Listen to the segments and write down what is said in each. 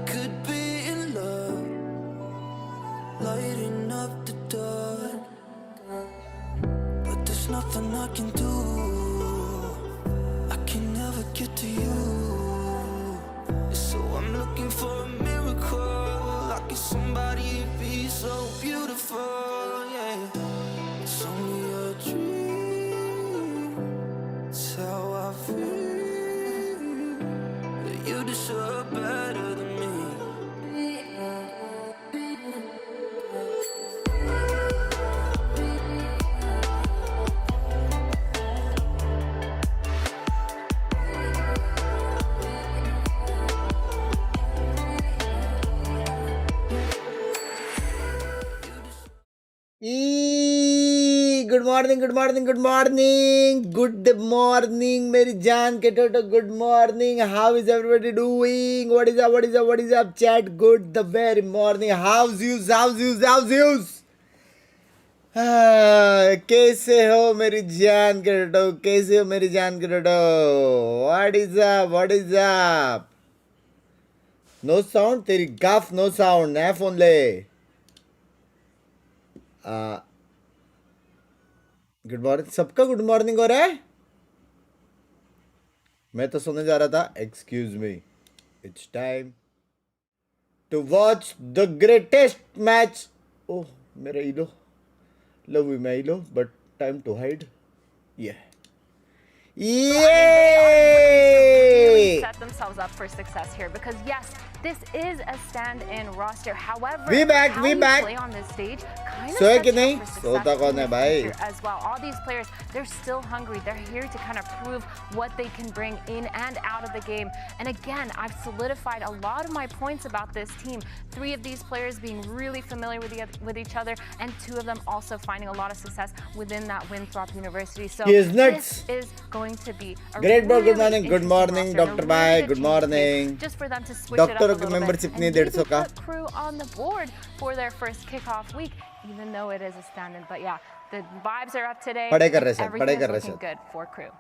could be in love, lighting up the dark, but there's nothing I can do. I can never get to you, so I'm looking for a miracle. Like if somebody be so beautiful, yeah. It's only a dream, it's how I feel. You deserve better than me. Good morning good morning good morning good morning मेरी जान के टोटो good morning how is everybody doing what is up chat good the very morning how's you कैसे हो मेरी जान के टोटो कैसे हो मेरी जान के टोटो what is up no sound तेरी गाफ नो साउंड है फोन ले गुड मॉर्निंग सबका गुड मॉर्निंग हो रहा है मैं तो सोने जा रहा था excuse me it's time to watch the greatest match oh मेरा इलो लव यू माय इलो but time to hide yeah set themselves up for success here because yes, this is a stand-in roster. However, we back play on this stage kind of so है कि sets नहीं up for सोता success कौन in है the भाई future as well. All these players, they're still hungry. They're here to kind of prove what they can bring in and out of the game. And again, I've solidified a lot of my points about this team. 3 of these players being really familiar with each other, and 2 of them also finding a lot of success within that Winthrop University. So he is nuts. This is going to be a Great bro, good really morning, good morning, interesting roster, Dr. and a Bhai, really good good morning. just for them to switch it up a Doctor little membership bit नहीं and 150 का put crew on the board for their first kickoff week, even though it is a stand-in. But yeah, the vibes are up today. पढ़ाई कर रहे and हैं, everything पढ़ाई is कर रहे looking good for crew.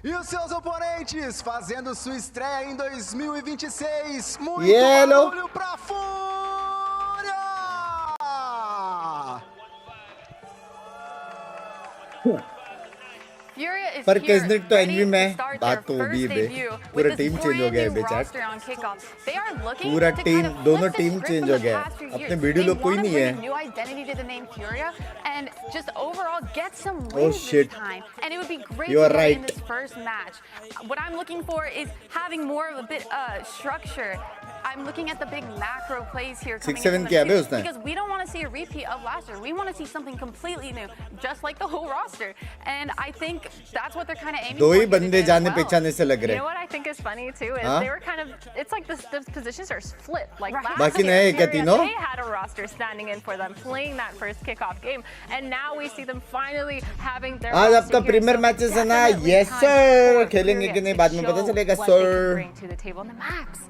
E os seus oponentes fazendo sua estreia em 2026. Muito Yellow. barulho pra Fúria! Furia is पर here, किसने तो ready एनवी to में start बात their तो वो भी first है बे debut पूरा with this टीम चेंज हो गया है brand new बेचारा roster on Kickoff. They are looking पूरा to टीम kind of दोनों flip the team script change from हो the गया past few है अपने years. वीडियो They लोग कोई wanna नहीं bring है a new identity to the name Furia and just overall get some Oh, wins shit. this time. And it would be great You to are get right. in this first match. What I'm looking for is having more of a bit structure. I'm looking at the big macro plays here coming 6-7 in किया from bay the team उसने because we don't want to see a repeat of last year. We want to see something completely new, just like the whole roster. And I think that's what they're kind of aiming दो for. ही बंदे जाने पहचाने से लग You रहे know what I think is funny too is Huh? they were kind of, it's like the positions are split. Like last बाकी year, नहीं है क्या Furia, तीनों? they had a roster standing in for them, playing that first kickoff game, and now we see them finally having their. आज roster आपका here. Premiere So matches है ना definitely yes time sir for खेलेंगे Furia कि नहीं to बाद में पता show चलेगा what they can sir bring to the table on the maps.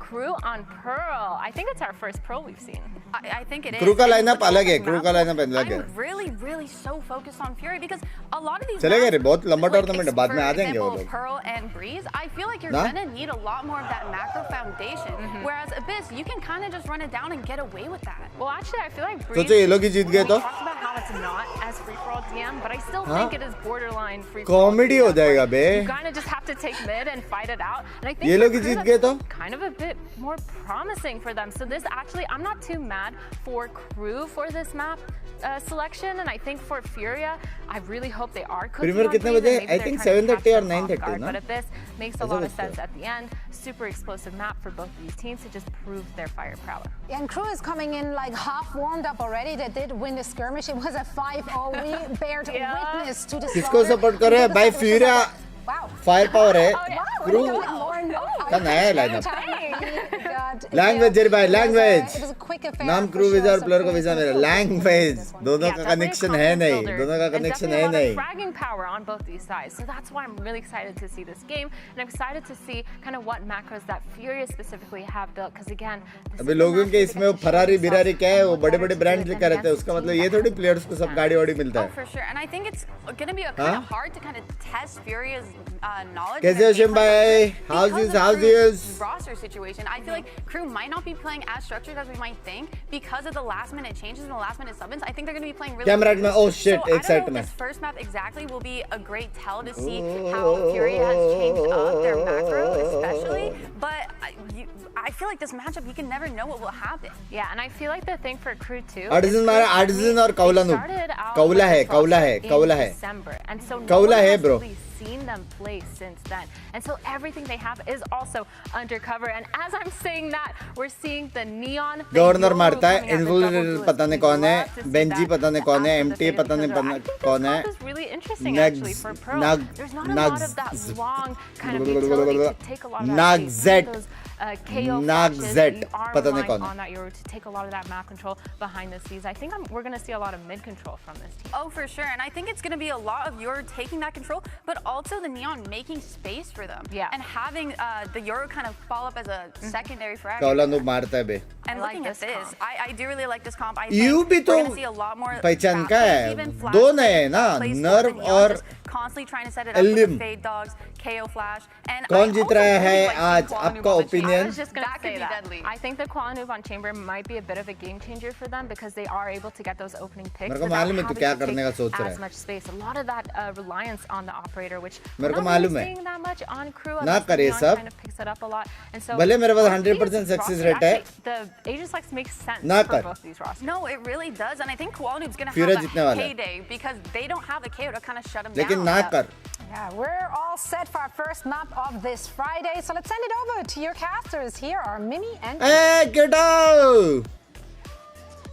Crew on Pearl. I think it's our first Pearl we've seen. I think it is. Crew का And lineup looking अलग at है the crew map, का lineup अलग है I'm really so focused on Fury because a lot of these चलेगा रे maps, बहुत लंबा like टूर्नामेंट है बाद में आ for जाएंगे वो example, लोग Pearl and Breeze, I feel like you're ना? gonna need a lot more of that macro foundation. Whereas Abyss, you can kind of just run it down and get away with that. Well, actually, I feel like Breeze. सोचो ये लोग ही जीत गए we तो talked about how it's not as free for all DM, but I still हाँ? think it is borderline free for all comedy DM, हो जाएगा where bay You kind of just have to take mid and fight it out. And I think ये for लोग ही Crew, जीत गए तो that's kind of a bit more promising for them. So this actually, I'm not too mad for Crew for this map selection, and I think for Furia, I really hope they are cooking Premier on कितने Breeze, बजे? and maybe I they're think trying to 7:30 or catch them off 9:30 guard. ना? But if this makes a ऐसा lot of कुछ sense at the end, super explosive map for both of these teams to just prove their fire prowess. Yeah, and Crew is coming in like half warmed up already. They did win the skirmish. It was a 5-0. We bared witness to the किसको slaughter. Support कर रहे हैं भाई फ्यूरिया Wow. Fire power है yeah. Crew More का नया है lineup God. Language Jerry भाई It language was a quick a fair नाम for क्रू वीजा sure, और so प्लेयर का Crew is वीजा gonna मेरा feel लैंग्वेज this one. दोनों का definitely a कनेक्शन है confidence नहीं builder, दोनों का and कनेक्शन definitely है a lot of नहीं fragging power on both these sides. So that's why I'm really excited to see this game, and I'm excited to see kind of what macros that Furia specifically have built. Because again, this अभी is the लोगों match के where they इसमें get वो to show Ferrari themselves Birari क्या है and वो what बड़े better बड़े to do ब्रांड than करते हैं against उसका a मतलब team ये that थोड़ी has प्लेयर्स को सब गाड़ी वाड़ी मिलता Oh, है for sure. And I think it's going to be a kind of hard to kind of test Furia's knowledge. कैसे हो शिम भाई house roster situation. I feel like Crew might not be playing as structured as we might think because of the last minute changes and the last minute summons. I think they're going to be playing really Camera में oh shit so एक I side don't know में if this first map exactly will be a great tell to see how Furia has changed up their macro especially, but I feel like this matchup you can never know what will happen. Yeah, and I feel like the thing for Crew too. Artisan मारा artisan और कौला नु कौला है कौला है कौला है December, and so no कौला one है has bro really seen them play since then, and so everything they have is also undercover. And as I'm saying that, we're seeing the neon. Governor मारता है influencer पता नहीं कौन है Benji पता नहीं कौन है एमटी पता नहीं कौन है नागजेट नागजेट पता नहीं कौन on that Euro to take a lot of that map control behind the scenes. I think we're going to see a lot of mid control from this team. Oh, for sure. And I think it's going to be a lot of Euro taking that control, but also the Neon making space for them. Yeah. And having the Euro kind of fall up as a secondary frag. कौला नु मारता है बे And I like looking at this this, comp. I do really like this comp. I You think भी we're तो going to see a lot more पहचान का है even flash दो नए हैं ना plays nerve for the Neon, और just constantly trying to set it up with एलिम the fade dogs, KO flash. And कौन I जीत also रहा really है like आज seeing आपका Kuala Lumpur on the I opinion was just going That to could say be that. deadly. I think the Kuala Lumpur on Chamber might be a bit of a game changer for them because they are able to get those opening picks मेरे को without मालूम है तू having क्या to करने का take सोच रहा as है much space. A lot of that reliance on the operator, which मेरे को we're not मालूम really है seeing that much on Crew. ना करे Neon सब kind of picks it up a lot. And so भले मेरे पास I think 100% this success roster rate है actually, the Aegis Lex makes sense ना for कर both these rosters. No, it really does, and I think Kuala Lumpur's going to Furia have जीतने a वाला है heyday because they don't have a KO to kind of shut them लेकिन down. ना कर Yeah, we're all set for our first map of this Friday, so let's send it over to your casters. Here are Mimi and A Geto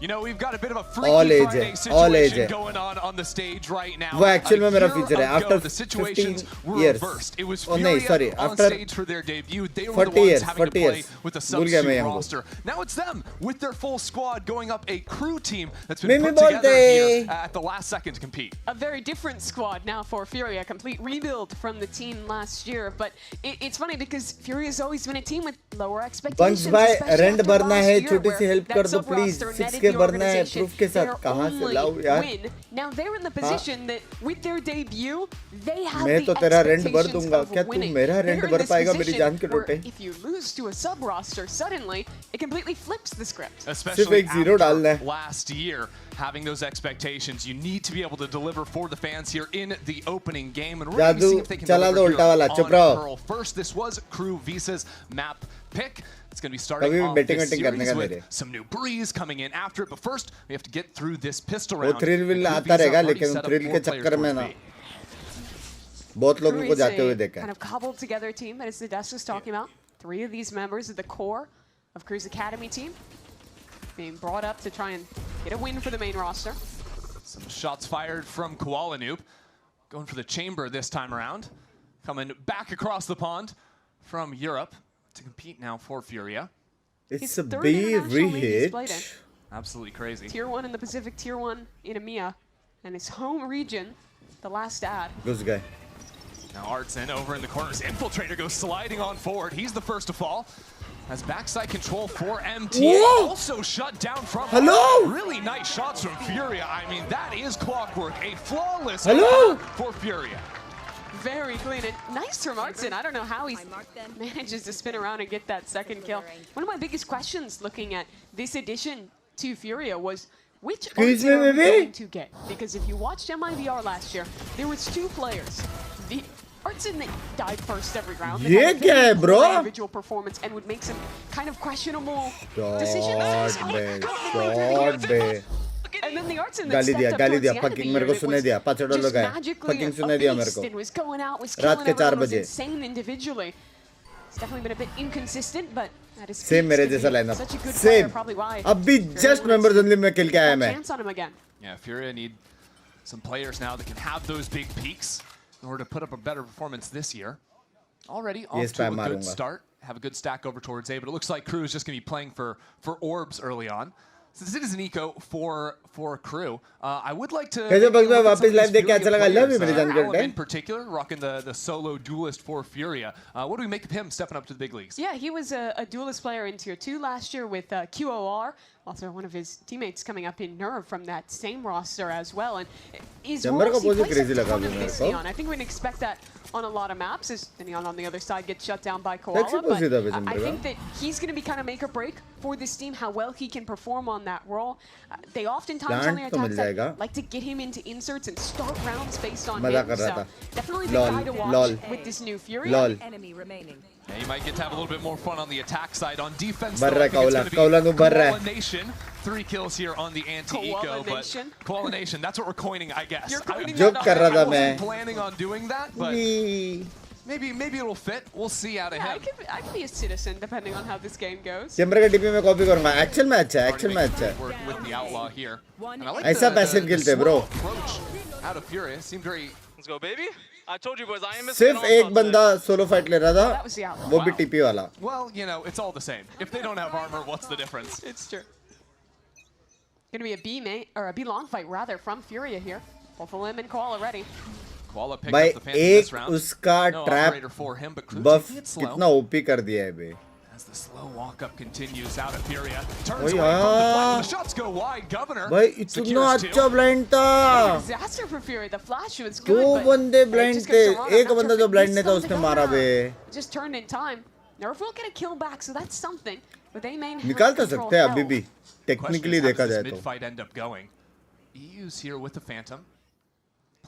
You know, we've got a bit of a All freaky age Friday है, all age situation है। going on the stage right now. वो actual में मेरा A year feature है, ago, after the situations 15 were years. reversed. It was Oh, नहीं, Furia sorry, on after stage for their debut. They were 40 the ones years, having to 40 play years. with a भूल गया मैं substitute हमको। roster. Now it's them with their full squad going up a crew team that's been Mimi put together बोलते। here at the last second to compete. A very different squad now for Furia, a complete rebuild from the team last year. But it's funny because Furia's always been a team with lower expectations. Bunks भाई especially rent after भरना last है year, छोटी where C help that कर दो please sub-roster 6 netted के the भरना है organization proof के साथ their कहाँ से only लाऊं यार win. Now they're in the position that with their debut, they have मैं the तो तेरा रेंट भर expectations दूंगा of क्या तू winning. मेरा रेंट They're in भर this पाएगा मेरी position जान के where टोटे if you lose to a sub roster suddenly, it completely flips the script. Especially एक zero डालना after है। last year, having those expectations, you need to be able to deliver for the fans here in the opening game. And we're going to जादू see if they can चला दो deliver उल्टा वाला here चुप on रहो Pearl. First, this was Crew Visa's map pick. It's going to be starting कभी भी off betting this waiting करने series का with मेरे some new breeze coming in after it. But first, we have to get through this pistol वो round. Thrill will Crew आता Visa रहेगा already लेकिन set up thrill 4 के players चक्कर में towards ना B. बहुत लोगों Crew को is जाते हुए a देखा kind है of cobbled together team that is the desk was talking about. 3 of these members of the core of Crew's Academy team being brought up to try and get a win for the main roster. Some shots fired from Kuala Lumpur. Going for the chamber this time around. Coming back across the pond from Europe to compete now for Furia. It's His a third big international league he's reach played in. Absolutely crazy. Tier 1 in the Pacific, Tier 1 in EMEA, and his home region, the last ad. घुस गए Now Artson over in the corners. Infiltrator goes sliding on forward. He's the first to fall. Has backside control for MT. Whoa! Also shut down from Hello? Really nice shots from Furia. I mean, that is clockwork. A flawless Hello? for Furia. Very clean and nice from Artson. I don't know how he manages to spin around and get that second kill. One of my biggest questions looking at this addition to Furia was which Excuse Artson me, are we baby? going to get? Because if you watched MIVR last year, there was 2 players. The Artson that died first every round. that ये had a क्या है, very bro? poor individual performance and would make some kind of questionable decisions. Shot बे And then the Artson that गाली दिया stepped up towards the end of the fucking मेरे को year, it सुने was दिया पाँच डॉलर just का है magically fucking a सुने दिया मेरे beast को and was going out, was रात killing के 4 everyone, was बजे insane individually. It's definitely been a bit inconsistent, but at his same peaks मेरे to be जैसा lineup such a good player, same probably why अभी just members only में किल के आया मैं chance on him again. Yeah, Furia need some players now that can have those big peaks in order to put up a better performance this year. Already off to a spam good मारूंगा start. Have a good stack over towards A, but it looks like Crew is just going to be playing for orbs early on. Since it is an eco for KRU, I would like to. कैसे bug में वापस live देख के अच्छा लगा love you मेरे जान के in particular, rocking the solo duelist for Furia. What do we make of him stepping up to the big leagues? Yeah, he was a duelist player in Tier 2 last year with QOR. Also, one of his teammates coming up in Nerve from that same roster as well. And his role, he plays a ton of this Neon. I think we can expect that on a lot of maps as the Neon on the other side gets shut down by Koala. But I think that he's going to be kind of make or break for this team, how well he can perform on that role. They oftentimes on their attack side like to get him into inserts and start rounds based on him. So definitely the guy to watch with this new Furia. Enemy remaining. Yeah, you might get to have a little bit more fun on the attack side. On defense, though, I think it's going to be Koala Nation. 3 kills here on the anti-eco, but Koala Nation, that's what we're coining, I guess. Joke कर रहा था मैं. I wasn't planning on doing that, but maybe it'll fit. We'll see out of him. I can be a citizen depending on how this game goes. Chamber का DP में copy करूँगा. Actual में अच्छा है. With the outlaw here. And I like ऐसा passive kill थे bro. Approach out of Furia seemed very. Let's go, baby. I told you boys, I am सिर्फ एक बंदा सोलो फाइट ले रहा था. वो भी टीपी वाला. Well, you know, it's all the same. If they don't have armor, what's the difference? It's true. Gonna be a B main or a B long fight rather from Furia here. Both Lim and Koala ready. Koala picked up the Phantom this round. उसका trap बफ कितना OP कर दिया है बे. As the slow walk up continues out of Furia, turns away from the flag. The shots go wide. Governor भाई इतना अच्छा blind था. Disaster for Furia. The flash was good. दो बंदे ब्लाइंड थे. एक बंदा जो ब्लाइंड नहीं था उसने मारा बे. Just turned in time. Nerf will get a kill back, so that's something. But they may निकाल तो सकते हैं अभी भी. Technically देखा जाए तो. Mid-fight end up going. EU's here with the Phantom,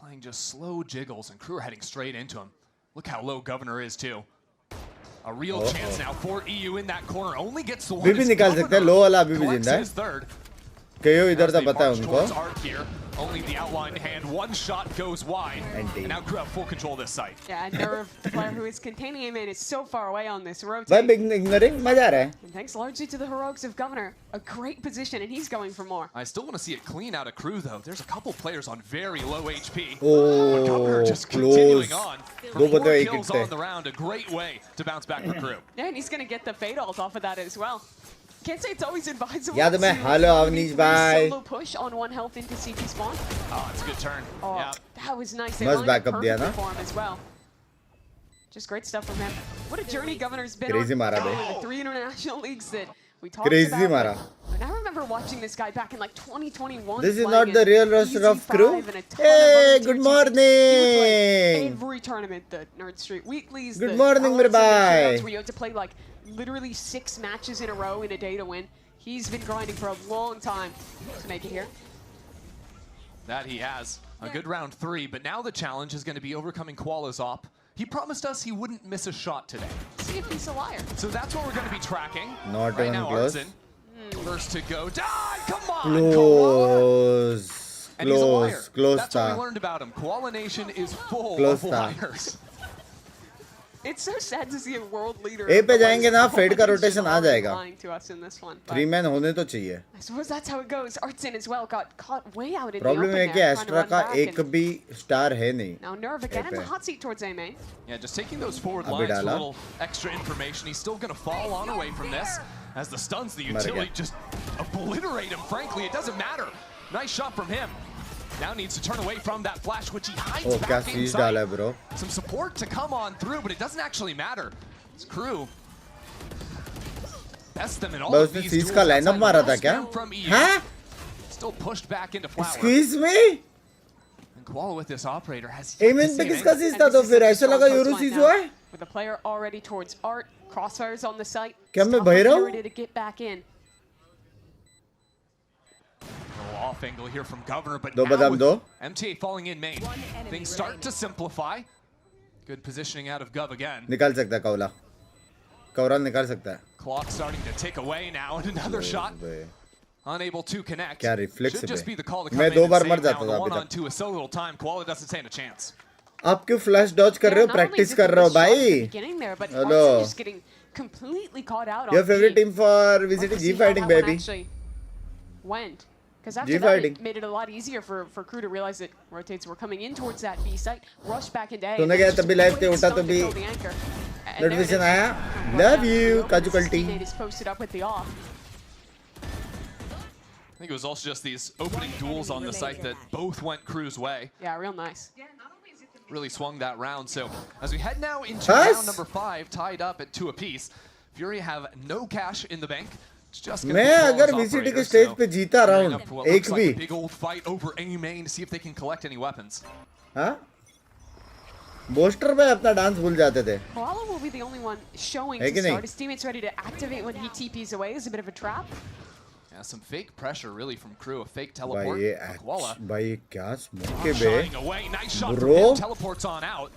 playing just slow jiggles, and KRU are heading straight into him. Look how low Governor is too. A real chance now for EU in that corner. Only gets the one. भी निकाल सकते हैं. लो वाला अभी भी जिंदा है. KO इधर था पता है उनको. Only the outlined hand. One shot goes wide. And now KRU have full control of this site. Yeah, and Nerve, the player who is containing him in, is so far away on this rotate. भाई big ignoring मजा आ रहा है. And thanks largely to the heroics of Governor. A great position, and he's going for more. I still want to see it clean out of KRU though. There's a couple players on very low HP. Oh, Governor just close. continuing on. दो बंदे 4 एक kills थे. on the round. A great way to bounce back for KRU. Yeah, and he's going to get the fade ult off of that as well. Can't say it's always advisable. याद में hello Avnish bhai. Solo push on 1 health into CT spawn. Oh, it's a good turn. Oh, yeah. that was nice. They Must lined back up up दिया ना. for him as well. Just great stuff from him. What a journey Governor's been Crazy on. मारा बे. The 3 international leagues that we talked Crazy about. मारा. And I remember watching this guy back in like 2021. This is not the real roster of KRU. Hey, good morning. Every tournament, the Nerd Street Weeklies. Good morning, मेरे भाई. Where you have to play like literally 6 matches in a row in a day to win. He's been grinding for a long time to make it here. That he has. A good round 3, but now the challenge is going to be overcoming Koala's op. He promised us he wouldn't miss a shot today. See if he's a liar. So that's what we're going to be tracking. Not right even now, close. Artzen, first to go. Die! Come on! Close. And he's a liar. Close That's what we learned about him. Koala Nation is full of liars. It's so sad to see a world leader. A पे जाएंगे ना, fade का rotation आ जाएगा. Lying to us in this one. 3 man होने तो चाहिए. I suppose that's how it goes. Artzen as well got caught way out in Problem the है open कि there, Astra का एक भी star है नहीं. Now Nerve again in the hot seat towards A main. Yeah, just taking those forward lines for a little extra information. He's still going to fall on away from this as the stuns, the utility just obliterate him. Frankly, it doesn't matter. Nice shot from him. Now needs to turn away from that flash, which he hides back inside. Bro. Some support to come on through, but it doesn't actually matter. It's KRU. Best them in all of these duels. lineup मारा था क्या? Huh? Still pushed back into Flower. Excuse me? And Koala with this operator has Amen पे किसका seize था तो फिर ऐसा लगा यूरो सीज हुआ है? With the player already towards Art, crossfires on the site. क्या मैं बह रहा हूँ? To get back in. Off angle here from Governor, but now with MTA falling in main, things start to simplify. Good positioning out of Gov again. निकाल सकता है Koala. Koala निकाल सकता है. Clock starting to tick away now, and another shot. Unable to connect. क्या reflex Should just be the call to come मैं in 2 bar and मर save जाता now. था The अभी 1-on-2 with so little time, Koala doesn't stand a chance. आप क्यों flash dodge कर रहे हो? Practice कर रहे हो भाई. Hello. Completely caught out. Your favorite team for VCT G fighting, baby. Went. Because after that, it made it a lot easier for KRU to realize that rotates were coming in towards that B site. Rush back into A. तूने क्या तभी live थे उठा तो भी notification आया. Love you, काजू कल्टी. Is posted up with the off. I think it was also just these opening duels on the site that both went Crew's way. Yeah, real nice. Really swung that round. So as we head now into round number 5, tied up at 2 apiece, Furia have no cash in the bank. It's just मैं अगर VCT के stage पे जीता round एक भी big old fight over A main to see if they can collect any weapons. हाँ booster में अपना डांस भूल जाते थे. Koala will be the only one showing to start. His teammates ready to activate when he TPs away. Is a bit of a trap. Yeah, some fake pressure really from Crew. A fake teleport. Koala. भाई क्या smoke के बे. Away. Nice shot from him. Teleports on out.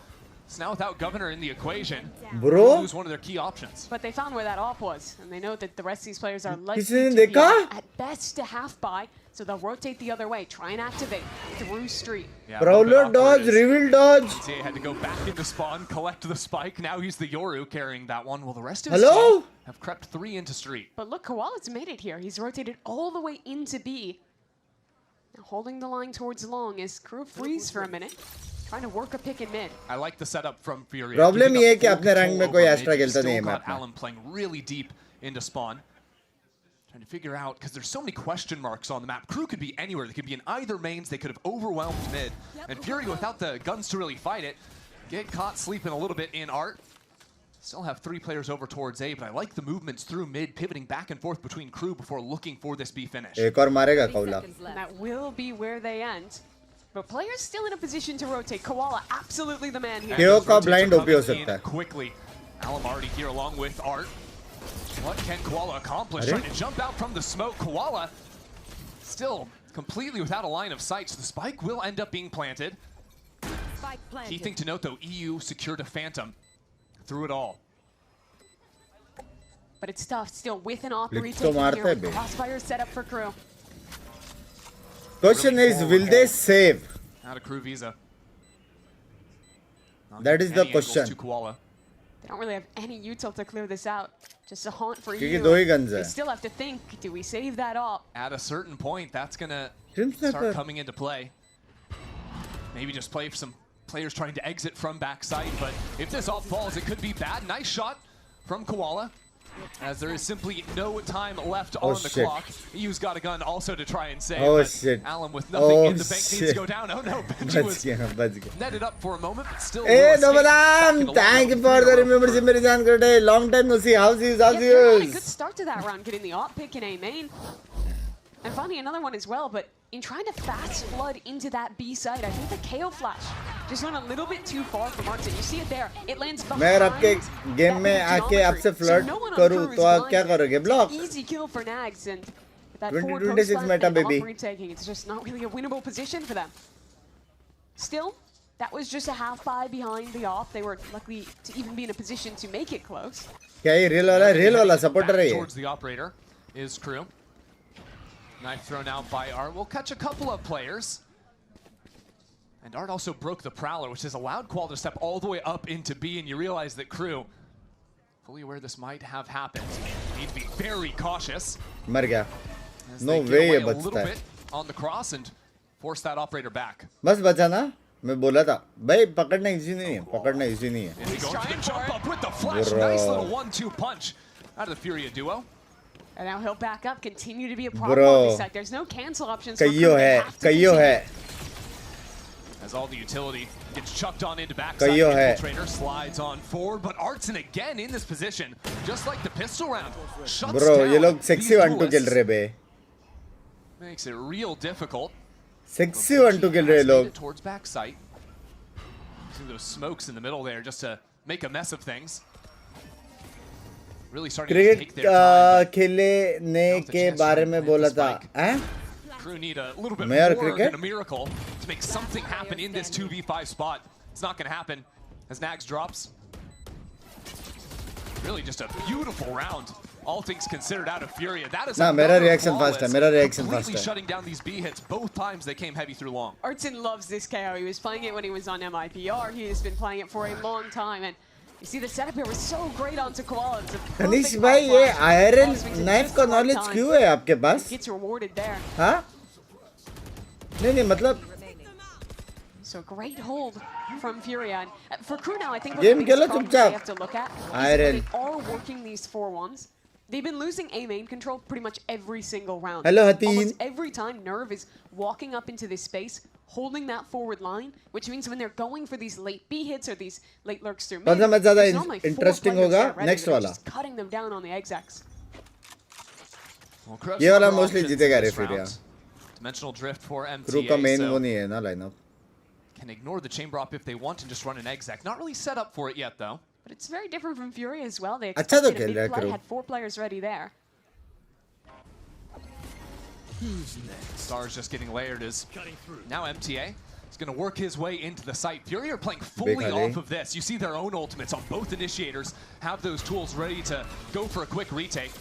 So now without Governor in the equation, bro, lose one of their key options. But they found where that op was, and they know that the rest of these players are likely to be at best a half buy, so they'll rotate the other way, try and activate through street. Yeah, Prowler dodge, reveal dodge. He had to go back into spawn, collect the spike. Now he's the Yoru carrying that one. Well, the rest of his team have crept 3 into street. But look, Koala's made it here. He's rotated all the way into B. Now holding the line towards long as Crew freeze for a minute. Trying to work a pick in mid. I like the setup from Furia. Problem ये है कि अपने rank में कोई extra खेलता नहीं है map में. Alan playing really deep into spawn. Trying to figure out because there's so many question marks on the map. Crew could be anywhere. They could be in either mains. They could have overwhelmed mid. And Furia, without the guns to really fight it, get caught sleeping a little bit in art. Still have 3 players over towards A, but I like the movements through mid, pivoting back and forth between Crew before looking for this B finish. एक और मारेगा Koala. That will be where they end. But players still in a position to rotate. Koala, absolutely the man here. KO का blind OP हो सकता है. Quickly, Alam already here along with Art. What can Koala accomplish? Trying to jump out from the smoke. Koala still completely without a line of sight. So the spike will end up being planted. Key thing to note though, EU secured a Phantom through it all. But it's tough still with an op retake here. Crossfire set up for Crew. Question is, will they save? Out of Crew visa. That is the question. They don't really have any util to clear this out. Just a haunt for क्योंकि you. दो ही guns They हैं. still have to think, do we save that op? At a certain point, that's gonna start coming into play. Maybe just play for some players trying to exit from backside, but if this op falls, it could be bad. Nice shot from Koala. As there is simply no time left on the clock. EU's got a gun also to try and save. Oh shit. Alan with nothing in the bank needs to go down. Oh no, Benji was netted up for a moment, but still. Hey, Nomadam! Thank you for the remembership, मेरी जान कर दे. Long time no see. How's you? How's you? Good start to that round, getting the op pick in A main. And finding another one as well, but in trying to fast flood into that B side, I think the KO flash just went a little bit too far from Martin. You see it there. It lands behind. मैं अगर आपके game में आके आपसे flirt करूं तो आप क्या करोगे? Block. Easy kill for Nags and that 2026 meta baby. It's just not really a winnable position for them. Still, that was just a half buy behind the off. They were lucky to even be in a position to make it close. क्या ये real वाला supporter है ये? Towards the operator is Crew. Knife thrown out by Art. We'll catch a couple of players. And Art also broke the Prowler, which has allowed Qual to step all the way up into B, and you realize that Crew, fully aware this might have happened, need to be very cautious. मर गया. No way ये बचता है. On the cross and force that operator back. बस बचा ना? मैं बोला था भाई पकड़ना easy नहीं है. पकड़ना easy नहीं है. He's going to jump up with the flash. Nice little 1-2 punch out of the Furia duo. And now he'll back up, continue to be a problem on this side. There's no cancel options. कईयो है. As all the utility gets chucked on into backside, the infiltrator slides on forward, but Artson again in this position, just like the pistol round. Shuts down ये लोग sexy 1-2 खेल रहे बे. Makes it real difficult. Sexy 1-2 खेल रहे लोग. Towards backside. See those smokes in the middle there just to make a mess of things. Really starting to take their time. खेलने के बारे में बोला था. हैं? Crew need a little bit more than a miracle to make something happen in this 2v5 spot. It's not going to happen as Nags drops. Really just a beautiful round. All things considered out of Furia. That is मेरा reaction fast है. मेरा reaction fast completely shutting down these B hits. Both times they came heavy through long. Artson loves this KO. He was playing it when he was on MIPR. He has been playing it for a long time. And you see the setup here was so great onto Koala. Tanish भाई ये iron knife का knowledge क्यों है आपके पास? Gets rewarded there. हाँ? नहीं मतलब. So great hold from Furia. And for Crew now, I think Game what the biggest problem they have to look at is that Iron. they are working these 4-1s. they've been losing A main control pretty much every single round. Hello, Hateen. Almost every time Nerve is walking up into this space, holding that forward line, which means when they're going for these late B hits or these late lurks through mid, कौन सा match ज़्यादा there's only 4 interesting players होगा? there ready. Next They're वाला. just cutting them down on the execs. Well, ये वाला mostly जीतेगा रे FURIA. Dimensional drift for Crew का MTA, main so वो नहीं है ना lineup. can ignore the chamber op if they want and just run an exec. Not really set up for it yet though. But it's very different from Furia as well. They अच्छा तो expected a खेल रहा है mid play, Crew. had 4 players ready there. Stars just getting layered as now MTA is going to work his way into the site. Furia are playing fully off of this. You see their own ultimates on both initiators, have those tools ready to go for a quick retake.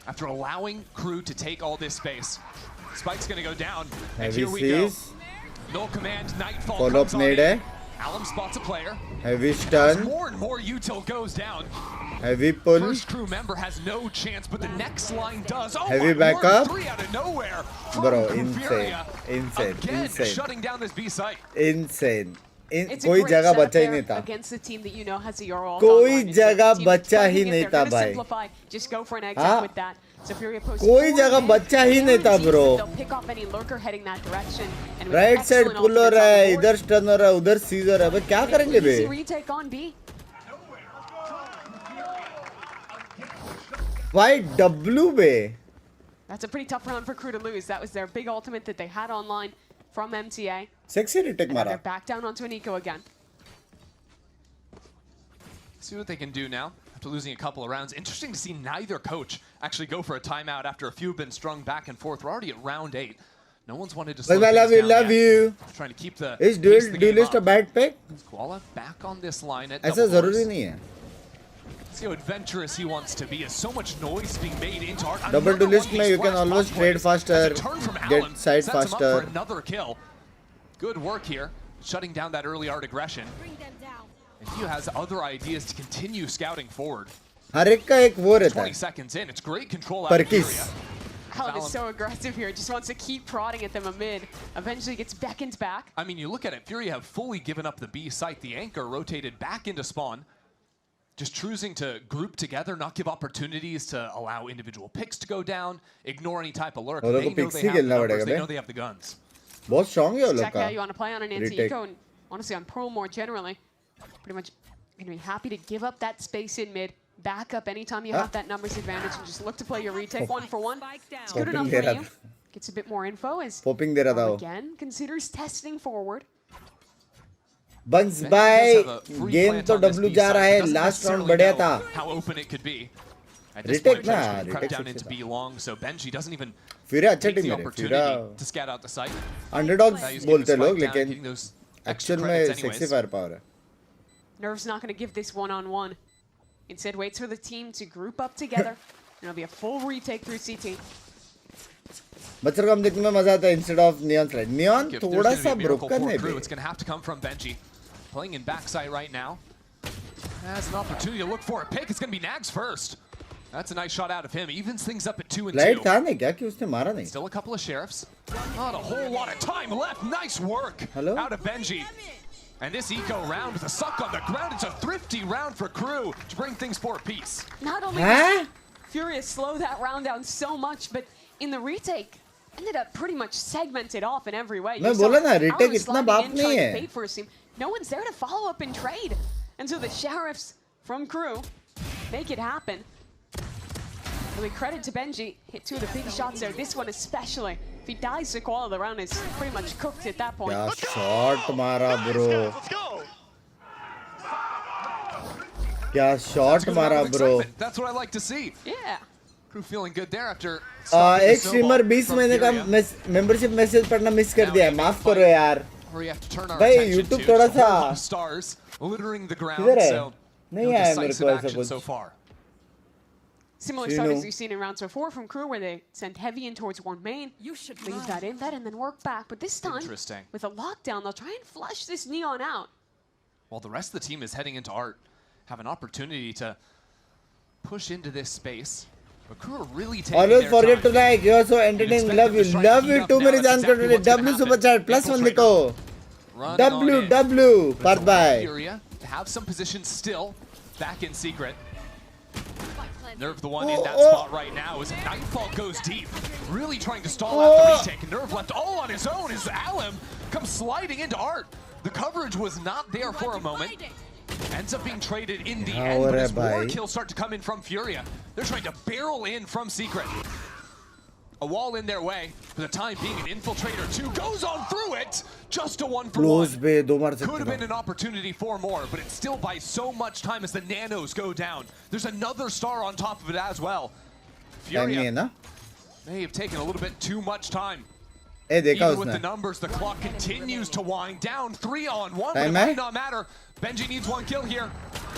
After allowing Crew to take all this space, Spike's going to go down, and Heavy here we go. seas. Null command, Nightfall Follow up comes on nade in. है. Alum spots a player. Heavy As stun. more and more util goes down. Heavy pull. First crew member has no chance, but the next line does. Oh Heavy my backup. word, 3 out of nowhere. Bro, From insane. Furia. Insane. Again, Insane. shutting down this B site. Insane. It's a कोई great जगह setup बचा ही there नहीं था. against the team that you know has a Euro all कोई online. It's a जगह team that's बचा ही fighting it. नहीं They're था gonna भाई. simplify. Just go for an exec हाँ? with that. So Furia posts कोई 4 जगह mid. बचा ही नहीं था Seems bro. that they'll pick off any lurker heading that direction. And with right side excellent पुल हो ultimates रहा on है, the board, इधर स्टन हो रहा है, उधर सीज हो रहा है. भाई क्या करेंगे बे? easy retake on B. Why W bay? That's a pretty tough round for Crew to lose. That was their big ultimate that they had online from MTA. Sexy retake And now मारा. they're back down onto an eco again. See what they can do now after losing a couple of rounds. Interesting to see neither coach actually go for a timeout after a few have been strung back and forth. We're already at round 8. No one's wanted to slow Bye, things love you, down love yet. you. Trying to keep the Is pace of the game duelist a up. bad pick? Koala back on this line at ऐसा double जरूरी doors. नहीं है. See how adventurous he wants to be. As so much noise being made into art. Double Another duelist one में he you can splashed always past trade ways. faster, As a turn from get Allen side sets him up faster. for another kill. Good work here, shutting down that early art aggression. And he has other ideas to continue scouting forward. हर एक का एक वो रहता 20 है. seconds in, it's great control out of Perkis. Furia. Allen is so aggressive here. Just wants to keep prodding at them amid. Eventually gets beckoned back. I mean, you look at it, Furia have fully given up the B site. The anchor rotated back into spawn. Just choosing to group together, not give opportunities to allow individual picks to go down, ignore any type of lurk. वो लोग They को know picks they he have the खेलना numbers, पड़ेगा they bay. know they have the guns. बहुत strong है वो लोग Exactly का. how you want to play on an Retake. anti-eco and honestly on Pearl more generally. Pretty much going to be happy to give up that space in mid, back up anytime you have that numbers advantage and just look to play your retake 1-for-1. It's good enough for you. Gets a bit more info as Popping दे रहा था वो. again considers testing forward. Bunks Benji by does have a free game plant तो on this W B जा side, रहा but है. doesn't Last round necessarily बढ़िया know था. How open it could be. At this Retake point, ना, Benji's gonna cut retake down से into था. B long, so Benji doesn't even FURIA अच्छा take team the है रे. opportunity FURIA to scout out the site. underdogs Now he's getting बोलते the लोग, spike down, लेकिन getting those extra action credits में anyways. sexy firepower है. Nerve's not going to give this one-on-one. Instead, waits for the team to group up together. And it'll be a full retake through CT. बच्चों को हम देखने में मजा आता है instead of neon slide. Neon If there's थोड़ा gonna be सा a miracle broken for है Crew, bay. it's going to have to come from Benji. Playing in backside right now. Has an opportunity to look for a pick. It's going to be Nags first. That's a nice shot out of him. Evens things up at 2 and 2. Light था नहीं क्या कि उसने मारा नहीं. Still a couple of sheriffs. Not a whole lot of time left. Nice work Hello? out of Benji. And this eco round with a suck on the ground. It's a thrifty round for Crew to bring things for a piece. Not only Huh? did Furia slow that round down so much, but in the retake, ended up pretty much segmented off in every way. मैं You saw बोला ना, Allen retake was इतना sliding बाप in, नहीं trying to है. bait for his team. No one's there to follow up and trade. And so the sheriffs from Crew make it happen. Really credit to Benji. Hit 2 of the big shots there. This one especially. If he dies to Koala, the round is pretty much cooked at that point. क्या shot मारा bro. क्या shot Good मारा amount of bro. excitement. That's what I like to see. Yeah. Crew feeling good there after stopping the एक streamer snowball 20 from महीने का Furia. membership message पढ़ना miss कर दिया है. माफ करो यार. Where we have to turn our भाई, attention YouTube to. थोड़ा Just a whole सा- lot of stars littering the ground. किधर है? So नहीं no आया मेरे decisive को ऐसा action कुछ. so far. Similar start as you've seen in rounds before from Crew, where they send heavy in towards one main, leave that in that, and then work back. But this time, Interesting. with a lockdown, they'll try and flush this neon out. While the rest of the team is heading into art, have an opportunity to push into this space. But Crew are really taking Always their forget to time. like. You are so entertaining. Love you. Love you too. मेरी जान कर रही है. W super chat +1 देखो. Run on W in. W. But it's Part by. Furia to have some positions still back in secret. Nerve the one in that spot right now as Nightfall goes deep, really trying to stall out the retake. Nerve left all on his own as Alem comes sliding into Art. The coverage was not there for a moment. Ends up being traded in the end, but as more kills start to come in from Furia, they're trying to barrel in from Secret. A wall in their way, for the time being, an infiltrator too goes on through it. Just a 1-for-1. Could have been an opportunity for more, but it still buys so much time as the nanos go down. There's another star on top of it as well. Furia may have taken a little bit too much time. Even with the numbers, the clock continues to wind down. 3-on-1, but it might not matter. Benji needs one kill here.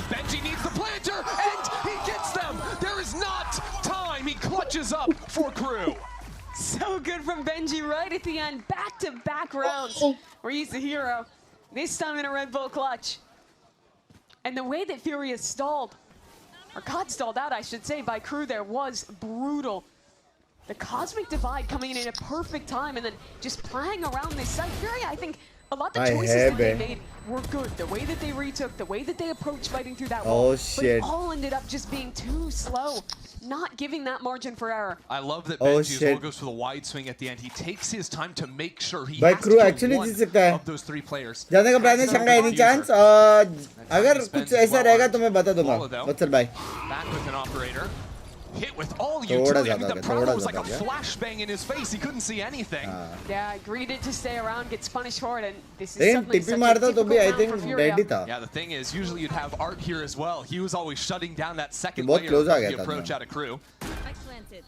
Benji needs the planter, and he gets them. There is not time. He clutches up for KRU. So good from Benji right at the end. Back-to-back rounds where he's the hero. This time in a Red Bull clutch. And the way that Furia stalled, or got stalled out, I should say, by KRU there was brutal. The Cosmic Divide coming in at a perfect time and then just playing around this site. Furia, I think a lot of the choices that they made were good. The way that they retook, the way that they approached fighting through that wall. But it all ended up just being too slow, not giving that margin for error. I love that Benji as well goes for the wide swing at the end. He takes his time to make sure he has to kill one of those three players. जाने का plan है शंका any chance? अगर कुछ ऐसा रहेगा तो मैं बता दूंगा. What's bye. Back with an operator. Hit with all utility. I mean, the Prowler was like a flashbang in his face. He couldn't see anything. Yeah, greeted to stay around, gets punished for it, and this is suddenly such a difficult round for Furia. Yeah, the thing is, usually you'd have Art here as well. He was always shutting down that second layer of the approach out of KRU.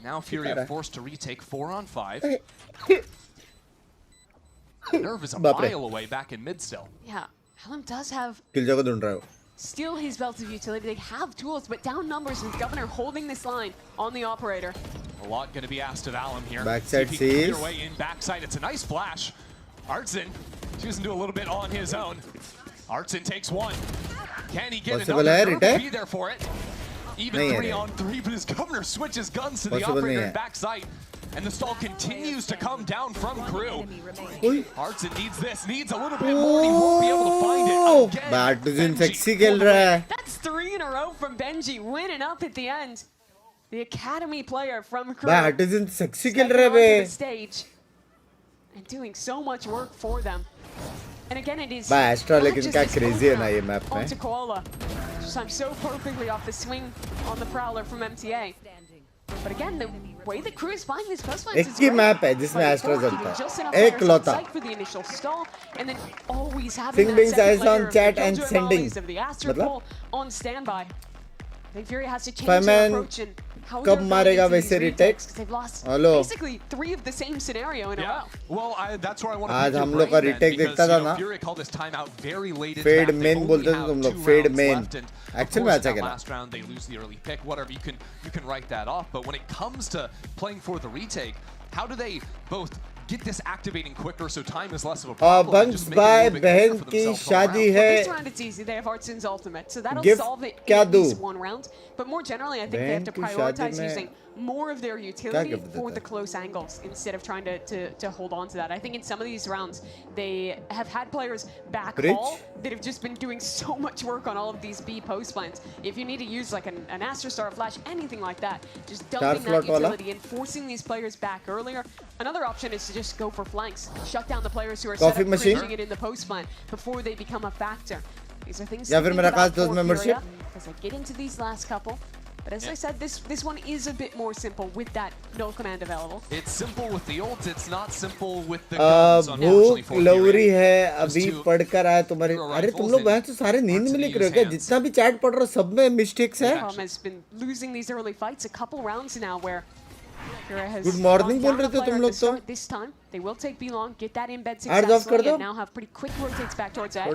Now Furia forced to retake 4-on-5. Nerve is a mile away back in mid still. Yeah, Alem does have still his belt of utility. They have tools, but down numbers with Governor holding this line on the operator. A lot going to be asked of Alem here. Backside sees. Your way in backside. It's a nice flash. Artson choosing to do a little bit on his own. Artson takes one. Can he get another? Be there for it. Even 3-on-3, but his Governor switches guns to the operator in backside. And the stall continues to come down from KRU. Artson needs this, needs a little bit more, and he won't be able to find it again. Benji sexy खेल रहा है. That's 3 in a row from Benji, winning up at the end. The academy player from KRU. Benji sexy खेल रहा है the stage and doing so much work for them. And again, it is Astra लेकिन क्या crazy है ना ये map में. Onto Koala. Just I'm so perfectly off the swing on the Prowler from MTA. But again, the way the KRU is finding these coastlines is great. Map है जिसमें Astra चलता है. एक लौता. For the initial stall, and then always having that Binks second eyes on layer chat of and Killjoy sending. volleys of the Astra मतलब? pull on standby. I think Furia has to change their approach and how कब मारेगा वैसे retake? They've lost Hello. basically 3 of the same scenario in a row. Well, that's where I want to आज हम लोग का retake देखता था ना. Furia called this timeout very late in Fade main बोलते थे तुम लोग. Fade main. Actually में अच्छा खेला. Last round they lose the early pick. Whatever, you can write that off. But when it comes to playing for the retake, how do they both get this activating quicker so time is less of a problem? Binks by बहन की शादी है. This round it's easy. They have Artson's ultimate, so that'll solve it in at least one round. But more generally, I think they have to prioritize using more of their utility for the close angles instead of trying to hold on to that. I think in some of these rounds, they have had players back hall that have just been doing so much work on all of these B post plans. If you need to use like an Astra Star Flash, anything like that, just dumping that utility and forcing these players back earlier. Another option is to just go for flanks, shut down the players who are set up cringing it in the post plan before they become a factor. These are things to think about for Furia as they get into these last couple. But as I said, this one is a bit more simple with that null command available. It's simple with the ult, it's not simple with the guns. भूख लवरी है अभी पढ़कर आया तुम्हारे. अरे तुम लोग बहन तो सारे नींद में लिख रहे हो क्या? जितना भी चैट पढ़ रहा सब में मिस्टेक्स है. Has been losing these early fights a couple rounds now where Good morning बोल रहे थे तुम लोग तो. This time they will take B long, get that embed successfully, and now have pretty quick rotates back towards A.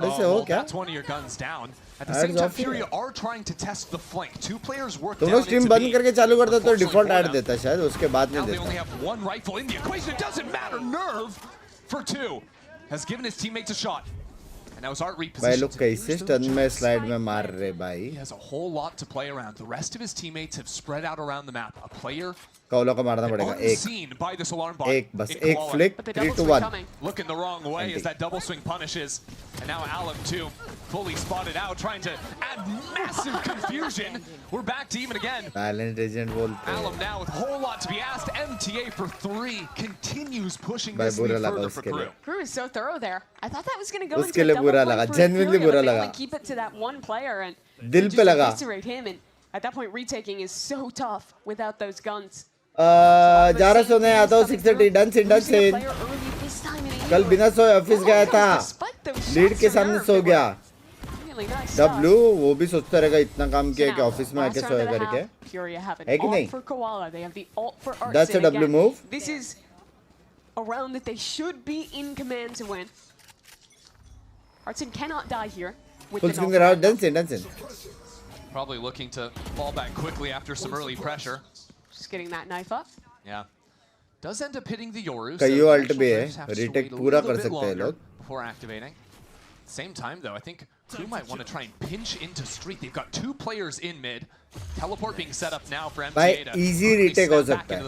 That's one of your guns down. At the same time, Furia are trying to test the flank. 2 players work down. तुम लोग stream बंद करके चालू करते तो default add देता शायद उसके बाद नहीं देता. They only have 1 rifle in the equation. It doesn't matter. Nerve for 2 has given his teammates a shot. And now his Art repositions. भाई लोग कैसे स्टन में स्लाइड में मार रहे भाई. He has a whole lot to play around. The rest of his teammates have spread out around the map. A player कौला को मारना पड़ेगा एक बस एक flick 3 to 1 looking the wrong way as that double swing punishes, and now Alum too fully spotted out, trying to add massive confusion. We're back to even again. Talent agent बोलते हैं. Alum now with a whole lot to be asked. MTA for 3 continues pushing this lead further for KRU. KRU is so thorough there. I thought that was going to go उसके into लिए a बुरा double लगा, point for genuinely FURIA, बुरा but they लगा. only keep it to that one player and दिल पे लगा. eviscerate him, and at that point retaking is so tough without those guns. जा रहा सोने आता हूँ 6:30 डन सिन कल बिना सोए ऑफिस गया था, लीड के सामने सो गया. W वो भी सोचता रहेगा इतना काम किया कि ऑफिस में आके सोया करके, है कि नहीं? That's a W move. This is a round that they should be in command to win. Artson cannot die here. Full screen around done sin. Probably looking to fall back quickly after some early pressure. Just getting that knife up. Yeah. Does end up hitting the Yoru. कई alt भी है, retake पूरा कर सकते हैं लोग. Before activating. Same time though, I think KRU might want to try and pinch into street. They've got 2 players in mid. Teleport being set up now for MTA भाई to easy retake हो सकता है.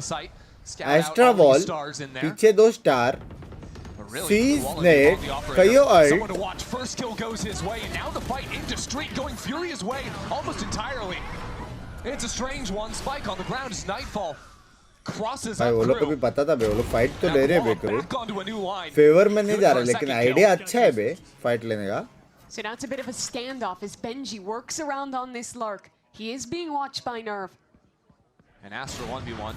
Astra Wall पीछे 2 star. Sees net, Kayo ult. Someone to watch. First kill goes his way, and now the fight into street going Furia's way almost entirely. It's a strange one. Spike on the ground as Nightfall crosses भाई up वो लोग को भी KRU. पता था बे, वो लोग fight तो ले रहे हैं बे KRU. Back onto a new line. Favour में नहीं जा रहे, लेकिन आइडिया अच्छा है बे फाइट लेने का. So now it's a bit of a standoff as Benji works around on this lurk. He is being watched by Nerve. And Astra 1v1,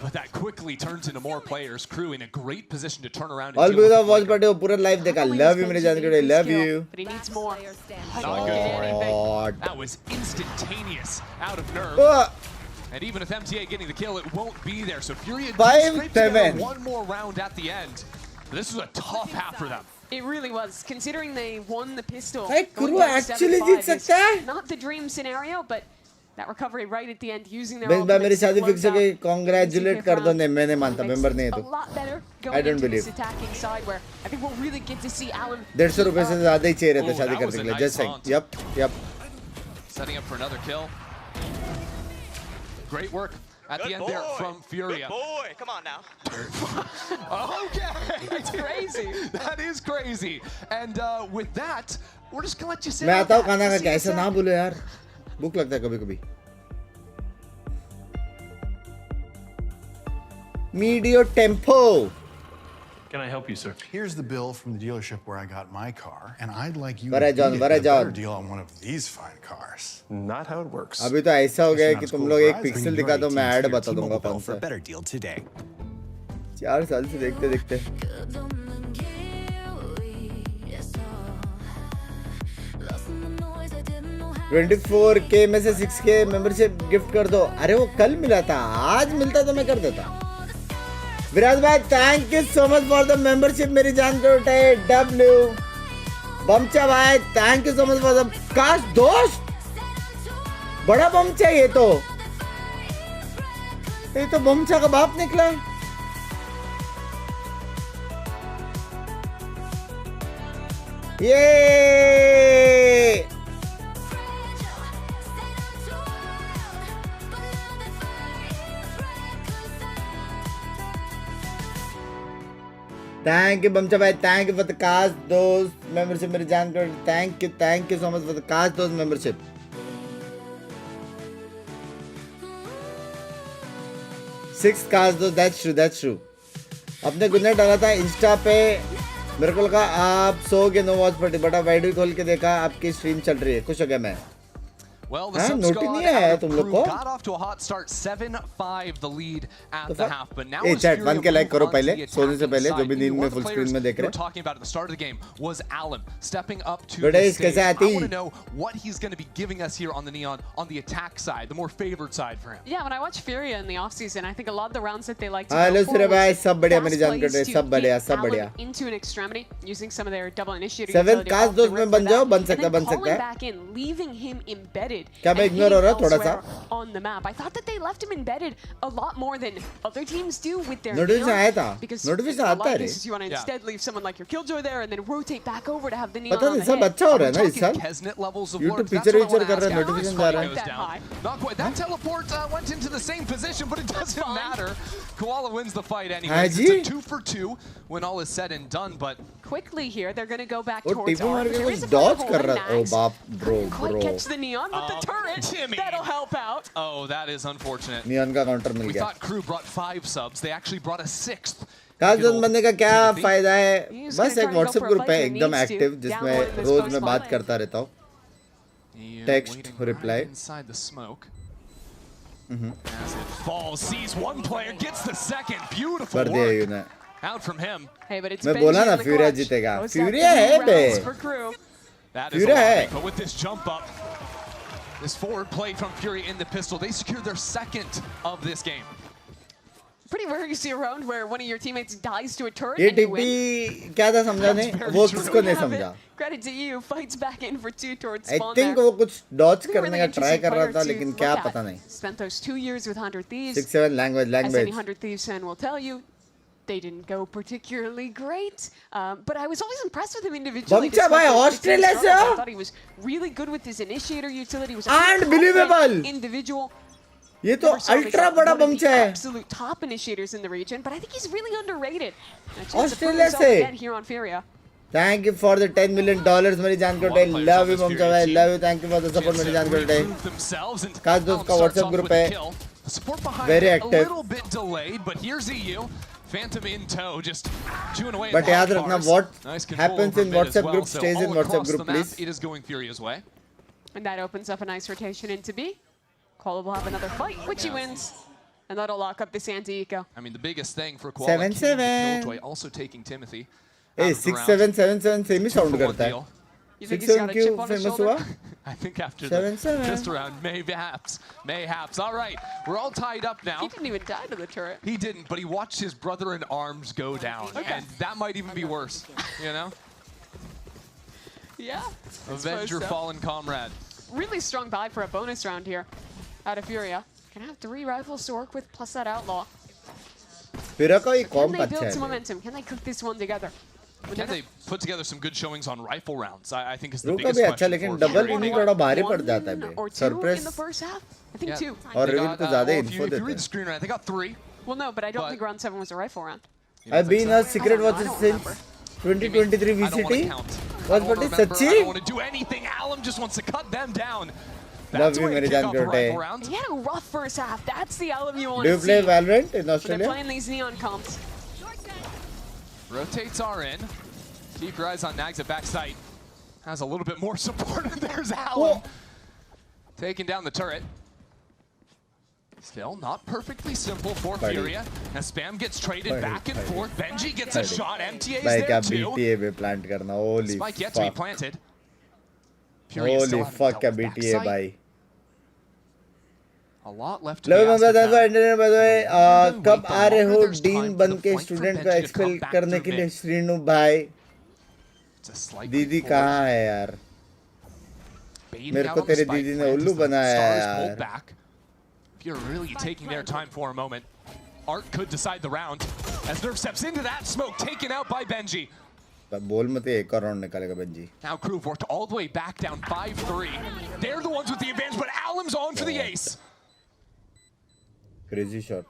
but that quickly turns into more players. KRU in a great position to turn around. All because of watch party वो पूरा live देखा. Love you मेरे जान के, love you. But he needs more. Not good for anything. God. That was instantaneous out of Nerve. And even if MTA getting the kill, it won't be there. So Furia scraped together 1 more round at the end. This was a tough half for them. It really was, considering they won the pistol. भाई KRU actually जीत सकता है. Not the dream scenario, but that recovery right at the end using their bench भाई मेरी ultimates to शादी close fix हो out. गई. Congratulate कर दो. नहीं मैं नहीं मानता, मेंबर नहीं है A तो. lot better I going don't into believe. this attacking side where I think we'll really get to see Alan. 150 रुपए से ज़्यादा ही चाहिए रहता शादी that was करने a के लिए. nice Just saying. taunt. Yep. Setting up for another kill. Great work at the end there from Furia. Good boy. Come on now. Okay. That's crazy. That is crazy. And with that, we're just going to let you sit मैं on आता हूँ that. खाना खा See के. what's ऐसा ना up. बोलो यार. भूख लगता है कभी-कभी. Medio tempo. Can I help you, sir? Here's the bill from the dealership where I got my car, and I'd like you Where I to John, get where I a better John? deal on one of these fine cars. Not how it works. अभी तो ऐसा हो गया है कि तुम लोग एक Bring पिक्सल your दिखा दो, मैं 18s ऐड to your बता दूंगा T-Mobile कौन bill for सा. a better deal today. 4 साल से देखते देखते. 24K में से 6K मेंबरशिप गिफ्ट कर दो. अरे वो कल मिला था, आज मिलता तो मैं कर देता. विराज भाई thank you so much for the membership. मेरी जान को उठाए W. बमचा भाई thank you so much for the काश दोस्त. बड़ा बमचा ये तो बमचा का बाप निकला. ये थैंक यू बमचा भाई. थैंक यू फॉर द काश दोस्त मेंबरशिप. मेरी जान को thank you so much for the काश दोस्त मेंबरशिप. 6 काश दोस्त. That's true. अपने गुड नाइट डाला था इंस्टा पे. मेरे को लगा आप सोगे नो वॉच पार्टी, बट आप वीडियो खोल के देखा आपकी स्ट्रीम चल रही है. खुश हो गया मैं. Well, the sub squad out of KRU got off to a hot start, 7-5 the lead at the half, but now as chat Furia 1K like करो move पहले, onto the सोने से पहले, जो भी attacking नींद में side. full One of the screen में players देख we रहे were talking about at the start of the game was Alan stepping up to बेटा the इस कैसे stage. आती? I want to know what he's going to be giving us here on the Neon on the attack side, the more favored side for him. Yeah, when I watch Furia in the offseason, I think a lot of the rounds that they like to hello go for सूर्य भाई, was सब बढ़िया fast मेरी जान plays कटे, to सब बढ़िया, get सब Alan बढ़िया. into an extremity, using some of their double initiative 7 utility काश off the दोस्त में rip बन for जाओ, that, बन and सकता then है. calling back in, leaving him embedded embedded क्या मैं and ignore हो रहा hitting थोड़ा सा? elsewhere on the map. I thought that they left him embedded a lot more than other teams do with their Notification neon, आया था. because Notification in a आता lot है of रे. cases you want to instead leave someone like your Killjoy there and then rotate back over to have the neon पता on नहीं the सब head. अच्छा हो रहा है ना इस साल. Kesnet levels of YouTube work. picture That's what I कर wanna रहा है, ask notification how जा रहा this है. goes down. Not quite. That teleport went into the same position, but it doesn't matter. Koala wins the fight anyways. It's a 2 for 2 when all is said and done, but quickly here they're going to go back वो towards टिपो मार R. के There कुछ is a player dodge कर holding रहा. ओ Max. बाप bro. Quite catch the neon with the turret. Timmy. That'll help out. Oh, that is unfortunate. Neon का counter mill We गया. thought crew brought 5 subs. They actually brought a 6th. काजन बनने का क्या फायदा है? He's बस gonna एक try to go WhatsApp for a group है fight when एकदम he needs to. Active Down जिसमें one in this रोज close मैं बात spot. करता रहता हूँ. He, Text, waiting reply. right inside the smoke. As it falls, sees one player, gets the second. Beautiful कर दिया work यूने. out from him. Hey, but it's मैं Benji बोला ना in the FURIA clutch. जीतेगा. Goes down FURIA 3 है बे. rounds for crew. That is FURIA a है. lot, but with this jump up, this forward play from FURIA in the pistol, they secure their second of this game. Pretty rare you see a round where one of your teammates dies to a turret ये and you win. टिप्पी क्या था समझा नहीं? वो किसको नहीं समझा? Credit to you, fights back in for 2 towards I spawn think there. वो कुछ dodge Really करने का try interesting कर रहा player था to लेकिन look क्या at. पता नहीं. Spent those 2 years with 100 Thieves. 6-7 language. As any 100 Thieves fan will tell you, they didn't go particularly great. But I was always impressed with him individually. बंचा भाई Australia से I हो? thought he was really good with his initiator utility. He was a Unbelievable. individual. ये तो ultra बड़ा बंचा है. Absolute top initiators in the region, but I think he's really underrated. Australia से. Here on Furia. Thank you for the $10 million मेरी जान कोटे. Love you बंचा भाई. Love you. Thank you for the support मेरी जान कोटे. काश दोस्त का WhatsApp ग्रुप है. Very A active. little bit delayed, but here's EU. Phantom in tow, just chewing away. But याद रखना what Nice control happens over in mid as WhatsApp well. group So stays in all WhatsApp across group, the map, please. It is going Furia's way. And that opens up a nice rotation into B. Koala will have another fight, which he wins. And that'll lock up this anti-eco. I mean, the biggest thing for Koala, 7-7. Killjoy also taking Timothy. A 6-7 same he sound करता है. You think he's 6-7 got a क्यों chip on his famous shoulder? हुआ? I think after 7-7. this round, mayhaps. All right, we're all tied up now. He didn't even die to the turret. He didn't, but he watched his brother in arms go down, and that might even be worse, you know? Yeah. Avenge your fallen comrade. Really strong buy for a bonus round here out of Furia. Gonna have 3 rifles to work with, plus that outlaw. फिर का ये Can com they अच्छा build some है. momentum? Can they cook this one together? Can they put together some good showings on rifle rounds? I think is the रुका biggest भी अच्छा question लेकिन for double Furia. Inning थोड़ा भारी पड़ जाता है बे. Or 2 in surprise the first half? I think 2. और They रिवील got, को ज्यादा well, if इन्फो you देते read the हैं. screen right, they got 3. Well, no, but I don't But- think round 7 was a rifle round. I've been a secret watcher since 2023 I don't want to VCT. count. What I what don't is remember. I don't सच्ची? want to do anything. Alum just wants to cut them down. Love That's you, where you मेरी kick जान off the कोटे. rifle round. He had a rough first half. That's the Alum you want Do to you see. play Valorant in When they're Australia? playing these neon comps. Rotates are in. Keep your eyes on Nags at backside. Has a little bit more support. There's Alum. Taking down the turret. Still not perfectly simple for Buddy. Furia. As Spam gets traded Buddy, back and buddy. forth. Benji gets a Buddy. shot. MTA's भाई there क्या too. BTA पे plant करना. Holy Spike yet to be fuck. planted. Furia still Holy haven't fuck क्या dealt with BTA backside. भाई. A lot left to Love be you, asked Mumbai. Thanks for about. entertaining by the way. Really कब wait आ रहे longer, हो there's dean time बन for the के fight for student को Benji to expel come back करने through के लिए mid. Srinu भाई. It's a slight दीदी leap forward. कहाँ है यार? Baiting मेरे out को on the तेरे spike दीदी ने plant उल्लू as the बनाया stars यार. pulled back. If you're really taking their time for a moment, Art could decide the round. As Nerf steps into that smoke, taken out by Benji. बोल मत एक और round निकालेगा bungee. Now Crew worked all the way back down 5-3. They're the ones with the advantage, but Alum's on for the ace. Crazy shot.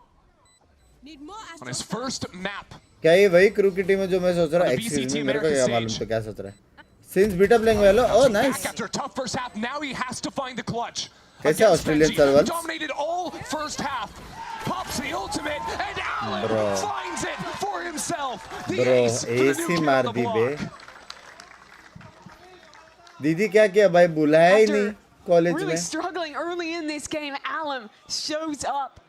On his first map. क्या ये वही crew की team है जो मैं सोच रहा On हूँ? the एक्सक्यूज VCT मी, मेरे को America क्या मालूम stage. तो क्या सोच रहा है? Since beat up playing well, oh nice. Back after a tough first half, now he has to find the clutch. कैसे Against Australian Benji, servers? dominated all first half. Pops the ultimate, and Alum Bro. finds it for himself. The Bro, ace for the new AC kid मार on the the bay. block. दीदी क्या किया भाई? बुलाया ही नहीं college Really में. struggling early in this game, Alum shows up.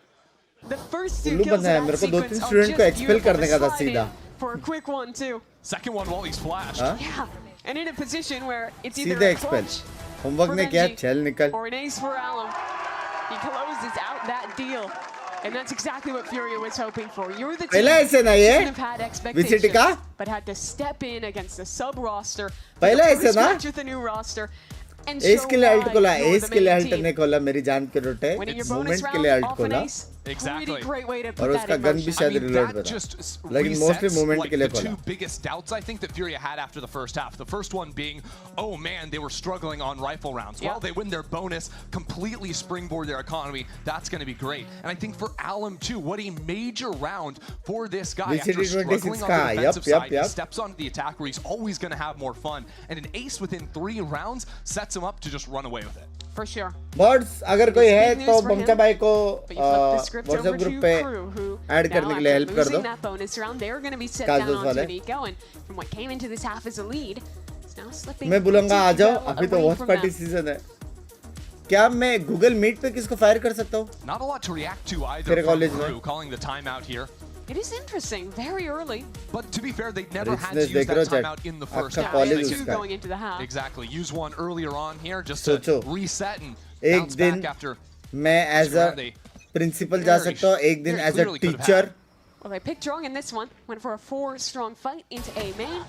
The first 2 उल्लू kills बनाया of मेरे that को. 2-3 sequence are स्टूडेंट को just एक्सपेल beautiful करने to का था slide सीधा. in for a quick one too. Second one while he's flashed. हाँ? Yeah, and in a position where it's either सीधे a expel. clutch homework for ने किया, Benji चल निकल. or an ace for Alum. He closes out that deal. And that's exactly what Furia was hoping for. You're the team पहला ऐसे ना that ये? shouldn't have had expectations, VCT का? but had to step in against the sub roster. पहला From ऐसे ना? scratch with a new roster. and S show के लिए अल्ट why खोला, you're एस the के लिए main अल्ट team. ने खोला मेरी जान के रोटे, Winning your मूवमेंट bonus के लिए round अल्ट off an खोला ace. Exactly. Pretty great way to और put that उसका in गन भी motion. शायद रिलोड that पे था, just लेकिन मोस्टली resets मूवमेंट like के लिए the खोला. two biggest doubts I think that FURIA had after the first half. The first one being, oh man, they were struggling on rifle rounds. Well, they win their bonus, completely springboard their economy. That's going to be great. And I think for Alum too, what a major round for this guy. VCT After struggling on the defensive side, he steps onto the attack where he's always going to have more fun. And an ace within 3 rounds sets him up to just run away with it. For sure. Bots अगर कोई है तो बंका भाई को WhatsApp group पे add करने के लिए हेल्प कर दो. मैं बोलूंगा आ जाओ, अभी तो वॉच पार्टी सीजन है. क्या मैं गूगल मीट पे किसको फायर कर सकता हूँ? Not a lot to react to either from KRU, calling the timeout here. It is interesting, very early. But to be fair, they never had to use that timeout in the first half. Going into the half. Exactly. Use one earlier on here just to reset and bounce back after. मैं as a principal जा सकता हूँ, एक दिन as a teacher. Well, they picked wrong in this one. Went for a 4-strong fight into A main.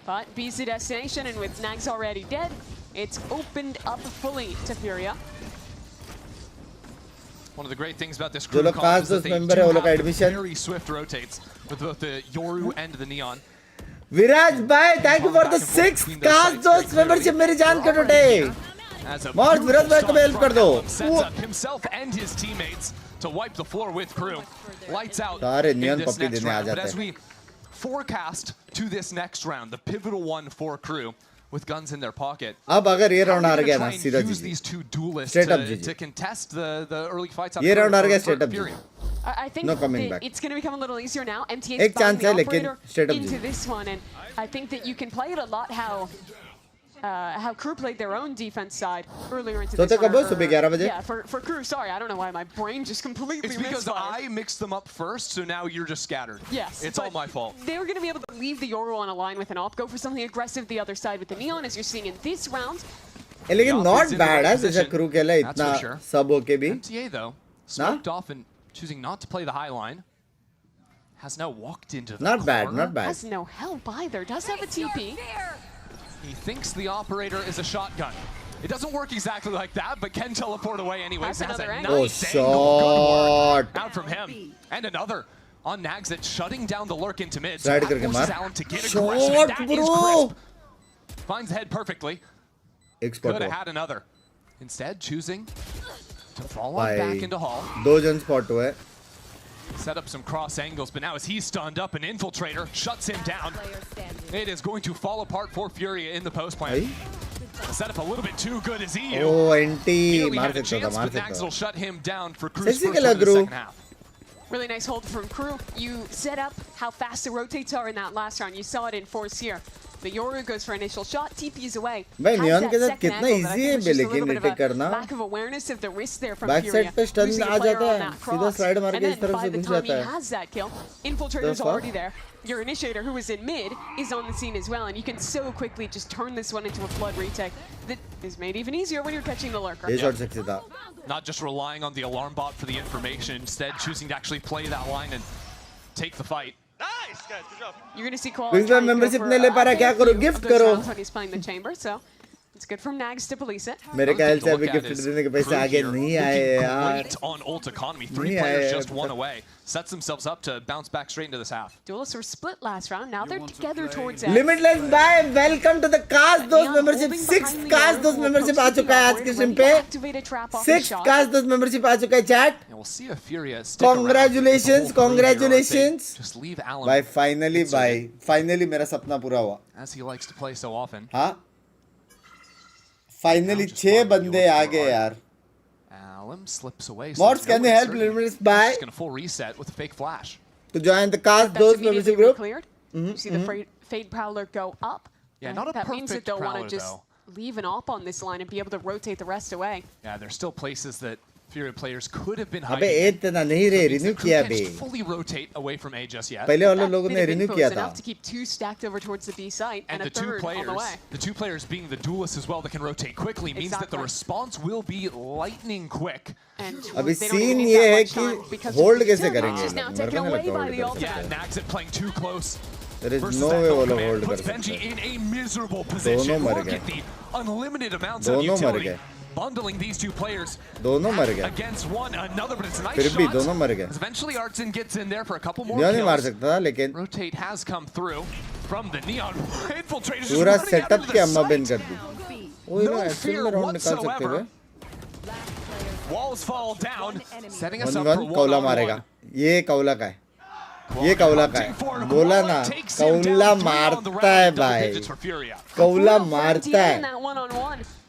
But B's the destination, and with Nags already dead, it's opened up fully to FURIA. One of the great things about this crew is that they do have very swift rotates with both the Yoru and the Neon. Viraj bhai, thank you for the 6th Cast Dost membership मेरी जान के टूटे. मौज विराज भाई को help कर दो. Sets up himself and his teammates to wipe the floor with crew. Lights out सारे in neon this Pappi next देने आ round. But जाते as we forecast to this next round, the pivotal one for crew, with guns in their pocket. अब अगर ये round हार गया ना सीधा these two duelists to contest the early fights. ये राउंड हार गया straight up. I think no coming back. It's going to become a little easier now. MTA एक चांस है लेकिन straight up into this one, and I think that you can play it a lot how crew played their own defense side earlier into this one. सुबह 11 बजे. Yeah, for crew. Sorry, I don't know why my brain just completely misfired. It's because I mixed them up first, so now you're just scattered. Yes, it's all my fault. They were going to be able to leave the Yoru on a line with an op, go for something aggressive the other side with the Neon, as you're seeing in this round. लेकिन not bad है जैसा crew के लिए इतना सब होके भी. MTA though smoked off and choosing not to play the high line. Has now walked into the not bad, corner. not bad. Has no help either. Does have a TP. He thinks the operator is a shotgun. It doesn't work exactly like that, but can teleport away anyways. Has a nice angle. Good work out from him. And another on Nags that's shutting down the lurk into mid. So that forces Allen to get aggressive. And that is crisp. Finds the head perfectly. Could have had another. Instead, choosing to fall on back into Hall. दो जन spot हुए. Set up some cross angles, but now as he's stunned up, an infiltrator shuts him down. It is going to fall apart for FURIA in the post plan. Set up a little bit too good as EU. Oh, NT मार सकता था, but Nags will shut him down for Crew's first win in the second half. Really nice hold from crew. You set up how fast the rotates are in that last round. You saw it in force here. The Yoru goes for initial shot, TP's away. भाई neon के साथ कितना easy है लेकिन retake करना. Lack of awareness of the risk there from back FURIA. Side पे stun आ जाता है, सीधा स्लाइड मार के इस तरफ से घुस जाता है. Has that kill. Infiltrator's already there. Your initiator, who was in mid, is on the scene as well, and you can so quickly just turn this one into a flood retake that is made even easier when you're catching the lurker. ये shot sexy था. Not just relying on the alarm bot for the information, instead choosing to actually play that line and take the fight. Nice, guys. Good job. You're going to see Koala Binks membership नहीं ले पा रहा, क्या करो? Gift करो. When he's playing the chamber, so it's good from Nags to police it. मेरे ख्याल से अभी गिफ्ट देने के पैसे आगे नहीं आए यार. Great on ult economy. 3 players just one away. Sets themselves up to bounce back straight into this half. Duelists were split last round. Now they're together towards it. Limitless bye. Welcome to the Cast Dost membership. 6th Cast Dost membership आ चुका है आज के stream पे. 6th Cast Dost membership आ चुका है chat. And we'll see if FURIA stick around. Congratulations, congratulations. Just leave Allen. Bye finally मेरा सपना पूरा हुआ. As he likes to play so often. हाँ. Finally 6 बंदे आ गए यार. Allen slips away. Mods, can you help Limitless bye? Just gonna full reset with a fake flash. To join the Cast Dost membership group. You see the Fade Prowler go up. Yeah, not a that means that perfect they'll want Prowler to just leave an op on this line and be able to rotate the rest away. Yeah, there's still places that FURIA players could have been अबे hiding. एक तना नहीं रे renew किया बे. Can't fully rotate away from A just yet. पहले वाले लोगों ने रिन्यू किया था. Enough to keep 2 stacked over towards the B site and a third on the way. The two players being the duelists as well that can rotate quickly means that the response will be lightning quick. अभी scene ये है कि hold कैसे करेंगे. Yeah, Nags it playing too close. There is versus no that way वो Falcon लोग man hold puts कर Benji सकते in a miserable दोनों position. मर Look गए at the unlimited amounts of दोनों मर utility. गए Bundling these two players दोनों मर गए against one another, but it's a nice फिर भी shot. दोनों मर गए As eventually Artson gets in there for a couple more नहीं मार kills. सकता था लेकिन Rotate has come through from the Neon. Infiltrators just पूरा running out सेटअप into के the अम्मा बेन site. कर दी ओए ना एक्चुअली में राउंड निकाल सकते हुए Walls fall down, setting us up one for वन कौला मारेगा one-on-one. ये कौला का है ये कौला का है बोला ना कौला मारता है भाई कौला मारता है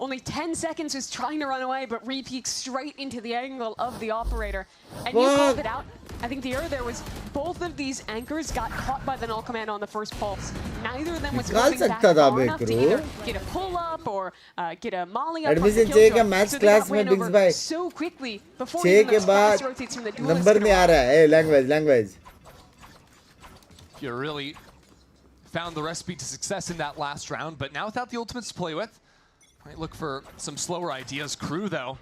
Only 10 seconds was trying to run away, but re-peeked straight into the angle of the operator. And you called it out. I think the error there was both of these anchors got caught by the null command on the first pulse. Neither of them was moving back far enough to either get a pull-up or get a molly up on the kill चाहिए क्या drone. Match So they class got में ran बिग्स over भाई so quickly before 6 even के the बाद fast rotates from the duelist number could नहीं आ रहा है language You really found the recipe to success in that last round, but now without the ultimates to play with, might look for some slower ideas. KRU though,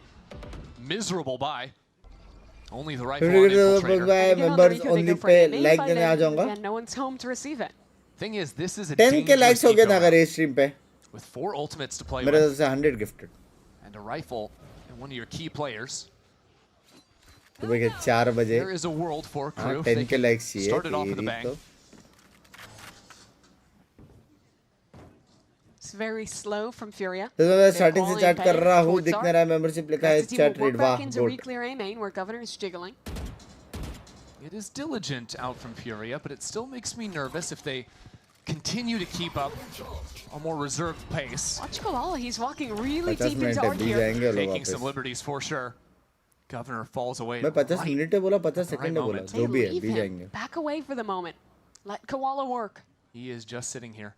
miserable buy. Only the rifle on infiltrator. members only पे like देने आ जाऊंगा and no one's home to receive it. Thing is, this is a 10 के likes हो गए ना अगर इस stream पे with 4 ultimates to play मेरे with तरफ से 100 gifted and a rifle and one of your key players. सुबह के 4 बजे There is a world for KRU. 10 के लाइक्स चाहिए Started off with a bang. It's very slow from Furia. तो मैं स्टार्टिंग से चैट कर रहा हूँ दिख नहीं रहा है मेंबरशिप लिखा है चैट रीड वाह good Reclear A main where Governor is jiggling. It is diligent out from Furia, but it still makes me nervous if they continue to keep up a more reserved pace. Watch Koala, he's walking really 50 deep minute into है art B here. जाएंगे लोग Taking some वापस liberties for sure. Governor falls away. मैं 50 minute है बोला 50 second है बोला They जो भी है leave बी him. जाएंगे Back away for the moment. Let Koala work. He is just sitting here,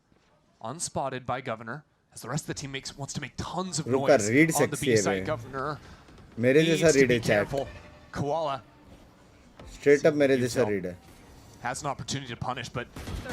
unspotted by Governor, as the rest of the team wants to make tons of रुका noise read on the sexy है B side. भाई Governor मेरे needs जैसा to read be है chat careful. Koala straight up मेरे जैसा read है has an opportunity to punish, but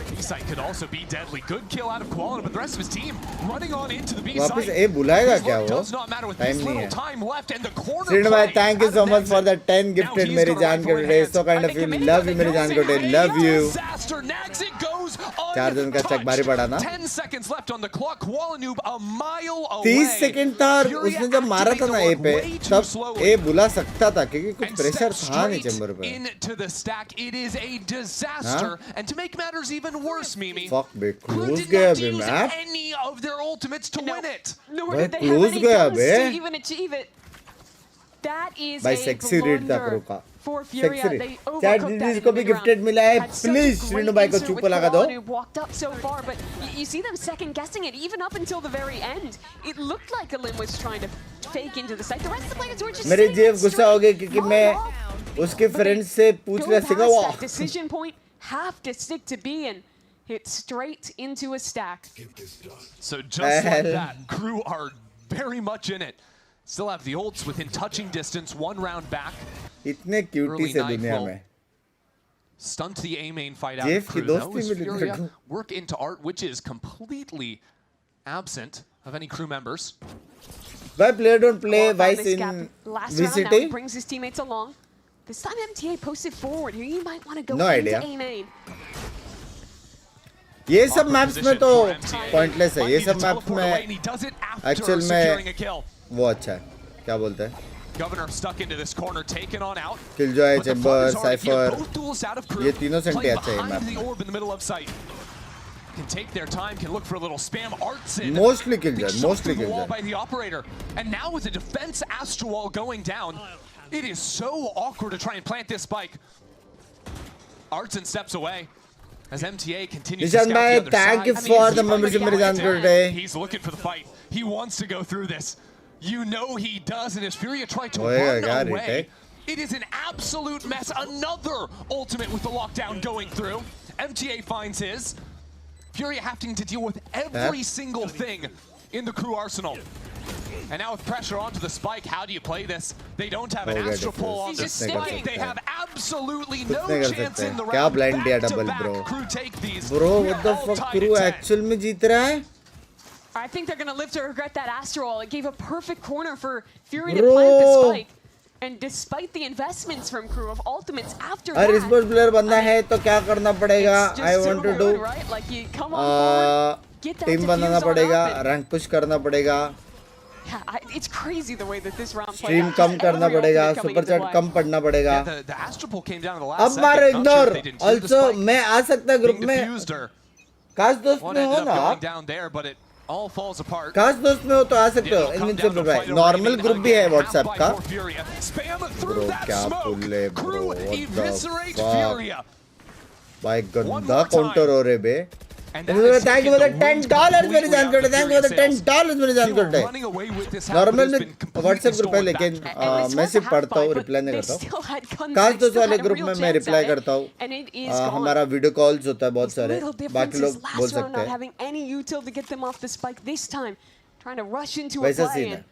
B side could also be deadly. Good kill out of Koala, but the rest of his team running on into the B side. वापस ए बुलाएगा क्या वो Does not matter with this time नहीं little है time left and the corner श्रीन भाई play thank you out so of much for the Nexit. 10 gifted मेरी जान के today so kind of you love you मेरी जान के today love you Disaster. Nexit goes 4 दिन का चेक बारी पड़ा ना 10 seconds left on the clock. Koala Noob a mile away. 30 second था और उसने जब मारा था ना ए पे तब ए बुला सकता था क्योंकि कुछ And प्रेशर step था नहीं straight चैम्बर पे into the stack. It is a disaster. And to make matters even worse, Mimi, fuck बे KRU क्लोज did गया not बे use map any of their ultimates to win it. Nor भाई did they have close any गया guns बे to even achieve it. That is भाई a sexy read था blunder क्रू का for Furia. Sexy They read overcooked chat that दीदी in को the भी mid-round. गिफ्टेड मिला है Had such a please great Srinu भाई को insert चुप with लगा दो Koala, who walked up so far, but you see them second guessing it even up until the very end. It looked like Alim was trying to fake into the site. The rest of the players were just मेरे sitting जेब there गुस्सा हो गई क्योंकि straight, मैं locked उसके friend से पूछ Go लिया past सिंगा that decision point, have to stick to B and hit straight into a stack. So just like that, KRU are very much in it. Still have the ults within touching distance, 1 round back. इतने cutie Early से night दुनिया will में stunt the A main fight out Jeff of की KRU. दोस्ती Though, as मिली Furia तेरे को work into art, which is completely absent of any KRU members. Why player don't play Koala found Vice this in gap last round, now he VCT? brings his teammates along. This time MTA posted forward here. You might want to go No into idea. A main. ये सब maps में तो pointless है ये सब maps में actual में वो अच्छा है क्या बोलते हैं Governor stuck into this corner, taken on out. Killjoy But the chamber Flutters already get cipher both duels out of KRU, ये तीनों से playing अच्छा है behind map the orb in the middle of sight. Can take their time, can look for a little spam. Artson. Mostly Big killjoy shot mostly through the wall killjoy by the operator. And now with the defense Astro Wall going down, it is so awkward to try and plant this spike. Artson steps away as MTA continues to Nishan scout bhai, the other thank side. you for the membership मेरे जान के today. He's looking for the fight. He wants to go through this. You know he does, and as Furia tried to होएगा run क्या away, retake? it is an absolute mess. Another ultimate with the lockdown going through. MTA finds his. Furia having to deal with every single thing in the KRU arsenal. And now with pressure onto the spike, how do you play this? They don't have an हो गया Astro pull on difference. the He's just spike. sticking. They have absolutely कुछ no नहीं कर chance सकते in the क्या round. Blind दिया Back to double back, bro KRU take these. Bro We what are the all fuck tied crew at 10. Actual में जीत रहा है I think they're going to live to regret that Astro Wall. It gave a perfect corner for Fury to Bro. plant the spike. And despite the investments from KRU of ultimates after that, अगर Esports player बनना है तो क्या करना पड़ेगा? I want to do team बनाना पड़ेगा, rank push करना पड़ेगा. It's crazy the way that this round played Stream out. कम करना पड़ेगा, super chat कम पढ़ना पड़ेगा. अब मारो ignore. Also मैं आ सकता group में. काश दोस्त में हो ना आप. All falls apart. काश दोस्त में हो तो आ सकते हो. Invincible भाई. Normal group भी है WhatsApp का. Bro क्या pull है bro. What the fuck. भाई गंदा counter हो रहे बे. Thank you for the $10 मेरे जान करते. Thank you for the $10 मेरे जान करते. नॉर्मल में WhatsApp ग्रुप है लेकिन मैं सिर्फ पढ़ता हूँ, रिप्लाई नहीं करता हूँ. काश दोस्त वाले ग्रुप में मैं रिप्लाई करता हूँ. हमारा वीडियो कॉल्स होता है बहुत सारे. बाकी लोग बोल सकते हैं. वैसा सीन है.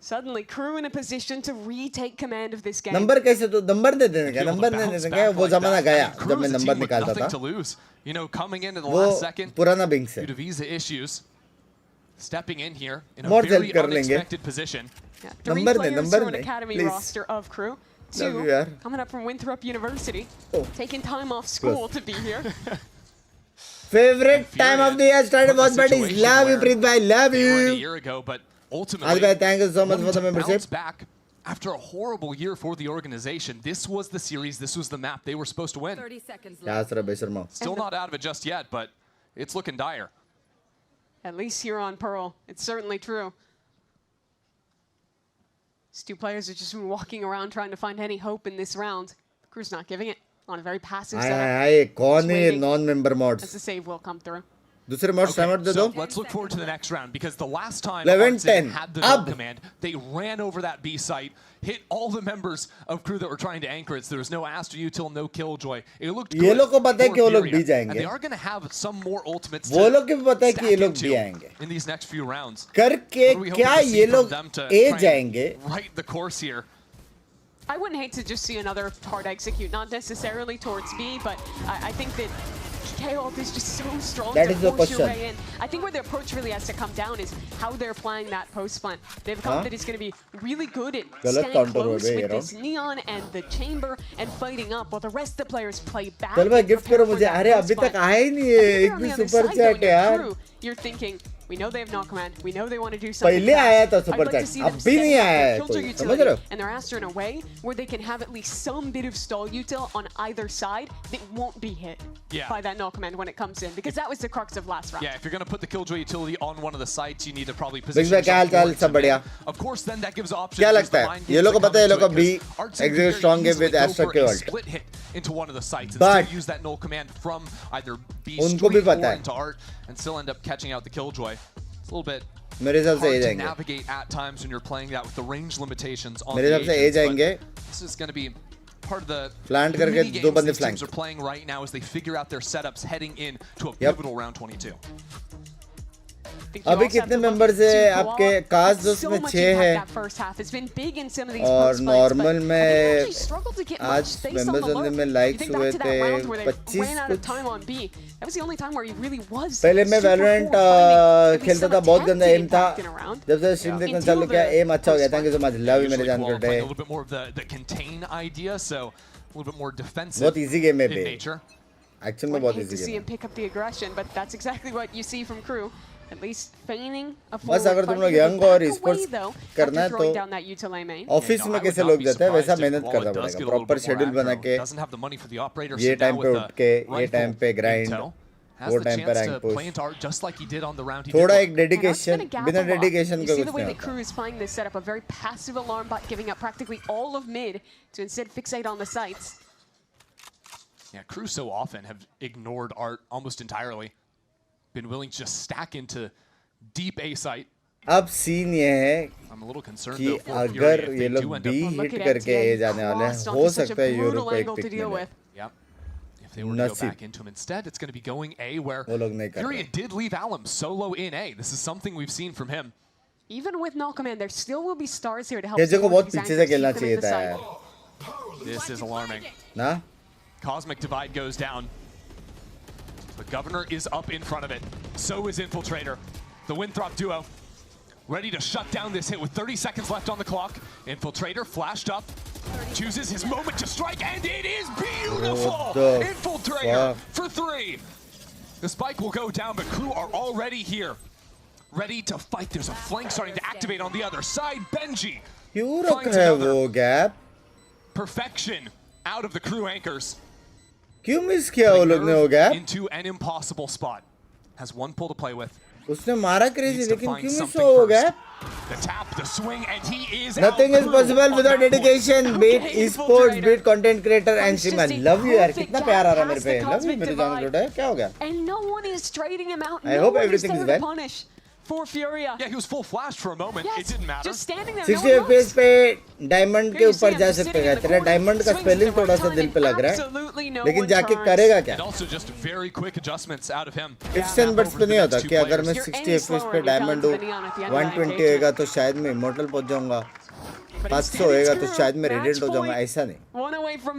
Suddenly, KRU in a position to retake command of this game. Number कैसे तो नंबर दे देने का. नंबर दे देने का. वो ज़माना गया जब मैं नंबर निकालता था. You know, coming into the last second, पुराना Binks है. due to visa issues, stepping in here in a More very help कर लेंगे. unexpected position. Number they academy please. roster of KRU. Love you, Two यार. coming up from Winthrop University, Oh. taking time off school to be here. Favorite time of the year started was buddies. Love you, Preet bhai. Love They were in a you. year ago, but ultimately, Adbhai, thank you so much for the wanting to membership. bounce back after a horrible year for the organization. This was the series. This was the map they were supposed to win. 30 seconds क्या left. असर है बेशर्मा. Still not out of it just yet, but it's looking dire. At least here on Pearl, it's certainly true. These two players have just been walking around trying to find any hope in this round. KRU's not giving it on a very passive setup. आए कौन है non-member mods? As the save will come through. दूसरे mods timer दे दो. So let's look forward to the next round because the last time 11-10 had the null command, they ran over that B site, hit all the members of KRU that were trying to anchor it. So there was no Astra Util, no Killjoy. It looked good. ये लोग को पता है कि वो लोग FURIA, भी जाएंगे. and they are going to have some more ultimates वो लोग को भी पता है to कि ये stack लोग भी into आएंगे. in these next few rounds. करके What are we hoping क्या to see ये from लोग them to A try and जाएंगे? right the course here? I wouldn't hate to just see another hard execute, not necessarily towards B, but I think that KRU is just so strong That to is the force your question. way in. I think where the approach really has to come down is how they're playing that post plant. They've come that is going to be really good at गलत staying counter close हो गए with ये this Neon and the Chamber and fighting up while the rest of the players play back. चल भाई and gift prepare करो for मुझे. that अरे post अभी तक plant. आया ही नहीं है एक भी सुपर चैट यार. You're thinking, we know they have no command. We know they want to do something. पहले आया था I'd super like to chat. see them अब भी नहीं set आया है up their कोई. killjoy समझ रहे हो? utility, and they're asked in a way where they can have at least some bit of stall util on either side that won't be hit by that null command when it comes in, because that was the crux of last round. Yeah, if you're going to put the Killjoy utility on one of the sites, you need to probably Binks position भाई क्या हाल चाल yourself सब बढ़िया. Of course, then that gives options. क्या There's लगता the है? mind ये games लोग को that पता है ये come लोग को into B it, 'cause Arts can execute very strong game easily with go Astra for के a ult. split hit into one of the sites and But still use that null command from either B उनको भी straight पता or है. into Art and still end up catching out the Killjoy. It's a little bit मेरे हिसाब से hard A to जाएंगे. navigate at times when you're playing that with the range limitations on मेरे the हिसाब से A agents, जाएंगे. but this is going to be part of the Plant करके mini दो games बंदे these teams flank. are playing right now as they figure out their setups heading in to a Yep. pivotal round 22. अभी कितने members है आपके? काश दोस्त में 6 है और नॉर्मल में आज मेंबर्स होने में लाइक्स हुए थे 25 कुछ. पहले मैं वैलोरेंट खेलता था, बहुत गंदा एम था. जब से स्ट्रीम देखना चालू किया एम अच्छा हो गया. Thank you so much. Love you मेरे जान करते. बहुत इजी गेम है बे. एक्चुअल में बहुत इजी गेम है. बस अगर तुम लोग यंग और स्पोर्ट्स करना है तो ऑफिस में कैसे लोग जाते हैं वैसा मेहनत करना पड़ेगा. प्रॉपर शेड्यूल बना के ये टाइम पे उठ के ये टाइम पे ग्राइंड वो टाइम पे रैंक पुश. थोड़ा एक डेडिकेशन. बिना डेडिकेशन का कुछ नहीं होता. Yeah, KRU so often have ignored Art almost entirely. Been willing to just stack into deep A site. अब सीन ये है कि अगर ये लोग B हिट करके A जाने वाले हैं, हो सकता है यूरो को एक पिक मिले. If they were to go back into him instead, it's going to be going A, where FURIA did leave Alum solo in A. This is something we've seen from him. Even with null command, there still will be stars here to help. KJ को बहुत पीछे से खेलना चाहिए था यार. This is alarming. ना? Cosmic Divide goes down. The Governor is up in front of it. So is Infiltrator. The Winthrop duo ready to shut down this hit with 30 seconds left on the clock. Infiltrator flashed up, chooses his moment to strike, and it is beautiful! Infiltrator for 3. The spike will go down, but KRU are already here, ready to fight. There's a flank starting to activate on the other side. Benji finds another. Gap. Perfection out of the KRU anchors. क्यों miss किया वो लोग ने वो gap? Into an impossible spot. Has one pull to play with. उसने मारा crazy लेकिन क्यों मिस हुआ वो gap? The tap, the swing, and he is Nothing is possible without dedication. Beat esports, beat content creator and Shima. Love you यार, कितना प्यार आ रहा है मेरे पे. Love you मेरे जान लोटा है. क्या हो गया? And no one is trading him out. I hope everything is well. For Furia. Yeah, he was full flashed for a moment. Yes, it didn't matter. Just standing there. 60 FPS पे diamond के ऊपर जा सकते हैं. तेरा diamond का spelling थोड़ा सा दिल पे लग रहा है. लेकिन जाके करेगा क्या? And also just very quick adjustments out of him. Ifs and buts पे नहीं होता कि अगर मैं 60 FPS पे डायमंड हूँ, 120 होएगा तो शायद मैं इमॉर्टल पहुंच जाऊंगा. 500 होएगा तो शायद मैं रेडिएंट हो जाऊंगा. ऐसा नहीं. One away from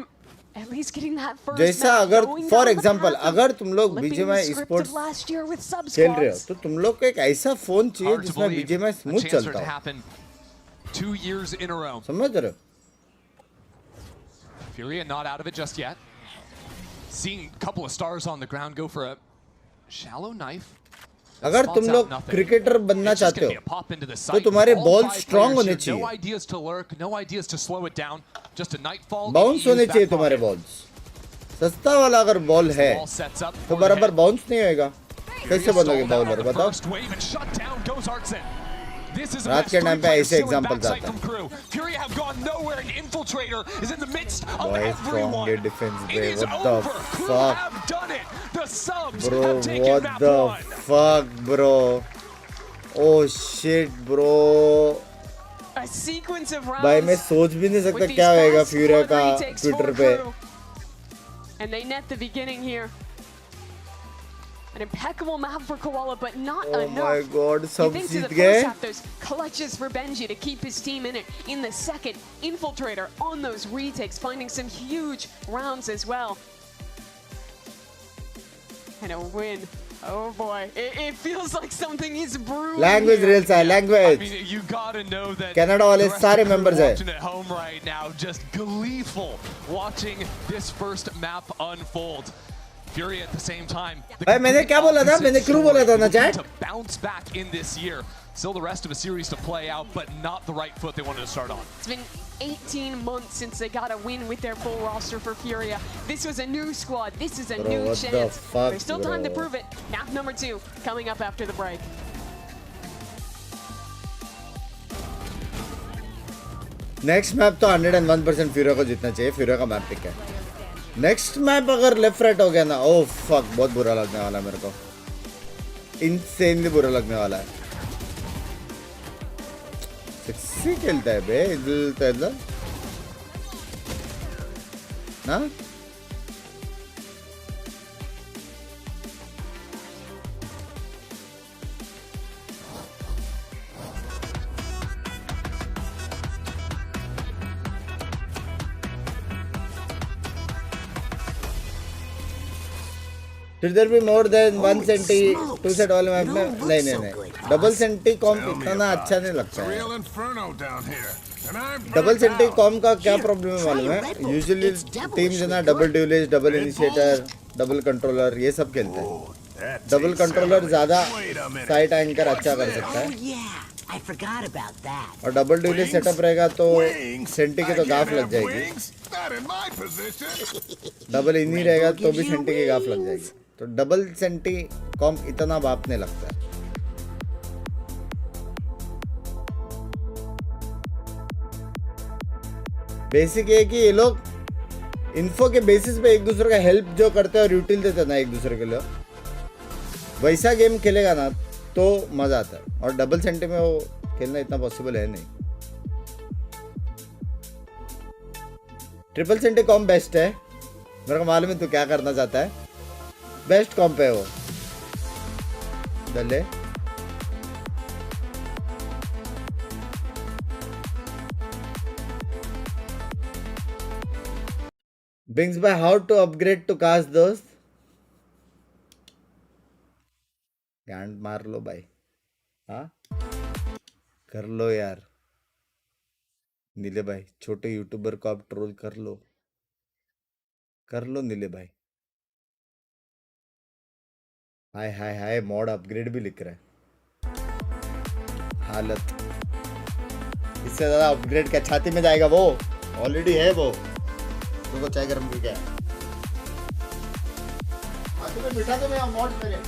at least getting that first. जैसा अगर फॉर एग्जांपल अगर तुम लोग बीजीएमआई स्पोर्ट्स खेल रहे हो तो तुम लोग को एक ऐसा फोन चाहिए जिसमें बीजीएमआई स्मूथ चलता हो. 2 years in a row. समझ रहे हो? Furia not out of it just yet. Seeing a couple of stars on the ground go for a shallow knife. अगर तुम लोग क्रिकेटर बनना चाहते हो तो तुम्हारे बॉल स्ट्रांग होने चाहिए. बाउंस होने चाहिए तुम्हारे बॉल्स. सस्ता वाला अगर बॉल है तो बराबर बाउंस नहीं होएगा. कैसे बनोगे बॉलर बताओ. रात के टाइम पे ऐसे एग्जांपल्स आते हैं. Boy, strong defense bro. What the fuck? Bro, what the fuck, bro? Oh shit, bro. A sequence of rounds. भाई मैं सोच भी नहीं सकता क्या होएगा फ्यूरिया का ट्विटर पे. And they net the beginning here. An impeccable map for Koala, but not enough. Oh my god, सब जीत गए. There's clutches for Benji to keep his team in it. In the second, Infiltrator on those retakes, finding some huge rounds as well. And a win. Oh boy, it feels like something is brewing. Language real side, language. I mean, you gotta know that Canada वाले सारे members हैं. Watching at home right now, just gleeful watching this first map unfold. Furia at the same time. भाई मैंने क्या बोला था? मैंने crew बोला था ना chat. To bounce back in this year. Still the rest of a series to play out, but not the right foot they wanted to start on. It's been 18 months since they got a win with their full roster for Furia. This was a new squad. This is a new chance. There's still time to prove it. Map number 2 coming up after the break. Next map तो 101% फ्यूरिया को जीतना चाहिए. फ्यूरिया का map pick है. Next map अगर left right हो गया ना, ओह फक, बहुत बुरा लगने वाला है मेरे को. इनसेनली बुरा लगने वाला है. सेक्सी खेलता है बे इधर ना. Should there be more than 1 centi 2 set वाले मैप में? नहीं. डबल सेंटी कॉम इतना अच्छा नहीं लगता है. डबल सेंटी कॉम का क्या प्रॉब्लम है मालूम है? यूजुअली टीम्स है ना double dualist, double initiator, double controller ये सब खेलते हैं. डबल कंट्रोलर ज्यादा साइट एंकर अच्छा कर सकता है. और डबल ड्यूलिस्ट सेटअप रहेगा तो सेंटी की तो गाफ लग जाएगी. डबल इन ही रहेगा तो भी सेंटी की गाफ लग जाएगी. तो डबल सेंटी कॉम इतना बाप नहीं लगता है. बेसिक है कि ये लोग इन्फो के बेसिस पे एक दूसरे का हेल्प जो करते हैं और यूटिल देते हैं ना एक दूसरे के लिए, वैसा गेम खेलेगा ना तो मजा आता है. और डबल सेंटी में वो खेलना इतना पॉसिबल है नहीं. ट्रिपल सेंटी कॉम बेस्ट है. मेरे को मालूम है तू क्या करना चाहता है. बेस्ट कॉम्प है वो. डले Binks by how to upgrade to cast दोस्त. गांड मार लो भाई. हाँ कर लो यार नीले भाई, छोटे यूट्यूबर को आप ट्रोल कर लो नीले भाई। हाय हाय हाय, मॉड अपग्रेड भी लिख रहा है। हालत इससे ज्यादा अपग्रेड क्या छाती में जाएगा? वो ऑलरेडी है वो। तुमको चाय गरम करके आया। तुम्हें बिठा दो, मैं मॉड करे।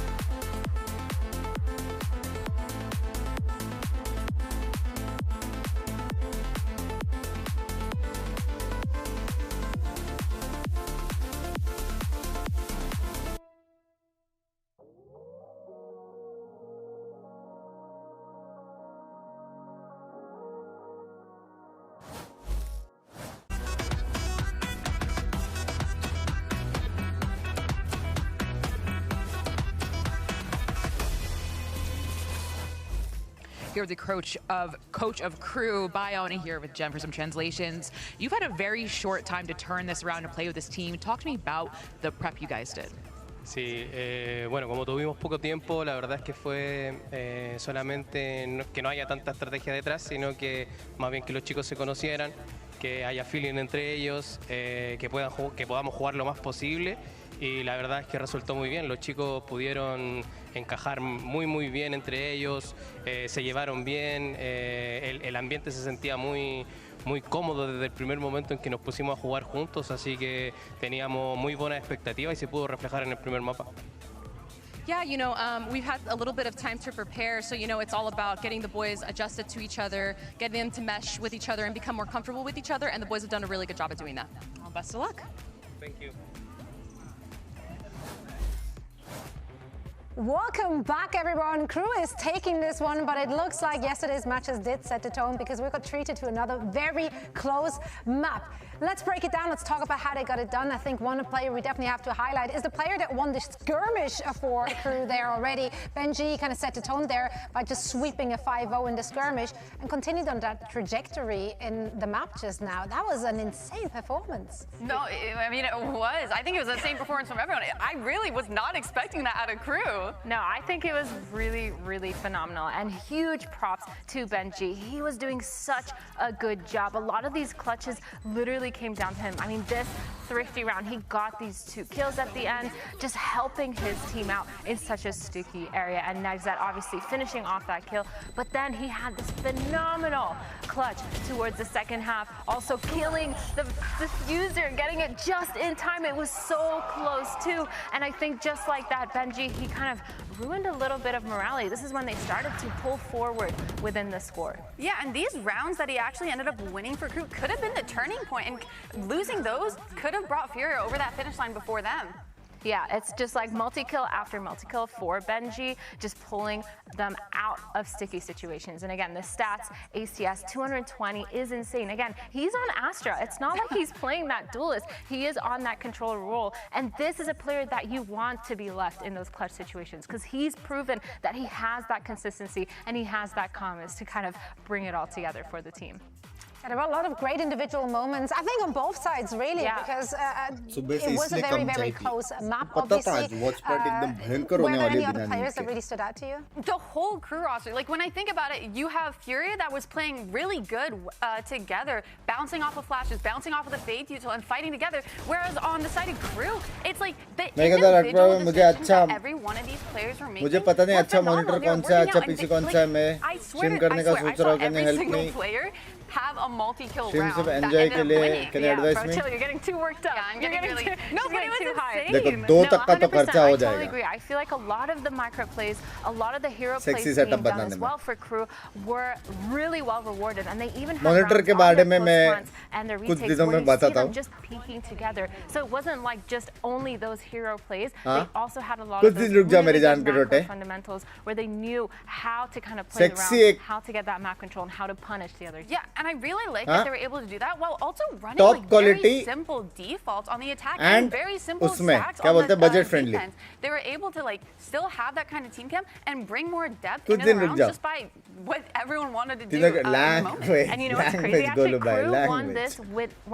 Here with the coach of KRU, Bayona here with Jen for some translations. You've had a very short time to turn this around and play with this team. Talk to me about the prep you guys did. Sí, bueno, como tuvimos poco tiempo, la verdad es que fue solamente que no haya tanta estrategia detrás, sino que más bien que los chicos se conocieran, que haya feeling entre ellos, que podamos jugar lo más posible. Y la verdad es que resultó muy bien, los chicos pudieron encajar muy bien entre ellos, se llevaron bien, el ambiente se sentía muy cómodo desde el primer momento en que nos pusimos a jugar juntos, así que teníamos muy buenas expectativas y se pudo reflejar en el primer mapa. Yeah, you know, we've had a little bit of time to prepare, so you know it's all about getting the boys adjusted to each other, getting them to mesh with each other and become more comfortable with each other, and the boys have done a really good job at doing that. Well, best of luck. Thank you. Welcome back, everyone. KRU is taking this one, but it looks like yesterday's matches did set the tone because we got treated to another very close map. Let's break it down. Let's talk about how they got it done. I think one player we definitely have to highlight is the player that won the skirmish for KRU there already. Benji kind of set the tone there by just sweeping a 5-0 in the skirmish and continued on that trajectory in the map just now. That was an insane performance. No, I mean, it was. I think it was the same performance from everyone. I really was not expecting that out of KRU. No, I think it was really phenomenal, and huge props to Benji. He was doing such a good job. A lot of these clutches literally came down to him. I mean, this thrifty round, he got these 2 kills at the end, just helping his team out in such a sticky area. And Nagzat obviously finishing off that kill, but then he had this phenomenal clutch towards the second half, also killing the diffuser, getting it just in time. It was so close too, and I think just like that, Benji, he kind of ruined a little bit of morality. This is when they started to pull forward within the score. Yeah, and these rounds that he actually ended up winning for KRU could have been the turning point, and losing those could have brought FURIA over that finish line before them. Yeah, it's just like multi-kill after multi-kill for Benji, just pulling them out of sticky situations. And again, the stats, ACS 220 is insane. Again, he's on Astra. It's not like he's playing that duelist. He is on that controller role. And this is a player that you want to be left in those clutch situations because he's proven that he has that consistency and he has that calmness to kind of bring it all together for the team. There were a lot of great individual moments, I think on both sides really, because it was a very close map, obviously. Were there any other players that really stood out to you? The whole KRU roster, like when I think about it, you have FURIA that was playing really good together, bouncing off of flashes, bouncing off of the fade util and fighting together, whereas on the side of KRU, it's like the individual decisions that every one of these players were making. मुझे पता नहीं अच्छा monitor कौन सा है, अच्छा PC कौन सा है, मैं स्ट्रीम करने का सोच रहा हूँ, can you help me? Have a multi-kill Stream round से that enjoy ended के up लिए winning. can you advise me? You're getting too worked up. Yeah, I'm getting really... No, but it was too high. insane. देखो 2 तक का तो खर्चा हो I totally जाएगा. agree. I feel like a lot of the micro plays, a lot of the hero Sexy plays setup being done बनाने as में. well for KRU were really well rewarded, and they even had monitor rounds के on बारे their में close मैं fronts and their कुछ retakes चीजों where में you see बताता them हूँ. just peeking together. So it wasn't like just only those hero plays. हाँ? They also had a lot कुछ of those दिन रुक जा really मेरी जान good के macro Rote. fundamentals where they knew how to kind of play the Sexy round, एक how to get that map control, and how to punish the other team. Yeah, and And I really like that they were able to do that while also running Top like quality very simple defaults on the attack and very simple उसमें stacks क्या on बोलते the हैं budget friendly. defense. They were able to like still have that kind of team cam and bring more depth कुछ into the दिन रुक rounds जाओ. just by what everyone wanted to do Language, in the moment. And you know what's crazy? language, Actually, Golu bhai, Crew won language. this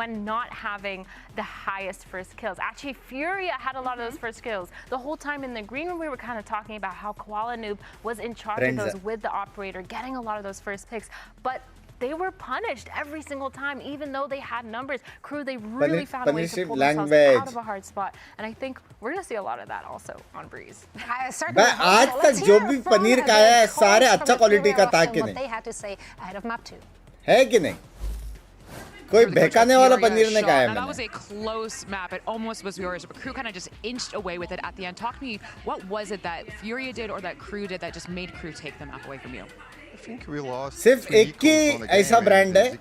when not having the highest first kills. Actually, Furia had a lot of those first kills. The whole time in the green room, we were kind of talking about how Koala Noob was in charge of those with the operator, getting a lot of those first picks. But they were punished every single time, even though they had numbers. Crew, they really found a way to pull themselves out of a hard spot. And I think we're going to see a lot of that also on Breeze. आज तक जो भी पनीर खाया है सारे अच्छा quality का था कि नहीं? They had to say ahead of map 2. है कि नहीं? कोई बहकाने वाला पनीर ने खाया That मैंने. was a close map. It almost was yours, but Crew kind of just inched away with it at the end. Talk to me, what was it that Furia did or that Crew did that just made Crew take the map away from you? I think we lost. सिर्फ एक ही ऐसा brand है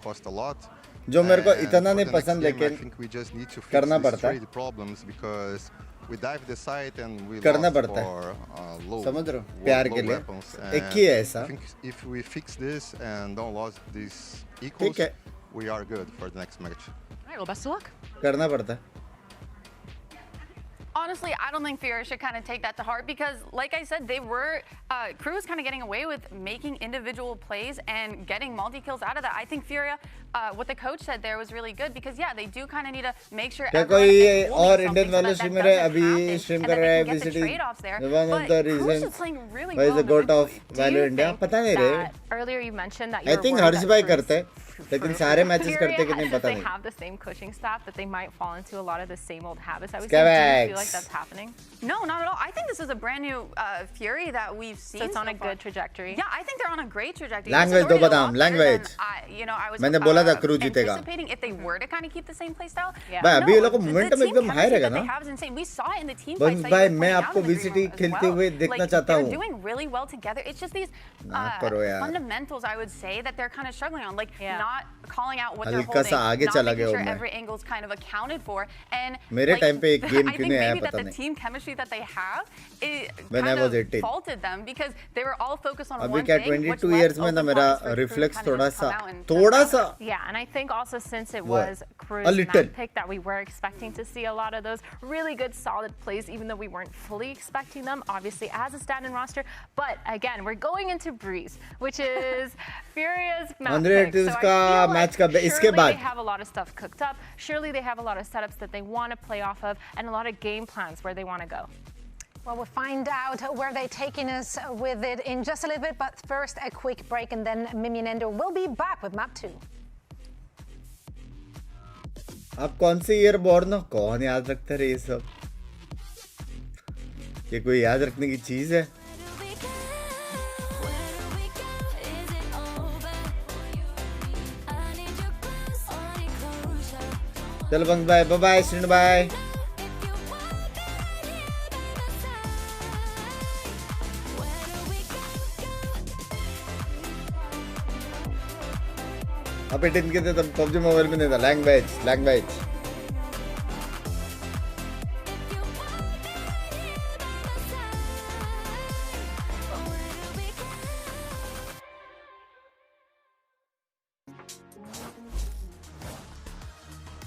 cost a lot. जो मेरे को इतना नहीं पसंद लेकिन I think we just need to fix करना these पड़ता है. trade problems because we dived the site and we करना lost पड़ता for है. low, समझ रहे हो? प्यार low के लिए. weapons. एक ही है And ऐसा. I think if we fix this and don't lose these ठीक equals, है. we are good for the next match. All right, well, best of luck. करना पड़ता है. Honestly, I don't think Furia should kind of take that to heart because, like I said, they were Crew was kind of getting away with making individual plays and getting multi-kills out of that. I think Furia, what the coach said there was really good because, yeah, they do kind of need to make sure क्या कोई और Indian वाले streamer है अभी stream कर रहा है VCT. One of the reasons why is the goat of valorant India. पता नहीं रे. Earlier you mentioned that I think हर्ष भाई करते हैं. लेकिन सारे मैचेस करते कि नहीं पता they नहीं. have the same coaching staff that they might fall into a lot of the same old habits. I would say, Scabax. do you feel like that's happening? No, not at all. I think this is a brand new Fury that we've seen. So it's on so a far. good trajectory. Yeah, I think they're on a great trajectory. Language दो बदाम. Language. I was मैंने बोला था Crew जीतेगा. anticipating if they were to kind of keep the same play style. भाई अभी ये लोग को momentum एकदम high रहेगा ना. They have is insane. We saw it in the team बस fights that भाई you were मैं pointing आपको out in the VCT green room as खेलते well. हुए देखना Like, चाहता they're हूँ. doing really well together. It's just these करो यार. fundamentals, I would say, that they're kind of struggling on. Like not calling out what they're हल्का holding, सा आगे not चला making गया sure हूँ मैं. every angle is kind of accounted for. And मेरे टाइम पे एक गेम I क्यों think नहीं आया maybe that पता the नहीं. team chemistry that they have, it When I kind was of 18. faulted them because they were all focused on अभी one क्या thing, which 22 left years में ना open मेरा pockets for Crew reflex kind of थोड़ा just come सा out and थोड़ा सा. Yeah, and I think also since it What? was Crew's A little. map pick that we were expecting to see a lot of those really good solid plays, even though we weren't fully expecting them, obviously as a stand-in roster. But again, we're going into Breeze, which is Furia's map pick. So I feel like surely they have a lot of stuff cooked up. Surely they have a lot of setups that they want to play off of and a lot of game plans where they want to go. Well, we'll find out where they're taking us with it in just a little bit, but first a quick break and then Mimi and Endo will be back with map 2. आप कौन से year born हो? कौन याद रखता है ये सब? ये कोई याद रखने की चीज है? चलो बंग बाय बाय श्रीन बाय. आप 18 के थे तब PUBG मोबाइल में नहीं था. Language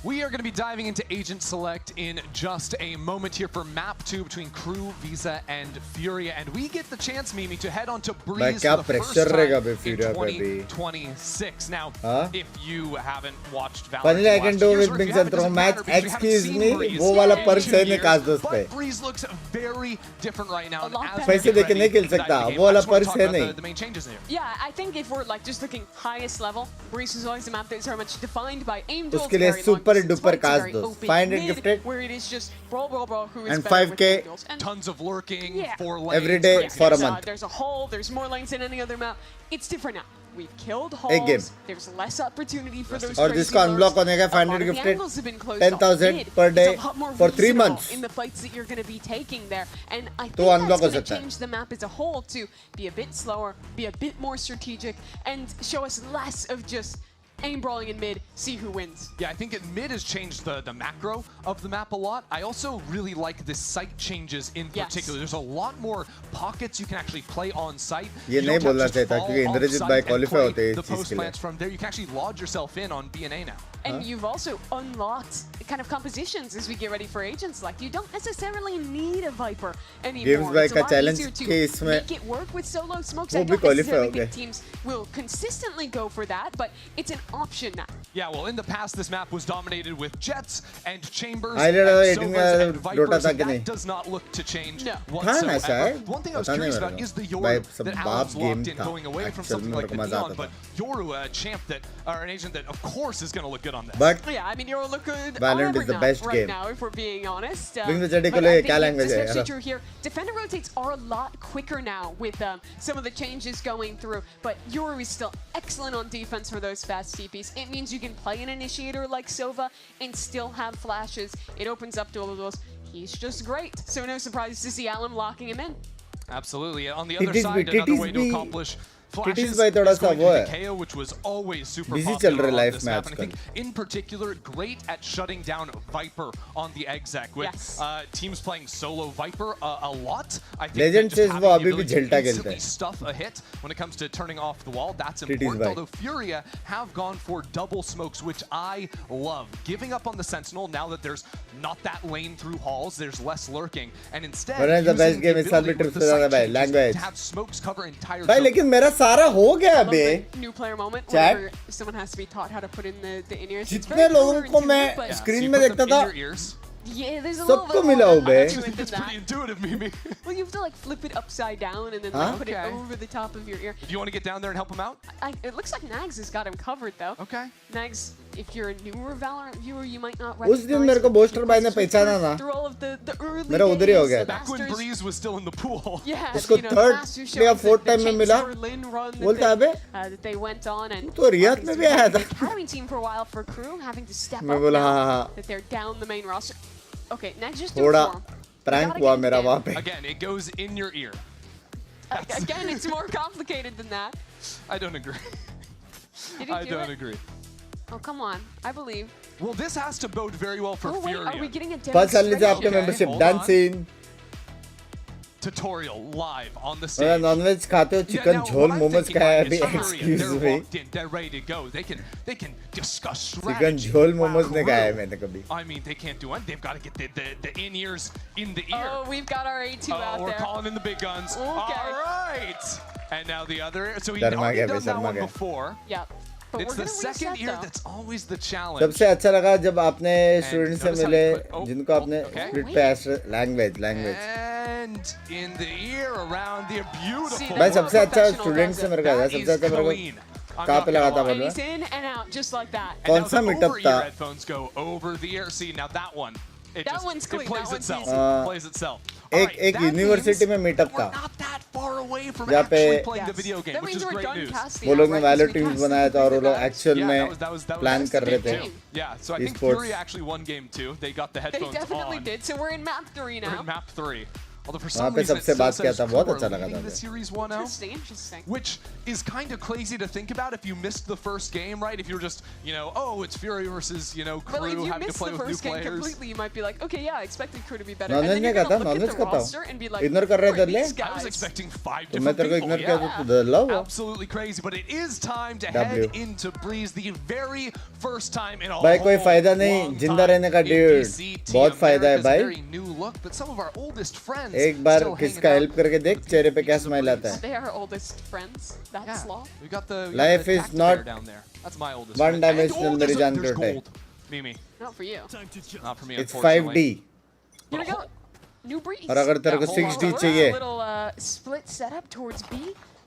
We are going to be diving into Agent Select in just a moment here for Map 2 between Crew, Visa, and Furia. And we get the chance, Mimi, to head on to Breeze for the first time in 2026. Now, if you haven't watched Valorant, Finally, I can do with Binks and throw match. Excuse me, वो वाला purse है नहीं काश दोस्त पे. But Breeze looks very different right now. पैसे देके नहीं खेल सकता. वो वाला पर्स है नहीं. The main changes here. Yeah, I think if we're like just looking highest level, Breeze is always a map that is very much defined by aim duels. उसके लिए super duper cast dos. 500 gifted. Where it is just brawl, who is and better 5K with aim duels. And tons of lurking, yeah. 4 lanes. Every day for a month. There's a hole, there's more lanes than any other map. It's different now. We've killed holes. There's less opportunity for those और जिसको unblock होने का 500 gifted 10,000 per day for 3 months. In the fights that you're going to be taking there, and I think तो unblock that's हो going to सकता है. change the map as a whole to be a bit slower, be a bit more strategic, and show us less of just aim brawling in mid, see who wins. Yeah, I think mid has changed the macro of the map a lot. I also really like the site changes in particular. There's a lot more pockets you can actually play on site. ये नहीं बोलना चाहिए था क्योंकि इंद्रजीत भाई qualify होते हैं इस चीज के लिए. From there, you can actually lodge yourself in on B&A now. And you've also unlocked kind of compositions as we get ready for Agent Select. You don't necessarily need a Viper anymore. Games by it's a lot challenge easier to के इसमें make it work with solo smokes. वो I भी don't qualify necessarily हो गए. think teams will consistently go for that, but it's an option now. Yeah, well, in the past, this map was dominated with Jets and Chambers I and don't Sovas and know, Vipers, and Dota that does not look to change No. whatsoever. One thing I was curious about is the Yoru that Alan's locked in, था. going away from something like the Neon, but Yoru, a champ that, or an agent that, of course, is going to look good on this. But Yeah, I mean, you'll look good Valorant is the best right game. now, if we're being honest. Binks But चढ़ी को I ले think क्या it's language है? especially true here. Defender rotates are a lot quicker now with some of the changes going through, but Yoru is still excellent on defense for those fast TPs. It means you can play an initiator like Sova and still have flashes. It opens up to all of those. He's just great. So no surprise to see Alum locking him in. Absolutely. On the other side, another way to accomplish flashes भाई थोड़ा is सा going वो to है. the KO, which was always super Busy popular चल रहा है on live this में map. And I आजकल. think, in particular, great at shutting down Viper on the exec. With teams playing solo Viper a lot. I think Legend that just says having वो the अभी भी ability to झेलता खेलता instantly है. stuff a hit when it comes to turning off the wall, that's It is important. भाई. Although Furia have gone for double smokes, which I love. Giving up on the Sentinel now that there's not that lane through halls, there's less lurking, and instead Valorant is the best using game the इस साल भी ability with trips the पे ज़्यादा site भाई. changes Language. to have smokes cover entire भाई zones. लेकिन मेरा सारा हो गया Love bay. the new player moment Chat. where someone has to be taught how to put in the in-ears. It's जितने very लोगों को counterintuitive, मैं but स्क्रीन में देखता था yeah, there's a little सबको bit मिला more हो बे. to it than It's pretty that. intuitive, Mimi. Well, you have to like flip it upside down and then Huh? like, put it over the top of your ear. Do you want to get down there and help him out? It looks like Nags has got him covered though. Okay. Nags, if you're a newer Valorant viewer, you might not उस दिन मेरे को booster भाई ने पहचाना ना. through all of the early मेरा उधर ही हो गया था. Back when Breeze was still in the pool. Yeah, उसको you know, third Masters या showing fourth the time में Chainsaw मिला. Lin run that बोलता है बे. that they went on and तो रियाद में भी आया था. academy team for a while for Crew having to step मैं up बोला now हाँ हाँ. that they're down the main roster. Okay, Nags just do it थोड़ा for him. प्रैंक Gotta हुआ get मेरा it वहाँ पे. Again, it goes in your ear. Again, it's more complicated than that. I don't agree. Did he I do don't it? agree. Oh, come on. I believe. Well, this has to bode very well for Oh, wait, Furia. are we getting a पाँच साल लीजिए आपके Okay, membership. hold Done on. scene. Tutorial live on the अगर stage. Nonveg खाते हो chicken झोल मोमोज खाया अभी excuse They're me. locked in. They're ready to go. They can discuss chicken strategy. झोल मोमोज ने Crew, खाया है मैंने कभी. I mean, they can't do it. They've got to get the in-ears in the ear. Oh, we've got our A2 out We're there. calling in the big guns. Okay. All right. And now the other. So he's Sharma already gaya, done that Sharma one gaya. before. Yep. But It's we're the gonna second reset, ear though. that's always the challenge. सबसे अच्छा लगा जब आपने student से notice how मिले he put- जिनको आपने split पे language And in the ear around the beautiful. भाई सबसे अच्छा स्टूडेंट से मेरे को That सबसे is अच्छा मेरे clean. को I'm कहाँ not पे लगा gonna था lie. And बोल he's in and out just like that. And कौन now सा the meetup over-ear था? headphones go over the ear. See, now that one. It That just, one's it clean. plays That one's itself. easy. Plays itself. All एक right, एक that university means में meetup we're था. not that far away from जहाँ पे actually playing the video game, That which means is we're great done news. casting वो now, लोग ने right? वैलो 'Cause we teams cast बनाया था और वो लोग the एक्चुअल Yeah, में that was प्लान nice कर to रहे do थे. too. Yeah, so I think Esports. Furia actually won game 2. They got the They headphones definitely on. did. So we're in map 3 We're now. in map 3. Although for वहाँ some पे reason it सबसे still बात किया says था, बहुत Crew अच्छा are लगा leading था the मुझे. series 1-0. Interesting, interesting. Which is kind of crazy to think about if you missed the first game, right? If you're just, oh, it's Furia versus, But Crew if you having to missed play the with new first game players. completely, you might be like, okay, yeah, I expected Crew to be better. Non veg And then ने you're कहा था, gonna look non veg at का the था. roster and be like, ignore कर रहे who are थे ले. these I was guys? expecting 5 तो मैं different तेरे को people. इग्नोर किया Yeah. तो तू लव हुआ. Absolutely crazy, but it is time to W. head into Breeze, the very first time in a भाई कोई whole फायदा नहीं, long जिंदा time रहने का in dude. VCT. बहुत फायदा है America's भाई. very new look, but some of our oldest friends एक बार still किसका hanging हेल्प out. करके देख चेहरे पे क्या स्माइल आता है. They are oldest friends. That's Yeah. law. We got the Life the is tactic not player down there. That's my oldest. one friend. dimensional, And, मेरी there's जान there's टूटे. gold. Mimi, Not for you. not for me. It's unfortunately. 5D. Here we go. New Breeze. और अगर तेरे को Yeah, hold on. 6D We're चाहिए. a little split setup towards B,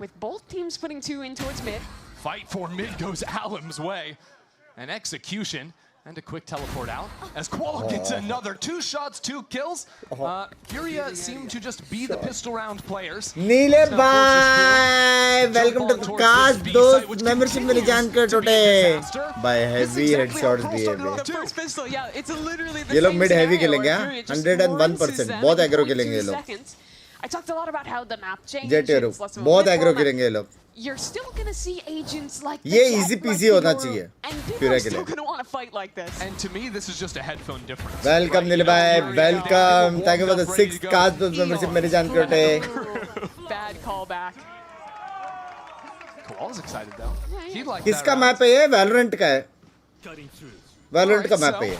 with both teams putting 2 in towards mid. Fight for mid goes Alum's way. An execution and a quick teleport out. As Qual gets another 2 shots, 2 kills. Furia seem to just be the pistol round players. नीले भाई welcome to the cast दोस्त membership मेरी जान के टोटे bye heavy headshots दिए बे. The first pistol, yeah, it's literally the ये लोग same mid heavy scenario खेलेंगे, where हाँ? Furia just 101% rinses them बहुत in aggro 0.2 खेलेंगे ये लोग. seconds. I talked a lot about how the map changed. Jet it's less of a बहुत mid agro format. खेलेंगे ये लोग. you're still going to see agents like ये easy peasy होना चाहिए FURIA के लिए. Still going to want to fight like this. And to me, this is just a headphone difference. Welcome, Nil bhai. Welcome. Thank you for the 6 cards membership, मेरी जान कोटे. Bad callback. Koala's excited though. He liked किसका map है ये? Valorant का है. Valorant का map है ये.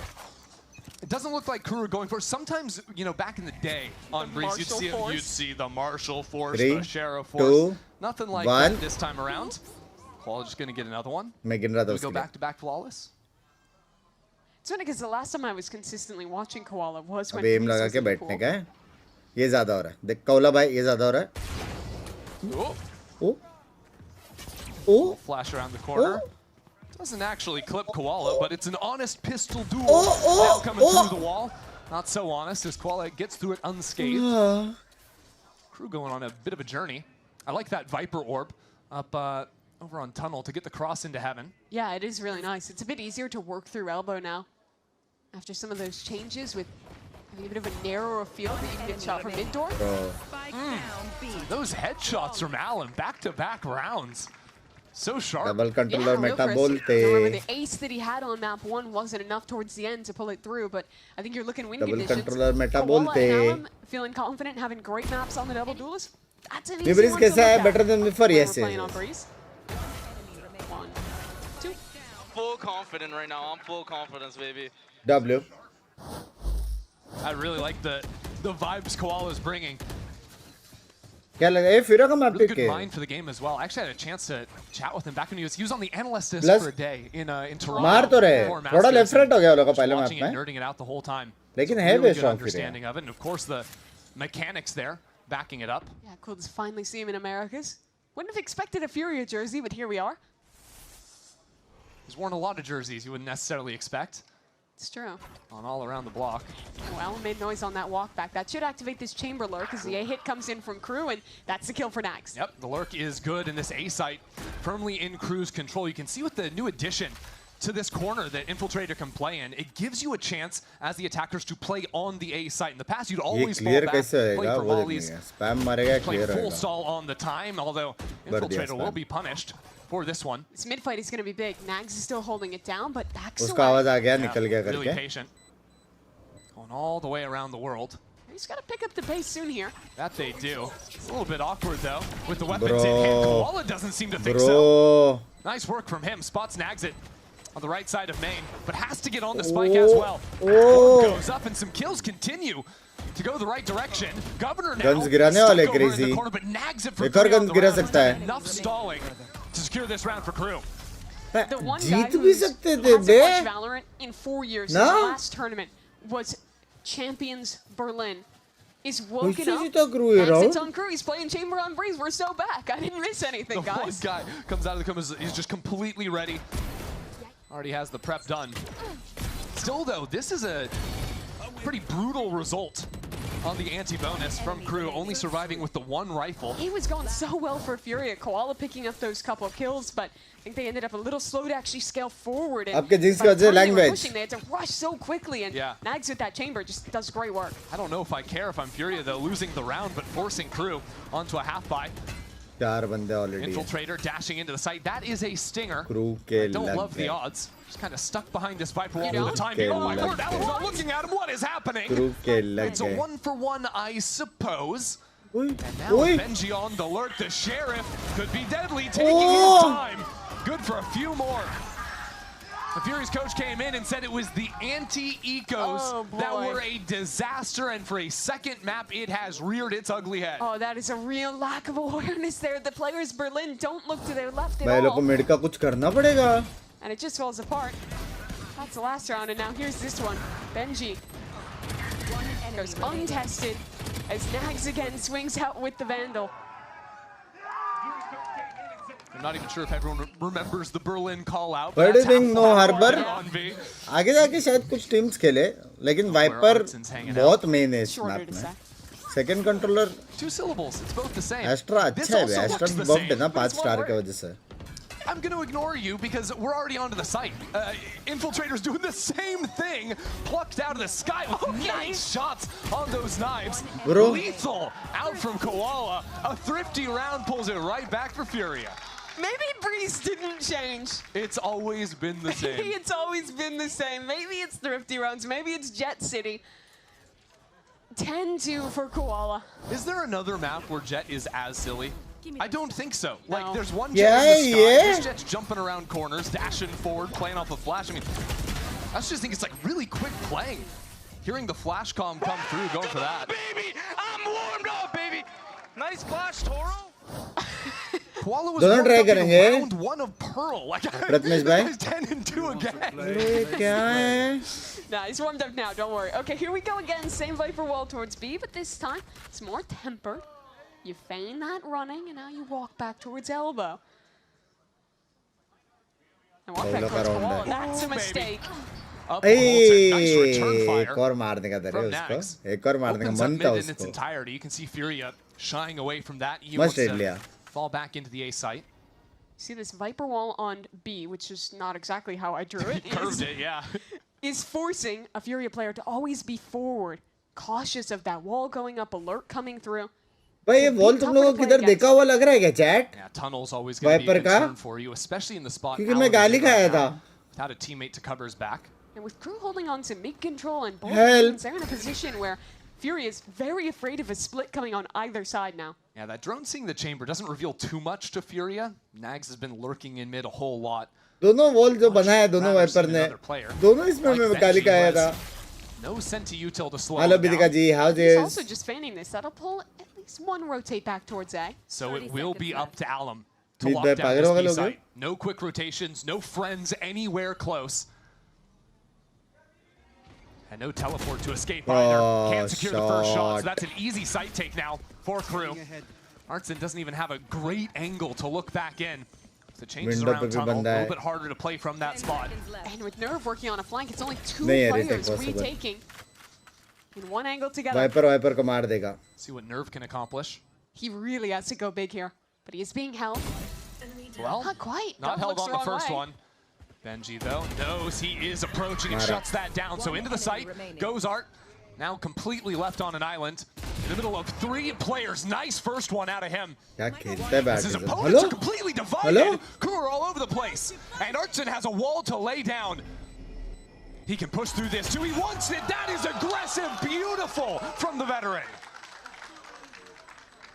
It doesn't look like KRU are going for it. Sometimes, you know, back in the day on Breeze, you'd see the Marshall Force, the Sheriff Force. Nothing like that this time around. Koala just going to get another one. मैं गिन रहा था We go back-to-back flawless. It's funny because the last time I was consistently watching Koala was when अबे M लगा के बैठने का है. ये ज़्यादा हो रहा है. देख कोला भाई ये ज़्यादा हो रहा है. Oh. Oh. Flash around the corner. Doesn't actually clip Koala, but it's an honest pistol duel. Now coming through the wall. Not so honest as Koala gets through it unscathed. KRU going on a bit of a journey. I like that Viper orb up over on tunnel to get the cross into heaven. Yeah, it is really nice. It's a bit easier to work through elbow now. After some of those changes with having a bit of a narrower field that you can get shot from mid-door. Those headshots from Allen, back-to-back rounds. So sharp. Double controller meta bolte. Remember the ace that he had on map 1 wasn't enough towards the end to pull it through, but I think you're looking win conditions. Double controller meta Koala and bolte. Allen feeling confident, having great maps on the double duelist. That's an easy Breeze one to कैसा है? look at. Better than before, yes. Playing on Breeze. 1, 2. Full confident right now. I'm full confidence, baby. W. I really like the vibes Koala's bringing. क्या लगा? ये FURIA का map Really पे good mind for the game as well. I actually had a chance to chat with him back when he was on the analyst list for a day in Toronto. मार तो रहे. थोड़ा left right हो गया लोगों का पहले map Watching it, में. nerding it out the whole time. लेकिन है Really भी good strong understanding of it, and of course the mechanics there backing it up. Yeah, cool to finally see him in Americas. Wouldn't have expected a FURIA jersey, but here we are. He's worn a lot of jerseys you wouldn't necessarily expect. It's true. On all around the block. Oh, Allen made noise on that walk back. That should activate this chamber lurk as the A hit comes in from KRU, and that's the kill for Nags. Yep, the lurk is good, and this A site firmly in KRU's control. You can see with the new addition to this corner that Infiltrator can play in, it gives you a chance as the attackers to play on the A site. In the past, you'd always fall back, play for volleys, play full stall on the time, although Infiltrator will be punished for this one. This mid fight is going to be big. Nags is still holding it down, but backs उसका आवाज आ गया, निकल गया Really करके. patient. Going all the way around the world. He's got to pick up the pace soon here. That they do. It's a little bit awkward though, with the weapons in hand. Koala doesn't seem to think so. Bro. Nice work from him. Spots Nags it on the right side of main, but has to get on the spike as well. Oh. Goes up and some kills continue to go the right direction. Governor now Guns गिराने वाले stuck over in the crazy. corner, but Nags it for एक और three on guns the गिरा round. सकता है. Enough stalling to secure this round for KRU. The one guy Jeet who भी सकते थे hasn't bay. watched Valorant in 4 years, No. his last tournament was Champions Berlin, is woken up जीता KRU ये and round? sits on KRU. He's playing Chamber on Breeze. We're so back. I didn't miss anything, The one guys. guy comes out of the combos, he's just completely ready. Already has the prep done. Still though, this is a pretty brutal result on the anti-bonus from KRU, only surviving with the one rifle. He was going so well for FURIA. Koala picking up those couple of kills, but I think they ended up a little slow to actually scale forward. And आपके Jinx by की the वजह से time they were language. pushing, they had to rush so quickly, and Nags with that chamber just does great work. I don't know if I care if I'm FURIA though, losing the round, but forcing KRU onto a half buy. 4 बंदे already. Infiltrator dashing into the site. That is a stinger. KRU के I don't लग love the गए. odds. Just kind of stuck behind this Viper wall You for the time don't? being. Oh my के word, लग Allen's not गए. looking at him. What is happening? KRU के लग It's a गए. 1-for-1, I suppose. And now Benji on the lurk. The Sheriff could be deadly, taking his time. Good for a few more. The Fury's coach came in and said it was the anti-ecos that were a disaster, and for a second map, it has reared its ugly head. Oh, that is a real lack of awareness there. The players Berlin don't look to their left at भाई लोग को all. Mid का कुछ करना पड़ेगा. And it just falls apart. That's the last round, and now here's this one. Benji goes untested as Nags again swings out with the Vandal. I'm not even sure if everyone remembers the Berlin call out. Why do you think no Harbor? On V. आगे जाके शायद कुछ teams खेले, लेकिन wiper बहुत main है इस map में. Second controller 2 syllables. It's both the same. Astra This अच्छा है. also एस्ट्रा looks the बम्ड है same. ना 5 स्टार की वजह से. I'm going to ignore you because we're already onto the site. Infiltrator's doing the same thing, plucked out of the sky with nice shots on those knives. Bro. Lethal out from Koala. A thrifty round pulls it right back for FURIA. Maybe Breeze didn't change. It's always been the same. It's always been the same. Maybe it's Thrifty Runs. Maybe it's Jet City. 10-2 for Koala. Is there another map where Jet is as silly? I don't think so. No. Like, there's one Jet in the sky. This Jet's jumping around corners, dashing forward, playing off the flash. I mean, I just think it's like really quick playing. Hearing the flash comm come through, going for that. Baby, I'm warmed up, baby. Nice flash, Toro. Koala was दोनों try करेंगे. round 1 of Pearl. Like, Prathamesh भाई. 10-2 again. अरे क्या है? Nah, he's warmed up now, don't worry. Okay, here we go again. Same Viper wall towards B, but this time it's more tempered. You feign that running, and now you walk back towards elbow. And walk back towards Koala. That's a mistake. एक और मारने का था उसको. एक और मारने का मन था in its उसको. entirety. You can see Furia shying away from that. He Must wants have to लिया. fall back into the A site. See this Viper wall on B, which is not exactly how I drew it. Curved it, yeah. Is forcing a Furia player to always be forward, cautious of that wall going up, alert coming through. भाई ये wall तुम लोगों को किधर देखा हुआ लग रहा है क्या chat? Yeah, tunnel's always going to be a concern for you, especially in the spot. क्योंकि मैं गाली खाया था. Without a teammate to cover his back. And with Crew holding on to mid control and both Help. teams, they're in a position where Furia is very afraid of a split coming on either side now. Yeah, that drone seeing the chamber doesn't reveal too much to Furia. Nags has been lurking in mid a whole lot. दोनों wall जो बनाया दोनों wiper ने दोनों इसमें मैं गाली खाया था. No sent to util to slow Hello him down. Bidika ji, how's He's it? also just feigning this. That'll pull at least one rotate back towards A. So it will be up to Alum to Meet lock by down Pagar this B hoga site. No quick rotations, no friends anywhere close. And no teleport to escape either. Can't secure the first shot, so that's an easy site take now for Crew. Artson doesn't even have a great angle to look back in. So changes around tunnel, a little bit harder to play from that spot. And with Nerve working on a flank, it's only two नहीं है players retake possible. retaking in one angle together. Viper को मार देगा. See what Nerve can accomplish. He really has to go big here, but he is being held. Well, not quite. Not Dove held looks on the the wrong first way. one. Benji, though, knows he is approaching and shuts that down. So into the site goes Art. Now completely left on an island. In the middle of 3 players. Nice first one out of him. As his opponents are completely divided. Crew are all over the place. And Artson has a wall to lay down. He can push through this too. He wants it. That is aggressive. Beautiful from the veteran.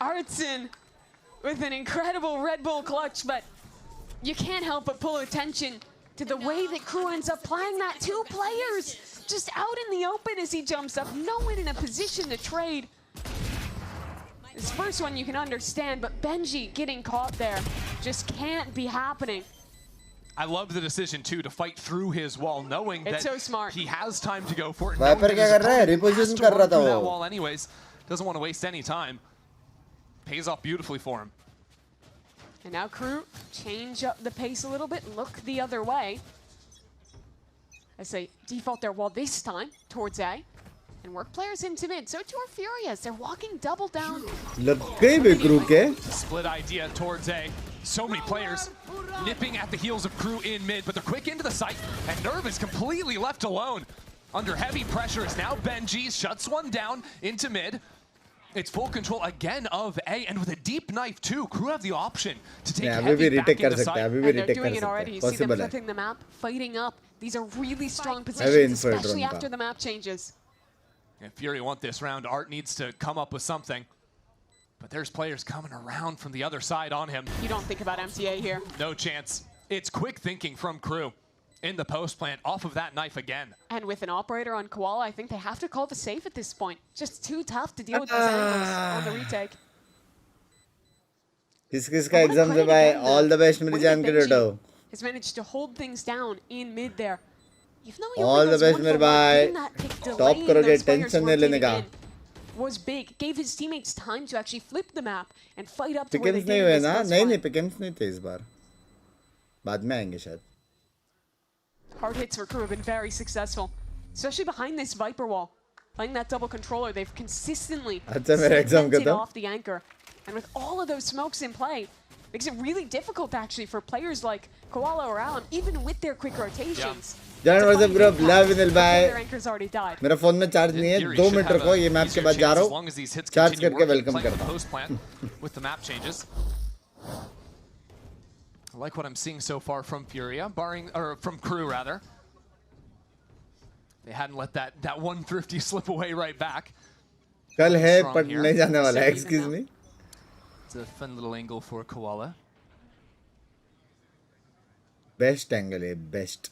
Artson with an incredible Red Bull clutch, but you can't help but pull attention to the way that Crew ends up playing that. 2 players just out in the open as he jumps up. No one in a position to trade. This first one you can understand, but Benji getting caught there just can't be happening. I love the decision too to fight through his wall, knowing that so smart. he has time to go for it. Viper क्या कर रहा है? Reposition कर रहा था That वो. wall anyways. Doesn't want to waste any time. Pays off beautifully for him. And now Crew change up the pace a little bit, look the other way. As they default their wall this time towards A. And work players into mid. So too are Furious. They're walking double down. लग गई बे Crew के. Split idea towards A. So many players nipping at the heels of Crew in mid, but they're quick into the site. And Nerve is completely left alone. Under heavy pressure is now Benji. Shuts one down into mid. It's full control again of A, and with a deep knife too. Crew have the option to take heavy back into site. And they're doing it already. You see them flipping the map, fighting up. These are really strong positions, especially after the map changes. If Fury want this round, Art needs to come up with something. But there's players coming around from the other side on him. You don't think about MTA here. No chance. It's quick thinking from Crew. In the post plant, off of that knife again. And with an operator on Koala, I think they have to call the safe at this point. Just too tough to deal with these angles on the retake. किसका exam से भाई all the best मेरी जान के डोडो. Has managed to hold things down in mid there. All the best मेरे भाई. Top करोगे tension नहीं लेने का. Was big, gave his teammates time to actually flip the map and fight up to where they Pickens did. नहीं हुए ना? नहीं Pickens नहीं थे इस बार. बाद में आएंगे शायद. Hard hits for Crew have been very successful, especially behind this Viper wall. Playing that double controller, they've consistently segmented off the anchor. And with all of those smokes in play, makes it really difficult actually for players like Koala or Allen, even with their quick rotations. John, what's up group? Love विनिल भाई. Their anchor's already died. मेरा phone में charge नहीं है. 2 minute रखो. ये map के बाद जा रहा हूँ. चार्ज करके वेलकम करता हूँ. With the map changes. I like what I'm seeing so far from Furia, from KRU rather. They hadn't let that one thrifty slip away right back. कल है पर नहीं जाने वाला है, excuse me. It's a fun little angle for Koala. Best angle है, best.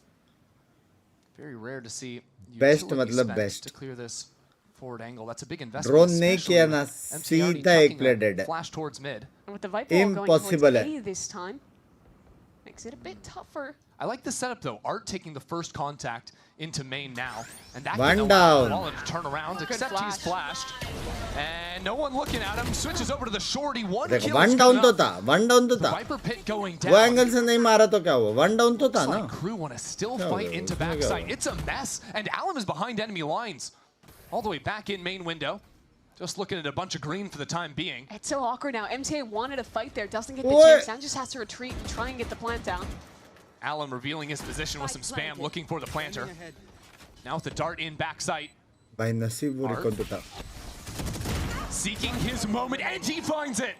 Very rare to see best मतलब best. To clear this forward angle. That's a big investment. Drone नहीं किया ना, सीधा एक player dead है. Flash towards mid. And with the Viper Impossible going towards A this time, makes it a bit tougher. I like the setup though. Art taking the first contact into main now, and that one can down. allow Wallen to turn around, except he's flashed, and no one looking at him. Switches over to the shorty. One kill. One down तो था, one down तो था. Viper pit going down. वो angle से नहीं मारा तो क्या हुआ? One down तो था ना. KRU want to still fight into backside. It's a mess, and Alum is behind enemy lines, all the way back in main window. Just looking at a bunch of green for the time being. It's so awkward now. MTA wanted to fight there, doesn't get the chance. Now just has to retreat and try and get the plant down. Alum revealing his position with some spam, looking for the planter. Now with the dart in backside. By नसीब वो recon तो था. Seeking his moment, and he finds it.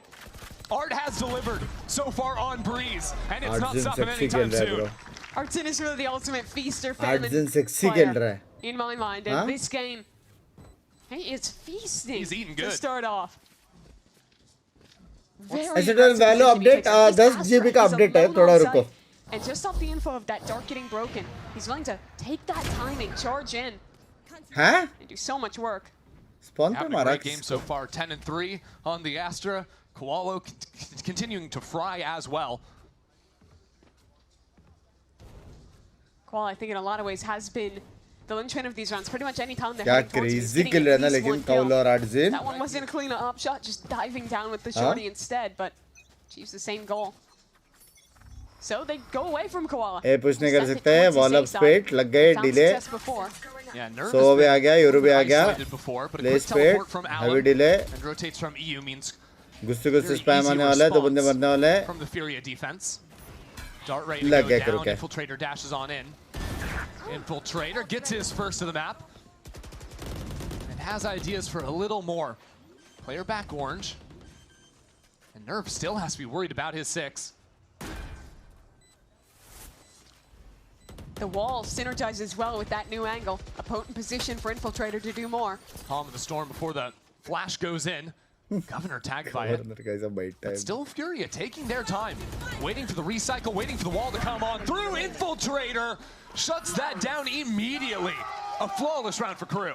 Art has delivered so far on Breeze, and it's not stopping anytime soon. Artsin is really the ultimate feaster famine Artsin sexy खेल रहा है. In my mind, and this game, he is feasting. He's eating good to start off. ऐसे तो value update 10 GB का update है, थोड़ा रुको. And just off the info of that dart getting broken, he's going to take that timing, charge in, and do so much work. Spawn Having a great game so far, 10-3 on the Astra. Koalo continuing to fry as well. Koala, I think in a lot of ways has been the linchpin of these rounds. Pretty much any time they're क्या heading towards crazy kill रहा है ना, लेकिन Koala और Artsin. That one wasn't a clean up shot, just diving down with the shorty instead, but achieves the same goal. So they go away from Koala. A push नहीं कर सकते हैं, wall up split लग गए, delay. So भी आ गया, Euro भी आ गया. Play split, heavy delay. And rotates from EU means गुस्से spam आने वाला है, दो बंदे मरने वाले हैं. From the Furia defense. Dart ready to go down. Infiltrator dashes on in. Infiltrator gets his first to the map. And has ideas for a little more. Player back orange. And Nerve still has to be worried about his 6. The wall synergizes well with that new angle. A potent position for Infiltrator to do more. Calm of the storm before the flash goes in. Governor tagged by it. But still Furia taking their time. Waiting for the recycle, waiting for the wall to come on through. Infiltrator shuts that down immediately. A flawless round for KRU.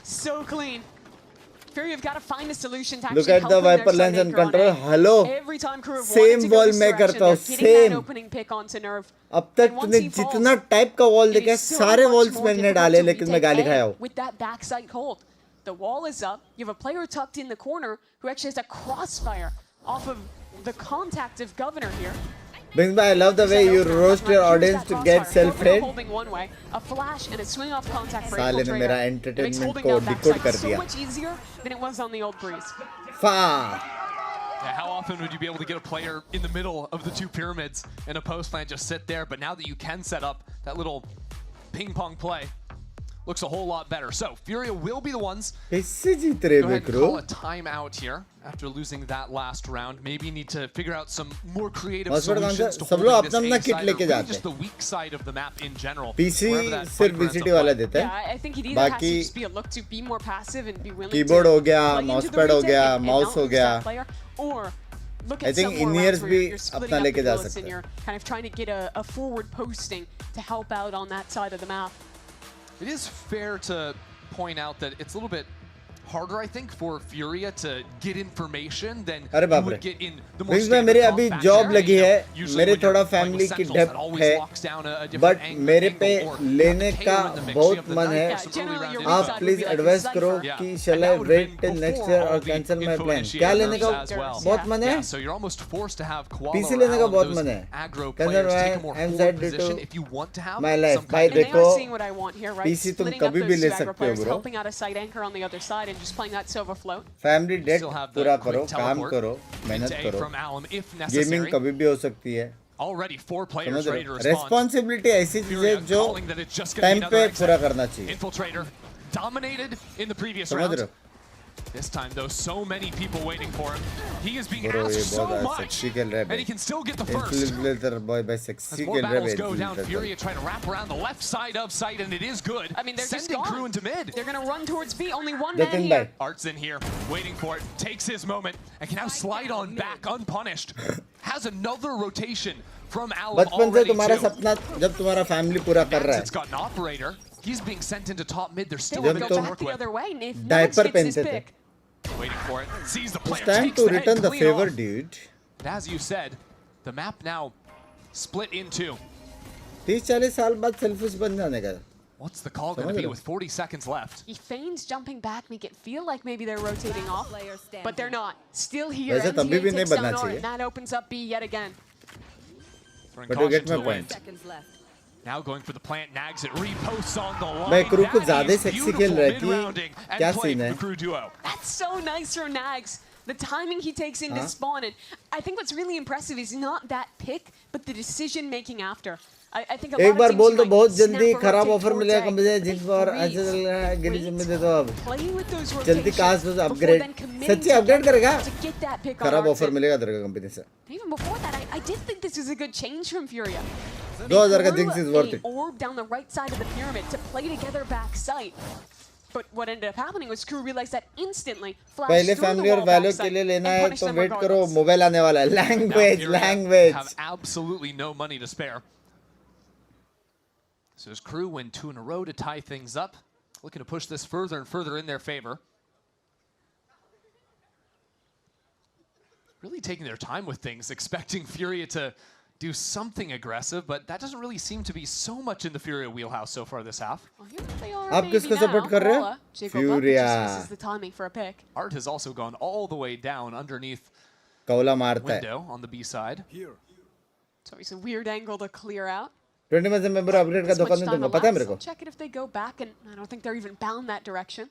So clean. Furia have got to find a solution to actually Look at the Viper lens and control. Hello. Every time KRU same wall मैं करता हूँ. Same. Opening pick onto Nerve. अब तक तूने जितना type का wall देखा है, सारे वॉल्स मैंने डाले, लेकिन मैं गाली खाया हूँ. With that backside hold, the wall is up. You have a player tucked in the corner who actually has a crossfire off of the contact of Governor here. Binks, I love the way you roast your audience to get self-hate. Holding one way, a flash and a swing off contact for साले ने मेरा entertainment को decode कर दिया. So much easier than it was on the old Breeze. Yeah, how often would you be able to get a player in the middle of the two pyramids in a post plant just sit there? But now that you can set up that little ping pong play, looks a whole lot better. So Furia will be the ones go ahead and call a timeout here after losing that last round. Maybe need to figure out some more creative solutions to hold this A side, or maybe just the weak side of the map in general. PC सिर्फ VCT वाला देता है. Yeah, I think he'd either have to just be a look to be more passive and be willing keyboard to हो गया, play mouse into the pad हो retake गया, and mouse not हो lose गया. that player, or look I at think some more in-ears rounds where भी you're splitting अपना up लेके the जा bullets सकते and हैं. you're kind of trying to get a forward posting to help out on that side of the map. It is fair to point out that it's a little bit harder, I think, for Furia to get information than you would get in the more Binks में मेरे अभी job लगी है, मेरे थोड़ा family की depth है, but मेरे पे लेने का बहुत मन है. आप प्लीज एडवाइस करो कि shall I wait till next year or cancel my plan? क्या लेने का बहुत मन है? PC लेने का बहुत मन है. Cancel my I'm due to my life. भाई देखो, PC तुम कभी भी ले सकते हो bro. Just playing that silver float. Family debt पूरा करो, काम करो, मेहनत करो. Gaming कभी भी हो सकती है. Already 4 players ready to respond. Responsibility ऐसी चीज है जो टाइम पे पूरा करना चाहिए. Infiltrator dominated in the previous समझ round. रहे हो? This time, though, so many people waiting for him. He is being Bro, asked so much, sexy खेल रहा है and he can still get the first. boy by sexy As more खेल रहा battles है go down, Furia trying to wrap around the left side of site, and it is good. I mean, they're sending just gone. Crew into mid. They're going to run towards B. Only one Nothing man here. by. Art's in here, waiting for it, takes his moment, and can now slide on back unpunished. Has another rotation from Alum बचपन से already तुम्हारा too. सपना जब तुम्हारा family पूरा कर रहा It's got an operator. He's being sent into top mid. There's still They a will bit go to back work the with. other way. And if Diaper Nax gets his पहनते थे. pick, Waiting for it. Sees the player. It's time takes to the head return the clean favor, off. dude. And as you said, the map now split in two. 30-40 साल बाद selfish बन जाने का. What's the call going to be with 40 seconds left? he feigns jumping back, make it feel like maybe they're rotating off, but they're not. Still here. वैसे तभी भी MTA नहीं takes बनना down Art, चाहिए. and that opens up B yet again. Throwing But you get caution my to the point. wind. Now going for the plant, nags it, reposts on the line. भाई crew को That ज़्यादा is sexy खेल रहा है beautiful mid-rounding कि and क्या play scene for है? the Crew duo. That's so nice from Nags. The timing he takes into spawn, and I think what's really impressive is not that pick, but the decision making after. I think a lot एक of bar teams बोल you तो might बहुत snap जल्दी or खराब rotate offer towards मिलेगा A. Company जिस They पर freeze, ऐसे चल रहा है गिली चिम्मी दे दो अब play with those जल्दी rotations कास्ट before अपग्रेड then committing सच्ची to अपग्रेड करेगा to get that pick on खराब Art. ऑफर मिलेगा तेरे को कंपनी से Even before that, I did think this was a good change from Furia. 2000 का They Jinx is threw worth a it. orb down the right side of the pyramid to play together back sight. But what ended up happening was Crew realized that instantly, flashed पहले through the family और wall value backside के लिए लेना and है punished तो them wait करो regardless. Mobile आने वाला है Now language Furia language have absolutely no money to spare. So as Crew win 2 in a row to tie things up, looking to push this further and further in their favor. Really taking their time with things, expecting Furia to do something aggressive, but that doesn't really seem to be so much in the Furia wheelhouse so far this half. Well, here they are आप maybe किसको now. support कर रहे हो? Koala, jiggled up, Furia. just misses the timing for a pick. Art has also gone all the way down underneath कौला मारता है window on the B side. So it's a weird angle to clear out. 20 में से मैं पूरा upgrade का As much दुकान नहीं time दूंगा पता है elapsed, मेरे को I'll check it if they go back, and I don't think they're even bound that direction.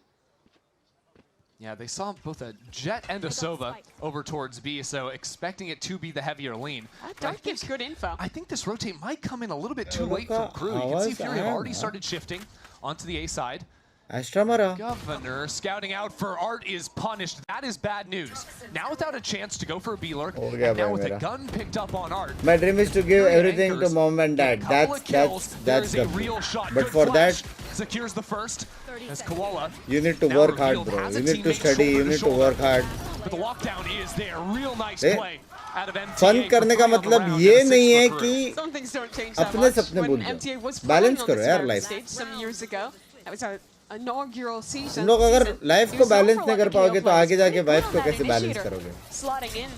Yeah, they saw both a Jet and a Sova over towards B, so expecting it to be the heavier lean. That dart gives good info. I think this rotate might come in a little bit too late from Crew. You can see Fury have already started shifting onto the A side. Astra मारा Governor scouting out for Art is punished. That is bad news. Now without a chance to go for a B-lurk, हो गया and now भाई with a मेरा. gun picked up on Art. My dream is to give Fury everything to anchors, mom and dad. couple of kills, That's there the is a real shot. But Good for flash. that Secures the first as Koala you need to now work hard revealed bro. has a You need to teammate study. You shoulder to need to shoulder. work hard. But the lockdown is there. Real nice Eh? play out of MTA. Fun करने का मतलब ये नहीं है कि Some things don't change that अपने much. सपने When भूल जाओ. MTA was Balance playing on करो this यार very life. stage some years ago, that was our inaugural season. तुम लोग अगर लाइफ He को was known बैलेंस for नहीं a lot कर of पाओगे KO तो आगे plays. जाके Pretty वाइफ good को on that कैसे बैलेंस initiator, करोगे slotting in,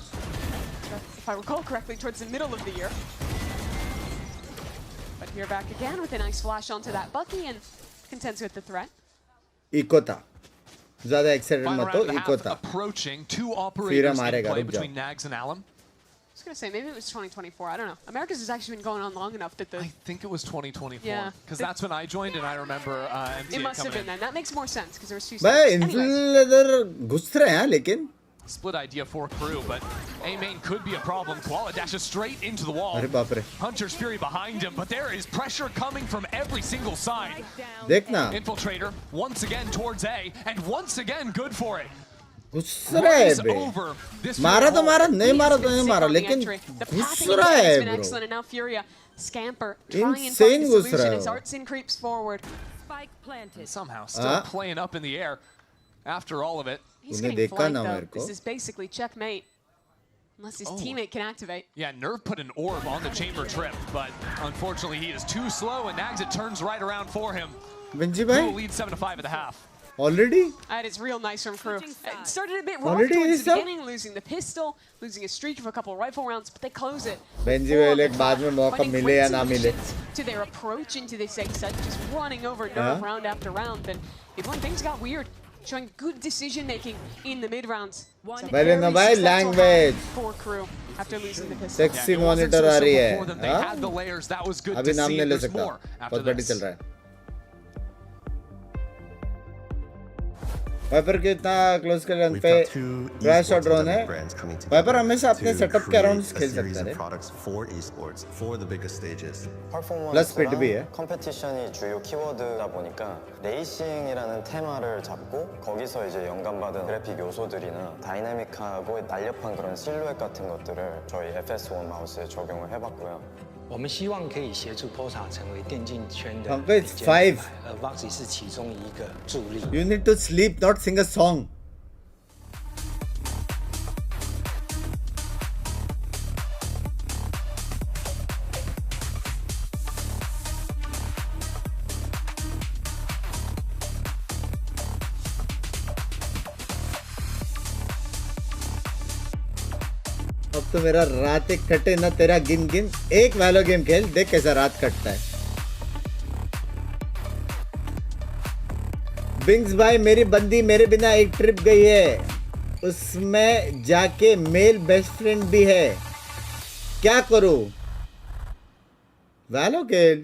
if I recall correctly, towards the middle of the year. But here back again with a nice flash onto that Bucky and contends with the threat. Eco था ज़्यादा excited Final मत round हो of the eco half था approaching. Two operators in मारेगा, play रुक जाओ. between Nags and Alum. I was going to say, maybe it was 2024. I don't know. America's has actually been going on long enough that the... I think it was 2024. Yeah. Because that's when I joined, and I remember MTA It must have coming been in. then. That makes more sense because there was two भाई seconds. Anyways, influencer घुस रहे हैं लेकिन Split idea for Crew, but A main could be a problem. Koala dashes straight into the wall. अरे बाप रे Hunter's Fury behind him, but there is pressure coming from every single side. देखना Infiltrator once again towards A, and once again good for it. घुस रहा है Runs bay over this मारा तो Fury मारा wall. नहीं मारा तो He's नहीं been मारा sick on the लेकिन entry. The घुस pathing रहा has है been bro excellent, and now Furia scamper try and Insane find a घुस रहा solution है as वो. Artsin creeps forward. Somehow still playing up in the air after all of it. He's तूने getting देखा flanked ना though. मेरे को This is basically checkmate. Unless his teammate can activate. Yeah, Nerve put an orb on the chamber trip, but unfortunately he is too slow, and Nags it turns right around for him. Bungee Crew भाई lead 7-5 at the half. already That is real nice from Crew. It started a bit rough Already towards is the up? beginning, losing the pistol, losing a streak of a couple of rifle rounds, but they close it. Bungee Four भाई on the लेकिन बाद में clock, मौका finding मिले great या ना मिले solutions to their approach into this A set, just running over Nerve round after round. And if one things got weird, showing good decision making in the mid rounds. पहले ना भाई language For Crew after losing the pistol. Sexy Yeah, it wasn't monitor so आ रही simple है for them. They हाँ? had the layers. That was good अभी to नाम see. नहीं ले There's सकता more after बहुत बड़ी this. चल रहा है वाइपर के इतना क्लोज के रन पे क्रैश और ड्रोन है वाइपर हमेशा अपने सेटअप के अराउंड खेल सकता है प्लस स्पीड भी है 컴페티션이 주요 키워드다 보니까 레이싱이라는 테마를 잡고 거기서 이제 영감받은 그래픽 요소들이나 다이나믹하고 날렵한 그런 실루엣 같은 것들을 저희 FS1 마우스에 적용을 해봤고요. 我们希望可以协助 POSA 成为电竞圈的 5 Voxy 是其中一个助力。 You need to sleep, not sing a song. अब तो मेरा रात एक कटे ना तेरा गिन गिन एक वैलो गेम खेल देख कैसा रात कटता है बिंग्स भाई मेरी बंदी मेरे बिना एक ट्रिप गई है उसमें जाके मेल बेस्ट फ्रेंड भी है क्या करूं वैलो खेल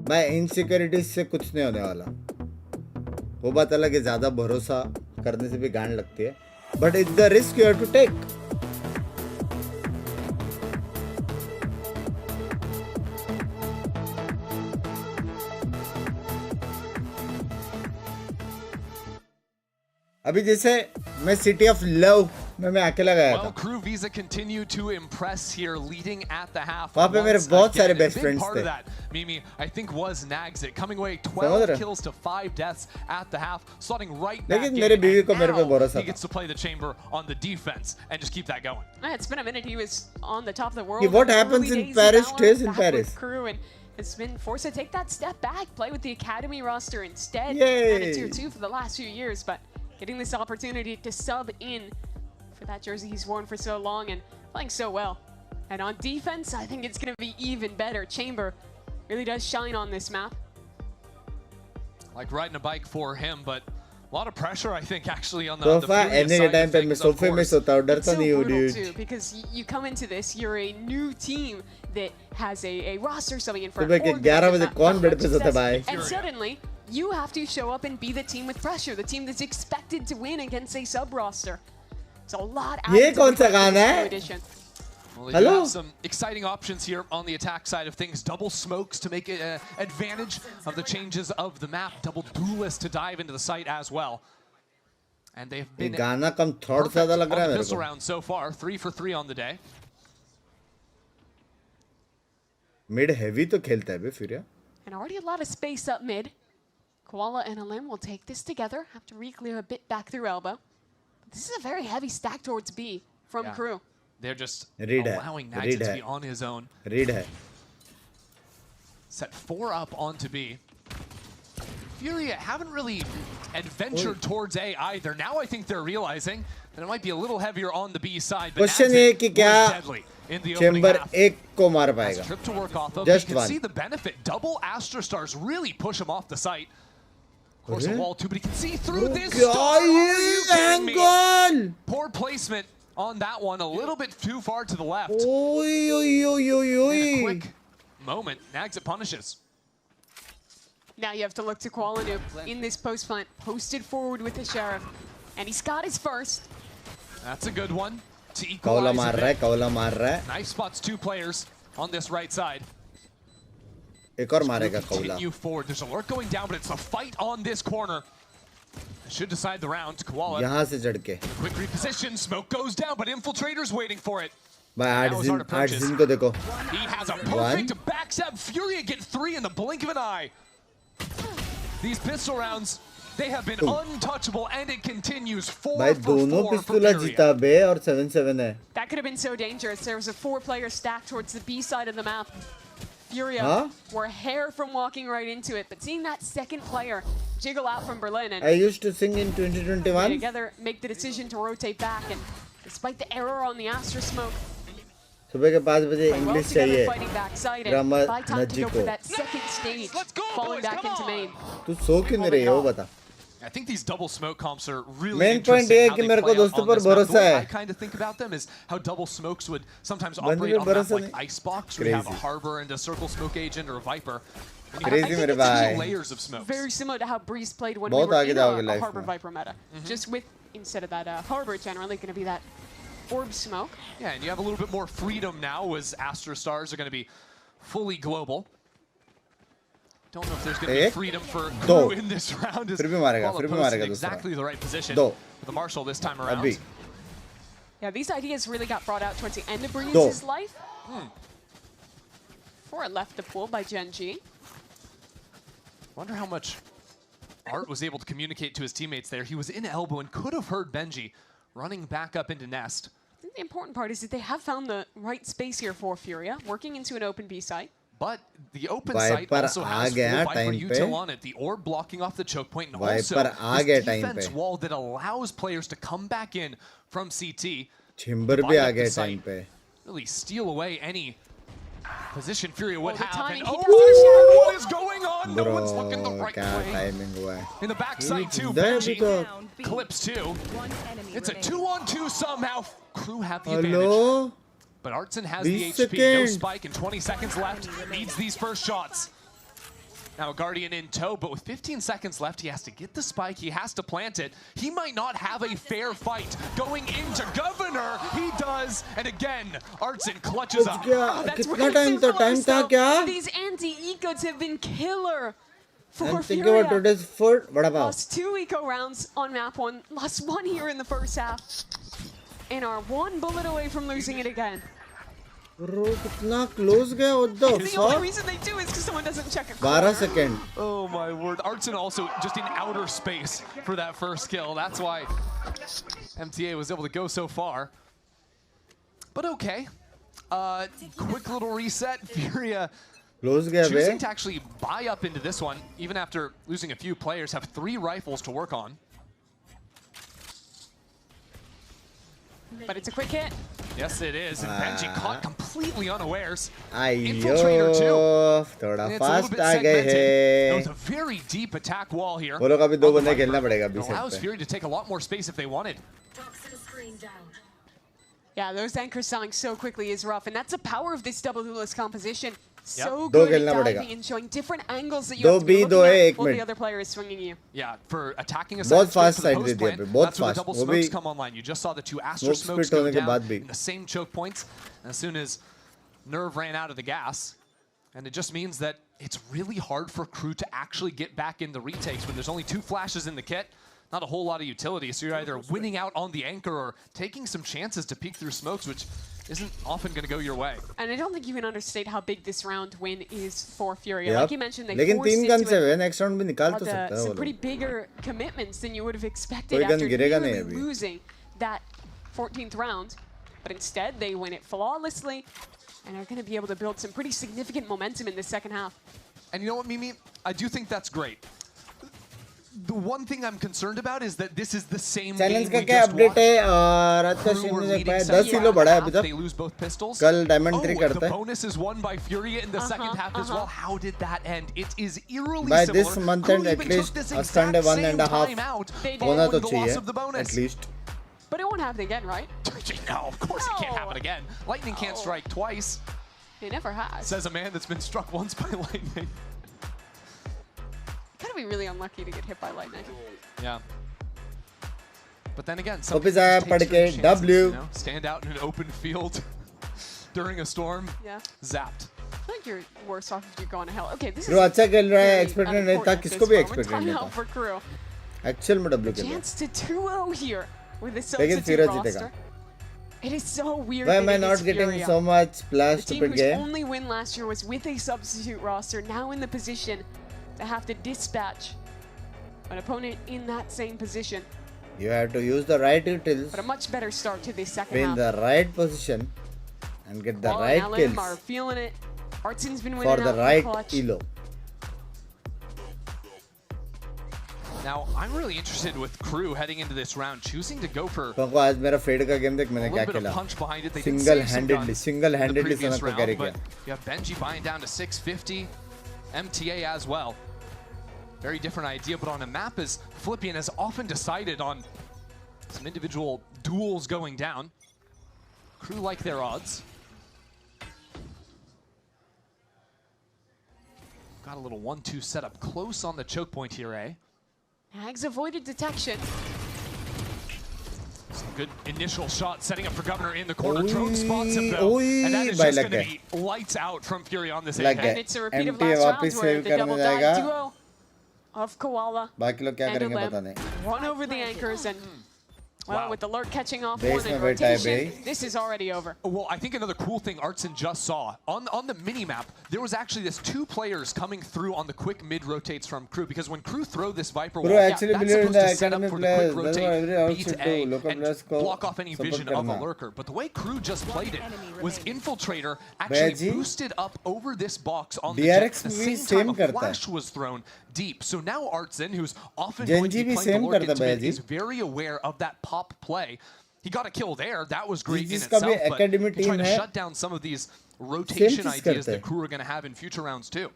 मैं इनसिक्योरिटीज से कुछ नहीं होने वाला वो बात अलग है ज्यादा भरोसा करने से भी गांड लगती है but it's the risk you have to take अभी जैसे मैं सिटी ऑफ लव मैं अकेला गया था KRU Visa continue to impress here, leading at the half. वहाँ पे मेरे बहुत सारे बेस्ट फ्रेंड्स थे Mimi, I think was Nagsit coming away 12 kills to 5 deaths at the half, slotting right back in. मेरे बीवी को मेरे पे भरोसा he gets to play the chamber on the defense and just keep that going. It's been a minute. He was on the top of the world. What happens in Paris stays in Paris. KRU and has been forced to take that step back, play with the academy roster instead. Yay. And a tier 2 for the last few years, but getting this opportunity to sub in for that jersey he's worn for so long and playing so well. And on defense, I think it's going to be even better. Chamber really does shine on this map. Like riding a bike for him, but a lot of pressure, I think, actually on the FURIA side of things, of course. It's so brutal too, because you come into this, you're a new team that has a roster subbing in for and suddenly you have to show up and be the team with pressure, the team that's expected to win against a sub roster. It's a lot. ये कौन सा गाना है? Well, they do have some exciting options here on the attack side of things. Double smokes to make advantage of the changes of the map. Double duelist to dive into the site as well. And they've been गाना कम थोड़ा सा लग रहा है मेरे को. Round so far, 3 for 3 on the day. Mid heavy तो खेलता है बे FURIA. And already a lot of space up mid. Koala and Alim will take this together. Have to re-clear a bit back through elbow. This is a very heavy stack towards B from KRU. They're just allowing Nagsit to be on his own. Read hai. Set 4 up onto B. FURIA haven't really adventured towards A either. Now I think they're realizing that it might be a little heavier on the B side. But Question है कि क्या Chamber एक को मार पाएगा? Trip to work off of. Just you can one. see the benefit. Double Astra Stars really push him off the site. Of course, a wall too, but he can see through this star. Angle! Poor placement on that one, a little bit too far to the left. Oy, oy, oy, oy, oy. In a quick moment, Nagsit punishes. Now you have to look to Koala in this post plant, posted forward with the Sheriff, and he's got his first. That's a good one to equalize. Kaula maar raha hai. Knife spots 2 players on this right side. एक और मारेगा Kaula. Continue forward. There's a lurk going down, but it's a fight on this corner. Should decide the round. Koala. यहाँ से चढ़ के. Quick reposition. Smoke goes down, but Infiltrator's waiting for it. भाई 8 zin को देखो. He has a perfect backstab. FURIA get 3 in the blink of an eye. These pistol rounds, they have been untouchable, and it continues 4 भाई दोनों पिस्तौल जीता बे और 7-7 है. That could have been so dangerous. There was a 4-player stack towards the B side of the map. FURIA were a hair from walking right into it, but seeing that second player jiggle out from Berlin and I used to sing in 2021. Together make the decision to rotate back, and despite the error on the Astra smoke, सुबह के 5 बजे English चाहिए grammar नजी को. falling back into main. तू सो क्यों नहीं रही है वो बता. I think these double smoke comps are really Main point interesting. है कि मेरे को दोस्तों पर भरोसा है. I kind of think about them is how double smokes would sometimes operate on map like Icebox, where you have a Harbor and a Circle Smoke Agent or a Viper. Crazy मेरे भाई. Layers of smokes. Very similar to how Breeze played when we were in a Harbor Viper meta. Just with, instead of that Harbor, generally going to be that orb smoke. Yeah, and you have a little bit more freedom now as Astra Stars are going to be fully global. Don't know if there's going to be freedom for KRU in this round. फिर भी मारेगा exactly the right position with the Marshall this time around. Yeah, these ideas really got brought out towards the end of Breeze's life. Before it left the pool by Gen G. Wonder how much Art was able to communicate to his teammates there. He was in elbow and could have heard Benji running back up into Nest. I think the important part is that they have found the right space here for Furia, working into an open B site. But the open site also has full Viper util on it. The orb blocking off the choke point, and also this defense wall that allows players to come back in from CT. Chimber bhi aa gaya time pe. Really steal away any position Furia would have. And what is going on? No one's looking the right way. In the backside too, Benji clips two. It's a 2-on-2 somehow. KRU have the advantage. But Artson has the HP, no spike, and 20 seconds left. Needs these first shots. Now Guardian in tow, but with 15 seconds left, he has to get the spike, he has to plant it. He might not have a fair fight. Going into Governor, he does, and again, Artson clutches up. That's where time tha. These anti-ecos have been killer for Furia. Lost 2 eco rounds on map 1, lost 1 here in the first half. And are 1 bullet away from losing it again. Bro, kitna close gaya, what the fuck? The only reason they do is because someone doesn't check a corner. 12 seconds. Oh my word. Artson also just in outer space for that first kill. That's why MTA was able to go so far. But okay. Quick little reset. Furia choosing to actually buy up into this one, even after losing a few players, have 3 rifles to work on. But it's a quick hit. Yes, it is. And Benji caught completely unawares. Infiltrator too. Thoda fast aa gaye hai. It was a very deep attack wall here. वो लोग अभी 2 बंदे खेलना पड़ेगा B set पे. Allows Fury to take a lot more space if they wanted. Yeah, those anchors selling so quickly is rough, and that's the power of this double duelist composition. So good at diving and showing different angles that you have to be looking at while the other player is swinging you. Yeah, for attacking a side fast side that's where the double smokes come online. You just saw the 2 Astra smokes go down in the same choke points as soon as Nerve ran out of the gas. And it just means that it's really hard for KRU to actually get back in the retakes when there's only 2 flashes in the kit. Not a whole lot of utility, so you're either winning out on the anchor or taking some chances to peek through smokes, which isn't often going to go your way. And I don't think you can understate how big this round win is for Furia. Like you mentioned, they forced into some pretty bigger commitments than you would have expected after nearly losing that 14th round. But instead, they win it flawlessly and are going to be able to build some pretty significant momentum in the second half. And you know what, Mimi? I do think that's great. The one thing I'm concerned about is that this is the same challenge game का क्या update है और आज का stream में 10 kilo बढ़ा है अभी तक. They lose both pistols. कल Diamond 3 करते हैं. The bonus is won by Furia in the second half as well. How did that end? It is eerily similar. By this month end at least a Sunday 1.5 होना तो चाहिए at least. But it won't happen again, right? No, of course it can't happen again. Lightning can't strike twice. It never has. Says a man that's been struck once by lightning. Gotta be really unlucky to get hit by lightning. Yeah. But then again, some people take chances, you know? Stand out in an open field during a storm. Yeah. Zapped. I feel like you're worse off if you're going to hell. Okay, this is अच्छा खेल रहा है, expected नहीं था, किसको भी expected नहीं था. For KRU. Actual में W खेल. Chance to 2-0 here with the substitute roster. It is so weird. Why am I not getting so much splash to game? The team whose only win last year was with a substitute roster, now in the position to have to dispatch an opponent in that same position. You have to use the right utils. But a much better start to this second half. half. Be in the right position and get the right and kills. Are feeling it. Artson's been winning for the right elo. Now, I'm really interested with KRU heading into this round, choosing to go for a little bit of punch behind it. They single-handedly round, but you have Benji buying down to 650, MTA as well. very different idea, but on a map as Flipian has often decided on some individual duels going down. Crew like their odds. Got a little 1-2 setup close on the choke point here, eh? Hags avoided detection. Some good initial shot setting up for Governor in the corner. Drone spots him though. And that is just going to be lights out from Furia on this AK. And it's a repeat of last round where the double dive duo of Koala and LEV run over the anchors and well, with the lurk catching off one in rotation, this is already over. Well, I think another cool thing Artson just saw, on the mini-map, there was actually this 2 players coming through on the quick mid-rotates from Crew, because when Crew throw this Viper wall, that's supposed to set up for the quick rotate, B to A, and block off any vision of a lurker. But the way Crew just played it was Infiltrator actually boosted up over this box on the jet at the same time a flash was thrown deep. So now Artson, who's often going to be playing the lurk into mid, is very aware of that pop play. He got a kill there. That was great in itself, but he's trying to shut down some of these rotation ideas that Crew are going to have in future rounds too.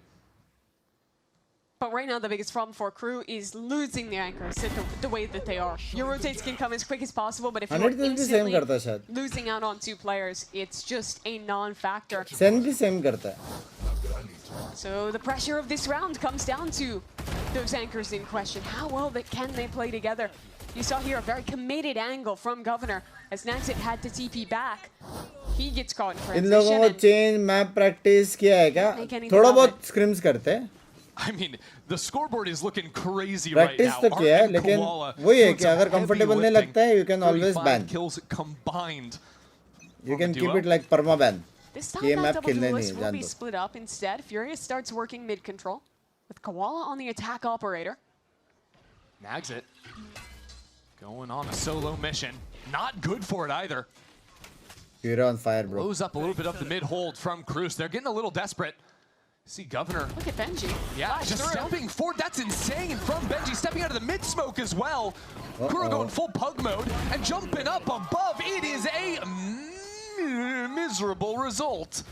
But right now, the biggest problem for Crew is losing the anchors the way that they are. Your rotates can come as quick as possible, but if you're instantly losing out on 2 players, it's just a non-factor. So the pressure of this round comes down to those anchors in question. How well can they play together? You saw here a very committed angle from Governor as Naxit had to TP back. He gets caught in transition. इन लोगों को change map practice किया है क्या? थोड़ा बहुत scrims करते हैं. I mean, the scoreboard is looking crazy right now. Practice तो किया है, लेकिन वही है कि अगर comfortable नहीं लगता है, you can always ban. Kills combined. You can keep it like perma ban. This time that double duelist will be split up instead. Furia starts working mid control with Koala on the attack operator. Nags it. Going on a solo mission. Not good for it either. Furia on fire, bro. Blows up a little bit of the mid hold from Cruz. They're getting a little desperate. See Governor. Look at Benji. Yeah, just stepping forward. That's insane from Benji. Stepping out of the mid smoke as well. Kuro going full pug mode and jumping up above. It is a miserable result.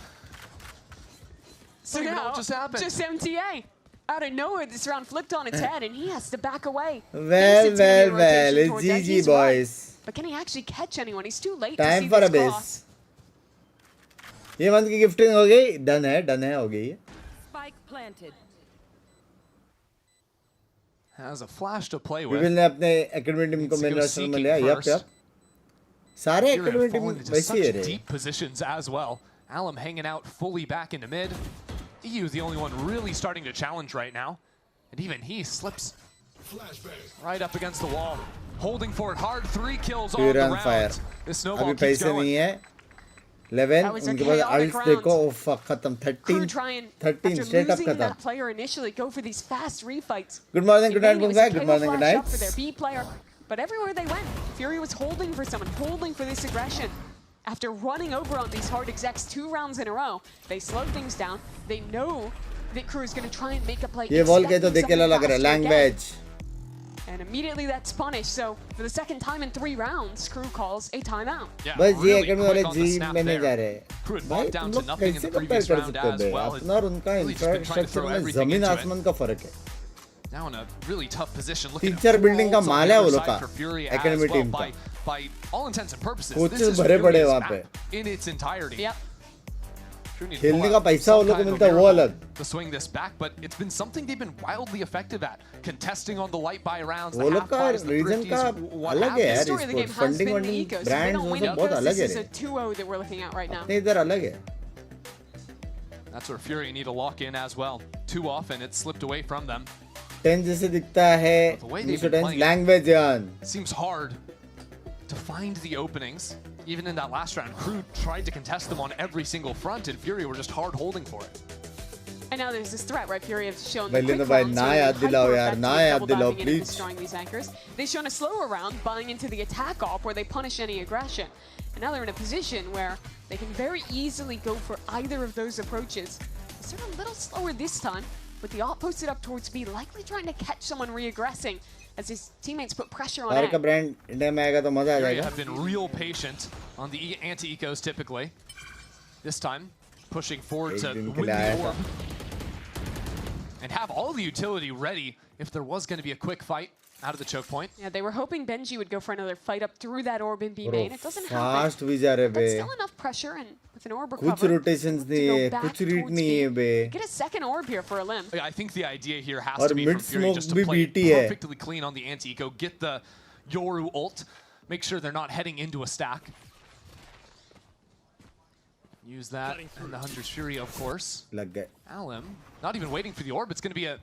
So now, just MTA. Out of nowhere, this round flipped on its head, and he has to back away. Well, it's GG, boys. But can he actually catch anyone? He's too late Time to see for this a base. ये month की gifting हो गई, done है, हो गई है. Spike planted. Has a flash to play with. विभिन्न ने अपने एकेडमी टीम को मेन रोस्टर में लिया. यप. सारे एकेडमी टीम वैसे ही है. Deep positions as well. Alum hanging out fully back into mid. EU is the only one really starting to challenge right now. And even he slips right up against the wall. Holding for it hard. 3 kills all round. The snowball keeps going. 11 उनके बाद अल्ट्स देखो fuck खत्म 13 straight up खत्म. That player initially go for these fast refights. Good morning, good night, good morning, good night. For their B player, but everywhere they went, Fury was holding for someone, holding for this aggression. After running over on these hard execs 2 rounds in a row, they slowed things down. They know that Crew is going to try and make a play. ये ball के तो देख के लग रहा है language. And immediately that's punished. So for the second time in 3 rounds, Crew calls a timeout. बस ये एकेडमी वाले जी में नहीं जा रहे. भाई तुम लोग कैसे कंपेयर कर सकते हो बे? अपना और उनका इंफ्रास्ट्रक्चर में जमीन आसमान का फर्क है. Now in a really tough position. Looking teacher building का माल है वो लोग का एकेडमी टीम का. By all intents and purposes, coaches भरे पड़े वहाँ पे. In its entirety. Yep. खेलने का पैसा वो लोग को मिलता है वो अलग. To swing this back, but it's been something they've been wildly effective at, contesting on the light buy rounds. वो लोग का रीजन का अलग है यार. Esports funding brands वो सब बहुत अलग है. This is a 2-0 that we're looking at right now. अपने इधर अलग है. That's where Fury need to lock in as well. Too often it's slipped away from them. 10 जैसे दिखता है. 210 language यार. Seems hard to find the openings. Even in that last round, Crew tried to contest them on every single front, and Fury were just hard holding for it. And now there's this threat, right? Fury have shown the quick rounds destroying these anchors. They've shown a slower round, buying into the attack op where they punish any aggression. And now they're in a position where they can very easily go for either of those approaches. They're a little slower this time, with the op posted up towards B, likely trying to catch someone re-aggressing as his teammates put pressure on it. Fury have been real patient on the anti-ecos typically. This time, pushing forward to win the orb. and have all the utility ready if there was going to be a quick fight out of the choke point. Yeah, they were hoping Benji would go for another fight up through that orb in B main. It doesn't fast happen. भी जा रहे But bay. still enough pressure, and with an orb कुछ recover, rotations नहीं है, कुछ read नहीं है बे. get a second orb here for a limb. I think the idea here has और to be from mid Furia smoke just to भी play BT है. perfectly clean on the anti-eco, get the Yoru ult, make sure they're not heading into a stack. Use that, and the Hunter's Fury, of course. लग गए. Alem, not even waiting for the orb, it's going to be a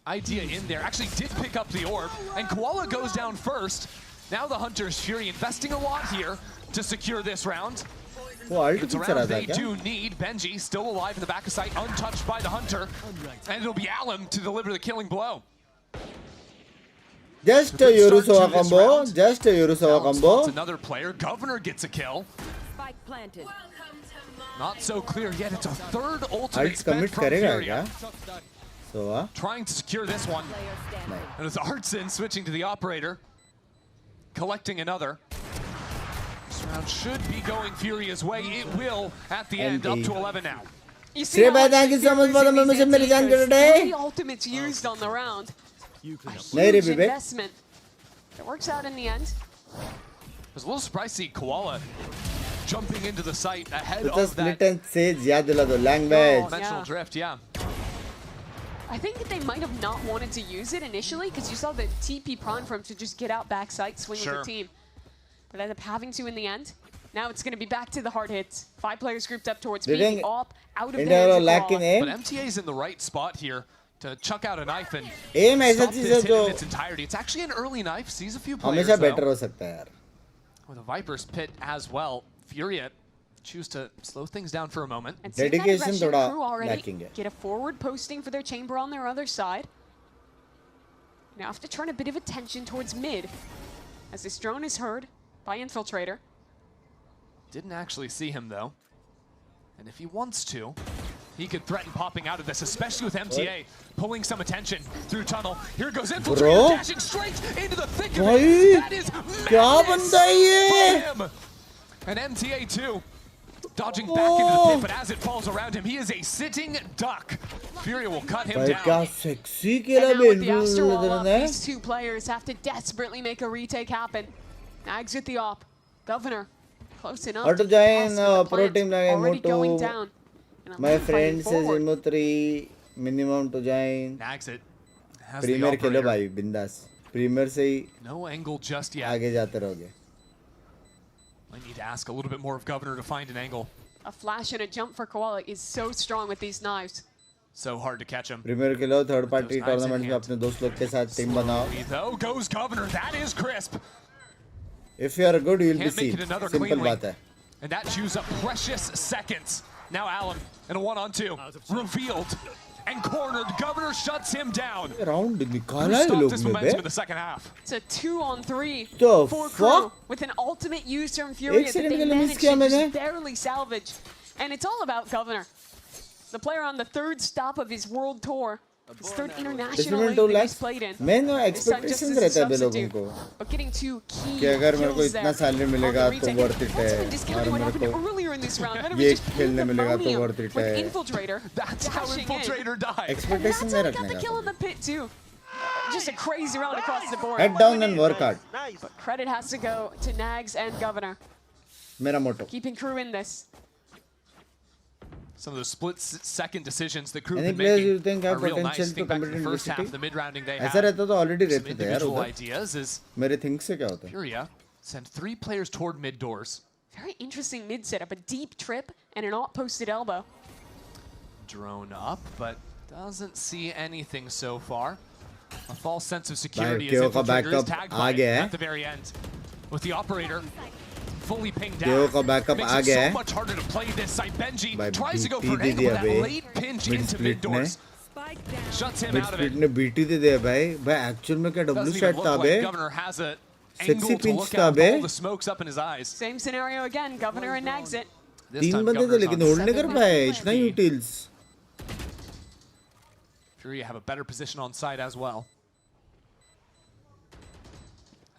idea in there. Actually did pick up the orb, and Koala goes down first. Now the Hunter's Fury investing a lot here to secure this round. It's a round they do need. Benji still alive in the back of sight, untouched by the Hunter. And it'll be Alem to deliver the killing blow. Just a Yorusawa combo. Just a Yorusawa combo. Another player. Governor gets a kill. Spike planted. Not so clear yet. It's a third ultimate Ults spent commit from करेगा Furia. क्या? So trying to secure this one. And it's Artson switching to the operator. Collecting another. This round should be going Furia's way. It will at the end, up to 11 now. You see how much thank you so much for the membership, मेरी जान के today. 3 ultimates used on the round. नहीं रे Huge बेबे. investment. It works out in the end. I was a little surprised to see Koala jumping into the site ahead तो of that split and sage याद दिला दो language. dimensional drift, yeah. I think that they might have not wanted to use it initially because you saw the TP prime for him to just get out backside, swing with the team. But ended up having to in the end. Now it's going to be back to the hard hits. 5 players grouped up towards B, op, out of the hands of Koala. But MTA's in the right spot here to chuck out a knife and Aim ऐसा stop चीज this है hit जो in its entirety. It's actually an early knife, sees a few players हमेशा though. better हो सकता है यार. With a Viper's Pit as well, Furia choose to slow things down for a moment. And Dedication थोड़ा crew already lacking है. get a forward posting for their chamber on their other side. Now have to turn a bit of attention towards mid as this drone is heard by Infiltrator. Didn't actually see him though. And if he wants to, he could threaten popping out of this, especially with MTA pulling some attention through tunnel. Here goes Infiltrator dashing straight into the thick of it. That is madness for him. And MTA too, dodging back into the pit, but as it falls around him, he is a sitting duck. Furia will cut him down. क्या sexy And खेला now with the Astro बेलू wall up, ने. these 2 players have to desperately make a retake happen. Nags with the op. Governor, close enough. Auto join pro team लगे already going motto. down. My friend says Imo 3 minimum to join. Nags it. Has the Premier Khelo operator. भाई बिंदास. Premier से ही No angle just yet. आगे जाते रहोगे. I need to ask a little bit more of Governor to find an angle. A flash and a jump for Koala is so strong with these knives. So hard to catch him. Premier Khelo third party tournament में अपने दोस्त लोग के साथ team बनाओ. Though goes Governor. That is crisp. If you are good, you will be Can't make seen. it another Simple clean बात win. है. And that chews up precious seconds. Now Allen in a 1-on-2. Revealed and cornered. Governor shuts him down. Round निकाला है Stopped लोग this ने momentum in bay. the second half. It's a 2-on-3 The for fuck? Crew with an ultimate used from Furia that second they के लिए miss managed किया to मैंने. just barely salvage. And it's all about Governor. The player on the 3rd stop of his world tour. His 3rd international league that he's played in. मैं no This time just expectations as a रहता है बे लोगों substitute. को. But getting 2 key कि अगर मेरे को kills इतना there salary on the मिलेगा तो retake. worth it है. That's even और discounting what मेरे happened को earlier in this round. That ये was just खेलने मिलेगा तो pandemonium worth it with है. Infiltrator. That's how dashing Infiltrator in. died. Expectation And नहीं that's how he रखने got the kill का. in the pit too. Just a crazy round across the board. Head down and work hard. But credit has to go to Nags and Governor. मेरा motto. Keeping Crew in this. Some of those split-second decisions the crew Any have been players you making think are have real potential nice. to Think back to compete the in first half, VCT? the mid-rounding they ऐसा had. रहता तो already Some रहते थे यार individual उधर. ideas is मेरे think से क्या होता है? Furia send 3 players toward mid doors. Very interesting mid setup. A deep trip and an alt posted elbow. Drone up, but doesn't see anything so far. A false sense of security KO as का Infiltrator is backup tagged uh by it गया है. at the very end. With the operator fully pinged KO down. का backup Makes uh it गया so है. much harder to play this side. Benji भाई tries to go for an BT angle, दिया but that bay. late pinch Mid into split mid ने. doors. Shuts him Mid out of split it. ने BT दे दिया भाई. भाई actual में क्या double Doesn't shot even था look bay. like Governor has a Sexy angle to pinch look था out with bay. all the smokes up in his eyes. Same scenario again. Governor and Nags it. This तीन time बंदे थे Governor's लेकिन on hold नहीं कर 7 पाए. HP. इतना utils. Furia have a better position on side as well.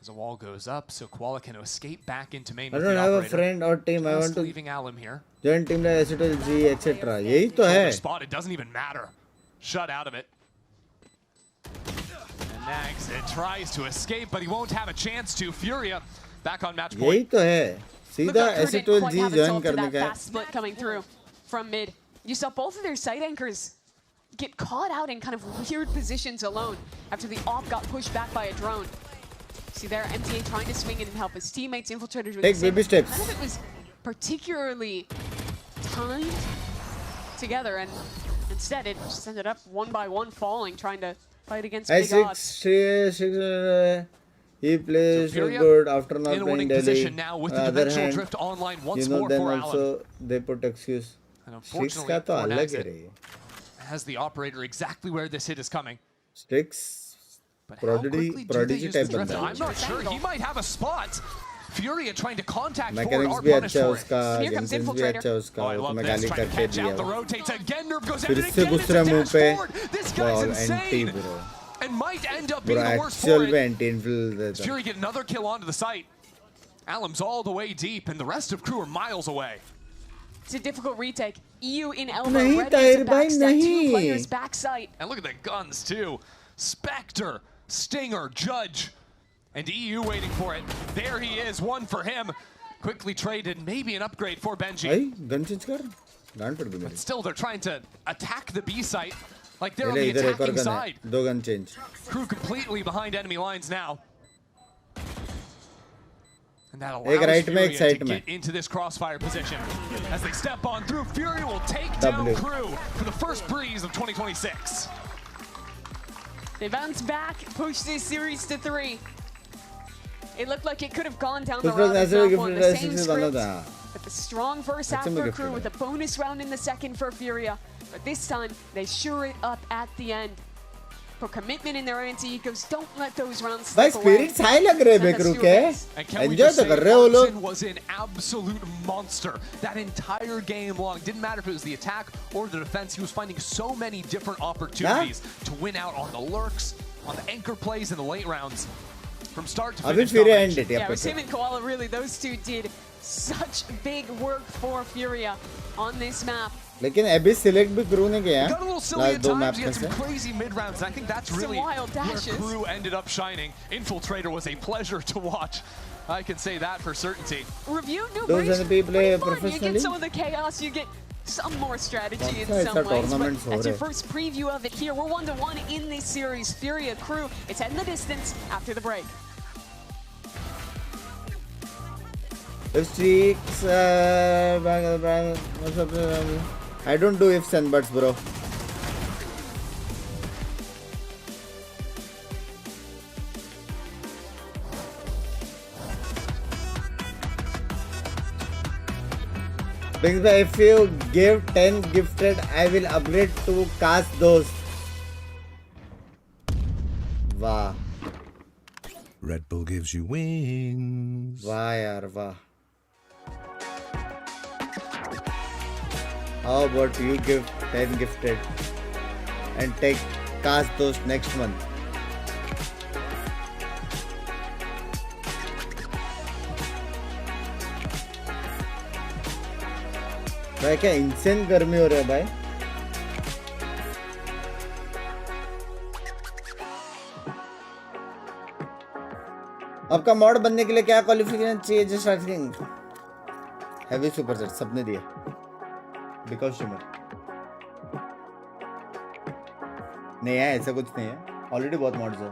As a wall goes up, so Koala can escape back into main I with don't the have a operator. friend or team. I Just want to leaving Alem here. join team like STL, G, etc. यही तो Shoulder है. spot, it doesn't even matter. Shut out of it. Nags and tries to escape, but he won't have a chance to. Furia back on match यही point. तो है सीधा S12G join करने का fast split coming through from mid. You saw both of their side anchors get caught out in kind of weird positions alone after the off got pushed back by a drone. See there, MTA trying to swing in and help his teammates. Infiltrator doing Take the same. baby steps. None of it was particularly timed together, and instead it just ended up one by one falling, trying to fight against big odds. He plays So good after not in a playing winning Delhi. position now with the dimensional drift online once more then for also Allen. they put excuse. And Strix unfortunately, का तो for अलग Nags, है it रे. has the operator exactly where this hit is coming. Strix But how quickly do they prodigy use type the drift? बंदा I'm not sure. He might have a spot. Furia trying to contact for it Mechanics or भी punish अच्छा for it. उसका, Here comes gamesense भी Infiltrator. अच्छा उसका, Oh, I वो तो love मैं this. गाली Trying to करके catch out the दिया. rotates again. Nerve goes फिर out से again. दूसरा It's a मुंह dash पे. forward. This guy's Wow, insane. anti bro. And might end up being Bro, the worst actual for में it. anti infil देता. Fury get another kill onto the site. Alum's all the way deep, and the rest of crew are miles away. It's a difficult retake. EU in elbow, नहीं ready Tahir to भाई, backstab. Two नहीं. players backside. And look at the guns, too. Spectre, Stinger, Judge, and EU waiting for it. There he is, one for him. Quickly traded, maybe an upgrade for Benji. भाई gun change कर. गांड पड़ गई But मेरी. still, they're trying to attack the B site. Like they're on इधर the इधर एक और attacking गन side. है. दो gun change. Crew completely behind enemy lines now. And that एक allows right में, एक Furia side to में. get into this crossfire position. As they step on through, Furia will take down W. Crew for the first breeze of 2026. They bounce back, push this series to 3. It looked like it could have gone down the कुछ लोग route of ऐसे map भी one, gift the ऐसे same से बना script, था. but the strong first half अच्छे में for gift Crew है. with a bonus round in the second for Furia. But this time, they sure it up at the end. Put commitment in their anti-ecos. Don't let those rounds भाई slip away. Spirits high लग रहे हैं Send us बेकरू to के. events. And can we enjoy just तो say, कर रहे हो लोग. Martin was an absolute monster that entire game long. Didn't matter if it was the attack or the defense. He was finding so many different opportunities to win out on the lurks, on the anchor plays in the late rounds. From start to अभी finish. फिर domination. And Yeah, with him and Koala, really, those two did such big work for Furia on this map. लेकिन अभी select भी crew ने किया. Got a little silly last at दो times. Map He में had से. some crazy mid rounds. I think that's Some really wild where dashes. Crew ended up shining. Infiltrator was a pleasure to watch. I can say that for certainty. Review new Those breaks, are the people pretty fun. You professionally. get some of the chaos, you get some more strategy in It's some a ways. tournament But for that's your it. first preview of it here. We're 1-1 in this series. Furia Crew, it's heading the distance after the break. If streaks, I don't do ifs and buts, bro. Binks, if you give 10 gifted, I will upgrade to cast those. Wow. Red Bull gives you wings. वाह यार वाह. How about you give 10 gifted and take cast those next month? भाई क्या insane गर्मी हो रहा है भाई. आपका मॉड बनने के लिए क्या क्वालिफिकेशन चाहिए? Just asking. Heavy super set सबने दिया. बिकॉज शिमर नहीं है, ऐसा कुछ नहीं है. ऑलरेडी बहुत मॉड्स है.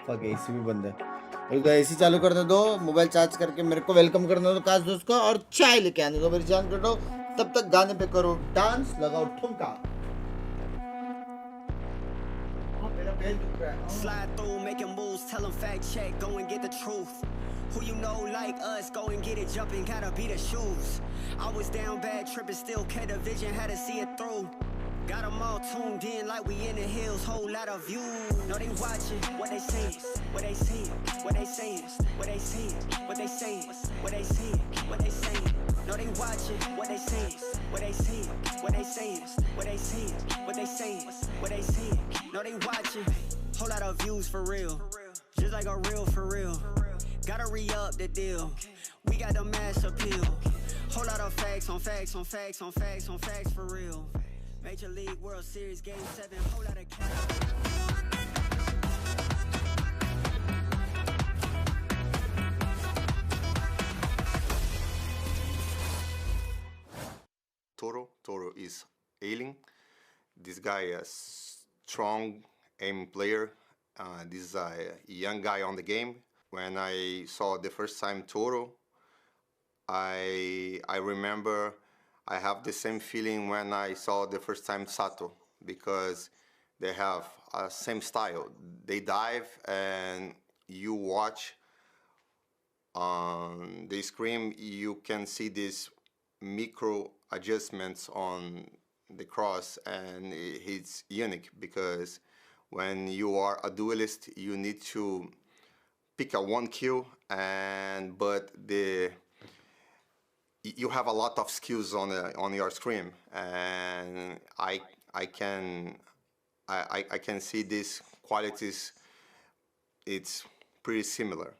फक एसी भी बंद है. तो एसी चालू करने दो, मोबाइल चार्ज करके मेरे को वेलकम करने दो काश दोस्त को, और चाय लेके आने दो मेरी जान. करो तब तक गाने पे करो डांस, लगाओ ठुमका. Slide through, making moves, tell them fact check, go and get the truth. Who you know like us, go and get it jumping, gotta be the shoes. I was down bad, tripping, still kept the vision, had to see it through. Got them all tuned in like we in the hills, whole lot of views. Know they watching, what they saying, what they saying, what they saying, what they saying, what they saying, what they saying, what they saying. Know they watching, what they saying, what they saying, what they saying, what they saying, what they saying, what they saying. Know they watching, whole lot of views for real, just like a real for real. Gotta re-up the deal, we got the mass appeal. Whole lot of facts on facts on facts on facts on facts for real. Major League World Series Game 7, whole lot of cash. Toro. Toro is ailing. This guy is strong aim player. This is a young guy on the game. When I saw the first time Toro, I remember I have the same feeling when I saw the first time Sato, because they have same style. They dive and you watch on the screen, you can see these micro adjustments on the cross, and it's unique because when you are a duelist, you need to pick a one kill, but you have a lot of skills on your screen, and I can see these qualities. It's pretty similar.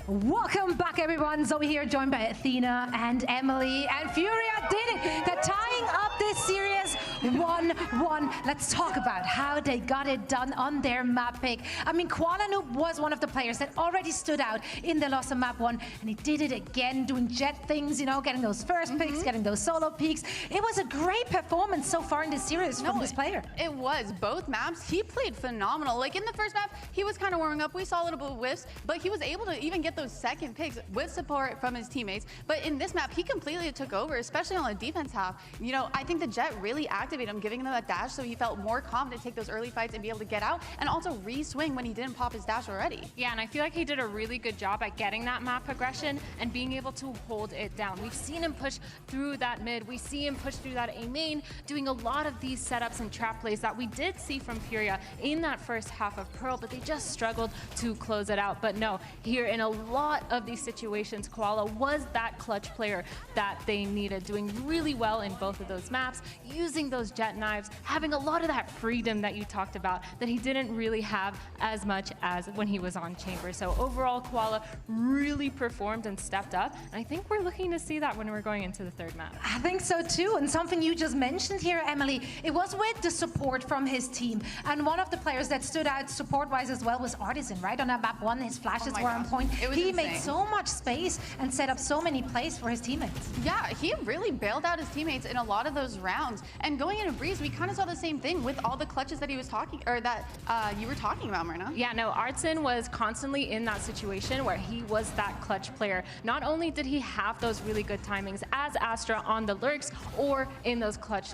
Welcome back, everyone. Zoe here, joined by Athena and Emily. And Furia did it. They're tying up this series 1-1. Let's talk about how they got it done on their map pick. I mean, Kuala Noob was one of the players that already stood out in the loss of map 1, and he did it again, doing jet things, you know, getting those first picks, getting those solo peaks. It was a great performance so far in this series from this player. It was. Both maps, he played phenomenal. Like in the first map, he was kind of warming up. We saw a little bit of whiffs, but he was able to even get those second picks with support from his teammates. But in this map, he completely took over, especially on the defense half. You know, I think the Jet really activated him, giving him that dash, so he felt more confident to take those early fights and be able to get out, and also re-swing when he didn't pop his dash already. Yeah, and I feel like he did a really good job at getting that map progression and being able to hold it down. We've seen him push through that mid. We see him push through that A main, doing a lot of these setups and trap plays that we did see from Furia in that first half of Pearl, but they just struggled to close it out. But no, here in a lot of these situations, Koala was that clutch player that they needed, doing really well in both of those maps, using those jet knives, having a lot of that freedom that you talked about that he didn't really have as much as when he was on Chamber. So overall, Koala really performed and stepped up, and I think we're looking to see that when we're going into the third map. I think so too, and something you just mentioned here, Emily, it was with the support from his team, and one of the players that stood out support-wise as well was Artisan, right? On that map 1, his flashes were on point. He made so much space and set up so many plays for his teammates. Yeah, he really bailed out his teammates in a lot of those rounds. And going into Breeze, we kind of saw the same thing with all the clutches that he was talking, or that you were talking about, Myrna. Yeah, no, Artson was constantly in that situation where he was that clutch player. Not only did he have those really good timings as Astra on the lurks or in those clutch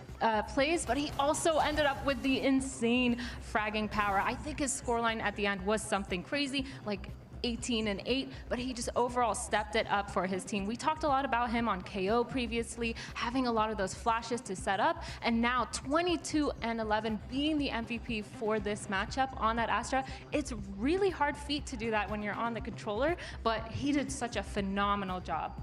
plays, but he also ended up with the insane fragging power. I think his scoreline at the end was something crazy, like 18-8, but he just overall stepped it up for his team. We talked a lot about him on KO previously, having a lot of those flashes to set up, and now 22-11 being the MVP for this matchup on that Astra. It's really hard feat to do that when you're on the controller, but he did such a phenomenal job.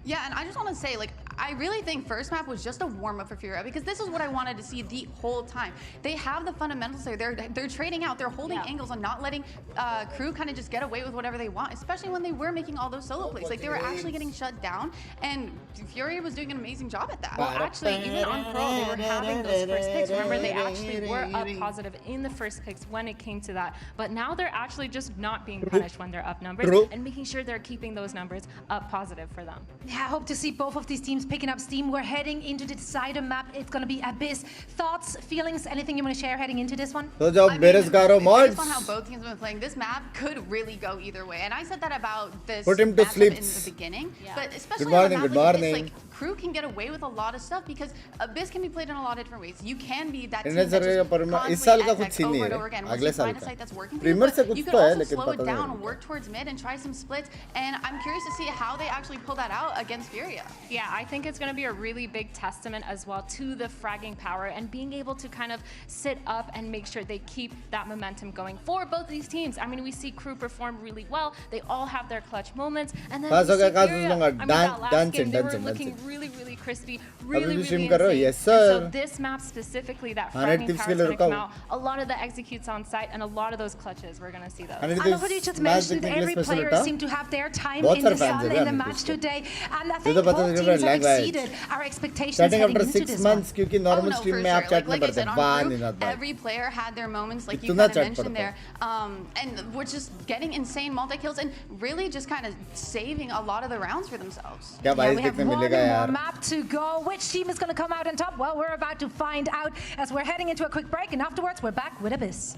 Yeah, and I just want to say, like, I really think first map was just a warm-up for Furia, because this is what I wanted to see the whole time. They have the fundamentals there. They're trading out. They're holding angles and not letting KRU kind of just get away with whatever they want, especially when they were making all those solo plays. Like, they were actually getting shut down, and Furia was doing an amazing job at that. Well, actually, even on Pearl, they were having those first picks. Remember, they actually were up positive in the first picks when it came to that. But now they're actually just not being punished when they're up numbers and making sure they're keeping those numbers up positive for them. Yeah, I hope to see both of these teams picking up steam. We're heading into the decider map. It's going to be Abyss. Thoughts, feelings, anything you want to share heading into this one? Based on how both teams have been playing, this map could really go either way. And I said that about this matchup in the beginning. But especially on a map like this, like, KRU can get away with a lot of stuff because Abyss can be played in a lot of different ways. You can be that team that just constantly attacks over and over again. Once you find a site that's working for you, but you can also slow it down, work towards mid, and try some splits. And I'm curious to see how they actually pull that out against Furia. Yeah, I think it's going to be a really big testament as well to the fragging power and being able to kind of sit up and make sure they keep that momentum going for both these teams. I mean, we see KRU perform really well. They all have their clutch moments. And then we see Furia, I mean, that last game, they were looking really crispy, really insane. Yes, sir. And so this map specifically, that fragmenting power is going to come out. A lot of the executes on site and a lot of those clutches, we're going to see those. And what you just mentioned, every player seemed to have their time in the sun in the match today. And I think both teams have exceeded our expectations heading into this 6 months, because normal stream में आप chat नहीं करते, बाहर नहीं आता. Every player had their moments, like you kind of mentioned there, and we're just getting insane multi-kills and really just kind of saving a lot of the rounds for themselves. क्या भाई देखने मिलेगा यार. One more map to go. Which team is going to come out on top? Well, we're about to find out as we're heading into a quick break, and afterwards we're back with Abyss.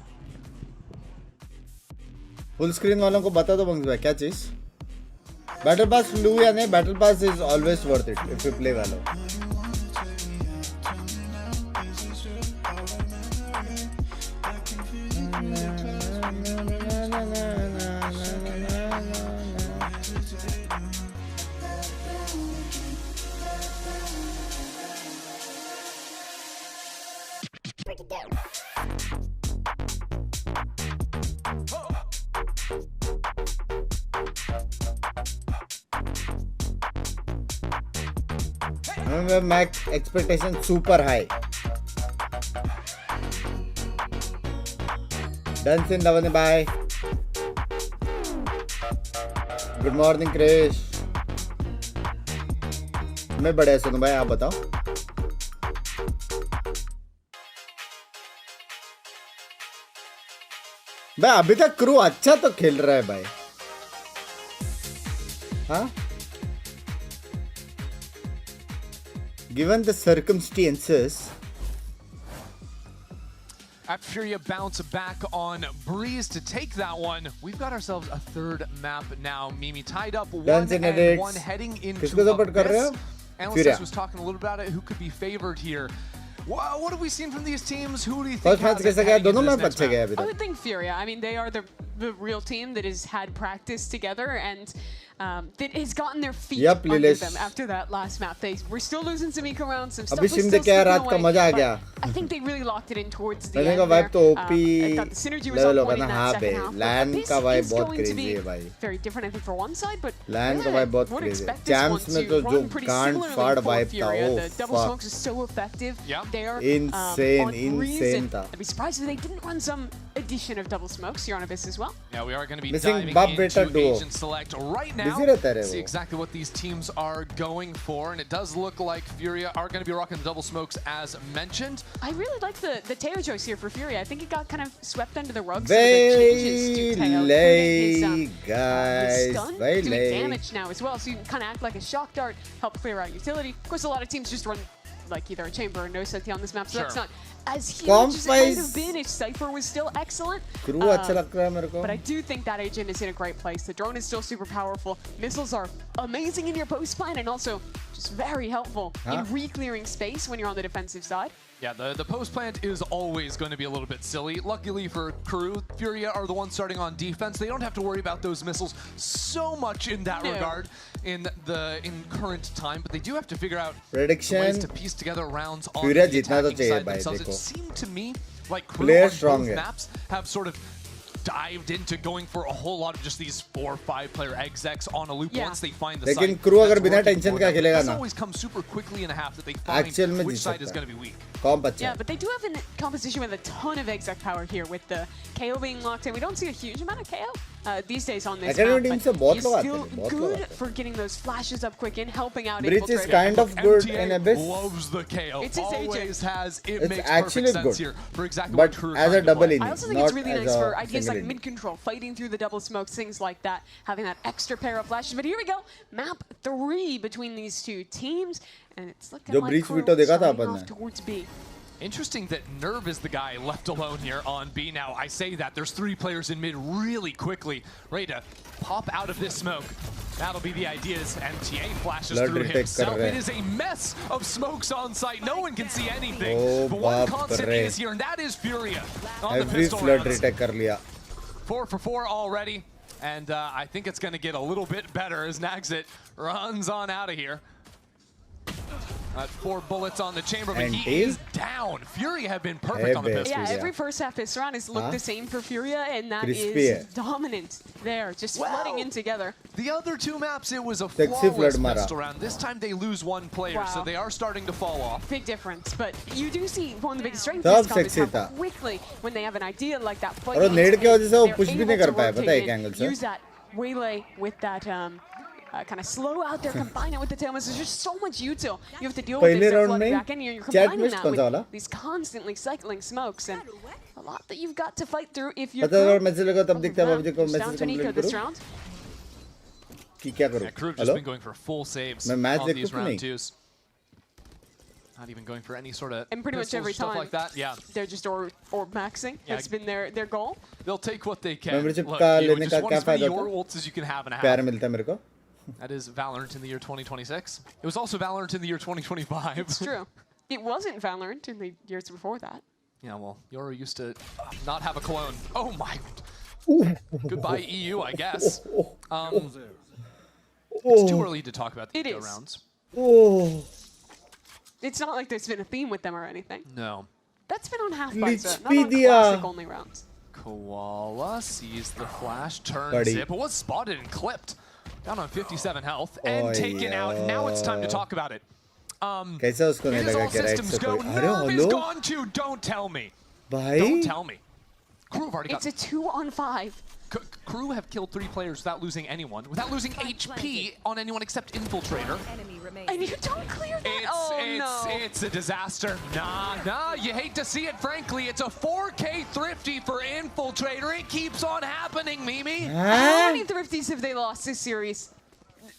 Full screen वालों को बता दो बंग्स भाई क्या चीज. Battle Pass लूँ या नहीं, Battle Pass is always worth it if you play well. Break it down. Max expectation super high. Done in Lavani, bye. Good morning, Krish. मैं बढ़िया सुनूं भाई, आप बताओ. भाई अभी तक क्रू अच्छा तो खेल रहा है भाई. हाँ? Given the circumstances. FURIA bounce back on Breeze to take that one. We've got ourselves a third map now. Mimi tied up 1-1 heading into Abyss. Analyst was talking a little about it. Who could be favored here? Wow, what have we seen from these teams? Who do you think has it heading into this next map? I would think FURIA. I mean, they are the real team that has had practice together and that has gotten their feet under them after that last map. They were still losing some eco rounds, some stuff was still slipping away, but I think they really locked it in towards the end there. I thought the synergy was on point in that second half. Abyss is going to be very different, I think, for one side, but yeah, would expect this one to run pretty similarly for FURIA. The double smokes is so effective there on Breeze, and I'd be surprised if they didn't run some addition of double smokes here on Abyss as well. Yeah, we are going to be diving into Agent Select right now. See exactly what these teams are going for, and it does look like FURIA are going to be rocking the double smokes as mentioned. I really like the Teo choice here for FURIA. I think it got kind of swept under the rug. Very late, guys. Very late. Damage now as well, so you can kind of act like a shock dart, help clear out utility. Of course, a lot of teams just run like either a chamber or no CT on this map, so that's not as huge as it might have been if Cypher was still excellent. But I do think that agent is in a great place. The drone is still super powerful. Missiles are amazing in your post plan and also just very helpful in re-clearing space when you're on the defensive side. Yeah, the post plant is always going to be a little bit silly. Luckily for KRU, FURIA are the ones starting on defense. They don't have to worry about those missiles so much in that regard in current time, but they do have to figure out ways to piece together rounds on the attacking side themselves. It seemed to me like KRU on both maps have sort of dived into going for a whole lot of just these 4 or 5 player execs on a loop once they find the site. लेकिन crew अगर बिना tension का खेलेगा ना, this always comes super quickly in a half that they find which side is going to be weak. Yeah, but they do have a composition with a ton of exec power here with the KO being locked in. We don't see a huge amount of KO these days on this map, but he's still good for getting those flashes up quick and helping out. Breach is kind of good in Abyss. Loves the KO. It's his always has. It it's makes actually perfect sense here for exactly but what KRU as a double I also think it's really nice for ideas like mid-control, fighting through the double smokes, things like that, having that extra pair of flashes. But here we go, map 3 between these two teams, and it's looking like KRU starting off towards B. Interesting that Nerve is the guy left alone here on B. Now, I say that. There's 3 players in mid really quickly, ready to pop out of this smoke. That'll be the idea as MTA flashes through himself. It is a mess of smokes on site. No one can see anything. But one constant is here, and that is FURIA on the pistol rounds. 4 for 4 already, and I think it's going to get a little bit better as Naxit runs on out of here. 4 bullets on the chamber, but he is down. Furia have been perfect on the pistols. Yeah, every first half this round has looked the same for Furia, and that is dominant there, just flooding in together. The other 2 maps, it was a flawless pistol round. This time they lose 1 player, so they are starting to fall off. Big difference, but you do see one of the biggest strengths of this comp is how quickly, when they have an idea like that, they're able to rotate in, use that waylay with that kind of slow out there, combine it with the tailwinds. There's just so much util you have to deal with this flooding back in. You're combining that with these constantly cycling smokes, and a lot that you've got to fight through if you're down to Nico this round. KRU just been going for full saves on these round 2s. Not even going for any sort of and pretty much every time like that. Yeah, they're just orb maxing. That's been their goal. They'll take what they can. Look, you just want as many your ults as you can have in a half. That is Valorant in the year 2026. It was also Valorant in the year 2025. It's true. It wasn't Valorant in the years before that. Yeah, well, Yoru used to not have a clone. Oh my. Goodbye EU, I guess. It's too early to talk about the go rounds. It's not like there's been a theme with them or anything. No. That's been on half buzzer, not on classic only rounds. Koala sees the flash, turns it, but was spotted and clipped. Down on 57 health and taken out. Now it's time to talk about it. It is all systems go. Nerve is gone too. Don't tell me. Don't tell me. KRU have already got. It's a 2-on-5. KRU have killed 3 players without losing anyone, without losing HP on anyone except Infiltrator. And you don't clear that? It's a disaster. Nah, you hate to see it, frankly. It's a 4K Thrifty for Infiltrator. It keeps on happening, Mimi. How many Thrifties have they lost this series?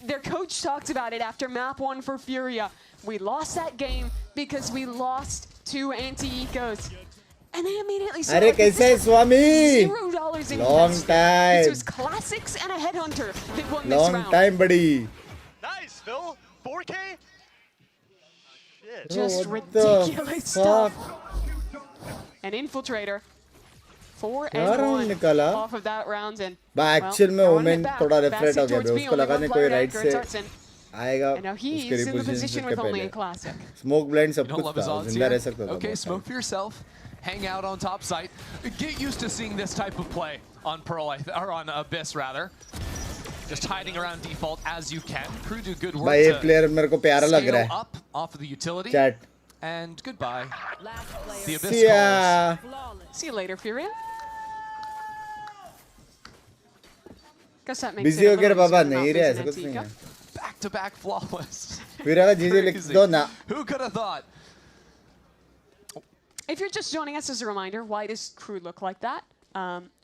Their coach talked about it after map 1 for Furia. We lost that game because we lost 2 anti-ecos. And they immediately said, Swami? $0 in Long investment. time. This was Classics and a Headhunter that won this round. Long time, buddy. Nice, Phil. 4K? Shit. Just ridiculous stuff. An Infiltrator. 4-1 off of that round. And actual में women थोड़ा reflect हो गया bro उसको लगा ने कोई right से आएगा उसके रिपोजिशन से पहले स्मोक ब्लाइंड सब कुछ था जिंदा रह सकता था Okay, smoke for yourself. Hang out on top site. Get used to seeing this type of play on Pearl, or on Abyss rather. Just hiding around default as you can. KRU do good work भाई ये player मेरे को प्यारा लग रहा है. Up off of the utility. Chat. And goodbye. The Abyss calls. See you later, Furia. Guess that makes Busy हो गया बाबा नहीं रहा ऐसा कुछ नहीं है. Back-to-back flawless. Furia का जीजे लिख दो ना. Who could have thought? If you're just joining us, as a reminder, why does KRU look like that?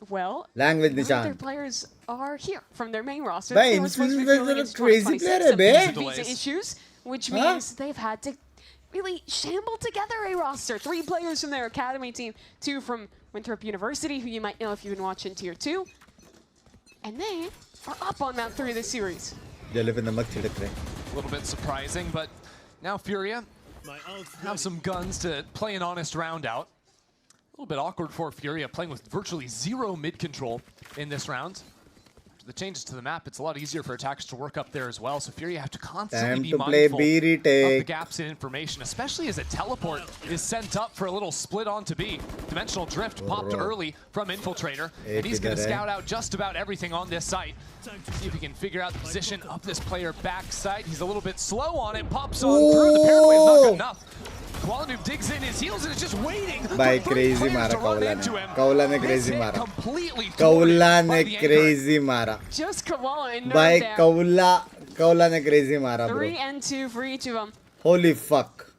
Well, language their players are here from their main roster. Bhai, Influence crazy player hai be. Visa issues, which means they've had to really shamble together a roster. 3 players from their academy team, 2 from Winthrop University, who you might know if you've been watching Tier 2. And they are up on Mount 3 of this series. A little bit surprising, but now Furia have some guns to play an honest round out. A little bit awkward for Furia, playing with virtually 0 mid control in this round. The changes to the map, it's a lot easier for attackers to work up there as well, so Furia have to constantly be mindful of the gaps in information, especially as a teleport is sent up for a little split onto B. Dimensional Drift popped early from Infiltrator, and he's going to scout out just about everything on this site. See if he can figure out the position of this player backside. He's a little bit slow on it, pops on through, the paranoia is not good enough. Koala digs in his heels and is just waiting. By crazy mara Koala ne crazy mara. Koala ne crazy mara. Just Koala in by Koala ne crazy mara bro. 3 and 2 for each of them. Holy fuck.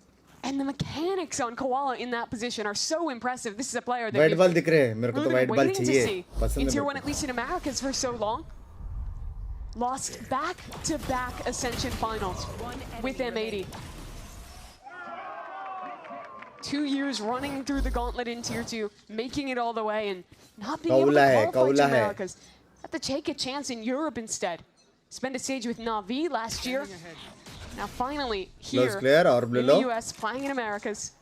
And the mechanics on Koala in that position are so impressive. This is a player that white ball दिख रहे हैं मेरे को तो white ball चाहिए in Tier 1, at least in Americas, for so long. Lost back-to-back Ascension finals with M80. 2 years running through the gauntlet in Tier 2, making it all the way, and not being able to qualify to Americas. Had to take a chance in Europe instead. Spent a stage with Na'Vi last year. Now finally here in the US, playing in Americas.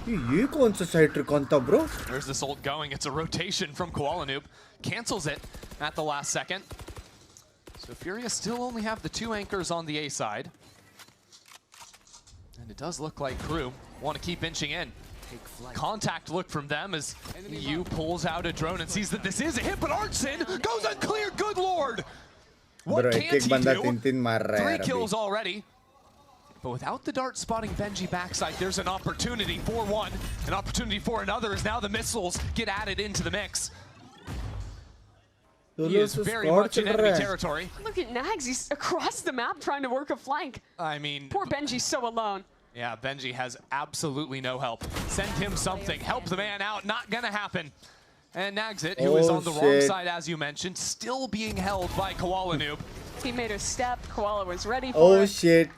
ये कौन सा side trick था bro? There's this ult going. It's a rotation from Koala Noob. Cancels it at the last second. So Furia still only have the 2 anchors on the A side. does look like KRU want to keep inching in. Contact look from them as EU pulls out a drone and sees that this is a hit, but Artson goes unclear. Good lord! What Bro, can't he do? 3 kills already. But without the dart spotting Benji backside, there's an opportunity for one. An opportunity for another as now the missiles get added into the mix. He is very much in enemy territory. Look at Nags, he's across the map trying to work a flank. I mean... Poor Benji's so alone. Yeah, Benji has absolutely no help. Send him something, help the man out, not gonna happen. And Nagsit, who is on the wrong side, as you mentioned, still being held by Koala Noob. He made a step, Koala was ready for it. Oh shit.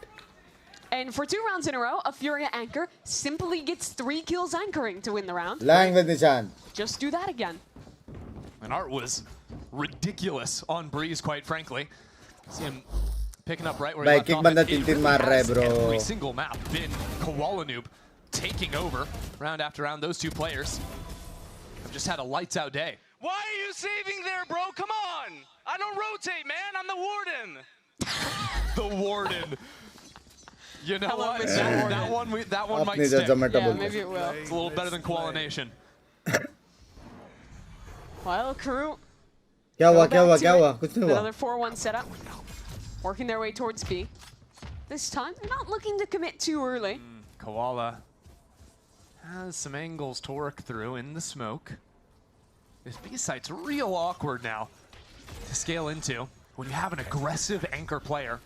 And for 2 rounds in a row, a Furia anchor simply gets 3 kills anchoring to win the round. Lying with Nishan. Just do that again. And Art was ridiculous on Breeze, quite frankly. See him picking up right where he left off. It really has every single map been Koala Noob taking over round after round. Those 2 players have just had a lights out day. Why are you saving there, bro? Come on! I don't rotate, man. I'm the warden. The warden. You know what? That one might stick. Yeah, maybe it will. It's a little better than Koala Nation. Well, KRU. Kya hua? Kuch nahi hua. Another 4-1 setup. Working their way towards B. This time, they're not looking to commit too early. Koala has some angles to work through in the smoke. This B site's real awkward now to scale into when you have an aggressive anchor player.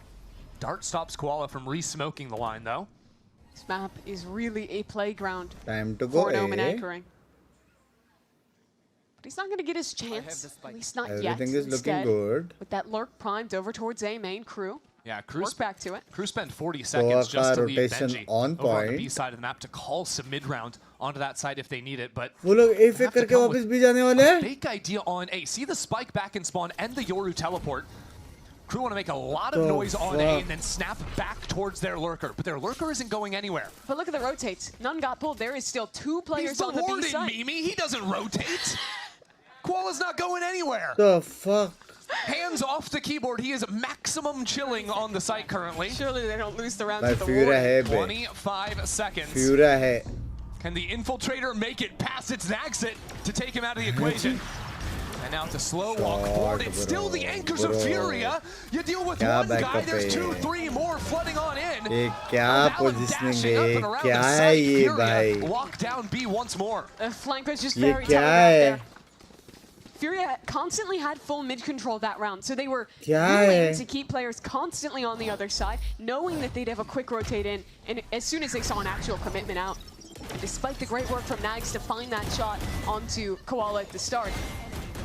Dart stops Koala from re-smoking the line, though. This map is really a playground Time to go for Omen A. anchoring. But he's not going to get his chance, at least not yet. Everything is looking good. With that lurk primed over towards A main, KRU. Yeah, KRU work back to it. KRU spent 40 seconds just to leave Benji on over on the B side of the map to call some mid-round onto that side if they need it, but वो लोग A fake करके वापस B जाने वाले हैं. Fake idea on A. See the spike back in spawn and the Yoru teleport. KRU want to make a lot of noise on A and then snap back towards their lurker, but their lurker isn't going anywhere. But look at the rotates. None got pulled. There is still 2 players on the B side. Mimi, he doesn't rotate. Koala's not going anywhere. The fuck? Hands off the keyboard. He is maximum chilling on the site currently. Surely they don't lose the round By to the Furia war. 25 seconds. Furia hai. Can the infiltrator make it past its Naxit to take him out of the equation? And now it's a slow walk forward. It's still the anchors of Furia. You deal with one guy, there's 2, 3 more flooding on in. ये क्या positioning है? क्या है ये भाई? Lock down B once more. The flank was just ये very क्या telegraphed है? there. Furia constantly had full mid control that round, so they were क्या willing है? to keep players constantly on the other side, knowing that they'd have a quick rotate in, and as soon as they saw an actual commitment out. And despite the great work from Nags to find that shot onto Koala at the start,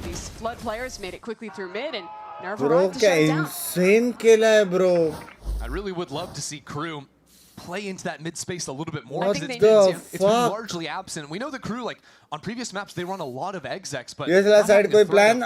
these Flood players made it quickly through mid, and Nerve Bro, arrived to shut क्या it down. insane खेला है bro. I really would love to see KRU play into that mid space a little bit more. What It's the been fuck? largely absent. We know the KRU, like on previous maps, they run a lot of execs, but ये वाला side कोई plan?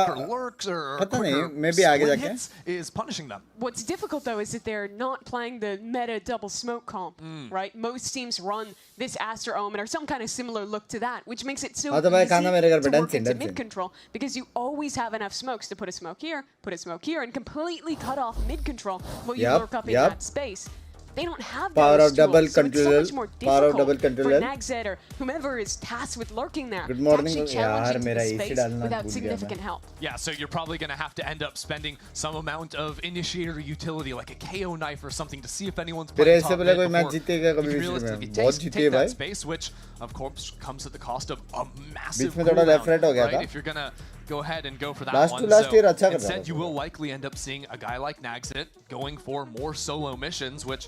quicker lurks or पता quicker नहीं, maybe आगे split जाके. hits is punishing them. What's difficult though is that they're not playing the meta double smoke comp, right? Most teams run this Aster Omen or some kind of similar look to that, which makes it so हाँ तो भाई easy खाना मेरे घर पे to work dancing, into dancing. mid control because you always have enough smokes to put a smoke here, put a smoke here, and completely cut off mid control while you lurk up in that space. They don't have Power those of double tools, so it's so control. much more Power of double difficult control. for Nagzed or whomever is tasked with lurking there Good to morning. actually challenge यार into मेरा the AC space डालना without भूल गया significant मैं. help. Yeah, so you're probably going to have to end up spending some amount of initiator utility, like a KO knife or something, to see if anyone's तेरे playing ऐसे top बोला mid कोई match before जीतेगा you कभी can भी realistically में बहुत जीती है take that भाई. space, which of course comes at the cost of a massive बीच में थोड़ा left right हो गया right? था. If you're going to go ahead and go for that Last one. to last year अच्छा कर रहा instead, था. you will likely end up seeing a guy like Nagsit going for more solo missions, which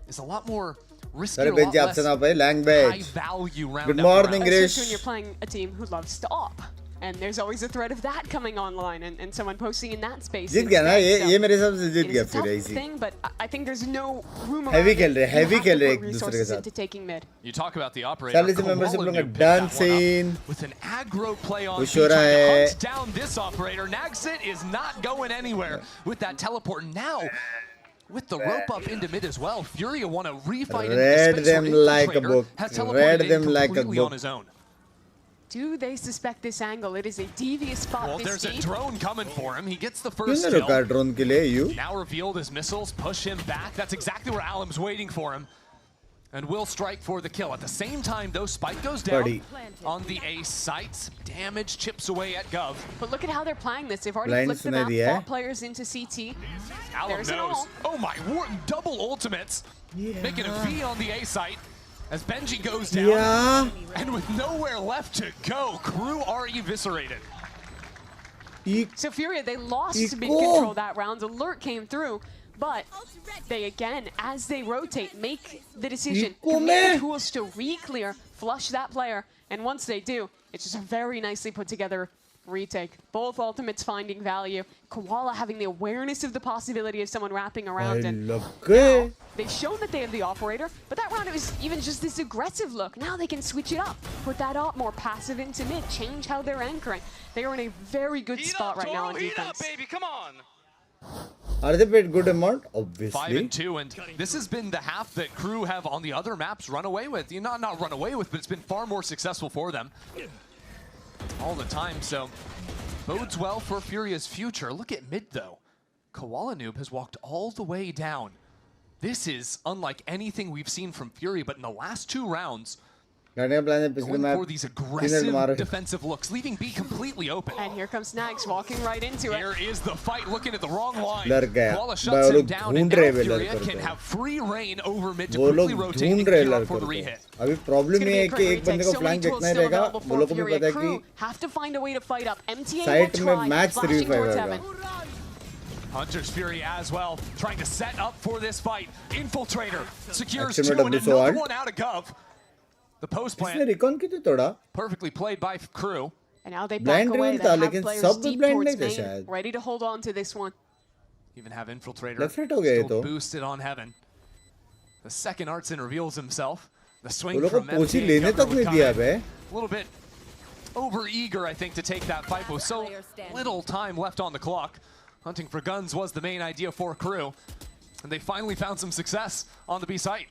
is a lot more risky, Sorry, a lot Benji, less absent आप भाई language. high value round Good after morning, round. Grish. Especially when you're playing a team who loves to op. And there's always a threat of that coming online and someone posting in that space. जीत गया ना instead. ये मेरे हिसाब से जीत It गया is a फिर tough easy. thing, but I think there's no room Heavy around खेल it. रहे, You heavy have to खेल रहे put एक दूसरे के resources साथ. into taking mid. You talk about the operator. Charlie से membership Koala लोग Noob picked that one up dancing. with an aggro play on Push B, हो रहा trying to है. hunt down this operator. Nagsit is not going anywhere with that teleport. Now, with the rope up into mid as well, Furia want to refight into Read the space them where like a Infiltrator book. has Read teleported them in like a completely book. on his own. Do they suspect this angle? It is a devious spot Well, this there's a deep. drone coming for him. He gets the क्यों first नहीं kill. रुका drone के लिए you? Now revealed his missiles push him back. That's exactly where Alam's waiting for him. and will strike for the kill. At the same time, though, Spike goes down on the A site. Some damage chips away at Gov. But look at how they're playing this. They've already flipped the map, 4 players into CT. There's an ult. Oh my word, double ultimates. Making a V on the A site as Benji goes down. And with nowhere left to go, Crew are eviscerated. So Furia, they lost mid control that round. Alert came through. But they, again, as they rotate, make the decision, commit the tools to re-clear, flush that player. And once they do, it's just a very nicely put together retake. Both ultimates finding value. Koala having the awareness of the possibility of someone wrapping around. And now they've shown that they have the operator, but that round it was even just this aggressive look. Now they can switch it up, put that up more passive into mid, change how they're anchoring. They are in a very good spot right now on defense. Baby, come on. Are they paid good amount? Obviously. 5 and 2, and this has been the half that Crew have on the other maps run away with. Not run away with, but it's been far more successful for them all the time. So bodes well for Furia's future. Look at mid though. Koala Noob has walked all the way down. This is unlike anything we've seen from Furia, but in the last 2 rounds, going for these aggressive defensive looks, leaving B completely open. And here comes Snags walking right into it. Here is the fight, looking at the wrong line. Koala shuts him down, and now Furia can have free reign over mid to quickly rotate and gear up for the re-hit. अभी problem ये है कि एक बंदे को flank देखना ही रहेगा, वो लोगों को भी पता है कि have to find a way to fight up. MTA site में मैच 3v5 होगा. Hunter's Fury as well, trying to set up for this fight. Infiltrator secures Action 2 में and W another one out of Gov. The post plant perfectly played by Crew. And now they back away. They have players deep towards main, ready to hold on to this one. Even have Infiltrator still boosted on Heaven. The second Artson reveals himself. The swing from MTA a little bit over-eager, I think, to take that fight. With so little time left on the clock. Hunting for guns was the main idea for Crew. And they finally found some success on the B site.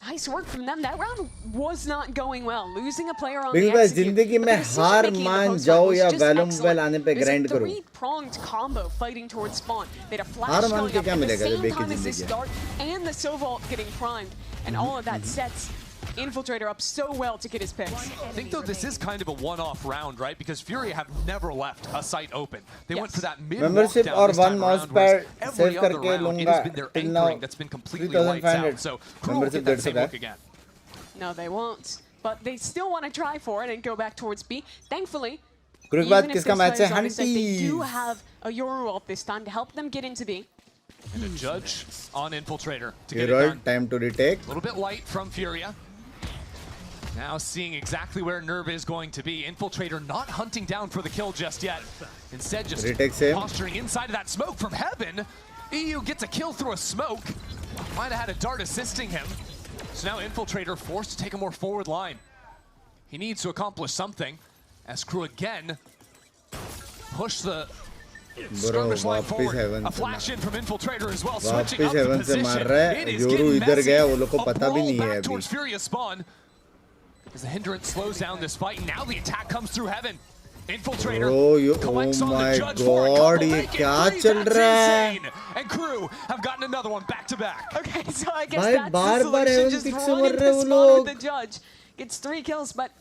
Nice work from them. That round was not going well. Losing a player on the execute. जिंदगी में हार मान जाओ या valuable आने पे grind करो. Three-pronged combo fighting towards spawn. They had a flash going up at the same time as this start, and the Sovalt getting primed, and all of that sets Infiltrator up so well to get his picks. I think though this is kind of a one-off round, right? Because Furia have never left a site open. They went for that mid membership or one mouse pad save करके it has been their anchoring that's been completely lights out. So Crew will get that same look again. No, they won't. But they still want to try for it and go back towards B. Thankfully, even if this player is on his side, they do have a Yoru ult this time to help them get into B. And a judge on Infiltrator to get it done. Time to retake. A little bit light from Furia. Now seeing exactly where Nerve is going to be. Infiltrator not hunting down for the kill just yet. Instead just posturing inside of that smoke from Heaven. EU gets a kill through a smoke. Might have had a dart assisting him. So now Infiltrator forced to take a more forward line. He needs to accomplish something as Crew again push the skirmish line forward. A flash in from Infiltrator as well. Switching up the position. It is getting messy. A brawl back towards Furia's spawn. As the hindrance slows down this fight, and now the attack comes through Heaven. Infiltrator collects on the judge for a couple vacant threes. That's insane. And Crew have gotten another one back to back. Okay, so I guess that's the solution. Just run into the spawn with the judge. Gets 3 kills, but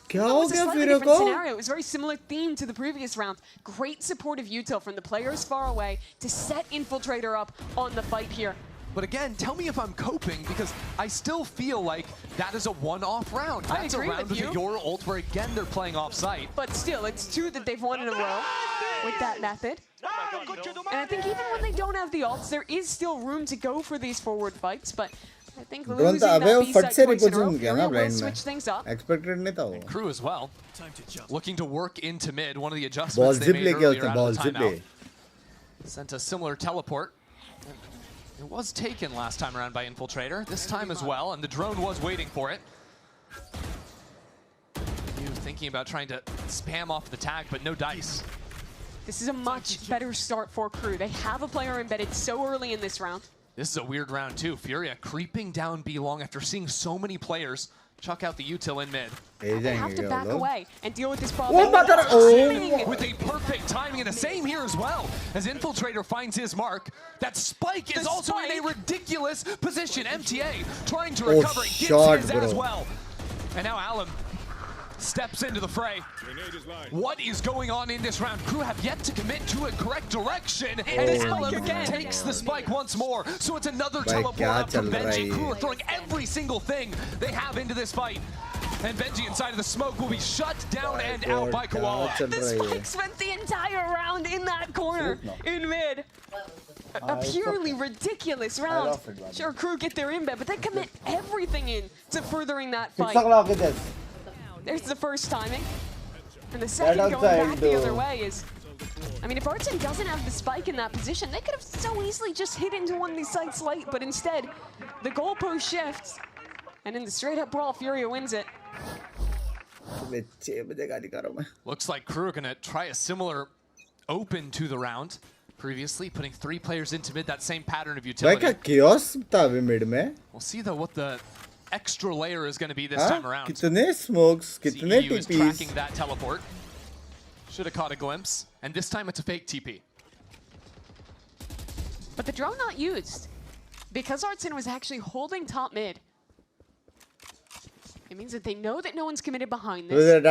it was a slightly different scenario. It was a very similar theme to the previous round. Great supportive util from the players far away to set Infiltrator up on the fight here. But again, tell me if I'm coping, because I still feel like that is a one-off round. That's a round with your ult where, again, they're playing off-site. But still, it's 2 that they've won in a row with that method. And I think even when they don't have the ults, there is still room to go for these forward fights. But I think losing that B-side points in a row, Furia will switch things up. And Crew as well, looking to work into mid. One of the adjustments they made earlier out of the timeout. Sent a similar teleport. It was taken last time around by Infiltrator, this time as well, and the drone was waiting for it. He was thinking about trying to spam off the tag, but no dice. This is a much better start for Crew. They have a player embedded so early in this round. This is a weird round too. Furia creeping down B long after seeing so many players chuck out the util in mid. They have to back away and deal with this problem. With a perfect timing and the same here as well. As Infiltrator finds his mark, that Spike is also in a ridiculous position. MTA trying to recover, gets his as well. And now Alum steps into the fray. What is going on in this round? Crew have yet to commit to a correct direction, and Alum takes the Spike once more. So it's another teleport out from Benji. Crew are throwing every single thing they have into this fight. And Benji inside of the smoke will be shut down and out by Koala. The Spike spent the entire round in that corner in mid. A purely ridiculous round. Sure, Crew get their inbed, but they commit everything in to furthering that fight. There's the first timing. And the second going back the other way is... I mean, if Artson doesn't have the Spike in that position, they could have so easily just hit into one of these sites late, but instead, the goalpost shifts. And in the straight-up brawl, Furia wins it. Looks like Crew are going to try a similar open to the round. Previously, putting 3 players into mid, that same pattern of utility. We'll see, though, what the extra layer is going to be this time around. Kitne smokes, kitne CEU is tracking that teleport. Should have caught a glimpse. And this time it's a fake TP. But the drone not used. Because Artson was actually holding top mid. It means that they know that no one's committed behind this.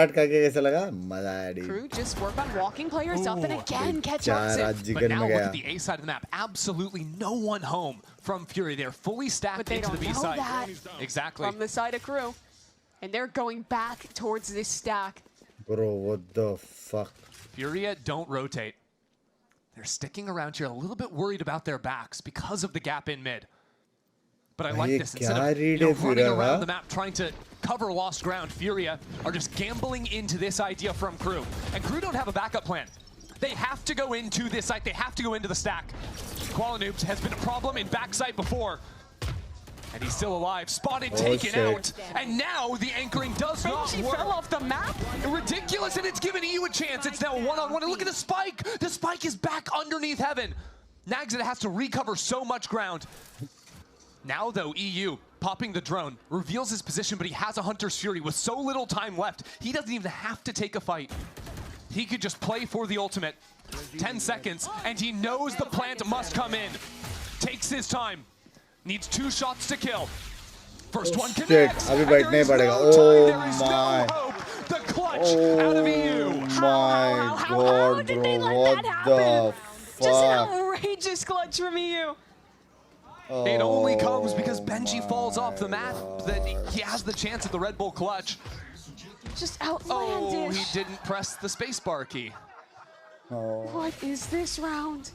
Crew just work on walking players up and again catch Artson. But now look at the A side of the map. Absolutely no one home from Fury. They're fully stacked into the B side. That exactly. From the side of Crew. And they're going back towards this stack. Bro, what the fuck? Furia don't rotate. They're sticking around here a little bit worried about their backs because of the gap in mid. But I like this. Instead of running around the map trying to cover lost ground, Furia are just gambling into this idea from Crew. And Crew don't have a backup plan. They have to go into this site. They have to go into the stack. Koala Noobs has been a problem in backside before. And he's still alive. Spotted, taken out. And now the anchoring does not work. Fell off the map? Ridiculous, and it's giving EU a chance. It's now one-on-one. Look at the Spike. The Spike is back underneath Heaven. Nags has to recover so much ground. Now, though, EU popping the drone, reveals his position, but he has a Hunter's Fury with so little time left. He doesn't even have to take a fight. He could just play for the ultimate. 10 seconds, and he knows the plant must come in. Takes his time. Needs 2 shots to kill. First one connects. Oh my. The clutch out of EU. My God, bro. What the fuck? Just an outrageous clutch from EU. It only comes because Benji falls off the map, that he has the chance at the Red Bull clutch. Just outlandish. Oh, he didn't press the spacebar key. What is this round?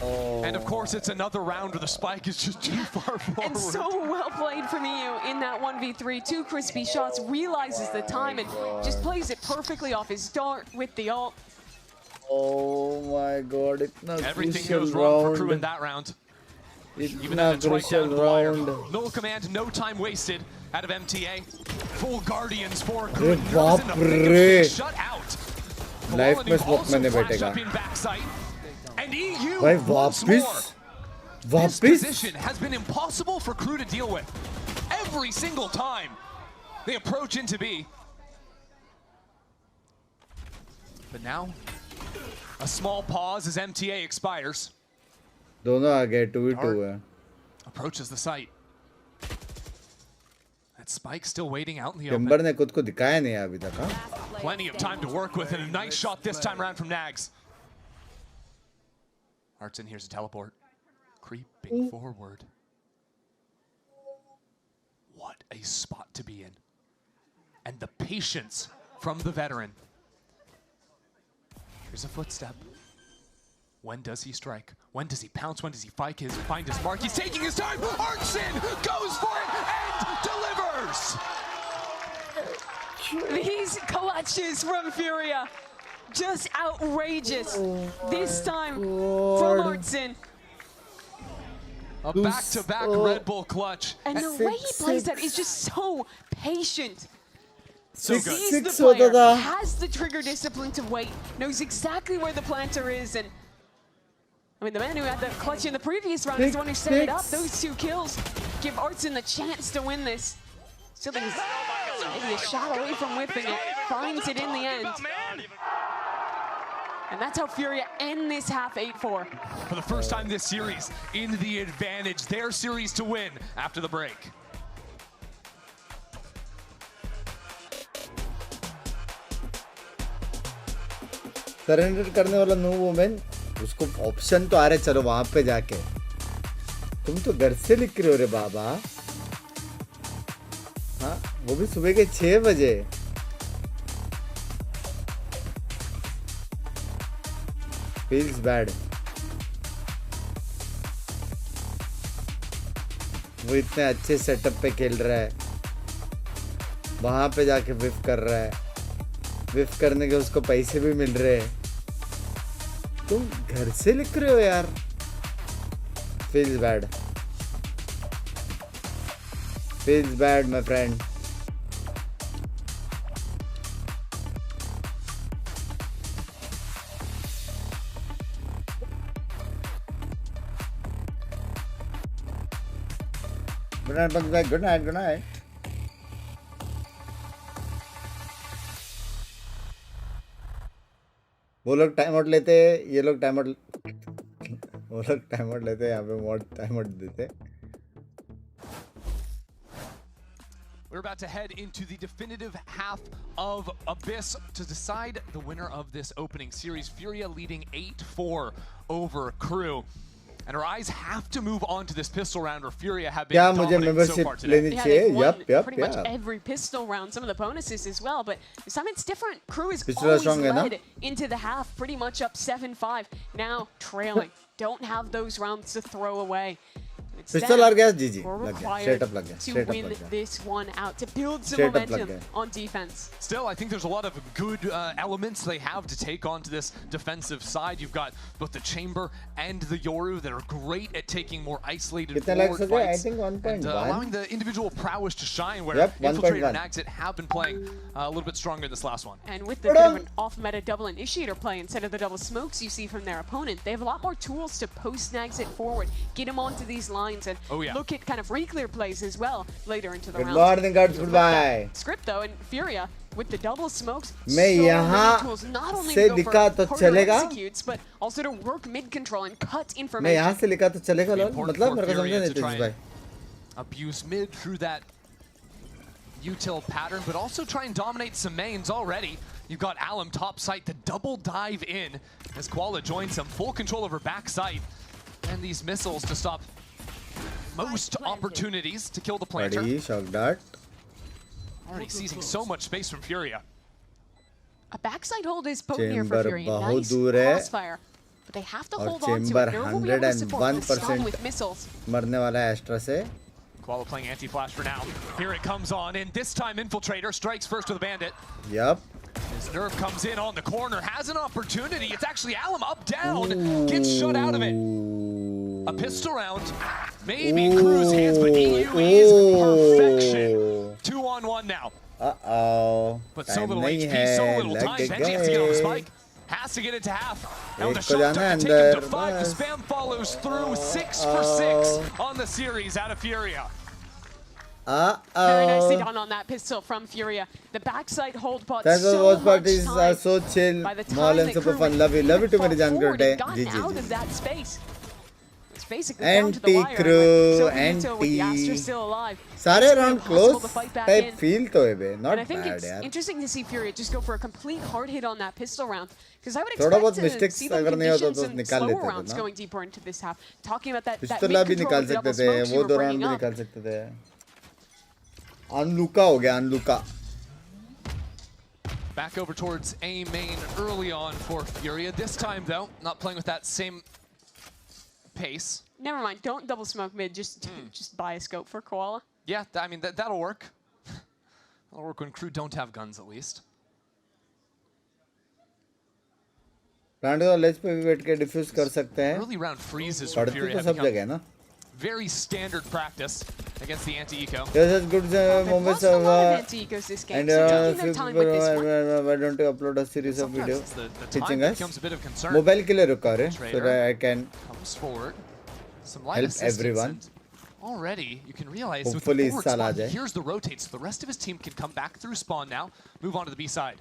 And of course, it's another round where the Spike is just too far forward. And so well played from EU in that 1v3. 2 crispy shots, realizes the time, and just plays it perfectly off his dart with the ult. Oh my God, everything goes wrong for Crew in that round. Even though it's right down to the wire. No command, no time wasted out of MTA. Full Guardians for Crew. Shut out. Life में smoke में नहीं बैठेगा. And EU भाई once more. This वापिस. position has been impossible for Crew to deal with. Every single time they approach into B. But now, a small pause as MTA expires. दोनों आ गए 2v2 है. Approaches the site. That Spike still waiting out in the Timber open. ने खुद को दिखाया नहीं अभी तक. Plenty of time to work with, and a nice shot this time around from Nags. Artson here's a teleport. Creeping forward. What a spot to be in. And the patience from the veteran. Here's a footstep. When does he strike? When does he pounce? When does he find his mark? He's taking his time. Artson goes for it and delivers. These clutches from Furia, just outrageous. This time from Artson. A back-to-back Red Bull clutch. And the way he plays that is just so patient. So good. He's the player, has the trigger discipline to wait, knows exactly where the planter is, and I mean, the man who had the clutch in the previous round is the one who set it up. Those 2 kills give Artson the chance to win this. Still think he's maybe a shot away from whipping it. Finds it in the end. And that's how Furia end this half 8-4. For the first time this series, in the advantage, their series to win after the break. Surrender करने वाला no women उसको option तो आ रहे चलो वहां पे जाके तुम तो घर से लिख रहे हो रे बाबा हाँ वो भी सुबह के 6 बजे feels bad वो इतने अच्छे सेटअप पे खेल रहा है वहां पे जाके विफ कर रहा है विफ करने के उसको पैसे भी मिल रहे हैं तुम घर से लिख रहे हो यार feels bad my friend good night Bugs bhai good night वो लोग टाइम आउट लेते ये लोग टाइम आउट वो लोग टाइम आउट लेते यहाँ पे मॉड टाइम आउट देते We're about to head into the definitive half of Abyss to decide the winner of this opening series. Furia leading 8-4 over KRU. And our eyes have to move on to this pistol round where Furia have been dominating so far today. Yeah, they've won pretty much every pistol round, some of the bonuses as well, but this time it's different. KRU is always led into the half, pretty much up 7-5, now trailing. Don't have those rounds to throw away. Pistol लग गया GG लग गया straight up लग गया to win this one out to build some momentum on defense. Still, I think there's a lot of good elements they have to take on to this defensive side. You've got both the Chamber and the Yoru that are great at taking more isolated forward fights. I think 1.1 and allowing the individual prowess to shine where Infiltrator and Exit have been playing a little bit stronger in this last one. And with the bit of an off-meta double initiator play instead of the double smokes you see from their opponent, they have a lot more tools to post Exit forward, get him onto these lines and look at kind of re-clear plays as well later into the round. Good morning guys, goodbye. Script though, and Furia with the double smokes, मैं यहाँ not only से to go लिखा तो for चलेगा executes, but also to work mid control and cut मैं information. यहाँ से लिखा तो चलेगा लोग मतलब मेरे को समझ नहीं तेज भाई Abuse mid through that util pattern, but also try and dominate some mains already. You've got Alum top site, the double dive in as Koala joins him, full control over back site, and these missiles to stop most opportunities to kill the planter. Shock dart. Already seizing so much space from Furia. A backside hold is potential for Furia. Nice crossfire. But they have to hold on to it. Nerve will be able to support the stun with missiles. मरने वाला है Astra से. Koala playing anti-flash for now. Here it comes on in. This time Infiltrator strikes first with a bandit. Yep. His nerve comes in on the corner, has an opportunity. It's actually Alum up down, gets shut out of it. A pistol round, maybe KRU's hands, but EUE's perfection. 2-on-1 now. Uh-oh. But so little HP, so little time. Benji has to get on the spike. Has to get it to half. Now the shot to take him to 5. The spam follows through 6 for 6 on the series out of Furia. Very nicely done on that pistol from Furia. The backside hold bought so much parties time. Are so chill. By the time Mall and super fun. Love you to मेरी जान करते हैं. GG. Out of that space. It's basically down to the wire. KRU, with the Astra still alive. सारे round close. Type feel तो है बे. Not and I think bad it's यार. interesting to see Furia just go for a complete hard hit on that pistol round. Because I would थोड़ा बहुत expect to mistakes see them अगर नहीं होता conditions तो and निकाल slower लेते थे rounds ना. going deeper into this half. Talking about that पिस्तौला भी निकाल सकते थे. वो दो round भी निकाल सकते थे. Unluka हो गया Unluka. Back over towards A main early on for Furia. This time though, not playing with that same pace. Never mind, don't double smoke mid, just buy a scope for Koala. Yeah, I mean, that'll work. That'll work when KRU don't have guns at least. Round का ledge पे भी बैठ के diffuse कर सकते हैं. Early round freezes for Furia have become very standard practice against the anti-eco. Yes, good moments of anti-ecos this game, and so taking their time with this one. why don't you upload a series of videos teaching us? Becomes a bit of concern. Mobile के लिए रुका रहे so that I can comes forward. Some light help everyone. Already, you can realize Hopefully with the forward spawn, jaye. here's the rotate, so the rest of his team can come back through spawn now, move on to the B side.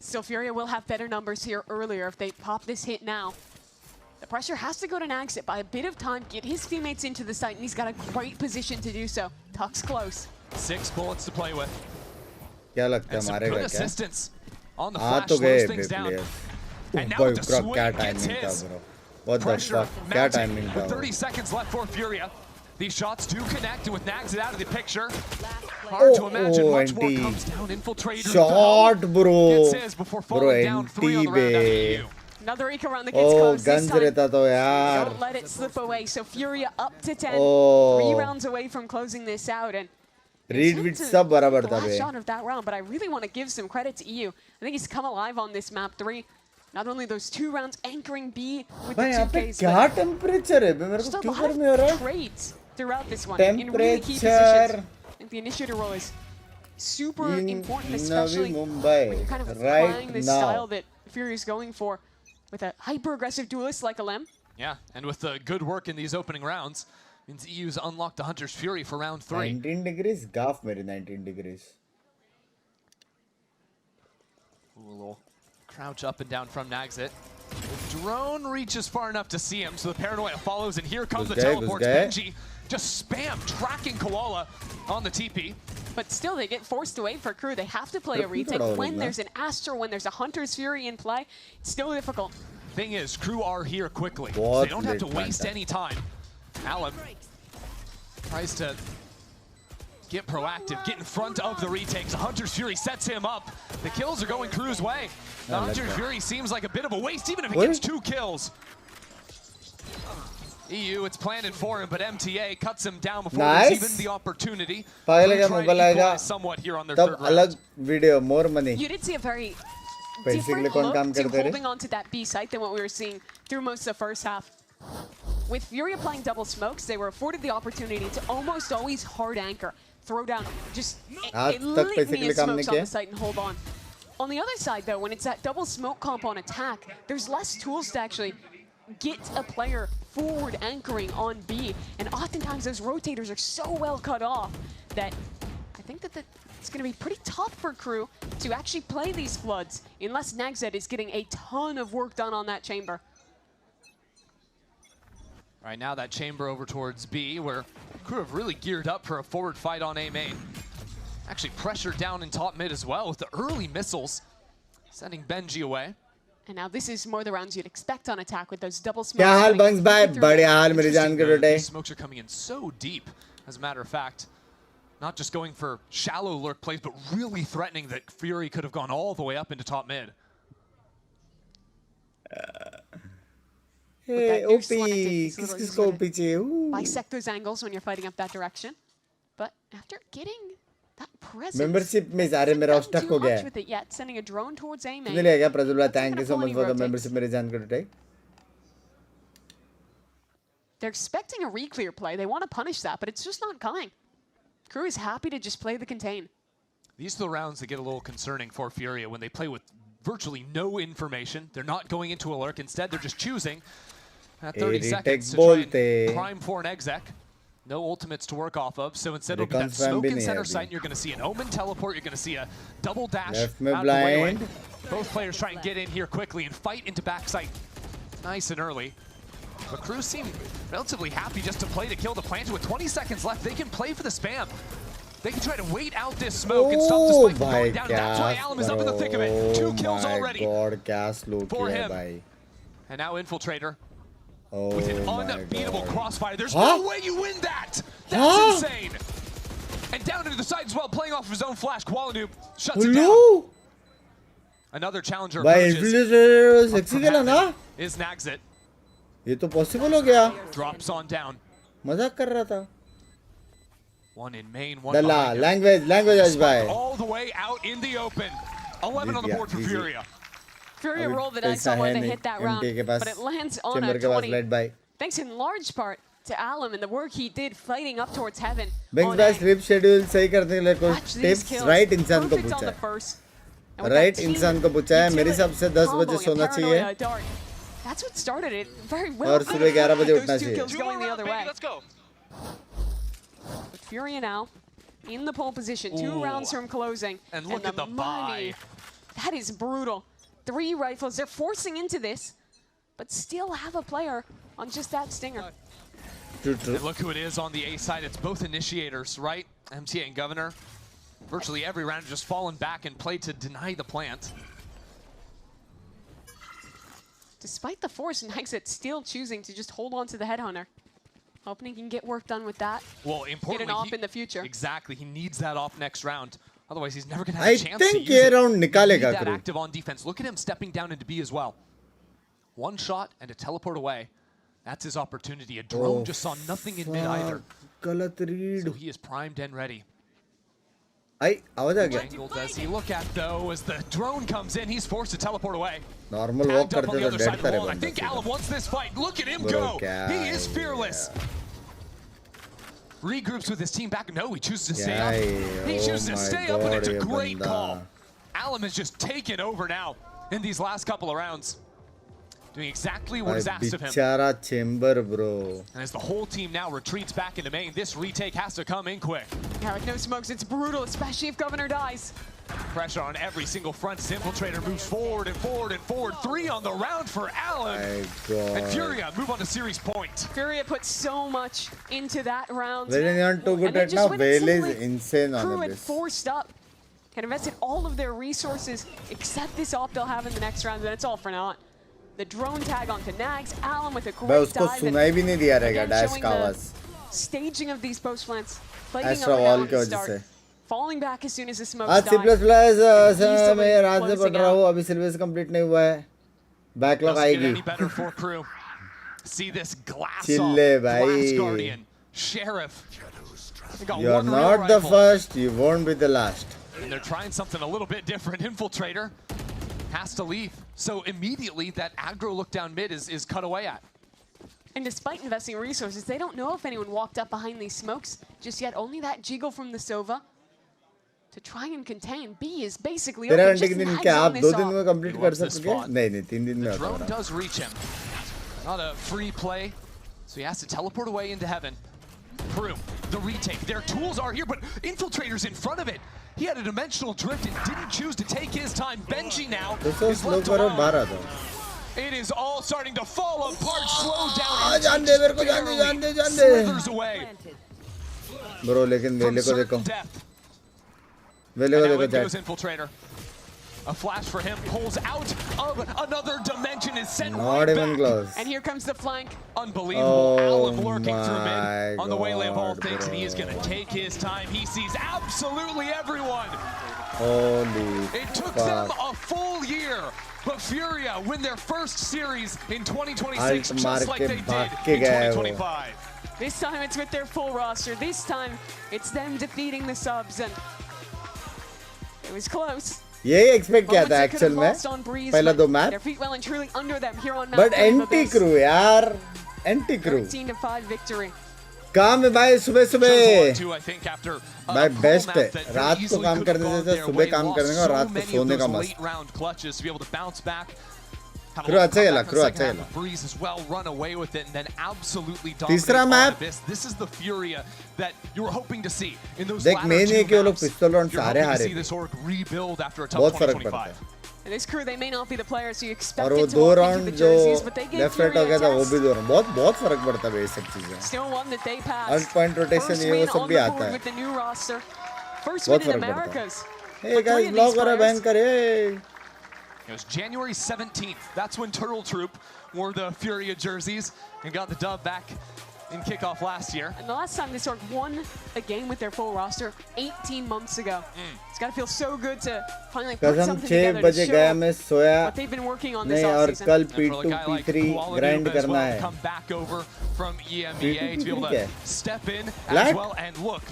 Still, Furia will have better numbers here earlier if they pop this hit now. The pressure has to go to Naxit by a bit of time, get his teammates into the site, and he's got a great position to do so. Tuck's close. 6 bullets to play with. क्या लगता है And some मारेगा good क्या? assistance on the हाँ flash तो गए slows things down. And now with the क्या swing gets timing था his. bro? What the Pressure fuck? क्या mounting timing था? with 30 seconds left for Furia. These shots do connect, and with Naxit out of the picture, hard to imagine much more comes down. Infiltrator Shot bro. gets his before Bro falling down 3 on the round out of EU. Another eco round that gets close this guns time. रहता तो यार. Don't let it slip away. So Furia up to 10. Oh. 3 rounds away from closing this out. And Read with सब बराबर था last bay. shot of that round, but I really want to give some credit to EU. I think he's come alive on this map 3. Not only those 2 rounds anchoring B with the 2Ks, क्या temperature है बे? मेरे को क्यों गर्मी हो रहा है? trades throughout this one in really key positions. Temperature. I think the initiator role is super important, in especially Mumbai when you're kind of right applying this now. style that Fury is going for with a hyper-aggressive duelist like LEV. Yeah, and with the good work in these opening rounds, means EU's unlocked the Hunter's Fury for round 3. 19 degrees? Gaff मेरे 19 degrees. Ooh, a little crouch up and down from Naxit. The drone reaches far enough to see him, so the paranoia follows, and here comes the teleports. Benji just spam tracking Koala on the TP. But still, they get forced away for crew. They have to play a retake. When there's an Astro, when there's a Hunter's Fury in play, it's still difficult. Thing is, crew are here quickly. So they don't have to waste any time. Alan tries to get proactive, get in front of the retakes. The Hunter's Fury sets him up. The kills are going crew's way. The Hunter's Fury seems like a bit of a waste, even if it gets 2 kills. EU, it's planted for him, but MTA cuts him down before there's even the opportunity. Somewhat here on their third round. Video, more money. You did see a very different look to holding on to that B site than what we were seeing through most of the first half. With Fury applying double smokes, they were afforded the opportunity to almost always hard anchor, throw down just a litany of smokes on the site and hold on. On the other side, though, when it's that double smoke comp on attack, there's less tools to actually get a player forward anchoring on B, and oftentimes those rotators are so well cut off that I think that it's going to be pretty tough for crew to actually play these floods unless Naxit is getting a ton of work done on that chamber. Right now, that chamber over towards B, where crew have really geared up for a forward fight on A main. Actually pressured down in top mid as well with the early missiles, sending Benji away. And now this is more the rounds you'd expect on attack with those double smokes. क्या हाल Binks भाई? बढ़िया हाल मेरी जान के टोटे. Smokes are coming in so deep, as a matter of fact. Not just going for shallow lurk plays, but really threatening that Fury could have gone all the way up into top mid. Hey, OP, किसको OP चाहिए? Bisect those angles when you're fighting up that direction. But after getting that presence, Membership में सारे मेरा stuck हो गया है. with it yet, sending a drone towards A main. कितने लिया क्या प्रज्वल भाई? Thank you so much for the membership मेरे जान के टोटे. They're expecting a re-clear play. They want to punish that, but it's just not coming. Crew is happy to just play the contain. These are the rounds that get a little concerning for Furia when they play with virtually no information. They're not going into a lurk. Instead, they're just choosing at 30 seconds to try and prime for an exec. No ultimates to work off of. So instead of that smoke in center site, you're going to see an Omen teleport. You're going to see a double dash out of the way. Both players try and get in here quickly and fight into backside nice and early. But crew seem relatively happy just to play to kill the planter. With 20 seconds left, they can play for the spam. They can try to wait out this smoke and stop the spike from going down. That's why Alum is up in the thick of it. 2 kills already for him. And now Infiltrator with an unbeatable crossfire. There's no way you win that. That's insane. And down into the side as well, playing off of his own flash. Qualanoob shuts it down. Another challenger emerges. Is Naxit. ये तो possible हो गया. Drops on down. मजाक कर रहा था. One in main, one behind. Language आज भाई. All the way out in the open. 11 on the board for Furia. Furia rolled the dice on where they hit that round, but it lands on a 20. Thanks in large part to Alum and the work he did fighting up towards heaven. Binks भाई sleep schedule सही करने के लिए कुछ tips right इंसान को पूछा है. Right इंसान को पूछा है. मेरे हिसाब से 10 बजे सोना चाहिए. That's what started it very well. और सुबह 11 बजे उठना चाहिए. Kills going the other way. Let's go. Furia now in the pole position, 2 rounds from closing. And look at the buy. That is brutal. 3 rifles. They're forcing into this, but still have a player on just that stinger. And look who it is on the A side. It's both initiators, right? MTA and Governor. Virtually every round just fallen back and played to deny the plant. Despite the force, Nexit still choosing to just hold on to the Headhunter. Hoping he can get work done with that. Well, importantly, get an off in the future. Exactly, he needs that off next round. Otherwise, he's never going to have a chance I to think use it. round Need that Kru. active on defense. Look at him stepping down into B as well. 1 shot and a teleport away. That's his opportunity. A drone just saw nothing in mid either. So he is primed and ready. What angle does he look at though as the drone comes in? He's forced to teleport away. Normal walk Tagged up on the other side of the wall. I karte think Alan wants this fight. Look at him go. He is fearless. Regroups with his team back. No, he chooses to stay up. He chooses to stay up, and it's a great call. Alan has just taken over now in these last couple of rounds. Doing exactly what is asked of him. Chamber, bro. And as the whole team now retreats back into main, this retake has to come in quick. Yeah, with no smokes, it's brutal, especially if Governor dies. Pressure on every single front. Infiltrator moves forward and forward and forward. 3 on the round for Alan. And Furia move on to series point. Furia put so much into that round. They aren't too good right now. Vale is insane on Crew this. had forced up and invested all of their resources except this op they'll have in the next round, and that's all for naught. The drone tag onto Nags, Alan with a great dive. Again, showing the staging of these post plants, plating over now at the start. Falling back as soon as the smoke आज C++ मैं रात से पढ़ रहा हूँ अभी syllabus complete नहीं हुआ है backlog आएगी any better for Crew. See this glass चिल्ले glass guardian sheriff. You're not the first, you won't be the last. And they're trying something a little bit different. Infiltrator has to leave. So immediately that aggro look down mid is cut away at. And despite investing resources, they don't know if anyone walked up behind these smokes just yet. Only that jiggle from the Sova to try and contain. B is basically open. Just lags on this off. The drone does reach him. Not a free play, so he has to teleport away into heaven. Crew, the retake. Their tools are here, but Infiltrator's in front of it. He had a dimensional drift and didn't choose to take his time. Benji now is left alone. It is all starting to fall apart. Slow down. Slithers away. Bro, लेकिन वेले को देखो. वेले को देखो Jack. Infiltrator. A flash for him, pulls out of another dimension, is sent Not right even back. close. And here comes the flank. Unbelievable. Alan lurking through mid on the waylay of all things, and he is going to take his time. He sees absolutely everyone. Holy It took them a full year, but Furia win their first series in 2026 just like they did in 2025. This time it's with their full roster. This time it's them defeating the subs, and it was close. यही expect किया था actual में पहला 2 match but anti crew यार anti crew काम है भाई सुबह सुबह भाई बेस्ट है रात को काम करने से सुबह काम करने का और रात को सोने का मस्त क्रू अच्छा खेला क्रू अच्छा खेला तीसरा मैप देख मेन ये कि वो लोग पिस्तौल राउंड सारे हारे बहुत फर्क पड़ता है और वो 2 राउंड जो लेफ्ट राइट हो गया था वो भी 2 राउंड बहुत फर्क पड़ता है ये सब चीजें अल्ट पॉइंट रोटेशन ये वो सब भी आता है बहुत फर्क पड़ता है हे गाइस ब्लॉक हो रहा है भयंकर हे It was January 17th. That's when Turtle Troop wore the Furia jerseys and got the dub back in Kickoff last year. And the last time this org won a game with their full roster 18 months ago. It's got to feel so good to finally put something together to show what they've been working on this offseason. कल P2 P3 grind करना है. Come back over from EMEA to be able to step in as well and look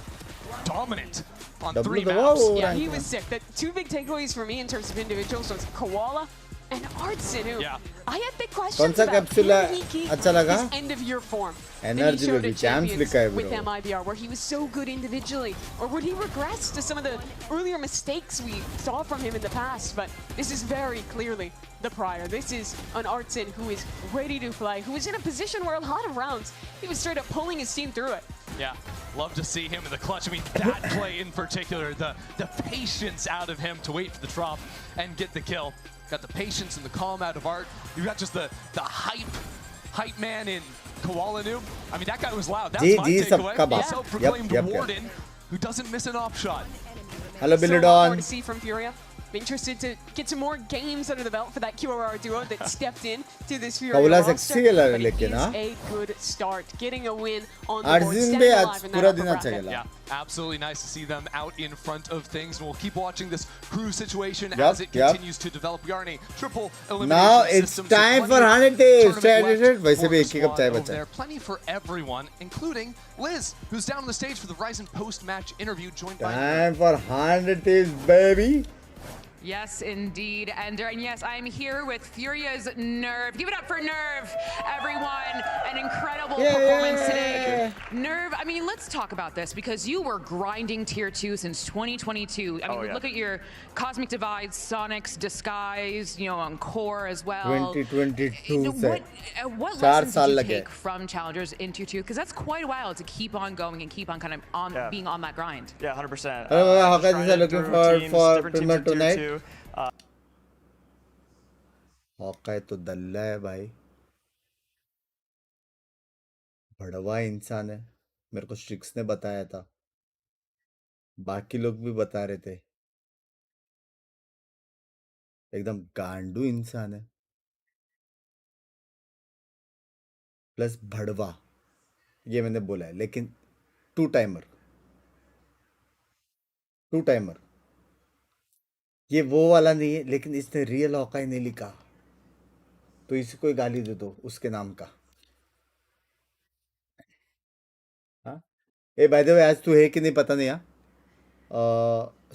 dominant. On 3 maps. Yeah, he was sick. The 2 big takeaways for me in terms of individuals was Koala and Artsin, who I had big questions about. Can he keep his end-of-year form? And he showed a champions with MIBR, where he was so good individually. Or would he regress to some of the earlier mistakes we saw from him in the past? But this is very clearly the prior. This is an Artsin who is ready to play, who is in a position where a lot of rounds, he was straight up pulling his team through it. Yeah, love to see him in the clutch. I mean, that play in particular, the patience out of him to wait for the drop and get the kill. Got the patience and the calm out of Art. You've got just the hype man in Koala Noob. I mean, that guy was loud. That's my takeaway. Self-proclaimed warden who doesn't miss an op shot. Hello, So Billidon. more to see from Furia. Be interested to get some more games under the belt for that QRR duo that stepped in to this Furia roster. But it is a good start, getting a win on the board, staying alive in that upper bracket. Yeah, absolutely nice to see them out in front of things. And we'll keep watching this crew situation as it continues to develop. We are in a triple elimination Now it's system, time so for 100 days. वैसे भी एक ही cup चाहिए there. Plenty for everyone, including Liz, who's down on the stage for the Ryzen post-match interview, joined by Time for 100 days, baby. Yes, indeed, Ender. And yes, I am here with Furia's Nerve. Give it up for Nerve, everyone. An incredible performance today. Nerve, I mean, let's talk about this because you were grinding Tier 2 since 2022. I mean, look at your Cosmic Divide, Sonics, Disguise, you know, on Core as well. 2022 What lessons did you take from Challengers in Tier 2? Because that's quite a while to keep on going and keep on kind of being on that grind. Yeah, 100%. How guys are looking for Premier tonight? Hawkeye तो दल्ला है भाई, बड़वा इंसान है, मेरे को स्ट्रिक्स ने बताया था, बाकी लोग भी बता रहे थे, एकदम गांडू इंसान है, प्लस भड़वा, ये मैंने बोला है, लेकिन टू टाइमर, ये वो वाला नहीं है, लेकिन इसने रियल हॉकाई नहीं लिखा, तो इसे कोई गाली दे दो उसके नाम का। हाँ, ए बाय द वे आज तू है कि नहीं पता नहीं, यार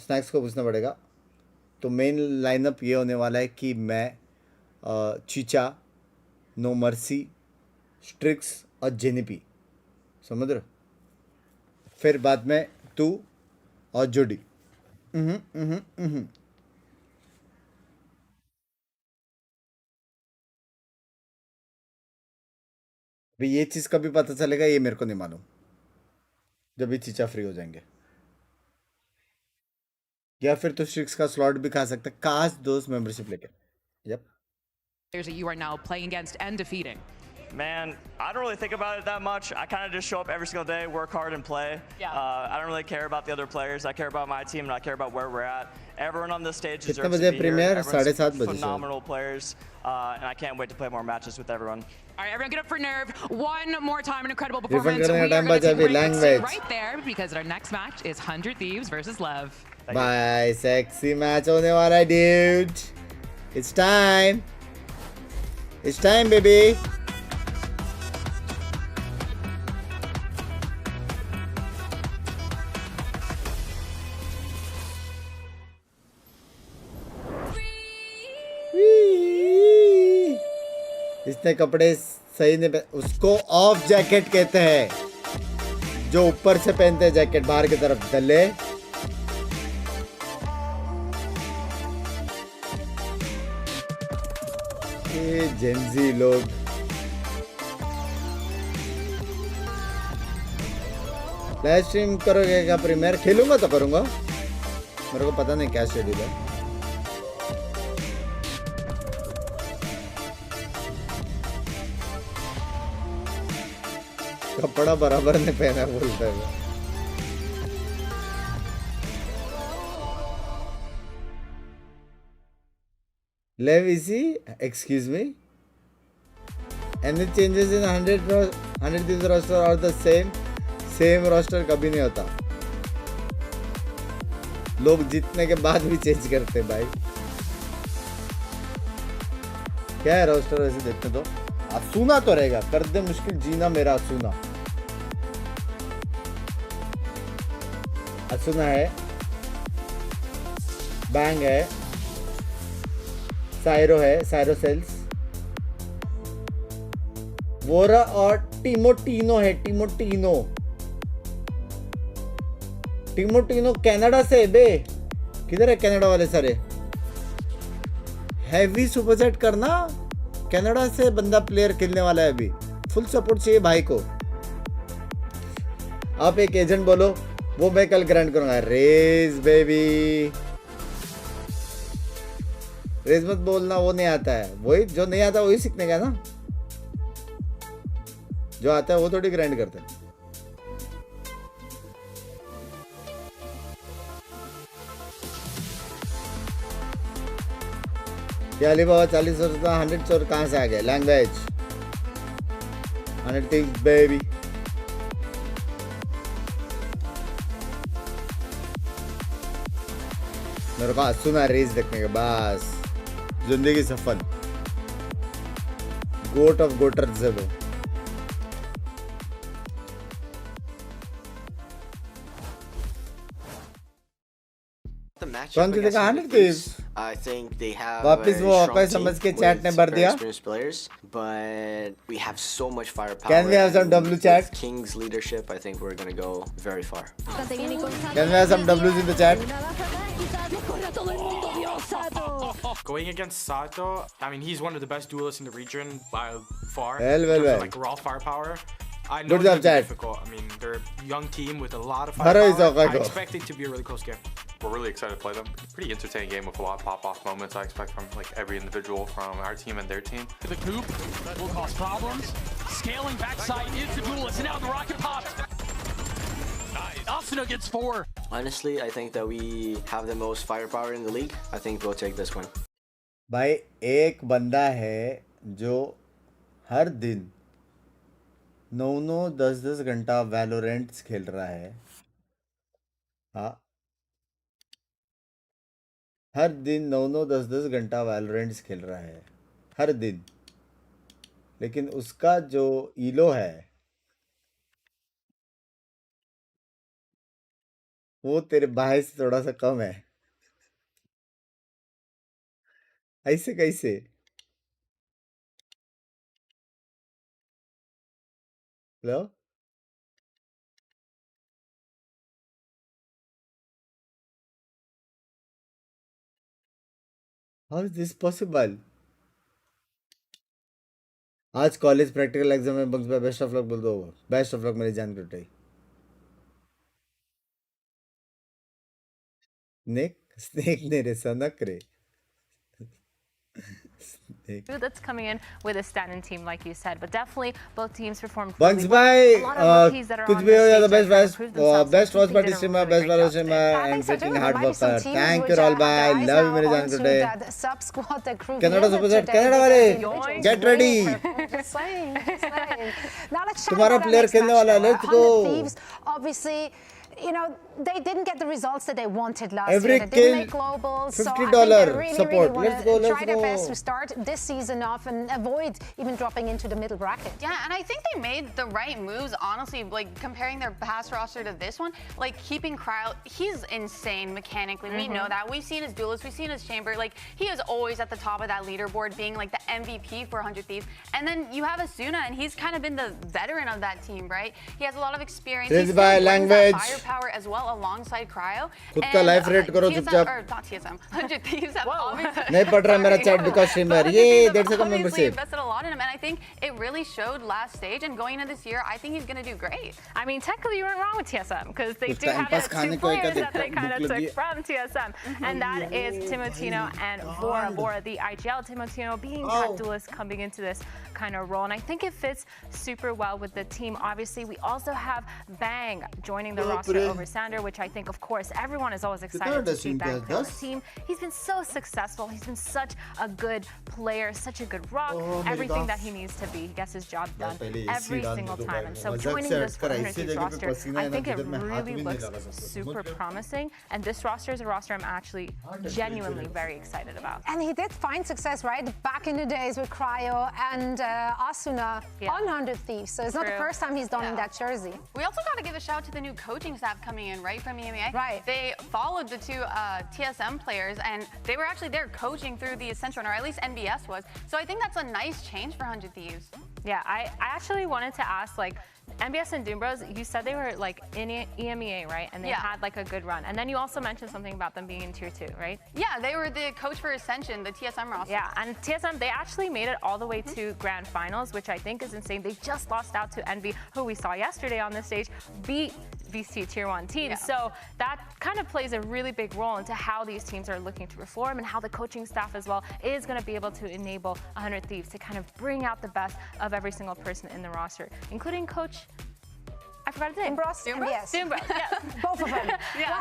स्नैक्स को पूछना पड़ेगा। तो मेन लाइनअप ये होने वाला है कि मैं चीचा, नो मर्सी, स्ट्रिक्स और जेनिपी, समझ रहे हो? फिर बाद में तू और जोडी। अभी ये चीज़ कभी पता चलेगा ये मेरे को नहीं मालूम, जब भी चीचा फ्री हो जाएंगे, या फिर तो स्ट्रिक्स का स्लॉट भी खा सकते हैं, काश दोस्त मेंबरशिप लेके। Yep. Players that you are now playing against and defeating. Man, I don't really think about it that much. I kind of just show up every single day, work hard, and play. Yeah. I don't really care about the other players. I care about my team, and I care about where we're at. Everyone on this stage deserves to be here. Everyone's phenomenal players, and I can't wait to play more matches with everyone. All right, everyone get up for Nerve. One more time, an incredible performance. We are time going to take language right there because our next match is 100 Thieves versus LEV. Bye, sexy match होने वाला है, dude. It's time. It's time, baby. इसने कपड़े सही नहीं पहने, उसको of jacket कहते हैं, जो ऊपर से पहनते हैं जैकेट बाहर की तरफ दले। ये जेंजी लोग लाइव स्ट्रीम करोगे क्या? प्रीमियर खेलूंगा तो करूंगा, मेरे को पता नहीं क्या शेड्यूल है। कपड़ा बराबर नहीं पहना बोलता है। Lev easy? Excuse me? Any changes in 100 Thieves roster or the same roster कभी नहीं होता, लोग जीतने के बाद भी चेंज करते भाई। क्या है रोस्टर वैसे देखते तो असूना तो रहेगा, कर दे मुश्किल जीना मेरा असूना। असूना है, बैंग है, साइरो है, साइरो सेल्स, वोरा और टीमोटीनो है। टीमोटीनो कनाडा से बे, किधर है कनाडा वाले सारे? हैवी सुपर सेट करना, कनाडा से बंदा प्लेयर खेलने वाला है अभी, फुल सपोर्ट चाहिए भाई को। आप एक एजेंट बोलो, वो मैं कल ग्रांट करूंगा. रेज बेबी, रेज मत बोलना, वो नहीं आता है. वही जो नहीं आता वही सीखने का ना. जो आता है वो थोड़ी ग्रांट करते हैं. क्या अली बाबा 40 और 100 और कहाँ से आ गया? Language 100 things baby. मेरे को सुना रेस देखने के बस जिंदगी सफल. गोट ऑफ गोटर से वो. कौन सी देखा 100 thieves? I think they have वापिस वो वापस समझ के चैट ने भर दिया. Players, but we have so much firepower. Can we have some W chat? King's leadership, I think we're gonna go very far. Can we have some W's in the chat? Going against Sato, I mean, he's one of the best duelists in the region by far. Well. Like raw firepower. I know Good it's job, gonna be chat. difficult. I mean, they're a young team with a lot of Haro is firepower. okay, I go. expect it to be a really close game. We're really excited to play them. Pretty entertaining game with a lot of pop-off moments I expect from like every individual from our team and their team. The coop will cause problems. Scaling backside is the duelist, and now the rocket pops. Nice. Asuna gets 4. Honestly, I think that we have the most firepower in the league. I think we'll take this one. भाई एक बंदा है जो हर दिन 9-9 10-10 घंटा Valorant खेल रहा है. हाँ, हर दिन 9-9 10-10 घंटा वैलोरेंट खेल रहा है हर दिन. लेकिन उसका जो ईलो है वो तेरे भाई से थोड़ा सा कम है. ऐसे कैसे? Hello, how is this possible? आज कॉलेज प्रैक्टिकल एग्जाम में बंक्स में बेस्ट ऑफ लक बोल दो. बेस्ट ऑफ लक मेरी जान कटाई. स्नेक ने रे सनक रे. That's coming in with a stand-in team, like you said, but definitely both teams performed. Bunks bhai, कुछ भी हो जाता best watch party streamer, best valor streamer, and freaking hard worker. Thank you all bhai, love you मेरे जान today. Canada super chat, Canada वाले, get ready. तुम्हारा player खेलने वाला है, let's go. Obviously, you know, they didn't get the results that they wanted last Every year. They didn't make globals, so I think they really support. want Let's to go, try their best to start this season off and avoid even dropping into the middle bracket. Yeah, and I think they made the right moves, honestly, like comparing their past roster to this one, like keeping Cryo, he's insane mechanically. We know that. We've seen his duelist, we've seen his chamber. Like, he is always at the top of that leaderboard, being like the MVP for 100 Thieves. And then you have Asuna, and he's kind of been the veteran of that team, right? He has a lot of experience. He's by language. Firepower as well alongside Cryo. खुद का life rate करो चुपचाप. Not TSM, 100 Thieves have obviously नहीं पढ़ रहा मेरा chat because streamer. ये 150 का membership. invested a lot in him, and I think it really showed last stage. And going into this year, I think he's going to do great. I mean, technically, you weren't wrong with TSM because they do have pass two players that they kind of took from TSM, and that is Timotino and Vora. Vora, the IGL Timotino, being that duelist coming into this kind of role, and I think it fits super well with the team. Obviously, we also have Bang joining the roster over Sander, which I think, of course, everyone is always excited to see Bang play on the team. He's been so successful. He's been such a good player, such a good rock. Everything that he needs to be. He gets his job done every single time. And so joining this 100 Thieves roster, I think it really looks super promising. And this roster is a roster I'm actually genuinely very excited about. And he did find success, right? Back in the days with Cryo and Asuna on 100 Thieves. So it's not the first time he's donning that jersey. We also got to give a shout out to the new coaching staff coming in, right, from EMEA. Right. They followed the two TSM players, and they were actually there coaching through the Ascension, or at least NBS was. So I think that's a nice change for 100 Thieves. Yeah, I actually wanted to ask, like, MBS and Doombros, you said they were like in EMEA, right? And they had like a good run. And then you also mentioned something about them being in Tier 2, right? Yeah, they were the coach for Ascension, the TSM roster. Yeah, and TSM, they actually made it all the way to Grand Finals, which I think is insane. They just lost out to Envy, who we saw yesterday on this stage, beat VCT Tier 1 teams. Yeah. So that kind of plays a really big role into how these teams are looking to perform and how the coaching staff as well is going to be able to enable 100 Thieves to kind of bring out the best of every single person in the roster, including Coach, I forgot his name. Yes. Yeah. Both of them. Well,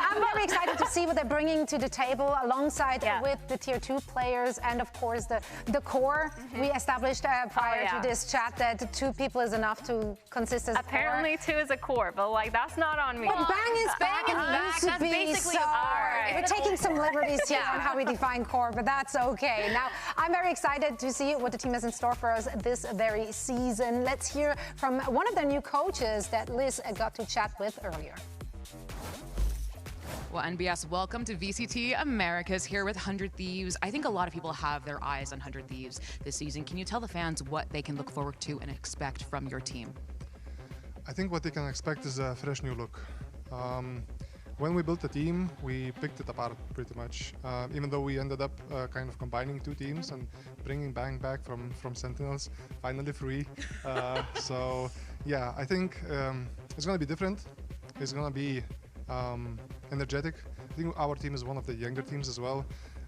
I'm very excited to see what they're bringing to the table alongside with the Tier 2 players and, of course, the core. We established prior to this chat that 2 people is enough to consist as Apparently a core. 2 is a core, but like that's not on me. But Bang is back and it used to That's be, basically so right. we're taking some liberties here on how we define core, but that's okay. Now, I'm very excited to see what the team has in store for us this very season. Let's hear from one of their new coaches that Liz got to chat with earlier. Well, NBS, welcome to VCT Americas here with 100 Thieves. I think a lot of people have their eyes on 100 Thieves this season. Can you tell the fans what they can look forward to and expect from your team? I think what they can expect is a fresh new look. When we built the team, we picked it apart pretty much. Even though we ended up kind of combining 2 teams and bringing Bang back from Sentinels, finally free. So yeah, I think it's going to be different. It's going to be energetic. I think our team is one of the younger teams as well.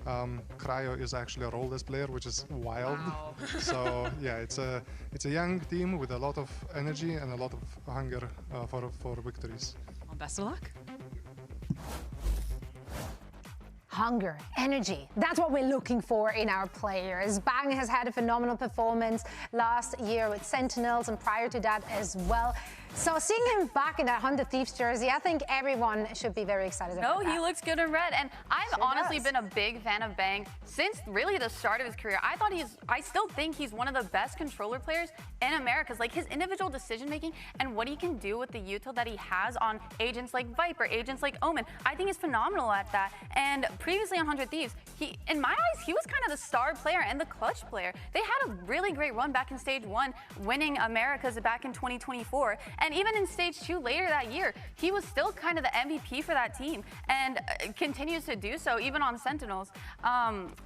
KRU is actually a role-less player, which is wild. Wow. So yeah, it's a young team with a lot of energy and a lot of hunger for victories. Well, best of luck. Hunger, energy. That's what we're looking for in our players. Bang has had a phenomenal performance last year with Sentinels and prior to that as well. So seeing him back in that 100 Thieves jersey, I think everyone should be very excited about that. He looks good in red. And I've honestly been a big fan of Bang since really the start of his career. I still think he's one of the best controller players in Americas. Like his individual decision making and what he can do with the util that he has on agents like Viper, agents like Omen. I think he's phenomenal at that. And previously on 100 Thieves, in my eyes, he was kind of the star player and the clutch player. They had a really great run back in Stage 1, winning Americas back in 2024. And even in Stage 2 later that year, he was still kind of the MVP for that team and continues to do so even on Sentinels.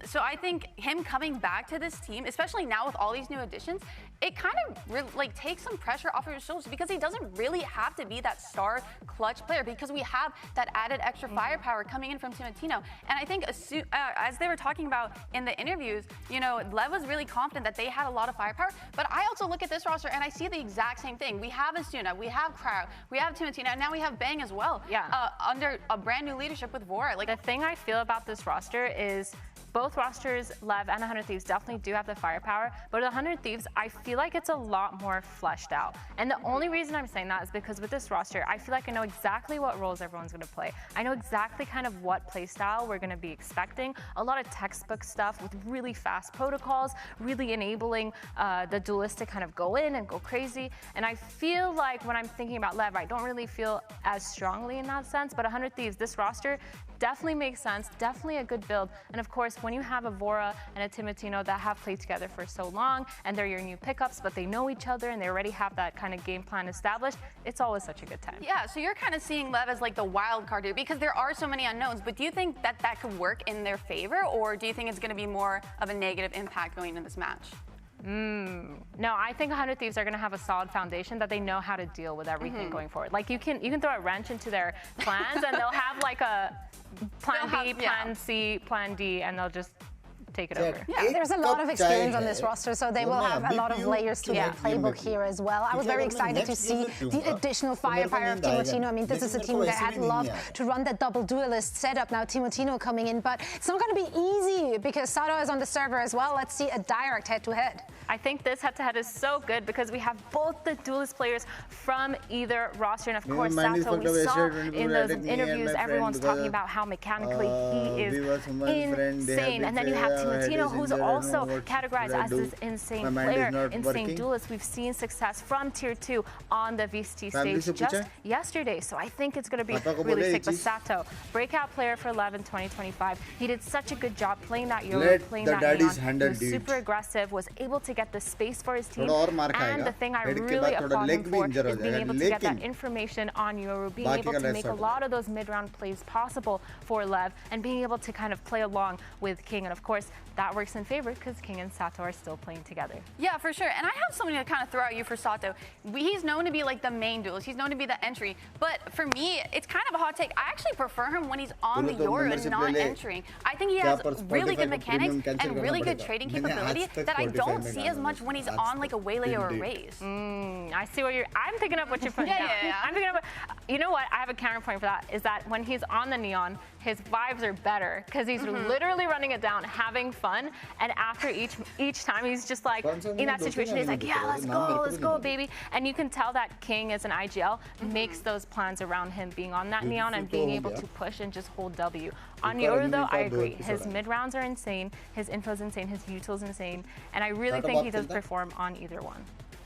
So I think him coming back to this team, especially now with all these new additions, it kind of like takes some pressure off of his shoulders because he doesn't really have to be that star clutch player because we have that added extra firepower coming in from Timotino. And I think as they were talking about in the interviews, you know, Lev was really confident that they had a lot of firepower. But I also look at this roster and I see the exact same thing. We have Asuna, we have KRU, we have Timotino, and now we have Bang as well. Yeah. Under a brand new leadership with Vora. Like the thing I feel about this roster is both rosters, Lev and 100 Thieves, definitely do have the firepower, but with 100 Thieves, I feel like it's a lot more fleshed out. And the only reason I'm saying that is because with this roster, I feel like I know exactly what roles everyone's going to play. I know exactly kind of what play style we're going to be expecting. A lot of textbook stuff with really fast protocols, really enabling the duelists to kind of go in and go crazy. And I feel like when I'm thinking about Lev, I don't really feel as strongly in that sense, but 100 Thieves, this roster definitely makes sense, definitely a good build. And of course, when you have a Vora and a Timotino that have played together for so long and they're your new pickups, but they know each other and they already have that kind of game plan established, it's always such a good time. Yeah, so you're kind of seeing Lev as like the wild card dude because there are so many unknowns, but do you think that that could work in their favor or do you think it's going to be more of a negative impact going into this match? No, I think 100 Thieves are going to have a solid foundation that they know how to deal with everything going forward. Like you can throw a wrench into their plans and they'll have like a plan B, plan C, plan D, and they'll just take it over. Yeah, there's a lot of experience on this roster, so they will have a lot of layers to their playbook here as well. I was very excited to see the additional firepower of Timotino. I mean, this is a team that had loved to run that double duelist setup. Now Timotino coming in, but it's not going to be easy because Sato is on the server as well. Let's see a direct head-to-head. I think this head-to-head is so good because we have both the duelist players from either roster, and of course Sato, we saw in those interviews everyone's talking about how mechanically he is insane, and then you have Latino, head is who's injured, I also don't know what categorized should I as do. this insane My mind is player, not insane working. duelist. We've seen success from Tier 2 on the VCT Family stage se just pucha? yesterday. So I think it's going to be Papa ko really bole sick. But cheez. Sato, breakout player for LEV in 2025. He did such a good job playing that Euro, Let playing the that daddies Neon. handle He was it. super aggressive, was able to get the space for his team. थोड़ा और मार And खाएगा. the thing I Head के really बाद थोड़ा applaud him leg भी for injure हो is being जाएगा. able to get that लेकिन information on Euro, being बाकी able का to left make a side lot of those mid-round plays possible for LEV, and being able to kind of play along with King. And of course, that works in favor because King and Sato are still playing together. Yeah, for sure. And I have something to kind of throw at you for Sato. He's known to be like the main duelist. He's known to be the entry. But for me, it's kind of a hot take. I actually prefer him when he's on the Euro and not entering. I think he has really good mechanics and really good trading capability that I don't see as much when he's on like a Waylay or a Raze. I see what I'm picking up what you're putting down. I'm picking up. You know what? I have a counterpoint for that. Is that when he's on the Neon, his vibes are better because he's literally running it down, having fun, and after each time he's just like in that situation, he's like, yeah, let's go, baby. And you can tell that King as an IGL makes those plans around him being on that Neon and being able to push and just hold W. On Euro though, I agree. His mid rounds are insane, his info's insane, his util's insane, and I really think he does perform on either one.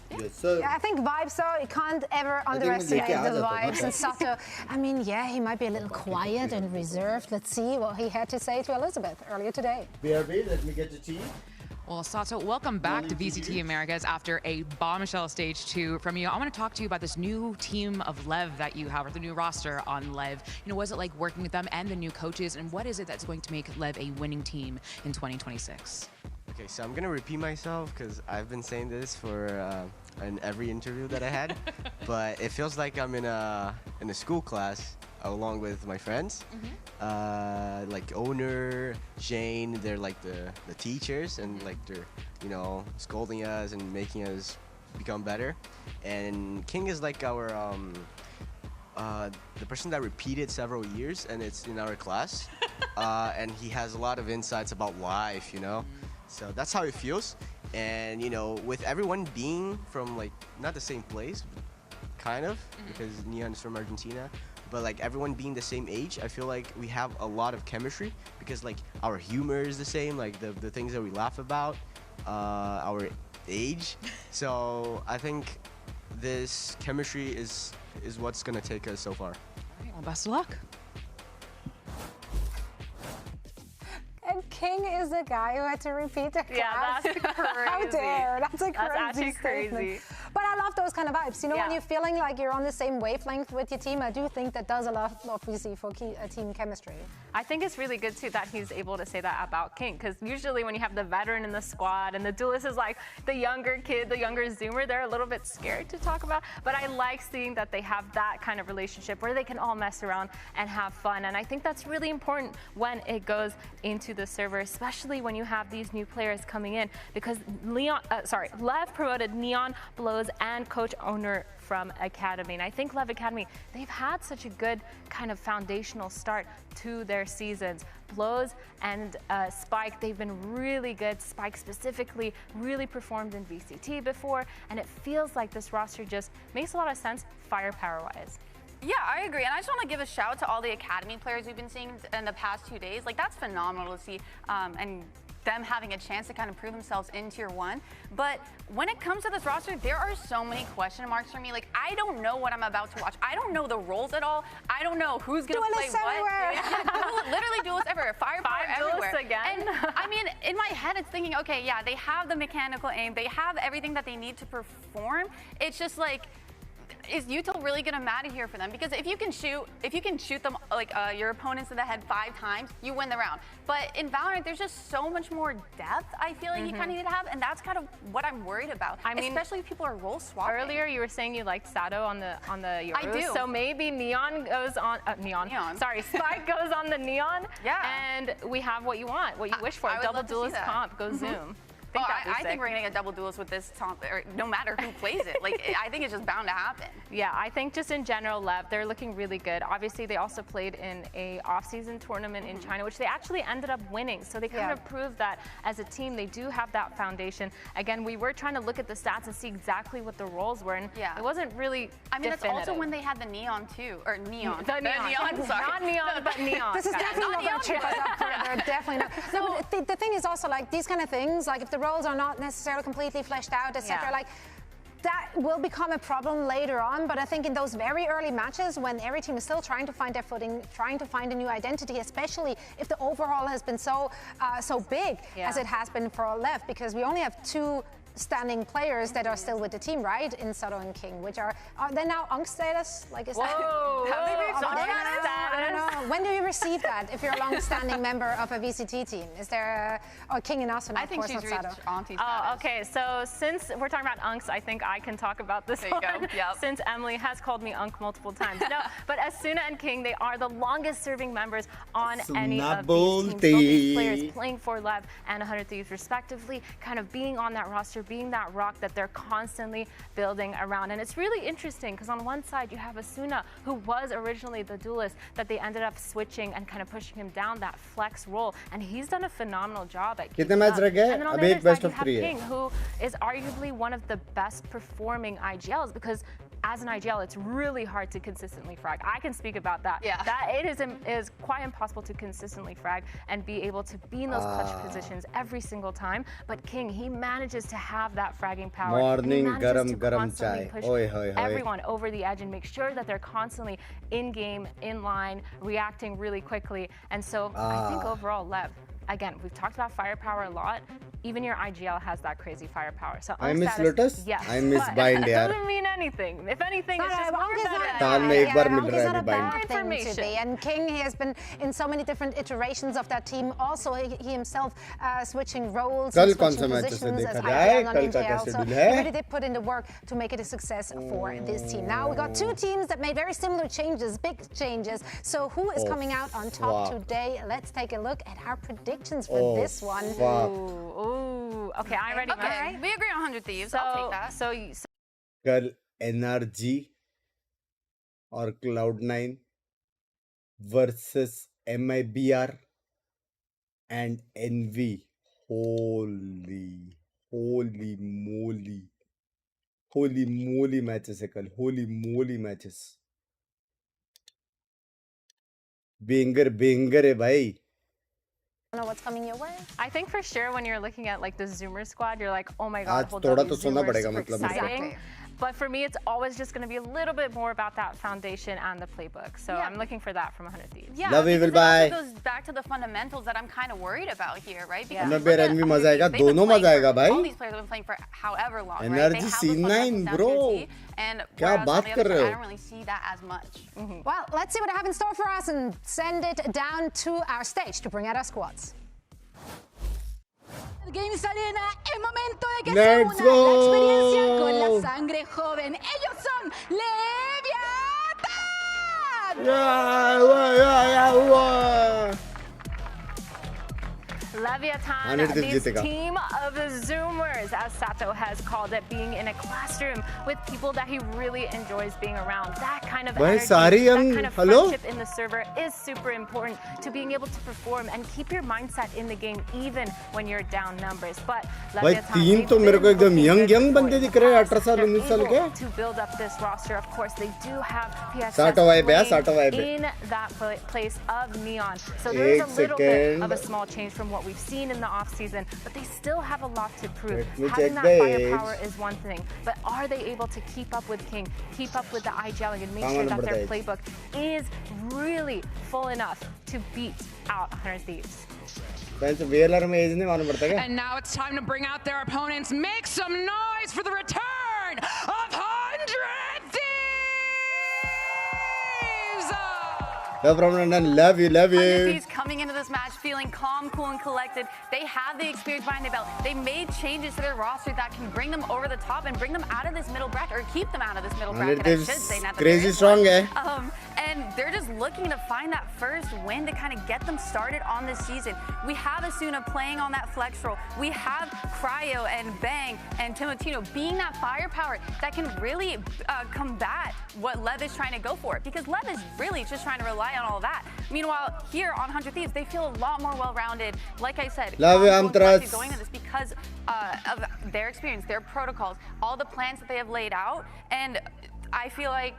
Yes, sir. Yeah, I think vibes, though, you can't ever underestimate the vibes. And Sato, I mean, yeah, he might be a little quiet and reserved. Let's see what he had to say to Elizabeth earlier today. BRB, let me get the tea. Well, Sato, welcome back to VCT Americas after a bombshell stage 2 from you. I want to talk to you about this new team of LEV that you have, or the new roster on LEV. You know, what's it like working with them and the new coaches, and what is it that's going to make LEV a winning team in 2026? Okay, so I'm gonna repeat myself because I've been saying this for in every interview that I had, but it feels like I'm in a school class along with my friends, like Owner, Jane. They're like the teachers, and like they're scolding us and making us become better. And King is like our the person that repeated several years, and it's in our class, and he has a lot of insights about life, So that's how it feels. And with everyone being from like not the same place, kind of, because Neon is from Argentina, but like everyone being the same age, I feel like we have a lot of chemistry because like our humor is the same, like the things that we laugh about, our age. So I think this chemistry is what's gonna take us so far. All right, well, best of luck. And King is the guy who had to repeat the class. Yeah, that's crazy. How dare, that's a crazy That's actually statement. crazy. But I love those kind of vibes. When you're feeling like you're on the same wavelength with your team, I do think that does a lot, obviously, for team chemistry. I think it's really good too that he's able to say that about King, because usually when you have the veteran in the squad and the duelist is like the younger kid, the younger Zoomer, they're a little bit scared to talk about. But I like seeing that they have that kind of relationship where they can all mess around and have fun. And I think that's really important when it goes into the server, especially when you have these new players coming in, because LEV promoted Neon, Blows, and Coach Owner from Academy. And I think LEV Academy, they've had such a good kind of foundational start to their seasons. Blows and Spike, they've been really good. Spike specifically really performed in VCT before, and it feels like this roster just makes a lot of sense firepower-wise. Yeah, I agree. And I just want to give a shout out to all the Academy players we've been seeing in the past 2 days. Like, that's phenomenal to see. And them having a chance to kind of prove themselves in Tier 1. But when it comes to this roster, there are so many question marks for me. Like, I don't know what I'm about to watch. I don't know the roles at all. I don't know who's going to play what. Literally duelists everywhere. Firepower everywhere. Again. And I mean, in my head, it's thinking, okay, yeah, they have the mechanical aim. They have everything that they need to perform. It's just like, is util really going to matter here for them? Because if you can shoot them like your opponents in the head 5 times, you win the round. But in Valorant, there's just so much more depth. I feel like you kind of need to have, and that's kind of what I'm worried about. I mean, especially if people are role swapping. Earlier, you were saying you liked Sato on the Euros. I do. So maybe Neon goes on Sorry, Spike goes on the Neon. Yeah. And we have what you want, what you wish for. Double duelist comp. Go Zoom. think I think we're going to get double duels with this, or no matter who plays it. Like, I think it's just bound to happen. Yeah, I think just in general, LEV, they're looking really good. Obviously, they also played in a off-season tournament in China, which they actually ended up winning. So they kind of proved that as a team, they do have that foundation. Again, we were trying to look at the stats and see exactly what the roles were, and it wasn't really that's also when they had the neon too, or neon. The neon, sorry. Not neon, but neon. This is definitely not going to trip us up further. Definitely not. No, but the thing is also, like, these kind of things, like if the roles are not necessarily completely fleshed out, etc., like that will become a problem later on. But I think in those very early matches, when every team is still trying to find their footing, trying to find a new identity, especially if the overhaul has been so big as it has been for LEV, because we only have 2 standing players that are still with the team, right? In Sato and King, which are they now UNC status? Like, is that? Have they reached UNC status? I don't know. When do you receive that if you're a long-standing member of a VCT team? Is there or King and Asuna? I think she's reached auntie status. Oh, okay. So since we're talking about UNCs, I think I can talk about this one. Yep. Since Emily has called me UNC multiple times. No, but Asuna and King, they are the longest-serving members on any of these teams. Both these players playing for LEV and 100 Thieves respectively, kind of being on that roster, being that rock that they're constantly building around. And it's really interesting because on one side you have Asuna, who was originally the duelist, that they ended up switching and kind of pushing him down that flex role, and he's done a phenomenal job at keeping up. And then on the other side you have King, who is arguably one of the best performing IGLs, because as an IGL, it's really hard to consistently frag. I can speak about that. Yeah. That it is quite impossible to consistently frag and be able to be in those clutch positions every single time. But King, he manages to have that fragging power. Morning garam chai. Push everyone over the edge and make sure that they're constantly in game, in line, reacting really quickly. And so I think overall, LEV, again, we've talked about firepower a lot. Even your IGL has that crazy firepower. So I miss Lotus. Yes, I miss Bind. That doesn't mean anything. If anything, it's just more information. And King, he has been in so many different iterations of that team. Also, he himself switching roles, and switching positions as IGL on NJL. So he really did put in the work to make it a success for this team. Now we got 2 teams that made very similar changes, big changes. So who is coming out on top today? Let's take a look at our predictions for this one. Ooh, okay, I'm ready. Okay, right. We agree on 100 Thieves. I'll take that. So NRG or Cloud9 versus MIBR and NV. Holy moly matches है कल. Holy moly matches. Banger है भाई. Know what's coming your way? I think for sure when you're looking at like the Zoomer squad, you're like, oh my god, hold on, Zoomer, super exciting. But for me, it's always just going to be a little bit more about that foundation and the playbook. So I'm looking for that from 100 Thieves. Yeah, because it also goes back to the fundamentals that I'm kind of worried about here, right? Because all these players have been playing for however long, right? They have the fundamental consistency, and whereas on the other side, I don't really see that as much. Well, let's see what I have in store for us and send it down to our stage to bring out our squads. Games Arena, es momento de que se una la experiencia con la sangre joven. Ellos son Leviathan. Leviathan, this team of Zoomers, as Sato has called it, being in a classroom with people that he really enjoys being around. That kind of energy, that kind of friendship in the server is super important to being able to perform and keep your mindset in the game even when you're down numbers. But Leviathan, they've been able to build up this roster. Of course, they do have PSS in that place of Neon. So there's a little bit of a small change from what we've seen in the off-season, but they still have a lot to prove. Having that firepower is one thing, but are they able to keep up with King, keep up with the IGLing, and make sure that their playbook is really full enough to beat out 100 Thieves? And now it's time to bring out their opponents. Make some noise for the return of 100 Thieves! Love you. 100 Thieves coming into this match feeling calm, cool, and collected. They have the experience behind their belt. They made changes to their roster that can bring them over the top and bring them out of this middle bracket, or keep them out of this middle bracket, I should say. Crazy strong, eh? and they're just looking to find that first win to kind of get them started on this season. We have Asuna playing on that flex role. We have Cryo and Bang and Timotino being that firepower that can really combat what LEV is trying to go for. Because LEV is really just trying to rely on all that. Meanwhile, here on 100 Thieves, they feel a lot more well-rounded. Like I said, going into this because of their experience, their protocols, all the plans that they have laid out. And I feel like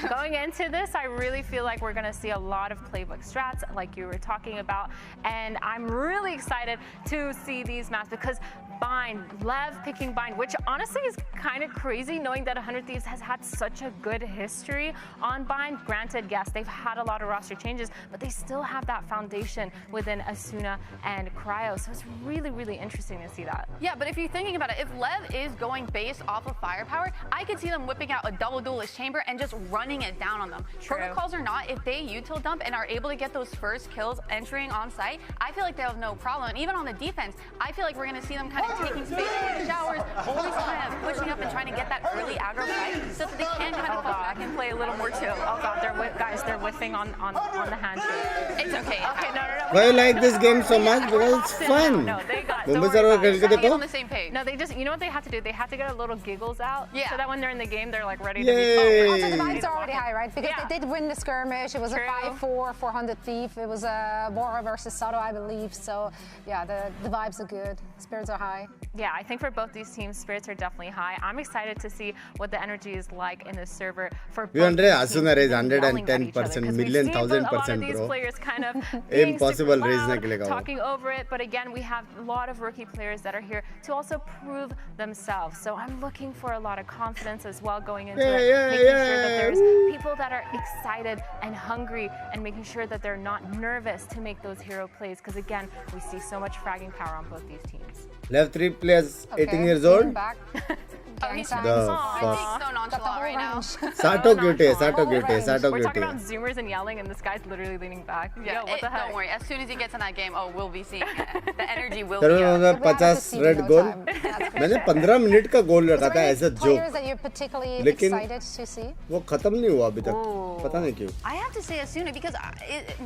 going into this, I really feel like we're going to see a lot of playbook strats like you were talking about. And I'm really excited to see these maps because Bind, LEV picking Bind, which honestly is kind of crazy knowing that 100 Thieves has had such a good history on Bind. Granted, yes, they've had a lot of roster changes, but they still have that foundation within Asuna and Cryo. So it's really, really interesting to see that. Yeah, but if you're thinking about it, if LEV is going based off of firepower, I could see them whipping out a double duelist chamber and just running it down on them. True. Protocols or not, if they util dump and are able to get those first kills entering on site, I feel like they have no problem. And even on the defense, I feel like we're going to see them kind of taking space in showers, always kind of pushing up and trying to get that early aggro fight so that they can kind of push back and play a little more chill. Oh God, they're whiffing on the handshake. It's okay. Okay, no. Why you like this game so much? Because it's fun. No, they got Mumbai server खेल के देखो. on the same page. No, they just, you know what they have to do? They have to get a little giggles out so that when they're in the game, they're like ready Yay. to be Also, the vibes are already high, right? Because they did win the skirmish. It was a 5-4 for 100 Thief. It was a Bora versus Sato, I believe. So, yeah, the vibes are good. Spirits are high. Yeah, I think for both these teams, spirits are definitely high. I'm excited to see what the energy is like in this server for both Andre, teams. Asuna is 110%, million, 1000%, a lot of these bro. players kind of being Impossible super reason loud, talking over it. But again, we have a lot of rookie players that are here to also prove themselves. So I'm looking for a lot of confidence as well going into it, making sure that there's people that are excited and hungry and making sure that they're not nervous to make those hero plays. Because again, we see so much fragging power on both these teams. LEV 3 players, 18 years old. He's The so nonchalant right now. Sato cute, Sato cute, Sato We're talking cute. about zoomers and yelling, and this guy's literally leaning back. Yeah, Yo, what the heck? don't worry. As soon as he gets in that game, we'll be seeing it. The energy will Sir, be up. मैंने 50 red गोल मैंने 15 minute का गोल रखा था ऐसा joke Players that you're particularly excited to see? वो खत्म नहीं हुआ अभी तक पता नहीं क्यों I have to say Asuna because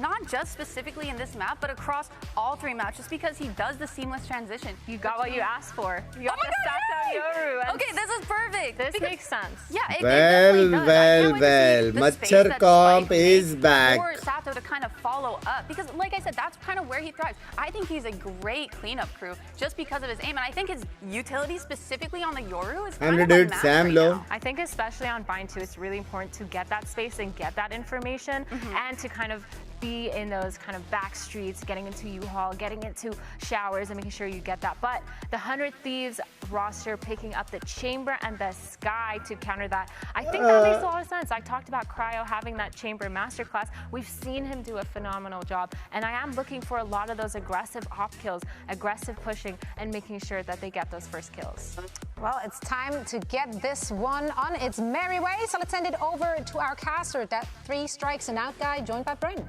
not just specifically in this map, but across all 3 maps, just because he does the seamless transition. You got what you asked for. You got the Sato Yoru. Okay, this is perfect. This makes sense. Yeah, it well Machar comp is back. For Sato to kind of follow up because, like I said, that's kind of where he thrives. I think he's a great cleanup crew just because of his aim, and I think his utility specifically on the Yoru is kind of dude, Sam Low. I think especially on Bind 2, it's really important to get that space and get that information and to kind of be in those kind of back streets, getting into U-Haul, getting into showers and making sure you get that. But the 100 Thieves roster picking up the Chamber and the Sky to counter that, I think that makes a lot of sense. I talked about Cryo having that Chamber masterclass. We've seen him do a phenomenal job, and I am looking for a lot of those aggressive op kills, aggressive pushing, and making sure that they get those first kills. Well, it's time to get this one on its merry way. So let's send it over to our caster, that 3 strikes and out guy, joined by Brayden.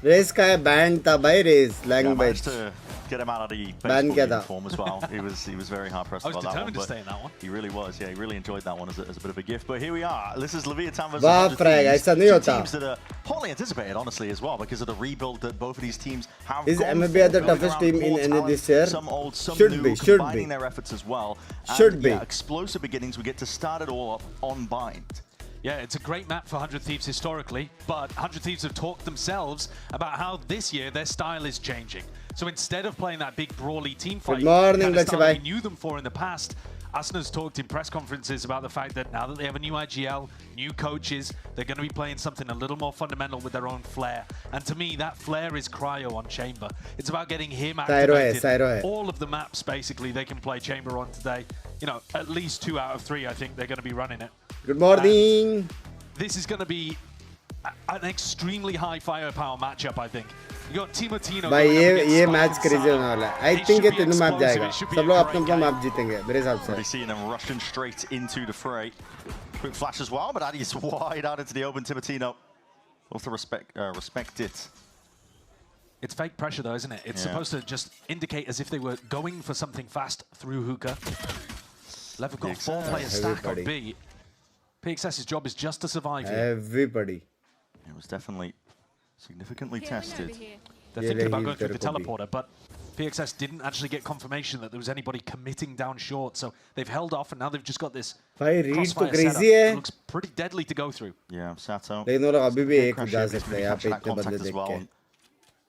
Race का है banned था भाई race language to get him out of the ban किया था form as well. He was very hard pressed about that one. I was determined to stay in that one. He really was. Yeah, he really enjoyed that one as a bit of a gift. But here we are. This is Leviathan versus वाह 100 frag Thieves. ऐसा नहीं Two होता teams that are hotly anticipated, honestly, as well, because of the rebuild that both of these teams have. Is gone MBA the for, toughest building team in around any core this year? talent, some old, some Should new, be. combining their efforts as well. Should and, be. Yeah, explosive beginnings. We get to start it all up on Bind. Yeah, it's a great map for 100 Thieves historically, but 100 Thieves have talked themselves about how this year their style is changing. So instead of playing that big brawly team fight, Good morning, kind of style Lakshya we knew them for in the past, Asuna's talked in press conferences about the fact that now that they have a new IGL, new coaches, they're going to be playing something a little more fundamental with their own flair. And to me, that flair is Cryo on Chamber. It's about getting him activated. Syro hai. All of the maps, basically, they can play Chamber on today. You know, at least 2 out of 3, I think they're going to be running it. Good morning. This is going to be an extremely high firepower matchup, I think. You got Timotino. भाई ये match crazy होने वाला है. I think ये तीनों match जाएगा. सब लोग अपना मैच जीतेंगे मेरे हिसाब से. We're seeing them rushing straight into the fray. Quick flash as well, but Addy's wide out into the open. Timotino, we'll have to respect it. It's fake pressure though, isn't it? It's supposed to just indicate as if they were going for something fast through hookah. LEV got a 4-player stack on B. PXS's job is just to survive here. Everybody. It was definitely significantly tested. They're thinking about going through the teleporter, but PXS didn't actually get confirmation that there was anybody committing down short, so they've held off, and now they've just got this crossfire setup. It looks pretty deadly to go through. Yeah, Sato. लेकिन वो लोग अभी भी एक जा सकते हैं यहाँ पे इतने बंदे देख के.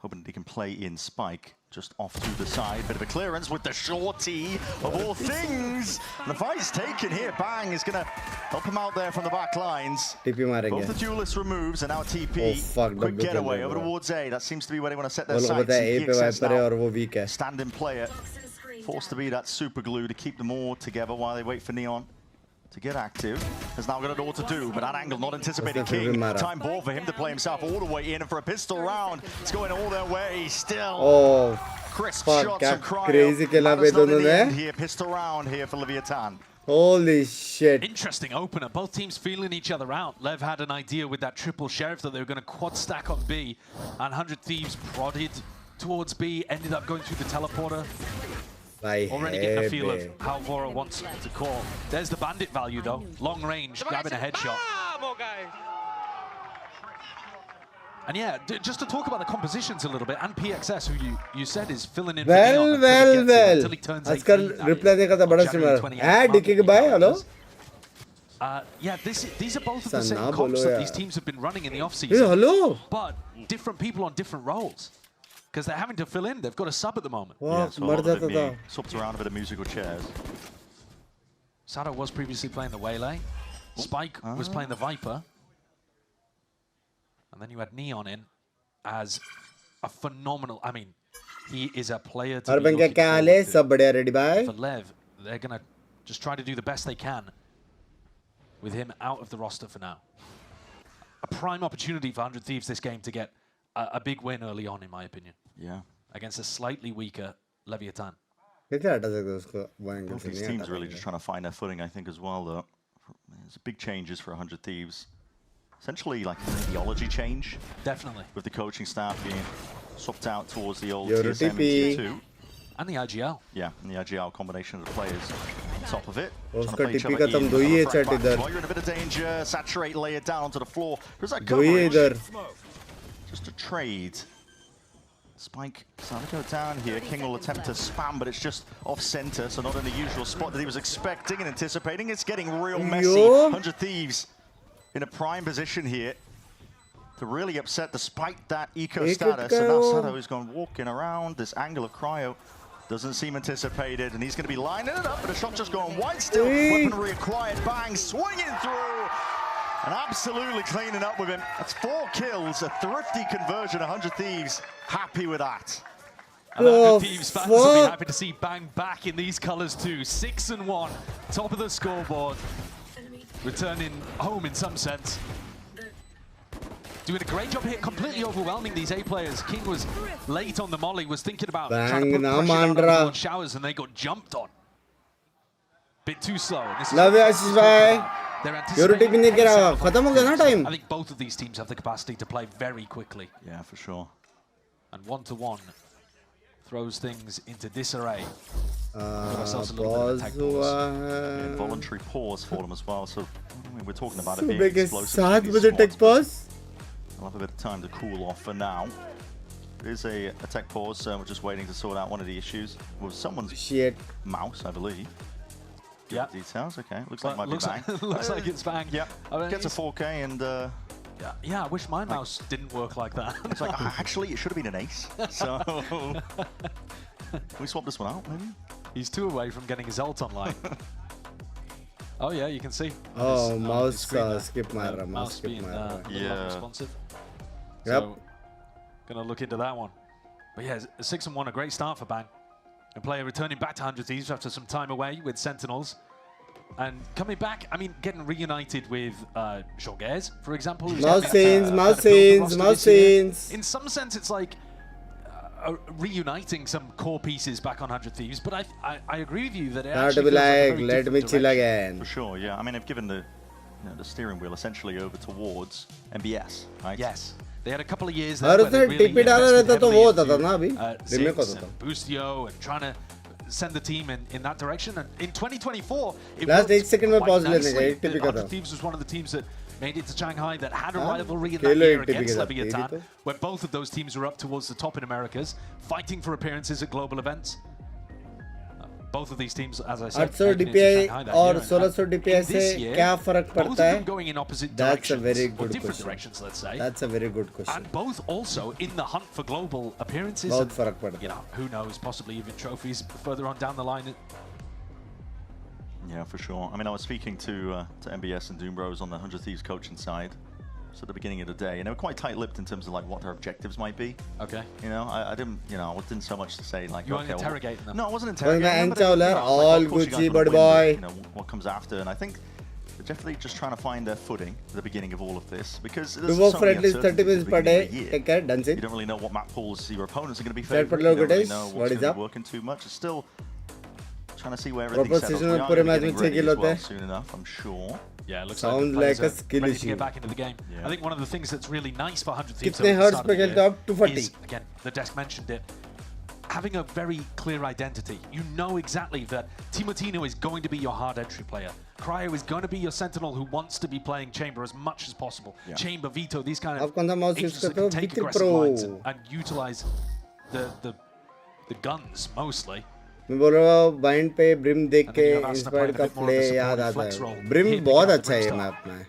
Hoping that he can play in Spike, just off to the side. Bit of a clearance with the shorty, of all things. And the fight's taken here. Bang is going to help him out there from the back lines. TP Both the duelists removes, and now TP. Oh, fuck, quick getaway over towards A. That seems to be where they want to set their sights. Stand-in player. Forced to be that super glue to keep them all together while they wait for Neon to get active. Has now got a door to do, but that angle not anticipating King. Time ball for him to play himself all the way in, and for a pistol round, it's going all their way still. Oh, crisp fuck, shots from Cryo. Crazy killer पे दोनों ने. Here, pistol round here for Leviathan. Holy shit. Interesting opener. Both teams feeling each other out. Lev had an idea with that triple sheriff that they were going to quad stack on B, and 100 Thieves prodded towards B, ended up going through the teleporter. Already getting a feel of how Vora wants to call. There's the bandit value though. Long range, grabbing a headshot. And yeah, just to talk about the compositions a little bit, and PXS, who you said is filling in well. Askar reply देखा था बड़ा streamer. DK के bhai, hello. Yeah, these are both of the same comps that these teams have been running in the off-season. Hey, hello. But different people on different roles. Because they're having to fill in. They've got a sub at the moment. Wow, swapped around a bit of musical chairs. Sato was previously playing the Waylay. Spike was playing the Viper. And then you had Neon in as a phenomenal... I mean, he is a player to be looking forward to. For Lev, they're going to just try to do the best they can with him out of the roster for now. A prime opportunity for 100 Thieves this game to get a big win early on, in my opinion. Yeah. Against a slightly weaker Leviathan. Both these teams are really just trying to find their footing, I think, as well, though. There's big changes for 100 Thieves. Essentially, like an ideology change. Definitely. With the coaching staff being swapped out towards the old TSM and Tier 2. And the IGL. Yeah, and the IGL combination of the players. Top of it. उसका TP का तुम दो ही है chat इधर. While you're in a bit of danger, saturate, lay it down onto the floor. Who's that coverage? Just a trade. Spike starting to go down here. King will attempt to spam, but it's just off center, so not in the usual spot that he was expecting and anticipating. It's getting real messy. 100 Thieves in a prime position here to really upset despite that eco status. And now Sato is going walking around. This angle of Cryo doesn't seem anticipated, and he's going to be lining it up, but a shot just going wide still. Weaponry acquired. Bang, swinging through. And absolutely cleaning up with him. That's 4 kills, a thrifty conversion, 100 Thieves. Happy with that. And 100 Thieves fans will be happy to see Bang back in these colors too. 6-1, top of the scoreboard. Returning home in some sense. Doing a great job here, completely overwhelming these A players. King was late on the molly, was thinking about trying to put pressure on showers, and they got jumped on. Bit too slow. Love you, Ashish bhai. I think both of these teams have the capacity to play very quickly. Yeah, for sure. And 1-to-1 throws things into disarray. Involuntary pause for them as well. So I mean, we're talking about it being explosive. 7 बजे tech pause. I'll have a bit of time to cool off for now. There is a tech pause, so we're just waiting to sort out one of the issues with someone's mouse, I believe. Yeah. Details, okay. Looks like it might be Bang. Looks like it's Bang. Yeah. Gets a 4K and... yeah, I wish my mouse didn't work like that. It's like, actually, it should have been an ace. So... Can we swap this one out, maybe? He's 2 away from getting his ult online. Oh, yeah, you can see. Oh, mouse skip mara, mouse skip being yeah. responsive. Yep. So, gonna look into that one. But yeah, 6-1, a great start for Bang. A player returning back to 100 Thieves after some time away with Sentinels. And coming back, I mean, getting reunited with Jorges, for example. Mouse scenes. In some sense, it's like reuniting some core pieces back on 100 Thieves. But I agree with you that it actually feels like let me chill again. For sure, yeah. I mean, they've given the steering wheel essentially over towards MBS, right? Yes. They had a couple of years there where they really invested heavily into Ziggs and Boostio and trying to send the team in that direction. And in 2024, it last 8 seconds में quite pause लेने nicely. का 80 का 100 था. Thieves was one of the teams that made it to Shanghai that had a rivalry in that Khelo year 80 against का था. Leviathan, where both of those teams were up towards the top in Americas, fighting for appearances at global events. Both of these teams, as I said, 800 DPI और 1600 DPI से क्या फर्क पड़ता है? That's a very good question. That's a very good question. And both also in the hunt for global appearances. बहुत फर्क पड़ता है. You know, who knows? Possibly even trophies further on down the line. Yeah, for sure. I mean, I was speaking to MBS and Doom Bros on the 100 Thieves coaching side. So at the beginning of the day, and they were quite tight-lipped in terms of like what their objectives might be. Okay. You know, I didn't, you know, I didn't so much to say like. You weren't okay, interrogating them. No, I wasn't interrogating them. All Gucci, bud boy. You know what comes after, and I think they're definitely just trying to find their footing at the beginning of all of this because there's work so for many at least 30 minutes per day. Take care, done. You don't really know what map pools your opponents are going to be Set favoring. for You don't really days. know What what's is going to up? be working too much. It's still trying to see where everything's Proper settled. season We में are पूरे going to match be में 6 getting ready kill as होते well हैं. soon enough, I'm sure. Yeah, it looks Sound like, like a skill ready to issue. get back into the game. Yeah. I think one of the things that's really nice for 100 Thieves कितने over the hertz start पे of the खेलते हो आप? year 240. is, again, the desk mentioned it, having a very clear identity. You know exactly that Timotino is going to be your hard entry player. Cryo is going to be your sentinel who wants to be playing Chamber as much as possible. Yeah. Chamber, Vito, these kind आप of कौन सा mouse use agents that करते हो? can take Victor aggressive Pro. lines and utilize the guns mostly. मैं बोल रहा हूँ bind पे ब्रिम देख के And then you have Asna inspired playing a का bit more of play a याद supporting आता flex है. role. ब्रिम Here बहुत picking up अच्छा है the ये Brimstone. मैप में.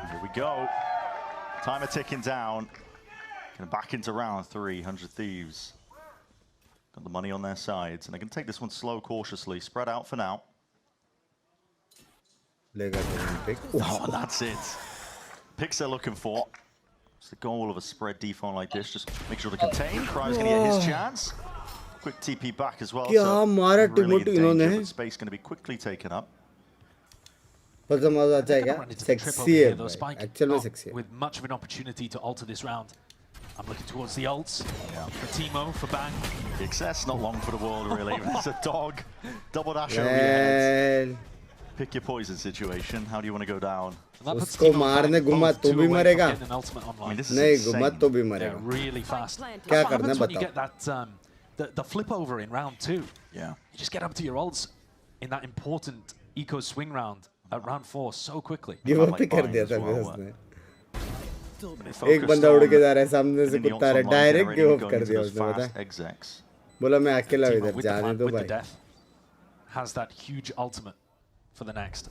Here we go. Timer ticking down. Going back into round 3, 100 Thieves. Got the money on their sides, and they're going to take this one slow, cautiously. Spread out for now. Oh, and that's it. Picks they're looking for. It's the goal of a spread defense like this. Just make sure to contain. Cryo's going to get his chance. Quick TP back as well. क्या So मारा really in Timothy इन्होंने? danger, but space going to be quickly taken up. पर तो मजा अच्छा है क्या? Sexy है भाई. Actual में sexy है. With much of an opportunity to alter this round. I'm looking towards the ults. Yeah. For Timo, for Bang. The excess not long for the world, really. It's a dog. Double dash over your head. Pick your poison situation. How do you want to go down? उसको मारने घुमा तो भी मरेगा. I mean, this is नहीं insane. घुमा तो भी मरेगा. Really fast. क्या What करना happens when you बताओ. get that the flip over in round 2? Yeah. You just get up to your ults in that important eco swing round at round 4 so quickly. Give up ही कर दिया था फिर उसने. एक बंदा उड़ के जा रहा है सामने से कुत्ता रहा है. डायरेक्ट गिव अप कर दिया उसने पता. बोला मैं अकेला Timo इधर with the जाने plant, दो with the भाई. death, has that huge ultimate for the next.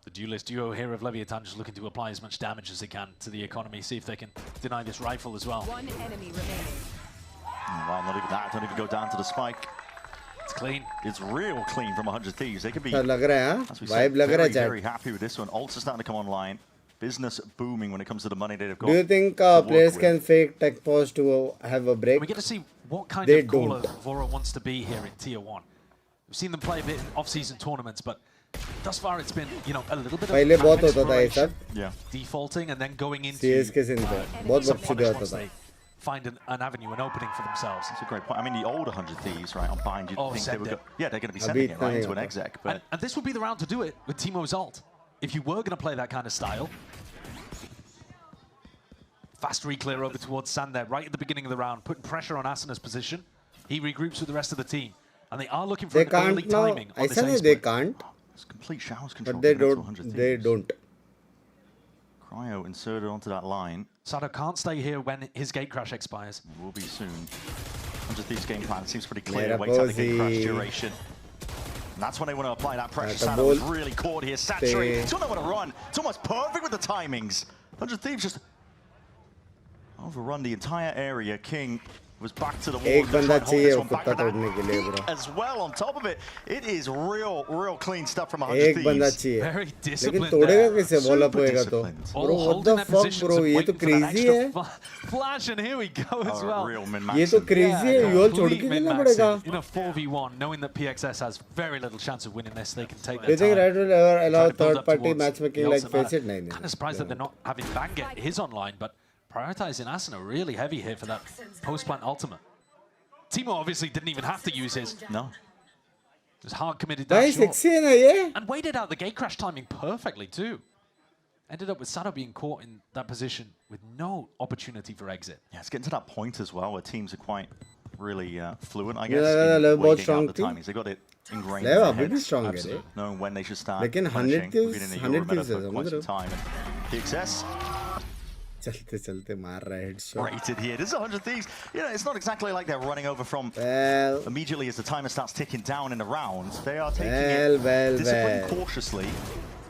The duelist duo here of Leviathan just looking to apply as much damage as they can to the economy, see if they can deny this rifle as well. One enemy remaining. Well, not even that. Don't even go down to the spike. It's clean. It's real clean from 100 Thieves. They could be, लग रहा है हाँ? as we Vibe said, लग रहा very, है chat. very happy with this one. Ults are starting to come online. Business booming when it comes to the money they've got. Do you think to work players with. can fake tech pause to have a break? We get to see what kind They of caller don't. Vora wants to be here in Tier 1. We've seen them play a bit in off-season tournaments, but thus far it's been, you know, a little bit पहले of बहुत map होता था ये exploration, सब. Yeah. defaulting and then going into CSK से इनका बहुत some बहुत punish सीधा होता once था. they find an avenue, an opening for themselves. That's a great point. I mean, the older 100 Thieves, right, on Bind, you'd Oh, think they send would it. go... Yeah, they're going to be Abhi sending it right itna into an nahi exec, but... And this would be the round to do it with Timo's ult. If you were going to play that kind of style. Fast re-clear over towards Sand there, right at the beginning of the round, putting pressure on Asana's position. He regroups with the rest of the team. And they are looking for They an early can't now. timing on this ऐसा नहीं ace they split. can't. It's complete showers control. But they given to don't. 100 They Thieves. don't. Cryo inserted onto that line. Sato can't stay here when his gate crash expires. It will be soon. 100 Thieves game plan seems pretty clear. Mera Wait out the gate crash posy. duration. And that's when they want to apply that pressure. the Sato was ball. really caught here. Saturated. He's got nowhere to run. It's almost perfect with the timings. 100 Thieves just overrun the entire area. King was back to the wall. एक बंदा चाहिए वो back कुत्ता with that तोड़ने के लिए bro. as well on top of it. It is real clean stuff from 100 एक Thieves. बंदा चाहिए. Very लेकिन disciplined तोड़ेगा there. कैसे बॉल अप Super होएगा तो? disciplined. Bro, what holding the their fuck positions bro? and ये तो waiting for that crazy extra है. Flash, and here we go as well. Real ये तो min-maxing. crazy है. ये all छोड़ के Complete खेलना min-maxing पड़ेगा. in a 4v1, knowing that PXS has very little chance of winning this. They can take Do their you think time. Red will ever allow Try to build up third-party towards matchmaking the like ultimate. Face It? नहीं Kind of surprised that they're not having Bang get his online, but prioritizing Asuna really heavy here for that post-plant ultimate. Timo obviously didn't even have to use his. No. Just hard committed भाई that short. sexy है ना ये? And waited out the gate crash timing perfectly too. ended up with Sato being caught in that position with no opportunity for exit. Yeah, it's getting to that point as well where teams are quite really fluent, I guess, in waiting out strong the team. timings. They got it ingrained LEV in their heads, strong knowing when they should start लेकिन punishing. 100 We've been in the Euro meta kills for quite some time. And PXS चलते मार रहा है headshot. rated here. This is 100 Thieves. You know, it's not exactly like they're running over from immediately as the timer starts ticking down in the round. They are taking it disciplined cautiously,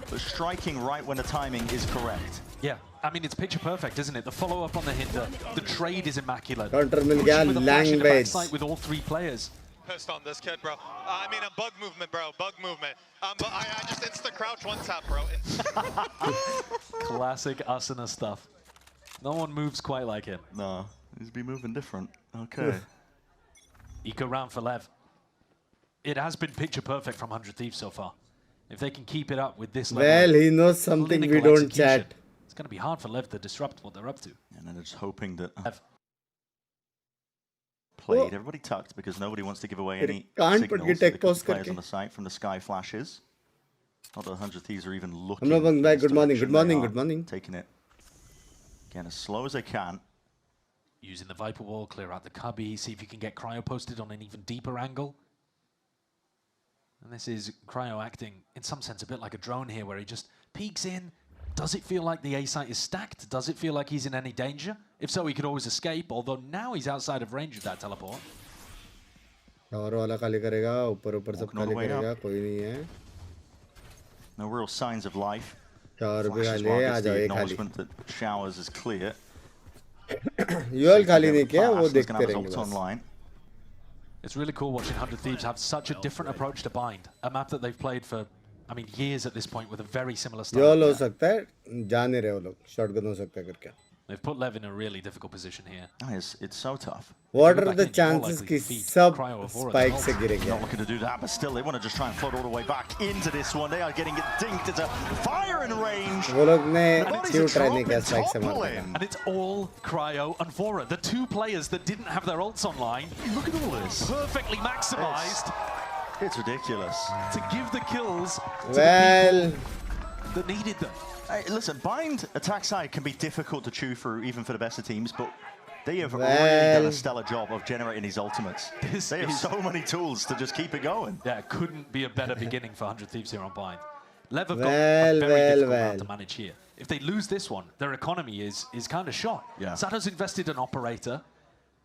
but striking right when the timing is correct. Yeah, I mean, it's picture perfect, isn't it? The follow-up on the hinder, the trade is immaculate. Counter मिल गया, language. With all three players. Pissed on this kid, bro. I mean, a bug movement, bro. Bug movement. But I just insta-crouch one tap, bro. Classic Asuna stuff. No one moves quite like him. No, he's been moving different. Okay. Eco round for Lev. It has been picture perfect from 100 Thieves so far. If they can keep it up with this level, well, he knows something we don't chat. It's going to be hard for Lev to disrupt what they're up to. And then they're just hoping that played. Everybody tucked because nobody wants to give away any signals to the players on the site from the sky flashes. Not that 100 Thieves are even looking. Good morning, good morning, good morning. Taking it again as slow as they can. Using the Viper Wall, clear out the cubby, see if you can get Cryo posted on an even deeper angle. And this is Cryo acting, in some sense, a bit like a drone here, where he just peeks in. Does it feel like the A site is stacked? Does it feel like he's in any danger? If so, he could always escape, although now he's outside of range of that teleport. No real signs of life. The acknowledgement that showers is clear. UL खाली नहीं किया, वो देखते रहेंगे online. It's really cool watching 100 Thieves have such a different approach to Bind. A map that they've played for, I mean, years at this point with a very similar style. UL हो सकता है, जा नहीं रहे वो लोग. Shotgun हो सकता है करके. They've put Lev in a really difficult position here. It's so tough. What are the chances कि सब spike से गिरेंगे? Not looking to do that, but still they want to just try and float all the way back into this one. They are getting it dinked. It's a fire in range. वो लोग ने क्यों try नहीं किया spike से मारने? And it's all Cryo and Fora, the two players that didn't have their ults online. Look at all this. Perfectly maximized. It's ridiculous. To give the kills to the people that needed them. Hey, listen, Bind attack side can be difficult to chew through even for the best of teams, but they have really done a stellar job of generating these ultimates. They have so many tools to just keep it going. Yeah, it couldn't be a better beginning for 100 Thieves here on Bind. Lev have got a very difficult round to manage here. If they lose this one, their economy is kind of shot. Yeah. Sato's invested an operator.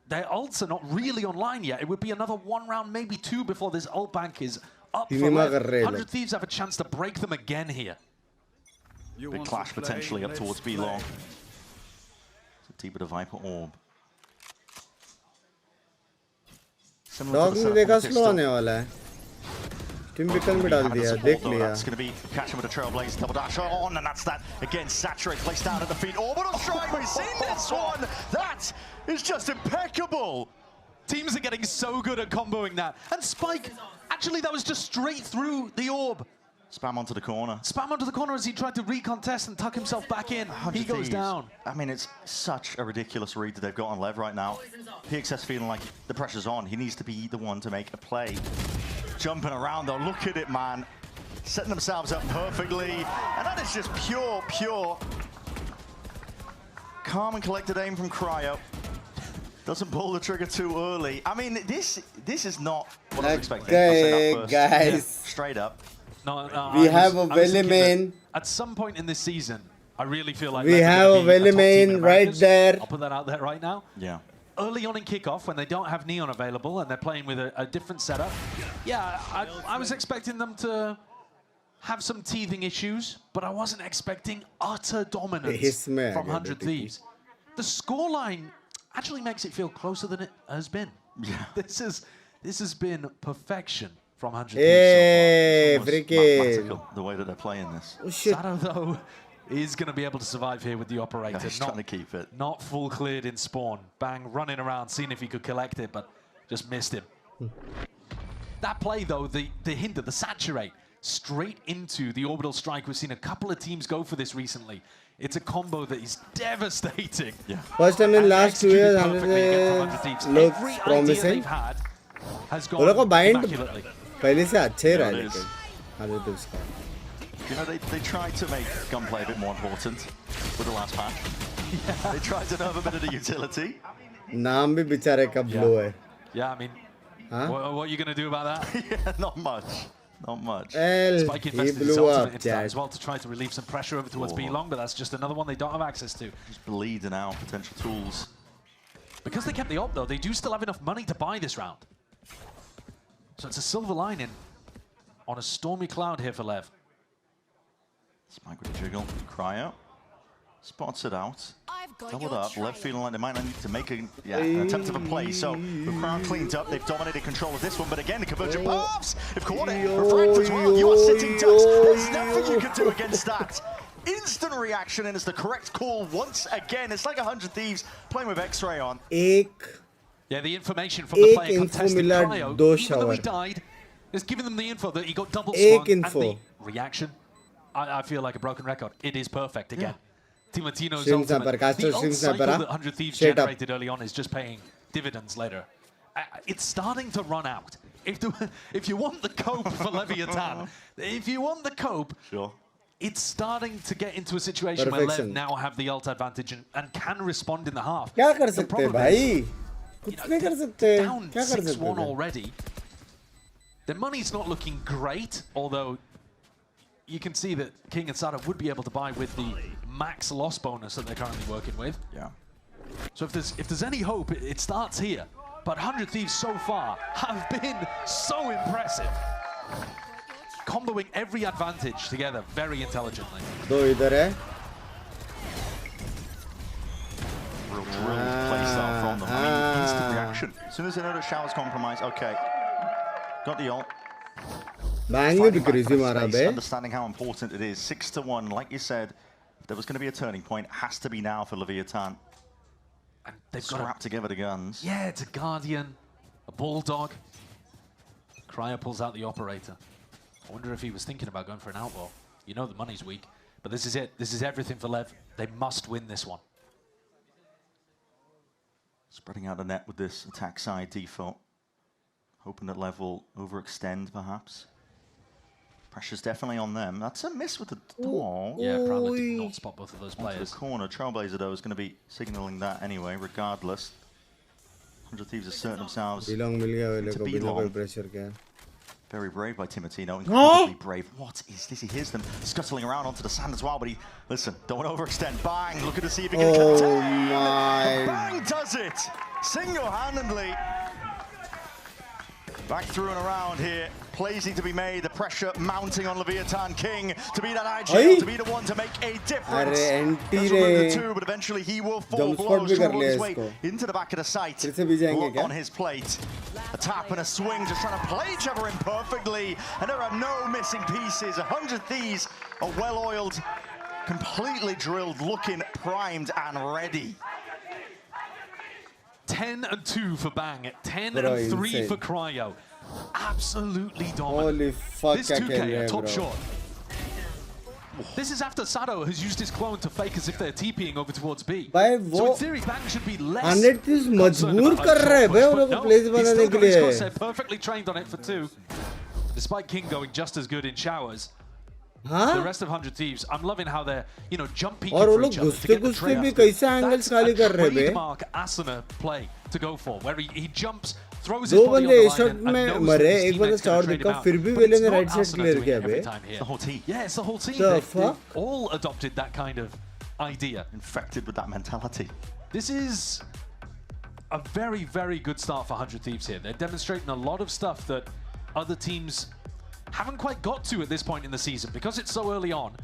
Their ults are not really online yet. It would be another one round, maybe two, before this ult bank is up for Lev. 100 Thieves have a chance to break them again here. Big clash potentially up towards B long. Deep with a Viper Orb. Dog ने देखा slow आने वाला है. Timbican भी डाल दिया, देख लिया. That's going to be catching with a Trailblaze double dash on, and that's that. Again, Saturate placed down at the feet. Orbital strike, we've seen this one. That is just impeccable. Teams are getting so good at comboing that. And Spike, actually that was just straight through the orb. Spam onto the corner. Spam onto the corner as he tried to recontest and tuck himself back in. He goes down. I mean, it's such a ridiculous read that they've got on Lev right now. PXS feeling like the pressure's on. He needs to be the one to make a play. Jumping around though, look at it, man. Setting themselves up perfectly. And that is just pure. Calm and collected aim from Cryo. Doesn't pull the trigger too early. I mean, this is not what I was expecting. Okay, guys. Yeah, straight up. No, we have a Valley main. At some point in this season, I really feel like we have a Valley main right there. I'll put that out there right now. Yeah. Early on in Kickoff, when they don't have Neon available and they're playing with a different setup, yeah, I was expecting them to have some teething issues, but I wasn't expecting utter dominance from 100 Thieves. The scoreline actually makes it feel closer than it has been. Yeah. This has been perfection from 100 Hey, freaking! The way that they're playing this. Oh, shit. Sato, though, is going to be able to survive here with the operator. He's trying to keep it. Not full cleared in spawn. Bang, running around, seeing if he could collect it, but just missed him. That play, though, the hinder, the saturate, straight into the orbital strike. We've seen a couple of teams go for this recently. It's a combo that is devastating. Yeah. First time in last 2 years, 100 looks promising. Has gone immaculately. पहले से अच्छे रहा लेकिन 100 Thieves का. You know, they tried to make gunplay a bit more important with the last patch. They tried to nerf a bit of the utility. नाम भी बेचारे का blow है. Yeah, I mean, what are you going to do about that? Yeah, not much. Not much. Spike invested his ultimate into that as well to try to relieve some pressure over towards B-Long, but that's just another one they don't have access to. Just bleeding out potential tools. Because they kept the ult, though, they do still have enough money to buy this round. So it's a silver lining on a stormy cloud here for LEV. Spike with a jiggle. Cryo. Spots it out. Doubled up. LEV feeling like they might need to make an attempt of a play. So the crowd cleaned up. They've dominated control of this one. But again, the convergent paths have caught it. Refract as well. You are sitting ducks. There's nothing you can do against that. Instant reaction, and it's the correct call once again. It's like 100 Thieves playing with X-Ray on. Yeah, the information from the player contesting Cryo, even though he died, is giving them the info that he got double swung. And the reaction, I feel like a broken record. It is perfect again. Timotino's ultimate. The ult cycle that 100 Thieves generated early on is just paying dividends later. It's starting to run out. If you want the cope for Leviathan, if you want the cope, it's starting to get into a situation where LEV now have the ult advantage and can respond in the half. क्या कर सकते हैं भाई? कुछ नहीं कर सकते. Down 6-1 already. Their money's not looking great, although you can see that King and Sada would be able to buy with the max loss bonus that they're currently working with. Yeah. So if there's any hope, it starts here. But 100 Thieves so far have been so impressive. Comboing every advantage together very intelligently. दो इधर है. Real drilled play style from them. I mean, instant reaction. As soon as they know the shower's compromised, okay. Got the ult. Bang में भी crazy मारा बे. Understanding how important it is. 6-1, like you said, if there was going to be a turning point, it has to be now for Leviathan. And they've got together the guns. Yeah, it's a Guardian, a Bulldog. Cryo pulls out the Operator. I wonder if he was thinking about going for an outlaw. You know the money's weak, but this is it. This is everything for LEV. They must win this one. Spreading out the net with this attack side default. Hoping that LEV will overextend, perhaps. Pressure's definitely on them. That's a miss with the door. Yeah, Prowler did not spot both of those players. Onto the corner. Trailblazer, though, is going to be signaling that anyway, regardless. 100 Thieves asserting themselves. To be long. Very brave by Timotino. Incredibly brave. What is this? He hears them scuttling around onto the sand as well, but listen, don't want to overextend. Bang! Looking to see if he can connect. Bang does it! Single-handedly. Back through and around here. Plays need to be made. The pressure mounting on Leviathan King to be that IGL, to be the one to make a difference. The two, but eventually he will fall blows, trying to work his way into the back of the site. On his plate. A tap and a swing, just trying to play each other in perfectly. And there are no missing pieces. 100 Thieves are well-oiled, completely drilled, looking primed and ready. 10-2 for Bang, 10-3 for Cryo. Absolutely dominant. Holy fuck, this 2K, a top shot. This is after Sado has used his clone to fake as if they're TPing over towards B. So in theory, Bang should be less मजबूर कर रहा है भाई उनको plays बनाने के लिए. They're perfectly trained on it for 2. Despite King going just as good in showers. The rest of 100 Thieves, I'm loving how they're, jumping for each other to get the trade. That's a trademark Asuna play to go for, where he jumps, throws his body on the line and knows that his teammates can trade him out. But it's not Asuna doing it every time here. It's the whole team. Yeah, it's the whole team. They all adopted that kind of idea. Infected with that mentality. This is a very, very good start for 100 Thieves here. They're demonstrating a lot of stuff that other teams haven't quite got to at this point in the season because it's so early on.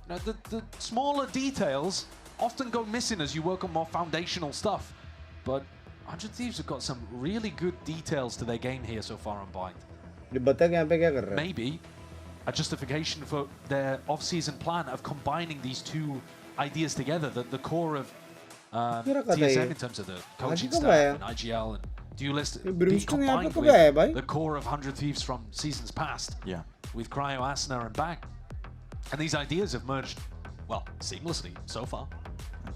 The smaller details often go missing as you work on more foundational stuff. But 100 Thieves have got some really good details to their game here so far on Bind. Maybe a justification for their off-season plan of combining these two ideas together, the core of TSM in terms of the coaching staff and IGL and Duelist combined with the core of 100 Thieves from seasons past. Yeah. With Cryo, Asuna and Bang. And these ideas have merged, well, seamlessly so far.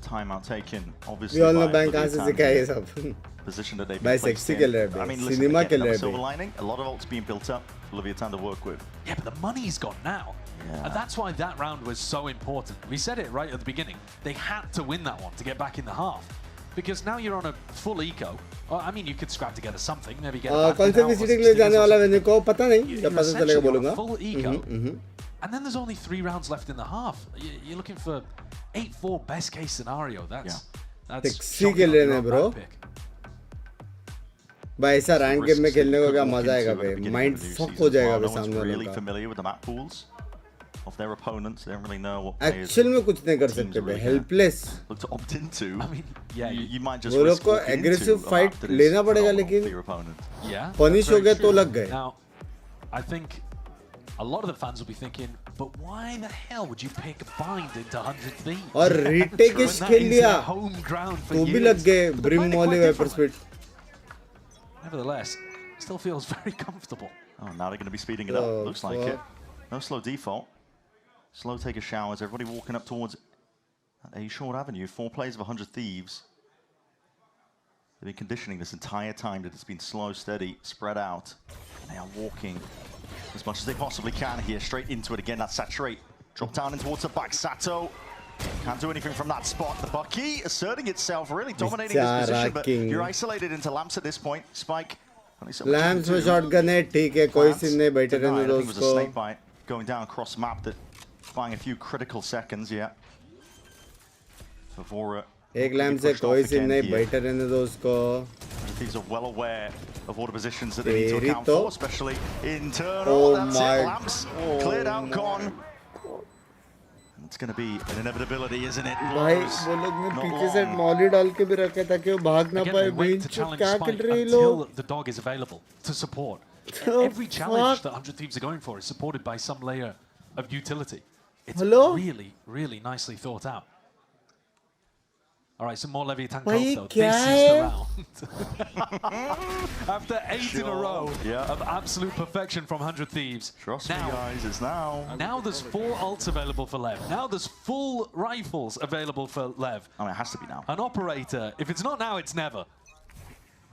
timeout taken, obviously. We all know Bank कहाँ से सिखाया ये सब. Position that they've By been placed sexy in. खेल रहे हैं. I mean, listen, Cinema again, खेल रहे another silver हैं. lining. A lot of ults being built up for Leviathan to work with. Yeah, but the money's gone now. Yeah. And that's why that round was so important. We said it right at the beginning. They had to win that one to get back in the half. Because now you're on a full eco. Well, I mean, you could scrap together something, maybe get a कौन से VCT के लिए जाने वाला venue को पता नहीं. जब पता चलेगा बोलूँगा. Full eco. And then there's only 3 rounds left in the half. You're looking for 8-4 best case scenario. That's Sexy खेल रहे हैं bro. भाई ऐसा रैंक गेम में खेलने को क्या मजा आएगा भाई. माइंड फक हो जाएगा भाई सामने वाले really का. familiar with the map pools of their opponents. They don't really know what players Actual में कुछ नहीं कर सकते भाई. Helpless. look to opt into. I mean, yeah, you might just वो लोग risk को walking aggressive into a fight map that is लेना पड़ेगा phenomenal लेकिन for your opponent. Yeah. punish हो गए तो लग गए. Now, I think a lot of the fans will be thinking, but why the hell would you pick Bind into 100 Thieves? और retake इस खेल लिया. Home ground for तो भी years. लग गए. But Brim played it Molly quite Viper Speed. Nevertheless, still feels very comfortable. Oh, now they're going to be speeding it up. Looks like it. No slow default. Slow take a showers. Everybody walking up towards a short avenue. 4 plays of 100 Thieves. They've been conditioning this entire time that it's been slow, steady, spread out. And they are walking as much as they possibly can here. Straight into it again. That Saturate. Drop down in towards the back. Sato can't do anything from that spot. The Bucky asserting itself, really dominating this position. But you're isolated into Lamps at this point. Spike. Lamps में shotgun है. ठीक है. कोई scene नहीं. बैठे रहने दो It was a snake उसको. bite going down across map that buying a few critical seconds, yeah. Favora. एक लैम्प से कोई सीन नहीं. बैठे रहने दो उसको. These are well aware of all the positions that they need to account Perito. for, especially internal. Oh That's my it. Lamps cleared out, gone. It's going to be an inevitability, isn't it? भाई वो लोग ने पीछे से Molly डाल के भी रखे ताकि वो भाग ना पाए. Wait to challenge Spike until the dog is available to support. Every challenge that 100 Thieves are going for is supported by some layer of utility. It's really, really nicely thought out. All right, some more Leviathan Colt though. This is the round. After 8 in a row of absolute perfection from 100 Thieves. Trust me, guys, it's now. Now there's 4 ults available for LEV. Now there's full rifles available for LEV. I mean, it has to be now. An operator. If it's not now, it's never.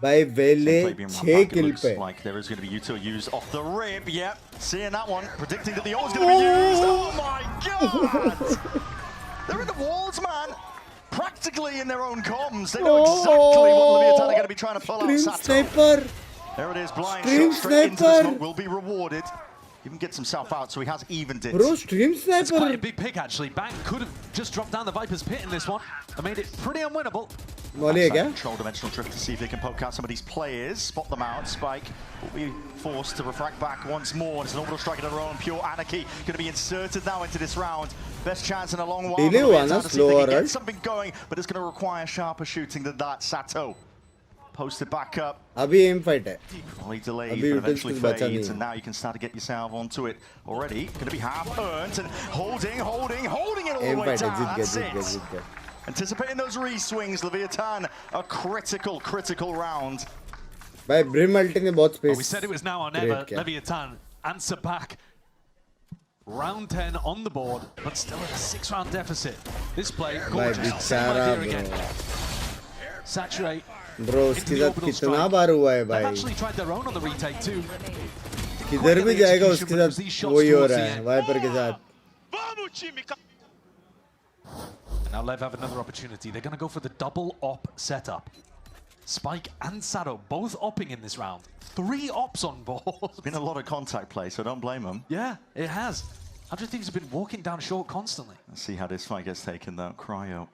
भाई वेले 6 किल पे. Like there is going to be util used off the rip. Yep, seeing that one, predicting that the ult is going to be used. Oh my god! They're in the walls, man. Practically in their own comms. They know exactly what Leviathan are going to be trying to pull out. Sato. Sniper. There it is, blind shot straight into the smoke. Will be rewarded. Even gets himself out, so he has evened it. Bro, stream sniper. It's quite a big pick, actually. Bank could have just dropped down the Viper's pit in this one. They made it pretty unwinnable. Control dimensional drift to see if they can poke out some of these players, spot them out. Spike will be forced to refract back once more. It's an orbital strike of their own. Pure anarchy going to be inserted now into this round. Best chance in a long while. To see if they can get something going, but it's going to require sharper shooting than that. Sato posted back up. अभी aim fight है. Only delayed, but eventually fades, and now you can start to get yourself onto it already. Going to be half earned and holding it all the way down. That's it. Anticipating those re-swings, Leviathan, a critical round. By Brim ulti ने बहुत space. We said it was now or never. Leviathan answer back. Round 10 on the board, but still at a 6-round deficit. This play, gorgeous. Same idea again. Saturate. Bro, उसके साथ कितना बार हुआ है भाई. They've actually tried their own on the retake too. किधर भी जाएगा उसके साथ वही हो रहा है. वाइपर के साथ. Now LEV have another opportunity. They're going to go for the double op setup. Spike and Sato both opping in this round. 3 ops on board. There's been a lot of contact play, so don't blame them. Yeah, it has. 100 Thieves have been walking down short constantly. Let's see how this fight gets taken though. Cryo.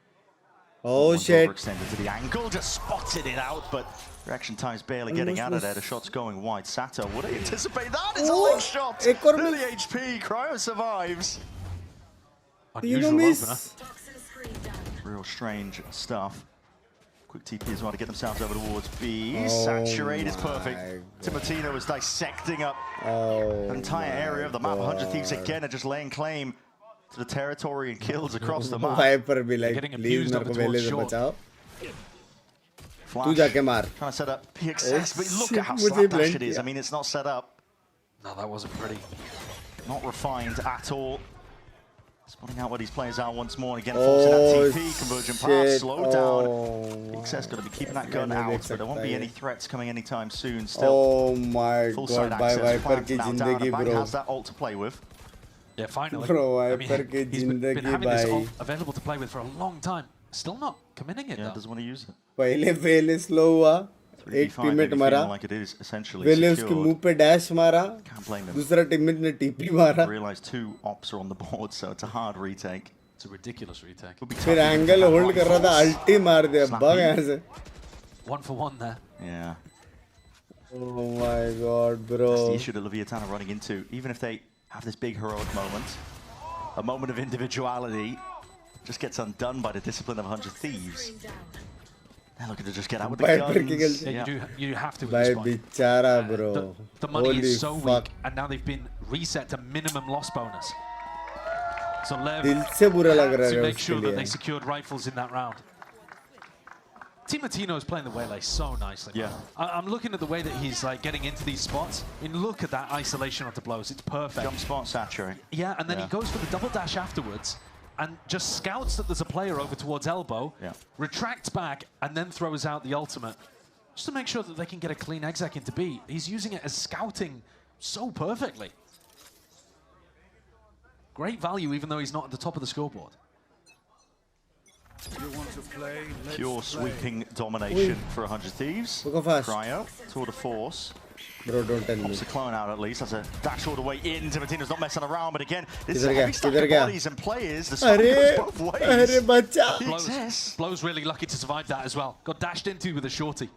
Oh shit. Overextended to the angle, just spotted it out, but reaction time's barely getting out of there. The shot's going wide. Sato, would he anticipate that? It's a long shot. 30 HP. Cryo survives. Unusual opener. Real strange stuff. Quick TP as well to get themselves over towards B. Saturate is perfect. Timotino is dissecting up the entire area of the map. 100 Thieves again are just laying claim to the territory and kills across the map. Viper be like, please मेरे को वेले से बचाओ. तू जाके मार. Trying to set up PXS, but look at how slapdash it is. I mean, it's not set up. No, that wasn't pretty. Not refined at all. Spotting out what these players are once more. Again, forcing that TP. Convergent pass. Slow down. X's going to be keeping that gun out, but there won't be any threats coming anytime soon. Still, oh my full god, side bye access Viper planned ki from now down, zindagi, and Bang bro. has that ult to play with. Yeah, finally. Bro, I mean, Viper ki he's been zindagi, having this bhai. ult available to play with for a long time. Still not committing it, Yeah, though. doesn't want to use it. पहले slow हुआ, एक teammate मारा, like it is essentially पहले उसके मुंह पे dash मारा, दूसरा टीममेट ने टीपी मारा. Realize 2 ops are on the board, so it's a hard retake. It's a ridiculous retake. फिर एंगल होल्ड कर रहा था, अल्टी मार दिया, भाग यहाँ से. 1 for 1 there. Yeah. Oh my god, bro. That's the issue that Leviathan are running into. Even if they have this big heroic moment, a moment of individuality just gets undone by the discipline of 100 Thieves. They're looking to just get out with the guns. Yeah, you have to at Bhai this point. bichara, bro. The money Holy is so fuck. weak, and now they've been reset to minimum loss bonus. So Lev दिल से बुरा लग रहा to है make उसके sure that they लिए. secured rifles in that round. Team Latino is playing the waylay so nicely. Yeah. I'm looking at the way that he's like getting into these spots. And look at that isolation onto blows. It's perfect. Jump spot saturate. Yeah, and then he goes for the double dash afterwards and just scouts that there's a player over towards elbow, retracts back, and then throws out the ultimate just to make sure that they can get a clean exec into B. He's using it as scouting so perfectly. Great value, even though he's not at the top of the scoreboard. You want to play? Pure sweeping domination for 100 Thieves. Go fast. Cryo, tour de force. Bro, don't tell me. Pops the clone out at least. That's a dash all the way in. Timatino's not messing around, but again, this is Kidhar a gaya? heavy stack Kidhar of gaya? bodies and players. The swap goes both ways. Arre bacha. Blow's really lucky to survive that as well. Got dashed into with a shorty.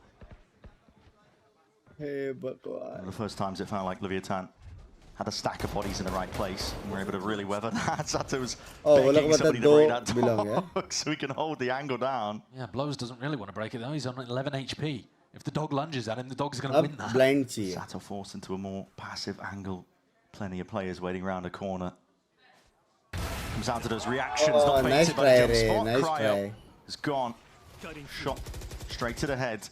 Hey, One of the first times it felt like Leviathan had a stack of bodies in the right place and were able to really weather that. Sato's begging somebody to break that dog so we can hold the angle down. Yeah, Blows doesn't really want to break it though. He's on 11 HP. If the dog lunges at him, the dog's going to win that. Blind चाहिए. Sato forced into a more passive angle. Plenty of players waiting around a corner. Comes down to those reactions, not nice baited by the try, jump Ray. spot. Nice Cryo try. is gone. Shot straight to the head.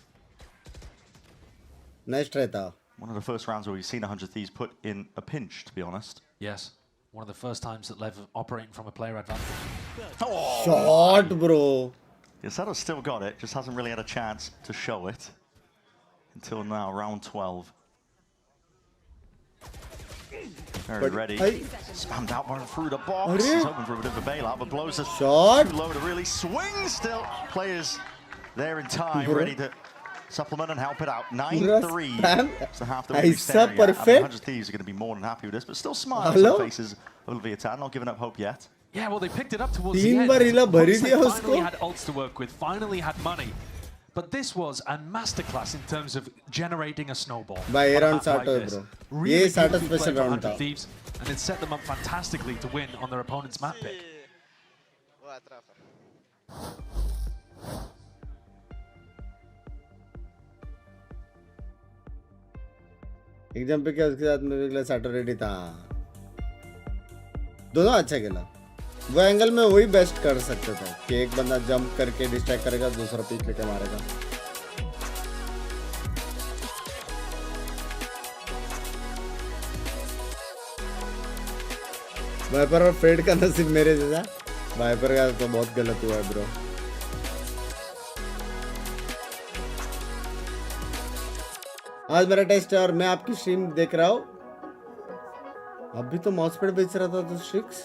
Nice try था. One of the first rounds where we've seen 100 Thieves put in a pinch, to be honest. Yes. One of the first times that Lev operating from a player advantage. Oh! Shot, bro. Yeah, Sato's still got it, just hasn't really had a chance to show it. Until now, round 12. Very ready. Spammed out one through the box. He's hoping for a bit of a bailout, but blows us too low to really swing still. Players there in time, ready to supplement and help it out. 9-3. It's the half that we're staring at. 100 Thieves are going to be more than happy with this, but still smiles on the faces of Leviathan, not giving up hope yet. Yeah, well, they picked it up towards the end. They finally had ults to work with, finally had money. But this was a masterclass in terms of generating a snowball. By on a round map like Sato, this. bro. Really Ye Sato beautifully special played for round 100 tha. Thieves, and it set them up fantastically to win on their opponent's map pick. एक jump पे क्या उसके साथ में भी साटो ready था. दोनों अच्छा खेला. वो एंगल में वही बेस्ट कर सकते थे कि एक बंदा जंप करके डिस्ट्रैक्ट करेगा, दूसरा पीक लेके मारेगा. वाइपर और फेड का नसीब मेरे जैसा. वाइपर का तो बहुत गलत हुआ है ब्रो. आज मेरा टेस्ट है और मैं आपकी स्ट्रीम देख रहा हूँ. अभी तो माउस पैड बेच रहा था तो स्ट्रिक्स.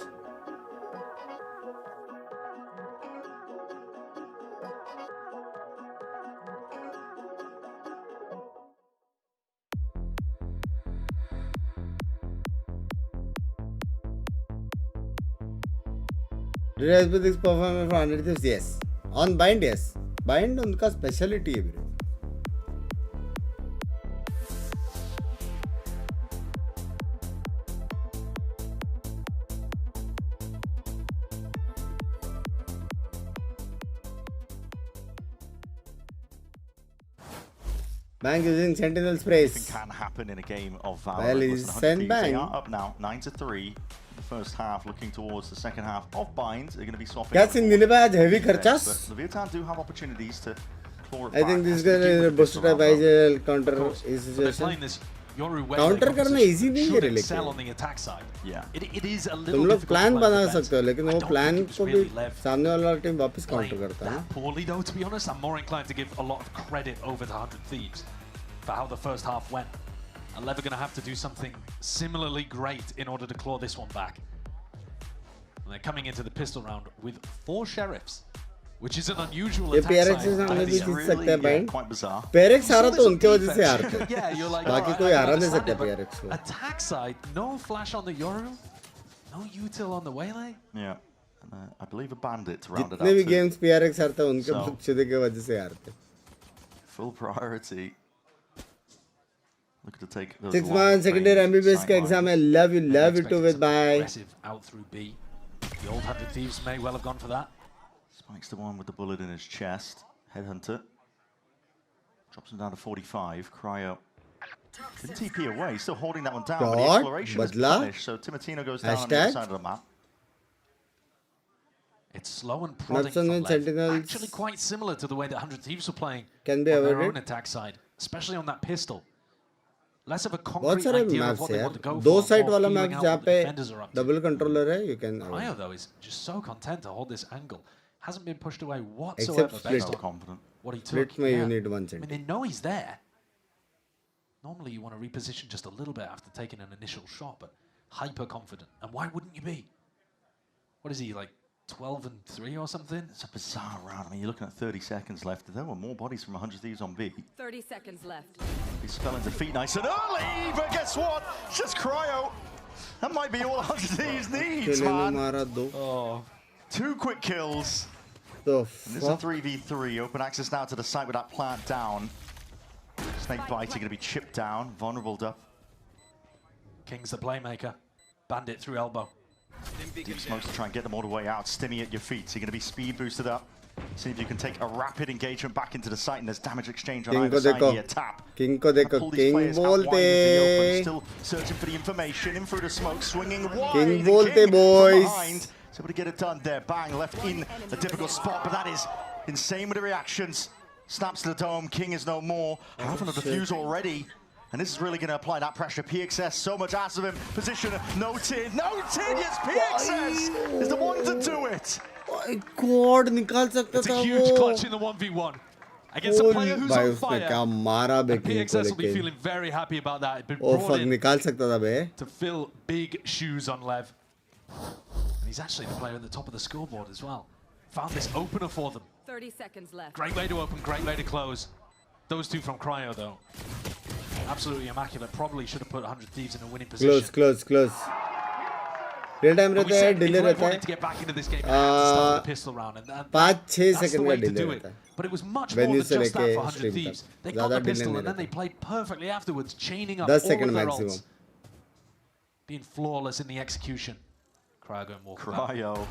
Performance for 100 Thieves, yes. On bind, yes. Bind उनका स्पेशलिटी है bro. Bang using sentinel sprays. Can happen in a game of Valorant. Well, he's sent Bang. They are up now, 9-3. The first half, looking towards the second half of Binds. They're going to be swapping. क्या scene मिले भाई आज heavy खर्चास. Leviathan do have opportunities to claw it I think this guy is boosted by counter is they're playing this counter करना easy नहीं है लेकिन it is a little तुम लोग difficult प्लान to play बना defense. सकते हो लेकिन वो प्लान को भी सामने वाला टीम वापस काउंटर करता है ना Poorly though, to be honest, I'm more inclined to give a lot of credit over to 100 Thieves for how the first half went. And LEV are going to have to do something similarly great in order to claw this one back. And they're coming into the pistol round with 4 sheriffs, which is an unusual ये attack PRX से side. सामने भी जीत सकते हैं भाई quite bizarre. PRX हारा तो उनके वजह से हारते हैं Yeah, you're like, बाकी alright, कोई I हारा नहीं understand सकता it, but PRX को attack side, no flash on the Yoru, no util on the Waylay. Yeah. And, I believe a bandit to round it जितने भी out. गेम्स PRX हारता है उनके बकचोदे के वजह से हारते हैं Full priority. Looking to take those 6 months second year MBBS का एग्जाम है love you too with bye Aggressive out through B. The old 100 Thieves may well have gone for that. Spikes the one with the bullet in his chest. Headhunter. Drops him down to 45. Cryo. Didn't TP away. Still holding that one down. But the exploration is punished. So Timotino goes down on the other side of the map. It's slow and prodding from LEV. Actually quite similar to the way that 100 Thieves were playing on their own attack side. Especially on that pistol. Less of a concrete idea of what they want to go for. दो side वाला map map जहाँ पे double controller है you can Cryo though is just so content to hold this angle. Hasn't been pushed away whatsoever based on what he took. Split में you need 1 I mean, cent they know he's there. Normally you want to reposition just a little bit after taking an initial shot, but hyper confident. And why wouldn't you be? What is he, like 12-3 or something? It's a bizarre round. I mean, you're looking at 30 seconds left. There were more bodies from 100 Thieves on B. 30 seconds left. He's spelling defeat nice and early, but guess what? It's just Cryo. That might be all 100 Thieves needs, man. Oh. 2 quick kills. So and this is a 3v3. Open access now to the site with that plant down. Snake Bite are going to be chipped down. Vulnerable up. King's the playmaker. Bandit through elbow. Deep smokes to try and get them all the way out. Stimmy at your feet. So you're going to be speed boosted up. See if you can take a rapid engagement back into the site, and there's damage exchange on either side here. Tap. King को देखो. King बोलते. Still searching for the information. In through the smoke, swinging wide. King बोलते boys. So able to get it done there. Bang, left in a difficult spot, but that is insane with the reactions. Snaps to the dome. King is no more. Half of the fuse already. And this is really going to apply that pressure. PXS, so much ass of him. Position, no tid. No tid, yes, PXS is the one to do it. God, निकाल सकता था वो. It's a huge clutch in the 1v1 against a player who's on fire. And PXS will be feeling very happy about that. Been brought in निकाल सकता था बे. to fill big shoes on LEV. And he's actually the player at the top of the scoreboard as well. Found this opener for them. 30 seconds left. Great way to open, great way to close. Those 2 from Cryo though. Absolutely immaculate. Probably should have put 100 Thieves in a winning position. Close. Real time रहता है, delay रहता है. To get back into this game, to start the pistol round, and 5-6 second का delay रहता है. But it was much more than just that for 100 Thieves. They got the pistol and then they played perfectly afterwards, chaining up all of their ults. Being flawless in the execution. Cryo going more. Cryo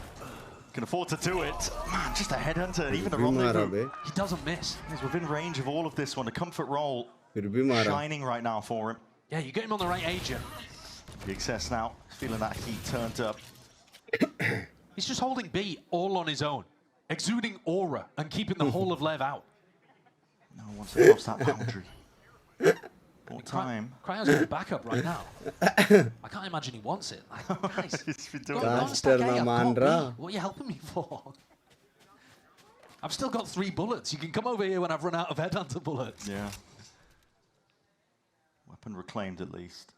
can afford to do it. Man, just a headhunter, even the rendezvous. He doesn't miss. He's within range of all of this one. The comfort roll shining right now for him. Yeah, you get him on the right agent. PXS now, feeling that heat turned up. He's just holding B all on his own, exuding aura and keeping the whole of LEV out. No one's crossed that boundary. More time. Cryo's got backup right now. I can't imagine he wants it. Like, guys, go on stack A, I've got B. What are you helping me for? I've still got 3 bullets. You can come over here when I've run out of headhunter bullets. Yeah. Weapon reclaimed at least.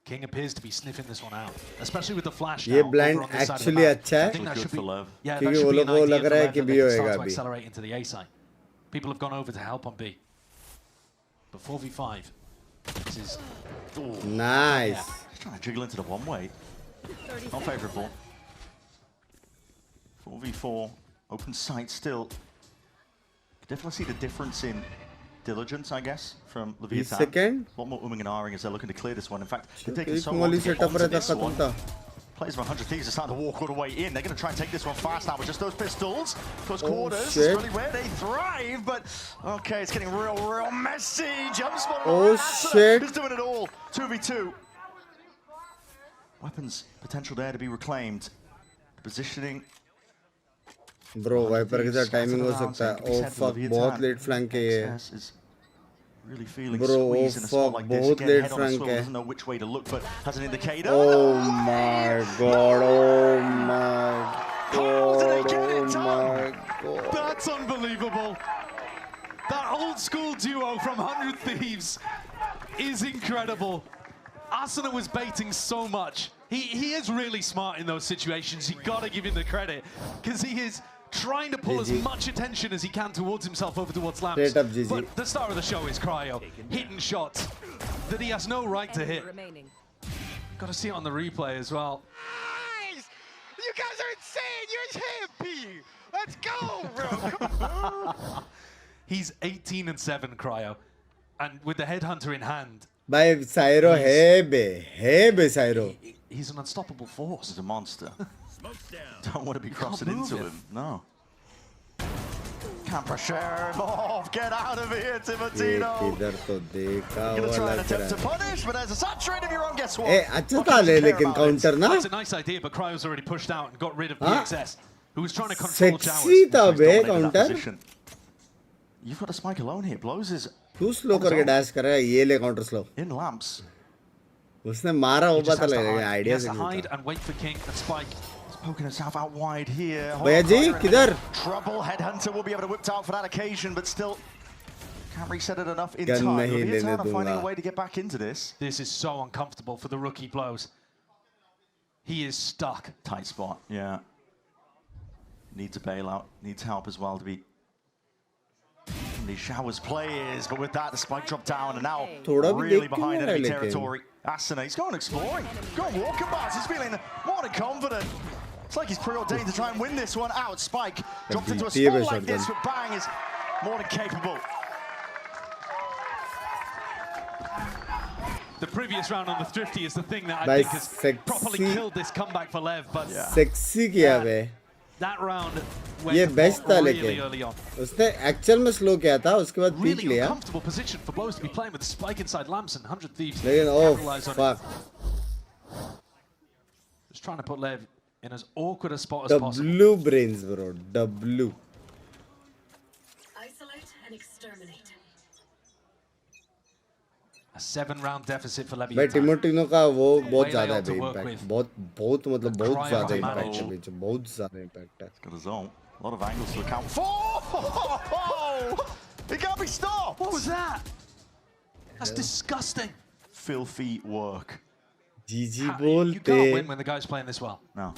King appears to be sniffing this one out, especially with the flash. ये blind actually अच्छा है. क्योंकि वो लोगों को लग रहा है कि B होएगा अभी. Accelerate into the A side. People have gone over to help on B. But 4v5. This is nice. Yeah. Just trying to jiggle into the one-way. Not favourable. 4v4. Open sight still. Definitely see the difference in diligence, I guess, from Leviathan. Second. A lot more umming and ahhing as they're looking to clear this one. In fact, they're taking so long to get onto this one. Players from 100 Thieves are starting to walk all the way in. They're going to try and take this one fast now with just those pistols. Close quarters. It's really where they thrive, but okay, it's getting real messy. Jump spot. Oh shit. Who's doing it all? 2v2. Weapons potential there to be reclaimed. Positioning. Bro, Viper के साथ timing हो सकता है. Oh fuck, बहुत late flank है ये. Really feeling Bro, squeezed in a spot like this. बहुत Again, late head on a swivel, frank doesn't know which way to look, but has an indicator. Oh my god, oh my god, oh my god. That's unbelievable. That old school duo from 100 Thieves is incredible. Asuna was baiting so much. He is really smart in those situations. You gotta give him the credit, because he is trying to pull as much attention as he can towards himself over towards Lamps. But the star of the show is Cryo, hitting shots that he has no right to hit. Got to see it on the replay as well. Nice! You guys are insane! You're champion! Let's go, bro! He's 18-7, Cryo, and with the headhunter in hand. Bhai, Sairo hai be Sairo. He's an unstoppable force. He's a monster. Don't want to be crossing into him. No. Can't pressure him off. Get out of here, Timotino. Gonna try and attempt to punish, but there's a saturate of your own. Guess what? अच्छा था लेकिन counter ना. It's a nice idea, but Cryo's already pushed out and got rid of PXS, who was trying to control Sexy था बे counter. You've got a spike alone here. Blows is तू slow करके dash कर रहा है ये ले counter slow. In lamps. उसने मारा वो पता लगेगा idea He has से to hide and wait for King and Spike. He's poking himself out wide here. भैया जी किधर? Trouble. Headhunter will be able to whip out for that occasion, but still can't reset it enough in time. नहीं लेने Finding a दूंगा. way to get back into this. This is so uncomfortable for the rookie blows. He is stuck. Tight spot, yeah. Needs a bailout. Needs help as well to be. These showers players, but with that the spike dropped down and now really behind enemy territory. Asuna, he's going exploring, going walkabouts. He's feeling more than confident. It's like he's preordained to try and win this one out. Spike dropped into a spot like this, but Bang is more than capable. The previous round on the Thrifty is the thing that I think has properly killed this comeback for Lev, but sexy किया बे. that round ये best था really early लेकिन on. उसने actual में slow किया था उसके बाद पीक Really लिया uncomfortable position for Blows to be playing with Spike inside Lamps and 100 Thieves. लेकिन oh capitalize on fuck it. Just trying to put Lev in as awkward a spot as possible. W brains bro W Isolate and exterminate. A 7-round deficit for Levi. भाई टिमोटिनो का वो बहुत ज़्यादा है बे impact बहुत मतलब बहुत ज़्यादा impact है बीच बहुत ज़्यादा impact है. Got his own. A lot of angles to account for. He can't be stopped. What was that? That's disgusting. Filthy work. GG You can't win बोलते. when the guy's playing this well. No.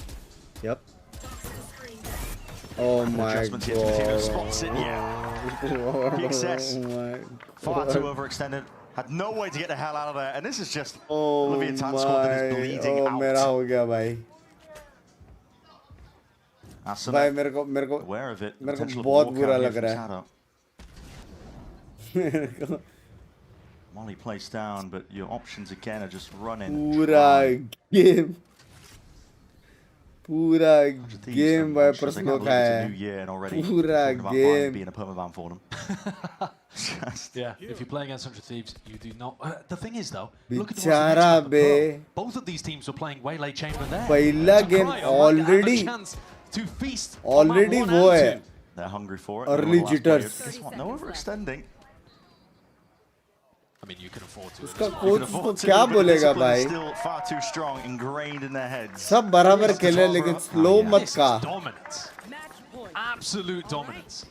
Yep. Oh my Adjustments here to Matino spots it, god. PXS far too overextended. Had no way to get the hell out of there, and this is just Oh Olivia Tan squad that is bleeding out. मेरा हो गया भाई. Asuna, भाई मेरे को aware of it. मेरे को Potential बहुत walkout बुरा here लग from रहा है. Shadow. Molly placed down, but your options again are just running. पूरा गेम भाई पर्सनल का है. पूरा game. Being a permaban for them. Yeah, if you play against 100 Thieves, you do not. The thing is, though, look at बेचारा बे. both of these teams were playing Waylay Chamber there. पहला game already वो है. They're hungry for it. Early jitters. Guess what? No overextending. I mean, you can afford to. उसका coach उसको क्या बोलेगा भाई? Still far too strong, ingrained in their heads. सब बराबर खेले लेकिन slow मत का. Dominance. Absolute dominance.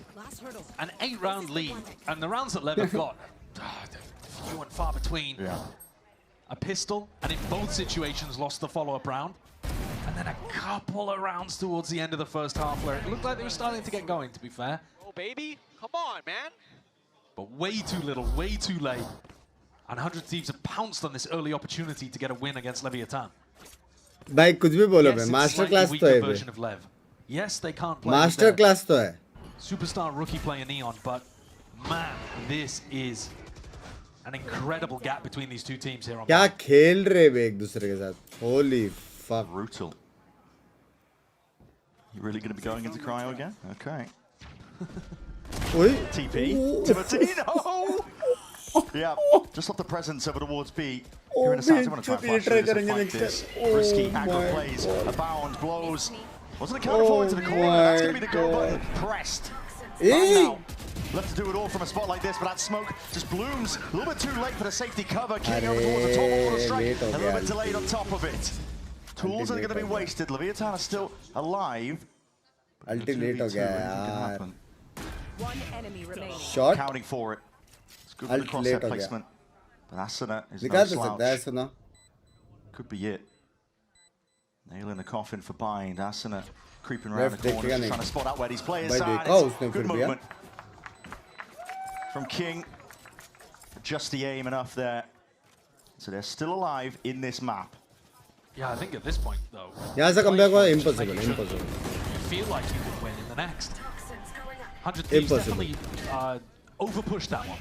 An 8-round lead, and the rounds that Lev have got, few and far between. Yeah. A pistol, and in both situations lost the follow-up round. And then a couple of rounds towards the end of the first half where it looked like they were starting to get going, to be fair. Oh, baby, come on, man. But way too little, way too late. And 100 Thieves have pounced on this early opportunity to get a win against Leviathan. भाई कुछ भी बोलो Yes, बे. it's master slightly class तो weaker है version बे. of Lev. Yes, they can't play master with their class तो है. superstar rookie player Neon, but man, this is an incredible gap between these two teams here on क्या खेल रहे बे एक दूसरे के साथ. Holy fuck. Brutal. You really going to be going into cryo again? Okay. Oi. TP. Timotino! Yeah, just off the presence over towards B. Here in the south, they want to try and flash through this and fight this. Risky, aggro plays, abound, blows. Wasn't a counter forward to the corner. That's going to be the go button pressed. Now, Left to do it all from a spot like this, but that smoke just blooms a little bit too late for the safety cover. King over towards the top of the strike, a little bit delayed on top of it. Tools are going to be wasted. Leviathan are still alive. Ultimate ho gaya yaar. One enemy remaining. Shot. Counting for it. It's good for the crosshair placement. But Asuna is no Nikal slouch. sakta hai Asuna. Could be it. Nailing the coffin for bind. Asuna creeping around the corner, trying to spot out where these players are. Good movement from King. Just the aim enough there. So they're still alive in this map. Yeah, I think at this point, though, यहाँ से comeback was impossible. you feel like you could win in the next. 100 Thieves definitely overpushed that one.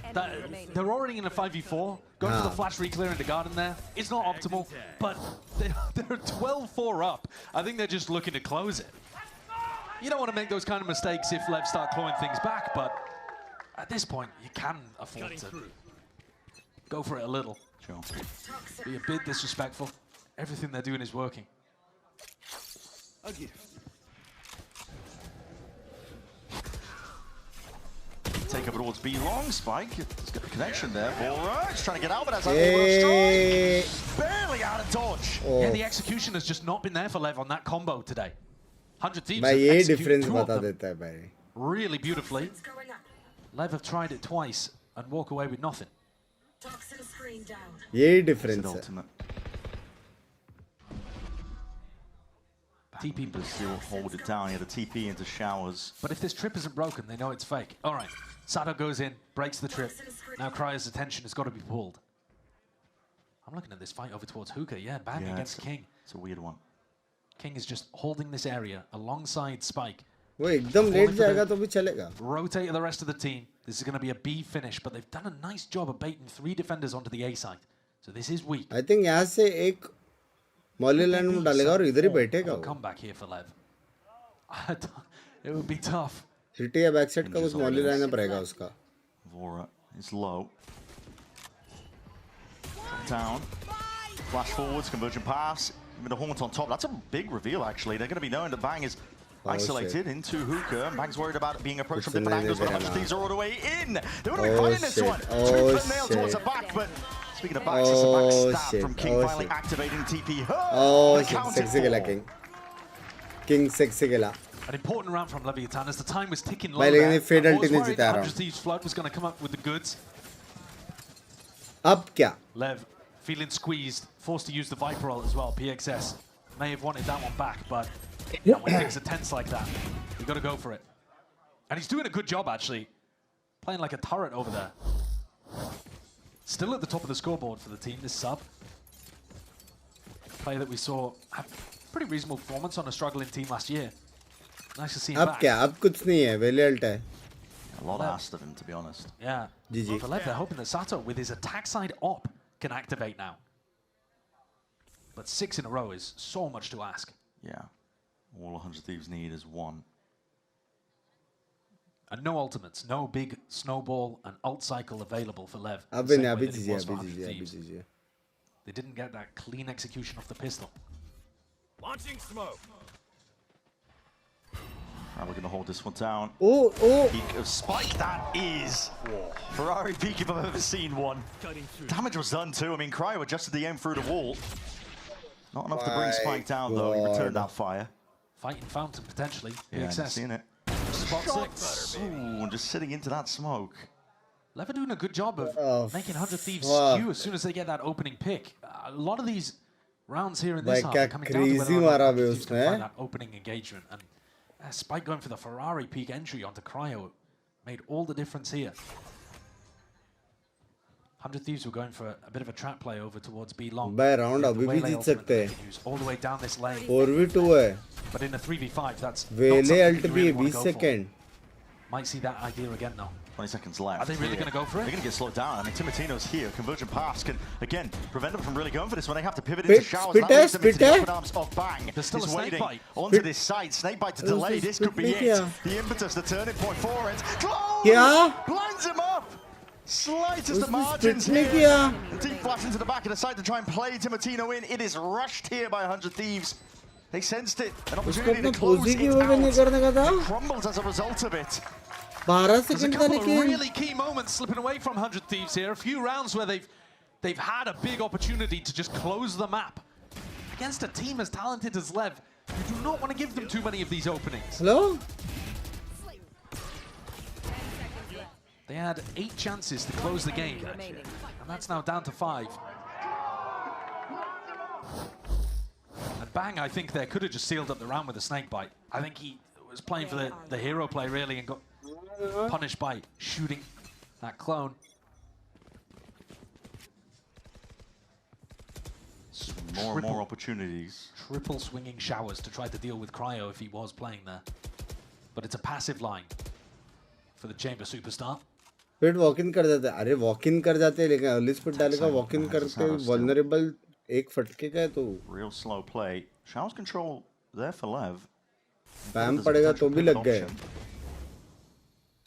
They're already in a 5v4. Going for the flash reclear in the garden there. It's not optimal, but they're 12-4 up. I think they're just looking to close it. You don't want to make those kind of mistakes if LEV start clawing things back, but at this point, you can afford to go for it a little. Sure. Be a bit disrespectful. Everything they're doing is working. Take over towards B long. Spike. He's got a connection there. Alright, he's trying to get out, but that's a strike. Barely out of dodge. Yeah, the execution has just not been there for LEV on that combo today. 100 Thieves भाई have ये executed difference two of बता them देता है भाई. really beautifully. LEV have tried it twice and walk away with nothing. ये difference है. TP but still hold it down. He had a TP into showers. But if this trip isn't broken, they know it's fake. All right, Sato goes in, breaks the trip. Now Cryo's attention has got to be pulled. I'm looking at this fight over towards Hookah. Yeah, bang against King. It's a weird one. King is just holding this area alongside Spike. वो एकदम late जाएगा तो भी चलेगा. Rotate the rest of the team. This is going to be a B finish, but they've done a nice job of baiting 3 defenders onto the A side. So this is weak. I think यहाँ से एक Molly line में डालेगा और इधर ही बैठेगा वो. Come back here for LEV. It would be tough. City या बैक साइड का उस मॉली लाइन में रहेगा उसका. Vora is low. Down. Flash forwards, convergent pass. With a haunt on top. That's a big reveal, actually. They're going to be knowing that Bang is isolated into Hookah. Bang's worried about it being approached from different angles, but 100 Thieves are all the way in. They want to be fighting this one. 2-foot nail towards the back, but speaking of backs, it's a backstab from King finally activating TP. Oh shit, sexy gala King. King sexy gala. An important round from Leviathan as the time was ticking low. भाई लेकिन ये Fade I was ulti नहीं worried जीता रहा 100 Thieves Flood was going to come up with the goods. अब क्या? LEV feeling squeezed, forced to use the Viper ult as well. PXS may have wanted that one back, but when things are tense like that, you got to go for it. And he's doing a good job, actually. Playing like a turret over there. Still at the top of the scoreboard for the team, this sub. Player that we saw have pretty reasonable performance on a struggling team last year. Nice to see him अब back. क्या? अब कुछ नहीं है. Valiant है. A lot asked of him, to be honest. Yeah. GG. For LEV, they're hoping that Sato, with his attack side op, can activate now. But 6 in a row is so much to ask. Yeah. All 100 Thieves need is 1. And no ultimates, no big snowball and ult cycle available for LEV. अभी नहीं, अभी जीजिए. They didn't get that clean execution of the pistol. Launching smoke. Right, we're going to hold this one down. Oh. Peak of Spike, that is Ferrari peak if I've ever seen one. Damage was done too. I mean, Cryo adjusted the aim through the wall. Not enough to bring Spike down though. He returned that fire. Fighting fountain potentially. Yeah, I've seen it. Spot 6. Ooh, just sitting into that smoke. LEV are doing a good job of making 100 Thieves skew as soon as they get that opening pick. A lot of these rounds here in this half are coming down to whether or not 100 Thieves can find that opening engagement. And Spike going for the Ferrari peak entry onto Cryo made all the difference here. 100 Thieves were going for a bit of a trap play over towards B long. By round अभी भी जीत सकते हैं. All the way down this lane. 4v2 है. But in a 3v5, that's Vele ult भी 20 second. Might see that idea again though. 20 seconds left. Are they really going to go for it? They're going to get slowed down. I mean, Timotino's here. Convergent pass can, again, prevent them from really going for this when they have to pivot into showers. That leads them into the open arms of Bang. There's still a snake bite. Onto this side. Snakebite to delay. This could be it. The impetus, the turning point for it. Close! Yeah. Blinds him up! Slightest of margins here. Deep flash into the back of the side to try and play Timotino in. It is rushed here by 100 Thieves. They sensed it. An opportunity to close it out. It crumbles as a result of it. 12 There's a seconds couple of really key moments slipping away from 100 Thieves here. A few rounds where they've had a big opportunity to just close the map. Against a team as talented as LEV, you do not want to give them too many of these openings. Hello? They had 8 chances to close the game, and that's now down to 5. And Bang, I think there could have just sealed up the round with a snake bite. I think he was playing for the hero play, really, and got punished by shooting that clone. More and more opportunities. Triple swinging showers to try to deal with Cryo if he was playing there. But it's a passive line for the Chamber superstar. फिर walk in कर जाते हैं. अरे walk in कर जाते हैं लेकिन early spit डालेगा वॉक इन करके वल्नरेबल एक फटके का है तो real slow play. Showers control there for LEV. बैम पड़ेगा तो भी लग गए.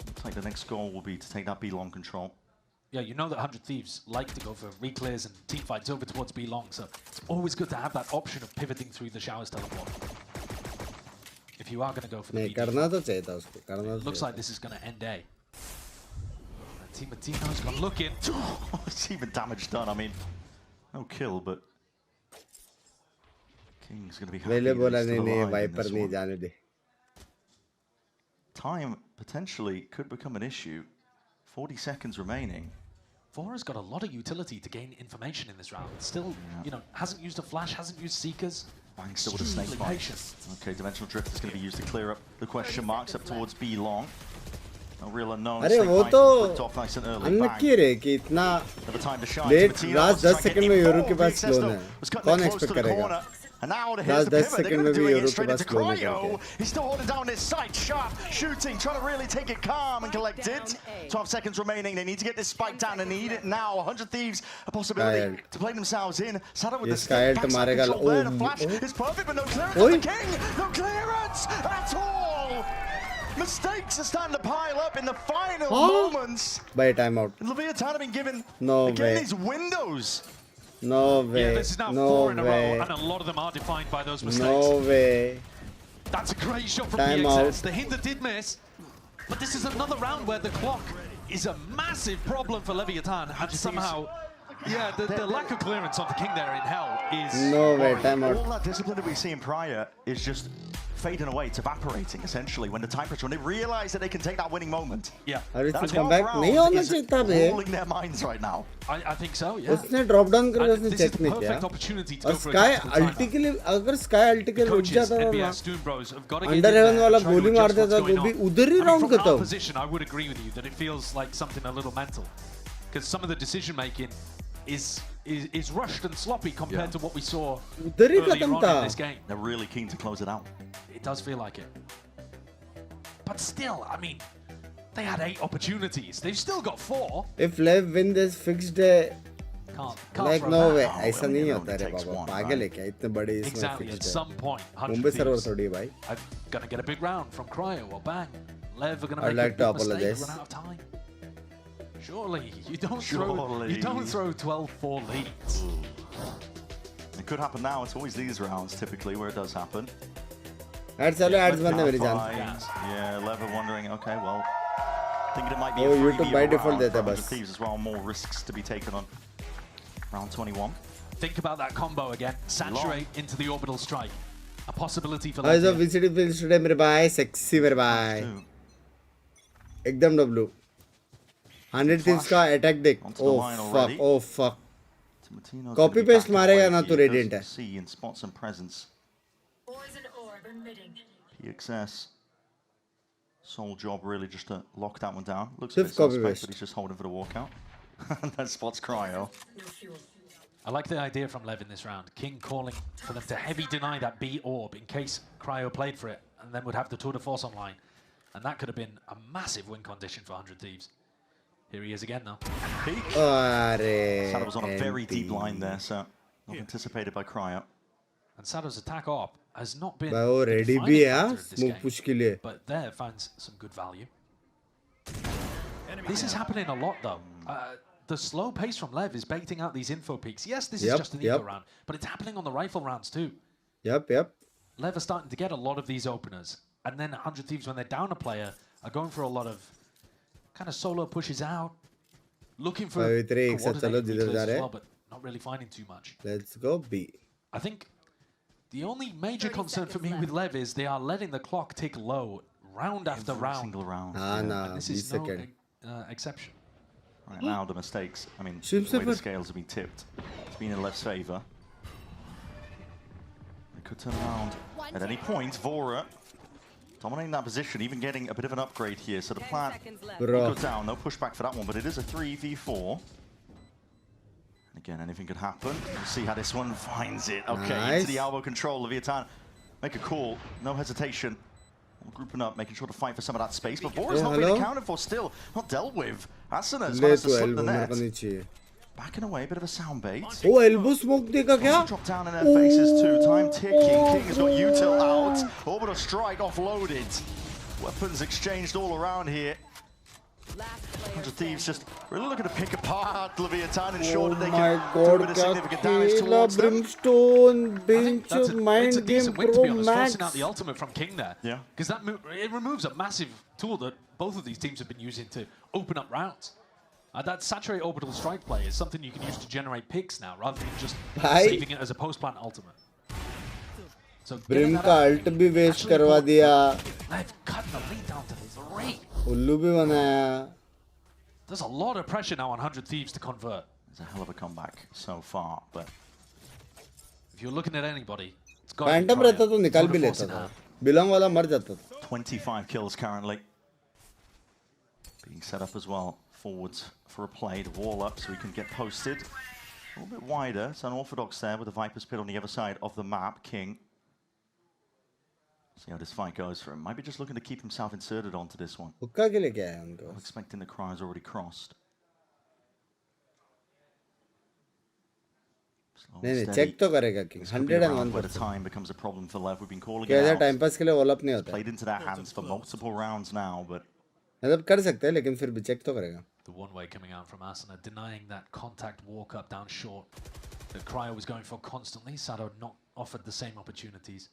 Looks like the next goal will be to take that B long control. Yeah, you know that 100 Thieves like to go for reclears and team fights over towards B long, so it's always good to have that option of pivoting through the showers teleport. If you are going to go for the नहीं करना तो चाहिए था उसको. करना looks like this is going to end A. Team Matino's gone looking. It's even damage done. I mean, no kill, but King's going to be happy. मैंने बोला नहीं वाइपर नहीं जाने दे. Time potentially could become an issue. 40 seconds remaining. FURIA's got a lot of utility to gain information in this round. Still, you know, hasn't used a flash, hasn't used seekers. Bang still with a snake bite. Okay, dimensional drift is going to be used to clear up the question marks up towards B long. No real unknown. अरे वो तो unlucky रे कि इतना late last 10 second में euro के पास clone है. कौन एक्सपेक्ट करेगा? And now to hit Last the 10 pivot, they're seconds going to में do भी it यूरो straight के into पास क्लोन है Cryo. He's still holding down his sight, sharp, shooting, trying to really take it calm and collect it. 12 seconds remaining. They need to get this spike down and need it now. 100 Thieves, a possibility to play themselves in. Sada with the stick, backside control there. The flash is perfect, but no clearance on the King. No clearance at all. Mistakes are starting to pile up in the final moments. By timeout. Leviathan have been given way. these windows. No way. Yeah, this is now 4 in a row, and a lot of them are defined by those mistakes. No way. That's a great shot from Time PXS. out. The Hinder did miss, but this is another round where the clock is a massive problem for Leviathan, and somehow, yeah, the lack of clearance on the King there in Hell is... No way, time out. All that discipline that we see in Prior is just fading away. It's evaporating, essentially, when the time pressure, when they realize that they can take that winning moment. Yeah. That come back नहीं होना चाहिए था बे. Rolling their minds right now. I think so, yeah. उसने drop down करके उसने This check is the नहीं perfect किया. opportunity to और go for a sky tactical timeout. अल्टी के लिए अगर स्काई अल्टी के लिए रुक Coaches, जाता था NBS, Doom Bros have got to get under in heaven there वाला and try to गोली adjust मार देता what's तो going भी on. उधर ही I mean, round from our खत्म. position, I would agree with you that it feels like something a little mental, because some of the decision making is rushed and sloppy compared to what we saw earlier on in this game. They're really keen to close it out. It does feel like it. But still, I mean, they had 8 opportunities. They've still got 4. If LEV win this fixed है, Can't like throw no that way. out. ऐसा नहीं होता रे बाबा. पागल है क्या? इतने बड़े इसमें Exactly, at fixed some है. point, 100 मुंबई सर्वर Thieves थोड़ी भाई. are going to get a big round from Cryo or Bang. LEV are going to I'd make like a to big mistake, apologize. run out of time. Surely, you don't throw 12-4 leads. It could happen now. It's always these rounds, typically, where it does happen. Ads चलो ads बंद है मेरी जान. Yeah, Lev are wondering, okay, well, thinking it might be Oh, a YouTube by default देता है for 100 बस. Thieves as well. More risks to be taken on round 21. Think about that combo again. Saturate into the orbital strike. A possibility for Guys, LEV. VCT feels today मेरे भाई. Sexy मेरे भाई. एकदम W. 100 Thieves का attack देख. Oh fuck. Oh fuck. Copy paste मारेगा ना तो radiant है. See in spots and presence. PXS. Sole job really just to lock that one down. Looks a bit suspect, but he's just holding for the walkout. That spots Cryo. I like the idea from LEV in this round. King calling for them to heavy deny that B orb in case Cryo played for it and then would have the tour de force online. And that could have been a massive win condition for 100 Thieves. Here he is again though. Sada was on a very deep line there, so not anticipated by Cryo. And Sado's attack op has not been भाई वो ready भी है हाँ smoke push के लिए. but there finds some good value. This is happening a lot though. The slow pace from LEV is baiting out these info peaks. Yes, this is just an eco round, but it's happening on the rifle rounds too. Yep. LEV are starting to get a lot of these openers. And then 100 Thieves, when they're down a player, are going for a lot of kind of solo pushes out, looking for coordinated as well, but not really finding too much. Let's go B. I think the only major concern for me with LEV is they are letting the clock tick low round after round. Single round. And this is no exception. Right now, the mistakes, I mean, the way the scales have been tipped, it's been in LEV's favor. They could turn around at any point. Vora dominating that position, even getting a bit of an upgrade here. So the plan will go down. No pushback for that one, but it is a 3v4. Again, anything could happen. We'll see how this one finds it. Okay, into the elbow control. Leviathan, make a call. No hesitation. Grouping up, making sure to fight for some of that space. But Vora's not being accounted for still. Not dealt with. Asana's managed to slip the net. Backing away, a bit of a sound bait. Oh, elbow smoke dekha kya? Drop down in their faces too. Time ticking. King has got util out. Orbital strike offloaded. Weapons exchanged all around here. 100 Thieves just really looking to pick apart Leviathan and ensure that they can do a bit of significant damage towards them. Brimstone, Binks, Mind Game Pro Max. Forcing out the ultimate from King there. Yeah. Because that it removes a massive tool that both of these teams have been using to open up rounds. That saturate orbital strike play is something you can use to generate picks now, rather than just saving it as a post-plant ultimate. So Brim का ult भी waste करवा दिया. They've cut the lead down to 3. उल्लू भी बनाया. There's a lot of pressure now on 100 Thieves to convert. It's a hell of a comeback so far, but if you're looking at anybody, it's got Phantom रहता तो निकाल भी लेता था. Belong वाला मर जाता था. 25 kills currently. Being set up as well. Forwards for a play to wall up so he can get posted. A little bit wider. It's unorthodox there with the Viper's Pit on the other side of the map. King. See how this fight goes for him. Might be just looking to keep himself inserted onto this one. Expecting the cries already crossed. नहीं check तो करेगा King. 101 where the time becomes a problem for LEV. We've been calling it out. Time pass के लिए wall up नहीं होता. Played into their hands for multiple rounds now, but मतलब कर सकते हैं लेकिन फिर भी check तो करेगा. The one way coming out from Asana, denying that contact walk up down short that Cryo was going for constantly. Sado not offered the same opportunities.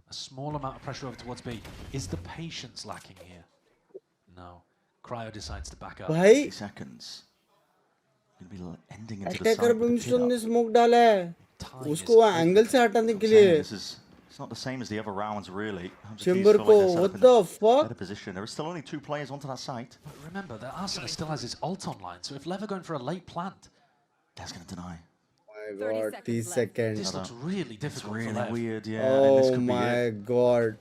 A small amount of pressure over towards B. Is the patience lacking here? No. Cryo decides to back up. 60 seconds. Going to be ending into the side. Brimstone ने smoke डाला है. उसको angle से हटाने के लिए. It's not the same as the other rounds, really. Chamber ko, what the fuck? Better position. There are still only 2 players onto that site. But remember, that Asana still has his ult online, so if LEV are going for a late plant, that's going to deny. Oh my god, 30 seconds. This looks really difficult. It's really weird, yeah. Oh my god.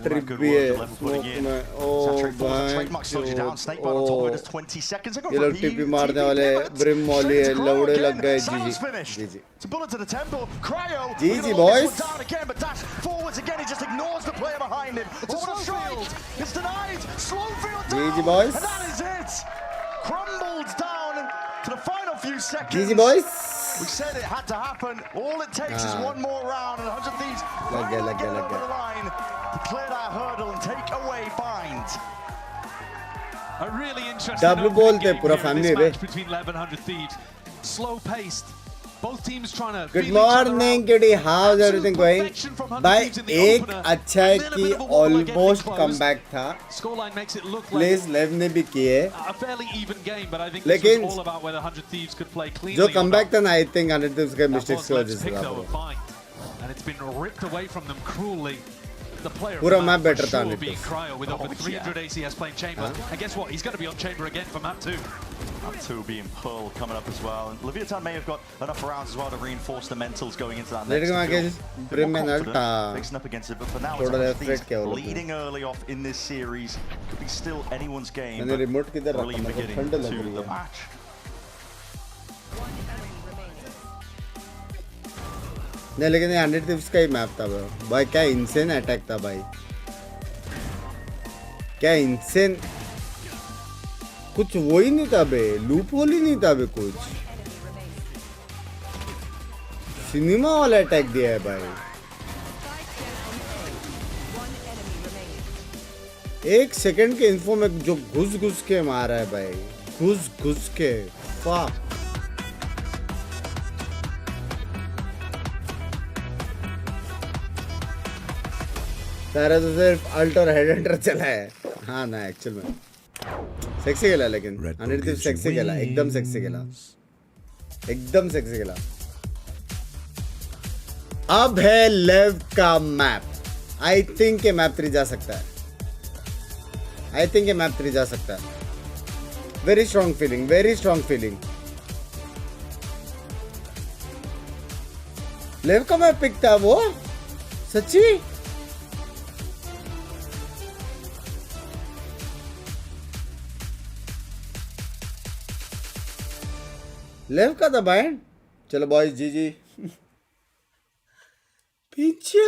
Trippy smoke में. Oh Trademark slows you down. Snake bite on top of it is 20 seconds. ये लोग टिप्पी मारने वाले Brim Molly है. लौड़े लग गए. GG. It's a bullet to the temple. Cryo. GG boys. Down again, but dash forwards again. He just ignores the player behind him. Orbital strike. It's denied. Slowfield down. GG boys. And that is it. Crumbled down to the final few seconds. GG boys. We said it had to happen. All it takes is one more round, and 100 Thieves finally get over the line to clear that hurdle and take away Bind. A really interesting double ball te pura family match between LEV and 100 Thieves. Slow paced. Both teams trying to. Good morning, Kitty. How's everything going? भाई एक अच्छा है कि almost comeback था. Scoreline makes it look plays LEV ने भी किए. A fairly even game, but I think लेकिन it's all about whether 100 Thieves could play cleanly. जो comeback था ना, I think 100 Thieves के mistakes की वजह से था. And it's been ripped away from them cruelly. The player पूरा map better था sure being Cryo with over 300 ACS playing Chamber. And guess what? He's going to be on Chamber again for map 2. Map 2 being Pearl coming up as well. And Leviathan may have got enough rounds as well to reinforce the mentals going into that next field. Mixing up against it, but for now it's leading early off in this series. Could be still anyone's game, but really beginning to the match. नहीं लेकिन 100 Thieves का ही map था भाई. क्या insane attack था भाई. क्या insane. कुछ वो ही नहीं था बे. लूप होल ही नहीं था बे. कुछ सिनेमा वाला अटैक दिया है भाई. 1 सेकंड के इन्फो में जो घुस के मारा है भाई. घुस के. फक. सारा तो सिर्फ अल्ट और हेड एंटर चला है. हाँ ना एक्चुअल में सेक्सी गेला लेकिन अनिर्दीप सेक्सी गेला एकदम सेक्सी गेला एकदम सेक्सी गेला अब है लेव का मैप आई थिंक ये मैप 3 जा सकता है आई थिंक ये मैप 3 जा सकता है वेरी स्ट्रॉन्ग फीलिंग लेव का मैप पिक था वो सच्ची लेव का था भाई चलो बॉयज जी पीछे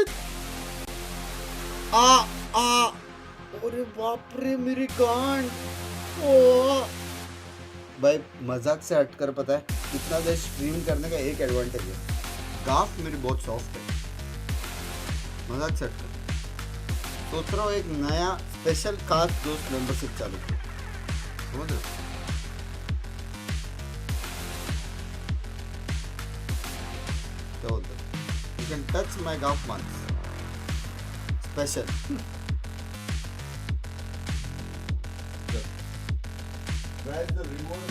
अरे बाप रे मेरी गांड ओ भाई मजाक से हटकर पता है इतना देर स्ट्रीम करने का एक एडवांटेज है गाफ मेरी बहुत सॉफ्ट है मजाक से हटकर सोच रहा हूँ एक नया स्पेशल खास दोस्त मेंबरशिप चालू करूँ समझ रहे क्या बोलते you can touch my golf once special where's the remote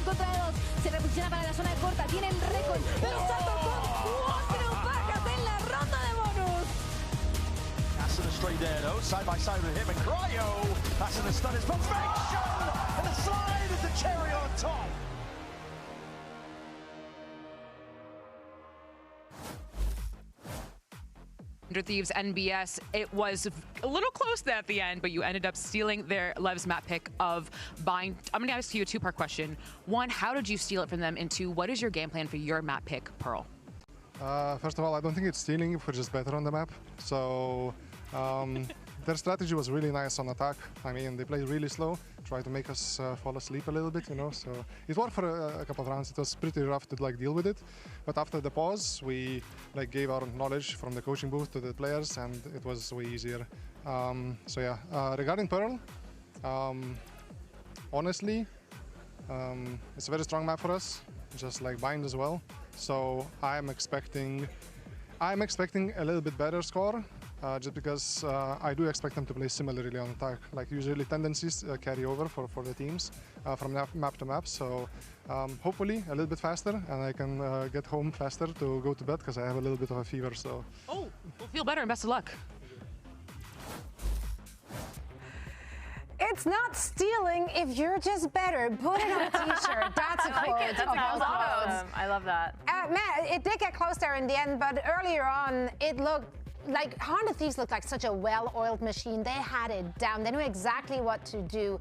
encontrados, se reposiciona para la zona de corta, tienen récord, pero salto con 4 bajas en la ronda de bonus. Asuna straight there though, side by side with him and Cryo. Asuna's stun is perfection, and the slide is the cherry on top. Thieves NBS, it was a little close at the end, but you ended up stealing their Lev's map pick of buying. I'm going to ask you a two-part question. One, how did you steal it from them? And two, what is your game plan for your map pick, Pearl? First of all, I don't think it's stealing, we're just better on the map. So their strategy was really nice on attack. I mean, they played really slow, tried to make us fall asleep a little bit, you know. So it worked for a couple of rounds. It was pretty rough to like deal with it. But after the pause, we like gave our knowledge from the coaching booth to the players, and it was way easier. So yeah, regarding Pearl, honestly, it's a very strong map for us, just like Bind as well. So I'm expecting a little bit better score. Just because I do expect them to play similarly on attack. Like usually tendencies carry over for the teams from map to map. So hopefully a little bit faster, and I can get home faster to go to bed because I have a little bit of a fever. So we'll feel better and best of luck. It's not stealing if you're just better. Put it on a t-shirt. That's a quote. That's awesome. I love that. Man, it did get close there in the end, but earlier on, it looked like Heart of Thieves looked like such a well-oiled machine. They had it down. They knew exactly what to do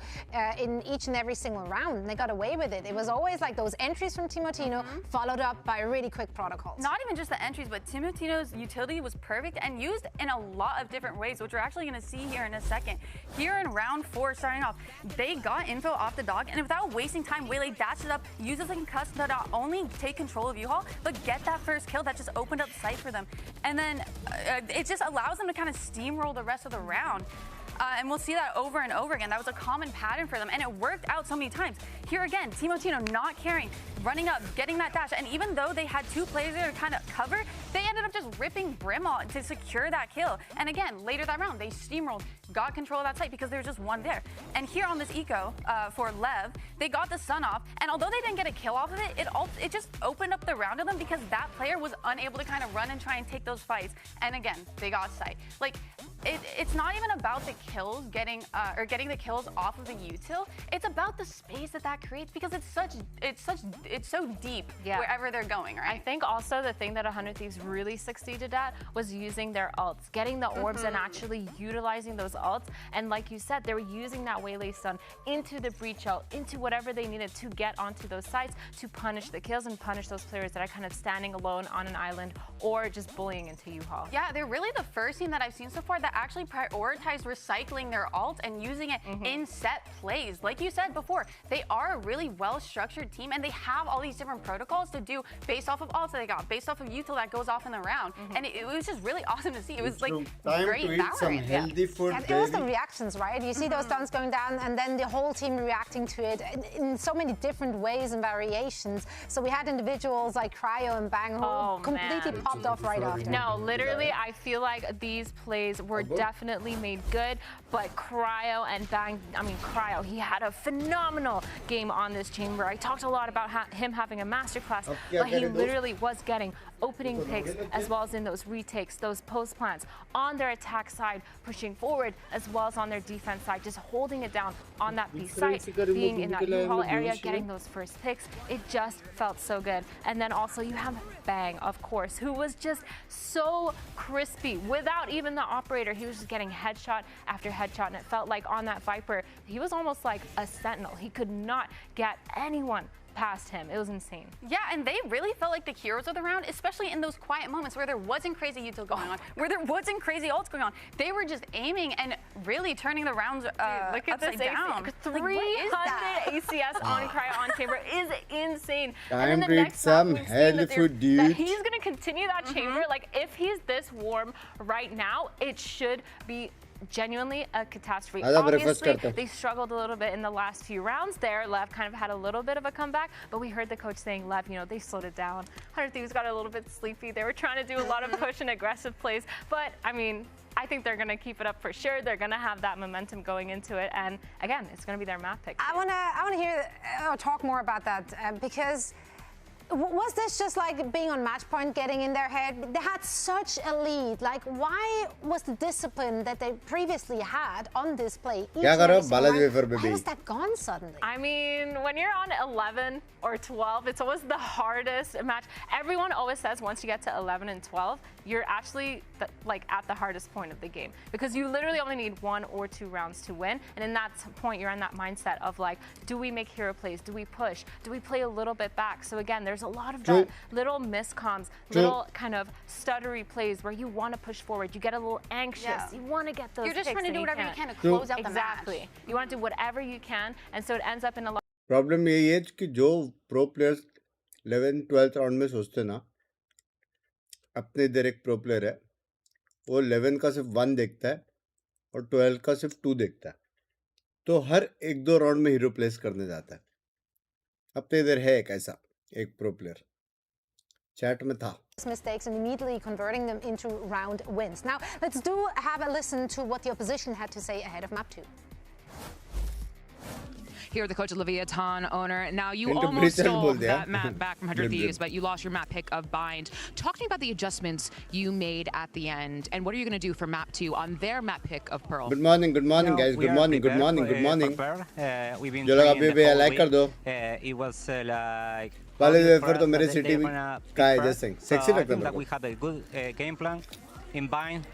in each and every single round, and they got away with it. It was always like those entries from Timotino followed up by really quick protocols. Not even just the entries, but Timotino's utility was perfect and used in a lot of different ways, which we're actually going to see here in a second. Here in round 4, starting off, they got info off the dog, and without wasting time, Waylay dashed it up, uses a concuss to not only take control of U-Haul, but get that first kill that just opened up sight for them. And then it just allows them to kind of steamroll the rest of the round. And we'll see that over and over again. That was a common pattern for them, and it worked out so many times. Here again, Timotino not caring, running up, getting that dash, and even though they had 2 players there to kind of cover, they ended up just ripping Brim on to secure that kill. And again, later that round, they steamrolled, got control of that site because there was just one there. And here on this eco for Lev, they got the sun off, and although they didn't get a kill off of it, it just opened up the round to them because that player was unable to kind of run and try and take those fights. And again, they got sight. Like, it's not even about the kills getting the kills off of the util. It's about the space that creates because it's so deep wherever they're going, right? I think also the thing that 100 Thieves really succeeded at was using their ults, getting the orbs and actually utilizing those ults. And like you said, they were using that Waylay stun into the breach ult, into whatever they needed to get onto those sites to punish the kills and punish those players that are kind of standing alone on an island or just bullying into U-Haul. Yeah, they're really the first team that I've seen so far that actually prioritize recycling their ult and using it in set plays. Like you said before, they are a really well-structured team, and they have all these different protocols to do based off of ults that they got, based off of util that goes off in the round. And it was just really awesome to see. It was like great Valorant. Healthy food, and it was the reactions, right? You see those stuns going down, and then the whole team reacting to it in so many different ways and variations. So we had individuals like Cryo and Bang who completely popped off right after. No, literally, I feel like these plays were definitely made good, but Cryo and Bang, I mean, Cryo, he had a phenomenal game on this chamber. I talked a lot about him having a masterclass, but he literally was getting opening picks as well as in those retakes, those post plants on their attack side, pushing forward as well as on their defense side, just holding it down on that B site, being in that U-Haul area, getting those first picks. It just felt so good. And then also you have Bang, of course, who was just so crispy without even the operator. He was just getting headshot after headshot, and it felt like on that Viper, he was almost like a sentinel. He could not get anyone past him. It was insane. Yeah, and they really felt like the heroes of the round, especially in those quiet moments where there wasn't crazy util going on, where there wasn't crazy ults going on. They were just aiming and really turning the rounds look at upside this down. 300 ACS on Cryo on chamber is insane. Time and then to the eat next some map, healthy food, dude. that he's going to continue that chamber. Like, if he's this warm right now, it should be genuinely a catastrophe. Obviously, they struggled a little bit in the last few rounds there. LEV kind of had a little bit of a comeback, but we heard the coach saying, LEV, you know, they slowed it down. 100 Thieves got a little bit sleepy. They were trying to do a lot of push and aggressive plays, but I mean, I think they're going to keep it up for sure. They're going to have that momentum going into it, and again, it's going to be their map pick. I want to hear talk more about that because was this just like being on match point, getting in their head? They had such a lead. Like, why was the discipline that they previously had on display? Why was that gone suddenly? I mean, when you're on 11 or 12, it's always the hardest match. Everyone always says once you get to 11 and 12, you're actually like at the hardest point of the game, because you literally only need 1 or 2 rounds to win. And in that point, you're in that mindset of like, do we make hero plays? Do we push? Do we play a little bit back? So again, there's a lot of that little miscoms, little kind of stuttery plays where you want to push forward. You get a little anxious. You want to get those You're just picks, trying to do whatever you can to close out the match. Exactly. You want to do whatever you can, and so it ends up in a lot. Problem यही है कि जो pro players 11th 12th round में सोचते ना, अपने इधर एक प्रो प्लेयर है, वो 11 का सिर्फ 1 देखता है और 12 का सिर्फ 2 देखता है, तो हर 1-2 राउंड में हीरो प्लेस करने जाता है. अपने इधर है एक ऐसा एक प्रो प्लेयर, चैट में था. Mistakes and immediately converting them into round wins. Now let's have a listen to what the opposition had to say ahead of map 2. Here, the coach of Leviathan owner. Now, you almost stole that map back from 100 Thieves, but you lost your map pick of Bind. Talk to me about the adjustments you made at the end, and what are you going to do for map 2 on their map pick of Pearl? Good morning, guys. Good morning. We've been जो लोग अभी भी like कर दो. It was like पहले फिर तो मेरे सिटी में का है जैसे सेक्सी लगता है. That we had a good game plan. In Bind,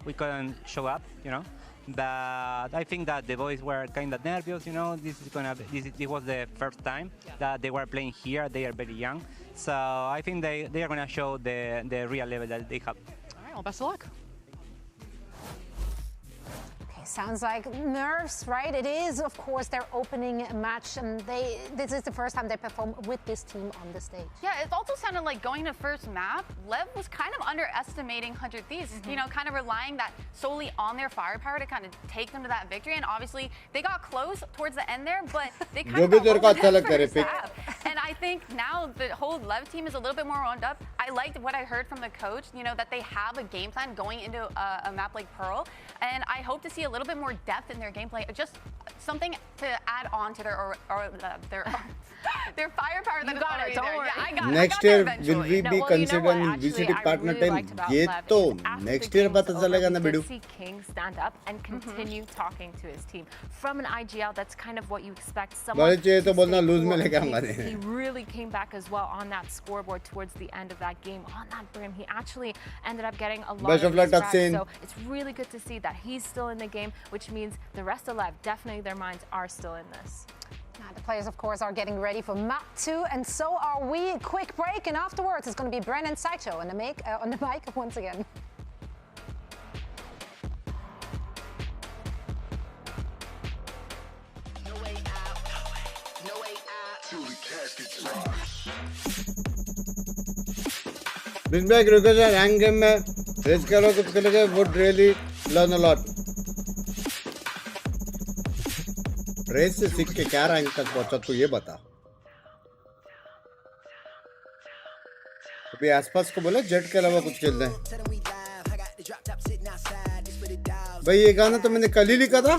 we couldn't show up, you know. But I think that the boys were kind of nervous, you know. This was the first time that they were playing here. They are very young, so I think they are gonna show the real level that they have. All right, well, best of luck. Sounds like nerves, right? It is, of course, their opening match, and this is the first time they perform with this team on the stage. Yeah, it also sounded like going to first map, LEV was kind of underestimating 100 Thieves, you know, kind of relying that solely on their firepower to kind of take them to that victory. And obviously, they got close towards the end there, but they kind of got first half. And I think now the whole LEV team is a little bit more wound up. I liked what I heard from the coach, you know, that they have a game plan going into a map like Pearl, and I hope to see a little bit more depth in their gameplay, just something to add on to their firepower that is already there. Yeah, I got Next year will we be considered in VCT partner 10? ये तो next year पता चलेगा ना बिडू. See King stand up and continue talking to his team from an IGL. That's kind of what you expect. Someone he really came back as well on that scoreboard towards the end of that game on that brim. He actually ended up getting a lot of frags, so it's really good to see that he's still in the game, which means the rest of LEV, definitely their minds are still in this. The players, of course, are getting ready for map 2, and so are we. Quick break, and afterwards it's going to be Bren and Saito on the mic once again. Binks भाई cricket rank game में Raze करो तो खेलोगे would really learn a lot. Raze से सीख के क्या rank तक पहुंचा तू ये बता. अभी आसपास को बोला जेट के अलावा कुछ खेलना है. भाई ये गाना तो मैंने कल ही लिखा था.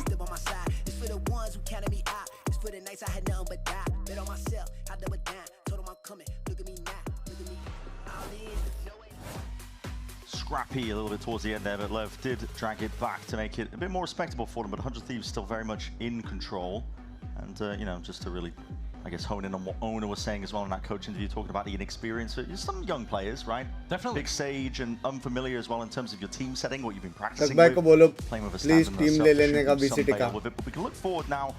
Scrappy a little bit towards the end there, but LEV did drag it back to make it a bit more respectable for them. But 100 Thieves still very much in control, and you know, just to really, I guess, hone in on what Owner was saying as well in that coach interview, talking about the inexperience. Some young players, right? Definitely. Big Sage and unfamiliar as well in terms of your team setting, what you've been practicing with. Playing with a please stand team ले लेने का VCT का. But we can look forward now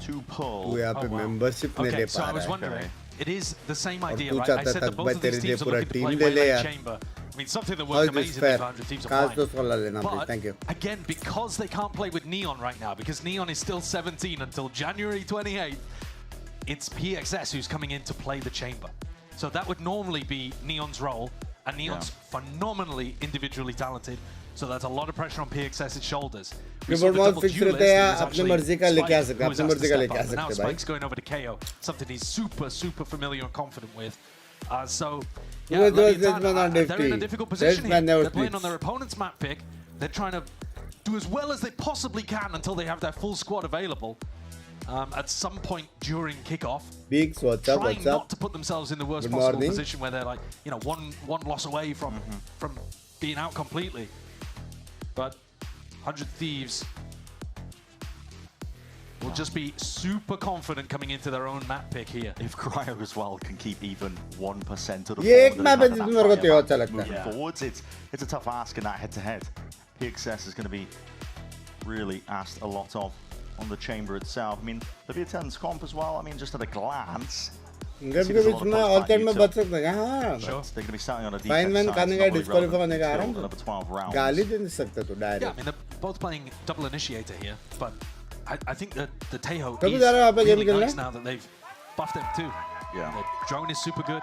to Pearl. तू यहाँ पे membership नहीं ले so पा I was रहा wondering, है. it is the same idea, तू right? I चाहता said था that both of तेरे these लिए teams are पूरा looking to team play ले ले Wayland यार. Chamber. I mean, something that How worked is this amazing fair? if 100 teams are Cast flying. those वाला लेना please. But Thank you. again, because they can't play with Neon right now, because Neon is still 17 until January 28th, it's PXS who's coming in to play the chamber. So that would normally be Neon's role, and Neon's phenomenally individually talented. So that's a lot of pressure on PXS's shoulders. Keyboard fix रहते हैं अपने मर्जी का लेके आ सकते हैं अपने मर्जी का लेके आ सकते हैं भाई. Spike's going over to KO, something he's super familiar and confident with. So yeah, they're in a difficult position here. They're playing on their opponent's map pick. They're trying to do as well as they possibly can until they have their full squad available. At some point during kickoff, Binks, what's up? Trying not to put themselves in the worst possible position where they're like, you know, one loss away from being out completely. But 100 Thieves will just be super confident coming into their own map pick here. If Cryo as well can keep even 1% of the ये एक map है जिसमें मेरे को तो अच्छा लगता है. Forwards, it's a tough ask in that head-to-head. PXS is going to be really asked a lot of on the chamber itself. I mean, the V10's comp as well. I mean, just at a glance. Game के बीच में all time में बच सकते हैं. हाँ. They're going to be starting on a defense fine man खाने का disqualify होने का आराम. Another 12 rounds. गाली दे नहीं सकता तो direct. Yeah, I mean they're both playing double initiator here, but I think that the Tejo कभी जा रहा है आप is गेम really खेलने? nice now that they've buffed him too. Yeah. The drone is super good.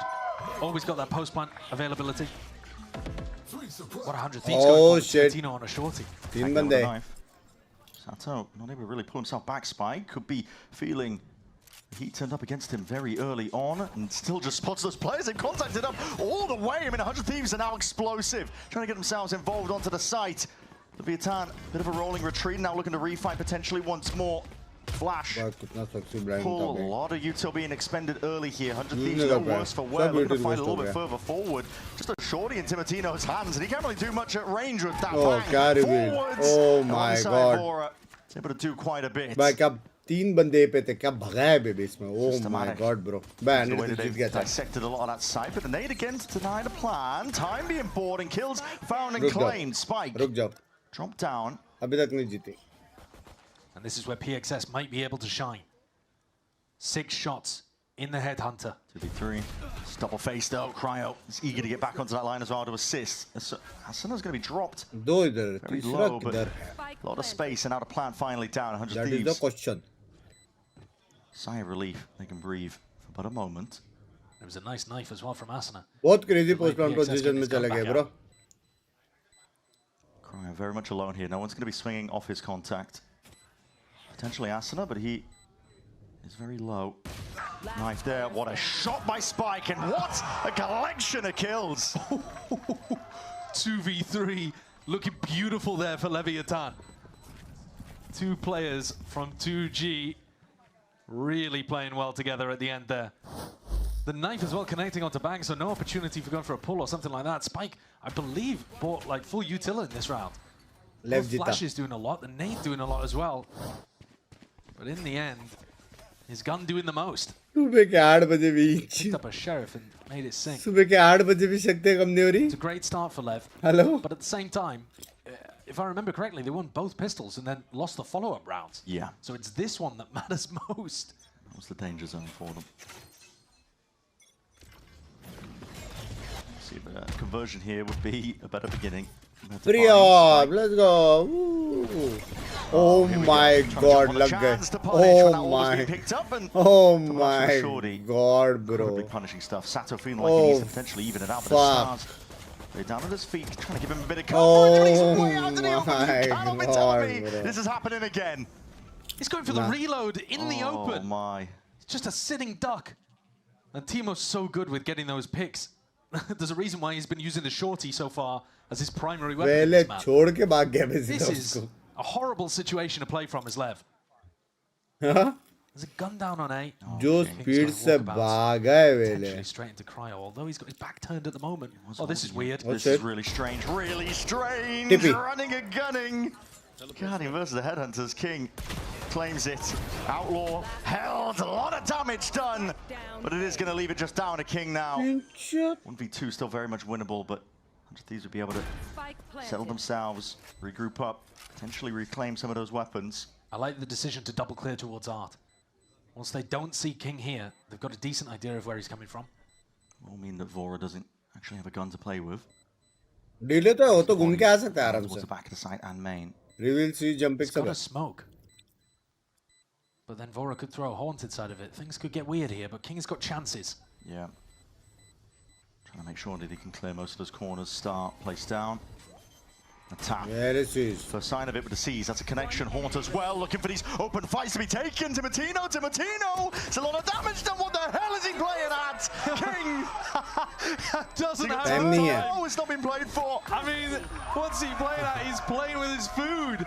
Always got that post plant availability. What 100 Thieves going for shit. Tino on a shorty. तीन बंदे. Sato not able to really pull himself back. Spike could be feeling he turned up against him very early on and still just spots those players in contact it up all the way. I mean, 100 Thieves are now explosive, trying to get themselves involved onto the site. The Vietnam, bit of a rolling retreat, now looking to refight potentially once more. Flash. Pull, a lot of util being expended early here. 100 Thieves no worse for wear. Looking to fight a little bit further forward. Just a shorty in Timotino's hands, and he can't really do much at range with that. Forwards. Oh my god. He's able to do quite a bit. भाई क्या तीन बंदे पे थे क्या भगाया baby इसमें. Oh my god bro. The way that they've dissected a lot of that site, but the nade again to deny the plan. Time being bought and kills found and claimed. Spike. रुक जाओ. Drop down. अभी तक नहीं जीते. And this is where PXS might be able to shine. 6 shots in the Headhunter. 2v3. Double face though. Cryo is eager to get back onto that line as well to assist. Hasana's going to be dropped. दो इधर. Very low, but a lot of space and now the plan finally down. 100 That Thieves. is the question. Sigh of relief. They can breathe for but a moment. There was a nice knife as well from Asana. बहुत crazy post plan position में चला गया bro. Cryo very much alone here. No one's going to be swinging off his contact. Potentially Asana, but he is very low. Knife there. What a shot by Spike, and what a collection of kills. 2v3, looking beautiful there for Leviathan. 2 players from 2G really playing well together at the end there. The knife as well connecting onto Banks, so no opportunity for going for a pull or something like that. Spike, I believe, bought like full util in this round. Flash is doing a lot, the nade doing a lot as well. But in the end, his gun doing the most. सुबह के 8 बजे भी. Picked up a sheriff and made it sink. सुबह के 8 बजे भी शक्ति कम नहीं हो रही. It's a great start for Lev. Hello. But at the same time, if I remember correctly, they won both pistols and then lost the follow-up rounds. Yeah. So it's this one that matters most. That was the danger zone for them. See, the conversion here would be a better beginning. FURIA, let's go. Woo. Oh my god, lag gaye. Oh my. Oh my god, bro. Big punishing stuff. Sato feeling like he needs to potentially even it out, but the stars, they're down at his feet, trying to give him a bit of coverage, and he's way out to the open. You cannot be telling me this is happening again. He's going for the reload in the open. Oh my. It's just a sitting duck. And Timo's so good with getting those picks. There's a reason why he's been using the shorty so far as his primary weapon in this map. This is a horrible situation to play from as Lev. There's a gun down on A. जो speed से भागा है वेले. Straight into cryo, although he's got his back turned at the moment. Oh, this is weird. This is really strange. Really strange. Running and gunning. Guardian versus the Headhunters. King claims it. Outlaw held. A lot of damage done. But it is going to leave it just down to King now. 1v2 still very much winnable, but 100 Thieves would be able to settle themselves, regroup up, potentially reclaim some of those weapons. I like the decision to double clear towards Art. Once they don't see King here, they've got a decent idea of where he's coming from. Will mean that Vora doesn't actually have a gun to play with. Delay तो है, वो तो घूम के आ सकता है आराम से. The back of the site and main. Reveal see jumping. It's got a smoke. But then Vora could throw a haunted side of it. Things could get weird here, but King's got chances. Yeah. Trying to make sure that he can clear most of those corners. Start, place down. Attack. First sign of it with the C's. That's a connection. Haunt as well. Looking for these open fights to be taken. Timotino. It's a lot of damage done. What the hell is he playing at? King doesn't have time. Oh, it's not been played for. I mean, what's he playing at? He's playing with his food.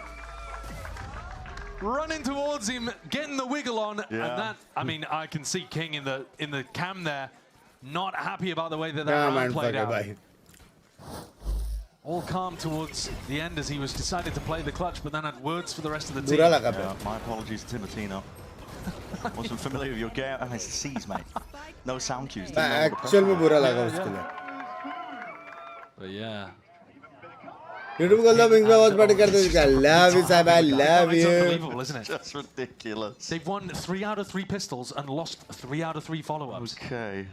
Running towards him, getting the wiggle on, and that, I mean, I can see King in the cam there, not happy about the way that round played out. All calm towards the end as he was decided to play the clutch, but then had words for the rest of the team. Yeah, my apologies to Timotino. Wasn't familiar with your game. Oh, it's the C's, mate. No sound cues. Actual में बुरा लगा उसके लिए. But yeah. YouTube को तो Binks बहुत बड़ी कर देगा. Love you, Sab. I love you. It's unbelievable, isn't it? Just ridiculous. They've won 3 out of 3 pistols and lost 3 out of 3 follow-ups. Okay.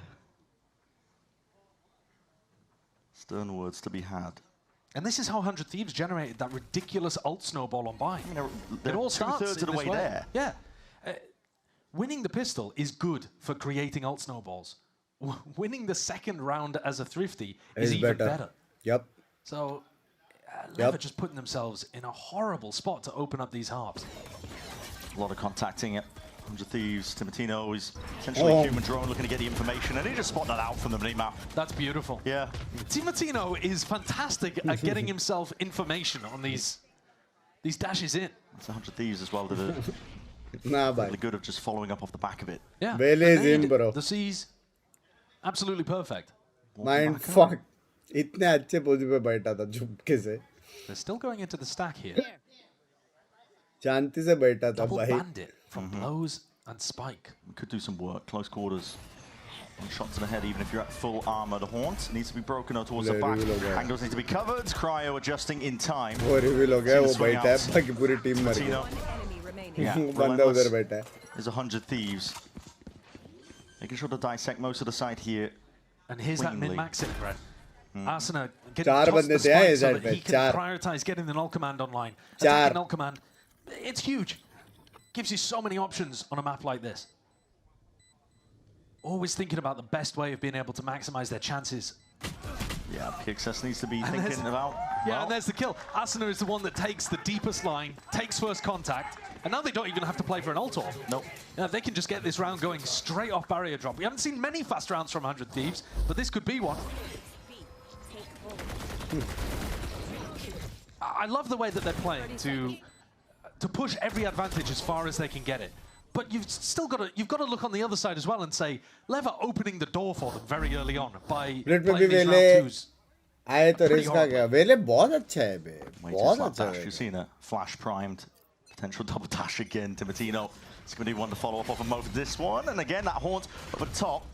Stern words to be had. And this is how 100 Thieves generated that ridiculous ult snowball on buy. It all starts 2/3 of the way there. Yeah. Winning the pistol is good for creating ult snowballs. Winning the second round as a thrifty is even better. Yep. So, Lev are just putting themselves in a horrible spot to open up these halves. A lot of contacting it. 100 Thieves, Timotino is essentially a human drone looking to get the information, and he just spotted that out from the mini-map. That's beautiful. Yeah. Timotino is fantastic at getting himself information on these dashes in. It's 100 Thieves as well. They're really good of just following up off the back of it. Yeah. bro. The C's, absolutely perfect. Mind fuck. इतने अच्छे position पे बैठा था झुपके से. They're still going into the stack here. शांति से बैठा था Double भाई. bandit from blows and spike. We could do some work, close quarters. One shot to the head, even if you're at full armor. The haunt needs to be broken out towards the back. Angles need to be covered. Cryo adjusting in time. वो reveal हो गया, वो बैठा है, बाकी पूरी team मर गई. Yeah, बंदा उधर बैठा है. There's 100 Thieves. Making sure to dissect most of the side here. And here's that min-maxing, Brett. Arsena getting चार tossed बंदे the थे spike इस so साइड that पे. he can prioritize getting the null command online. Attacking null command, it's huge. Gives you so many options on a map like this. Always thinking about the best way of being able to maximize their chances. Yeah, Kickoff needs to be thinking about. Yeah, and there's the kill. Arsena is the one that takes the deepest line, takes first contact, and now they don't even have to play for an ult off. Nope. Yeah, they can just get this round going straight off barrier drop. We haven't seen many fast rounds from 100 Thieves, but this could be one. I love the way that they're playing to push every advantage as far as they can get it. But you've still got to look on the other side as well and say, LEV are opening the door for them very early on by playing these round twos. आए तो risk आ गया. वेले बहुत अच्छा है बे. बहुत अच्छा है. You've seen a flash primed, potential double dash again. Timotino is going to be one to follow up off of both this one, and again that haunt over the top.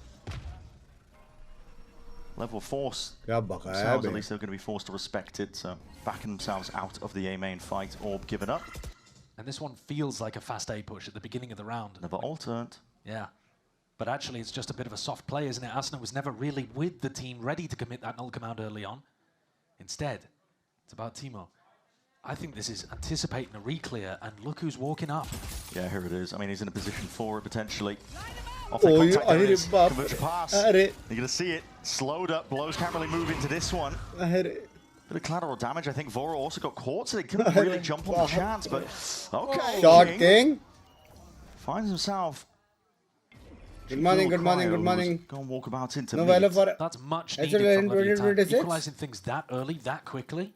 Level force themselves, at least they're going to be forced to respect it, so backing themselves out of the A main fight. Orb given up. And this one feels like a fast A push at the beginning of the round. Never alternate. Yeah. But actually, it's just a bit of a soft play, isn't it? Arsena was never really with the team ready to commit that null command early on. Instead, it's about Timo. I think this is anticipating a reclear, and look who's walking up. Yeah, here it is. I mean, he's in a position for it potentially. Off the contact, there it is. Converge pass. You're going to see it. Slowed up. Blows can't really move into this one. Bit of collateral damage. I think Voro also got caught, so they couldn't really jump on the chance. But okay, Shot King finds himself. Good morning, good morning, good morning. Go and walk about into That's much needed from the attack. Equalizing things that early, that quickly.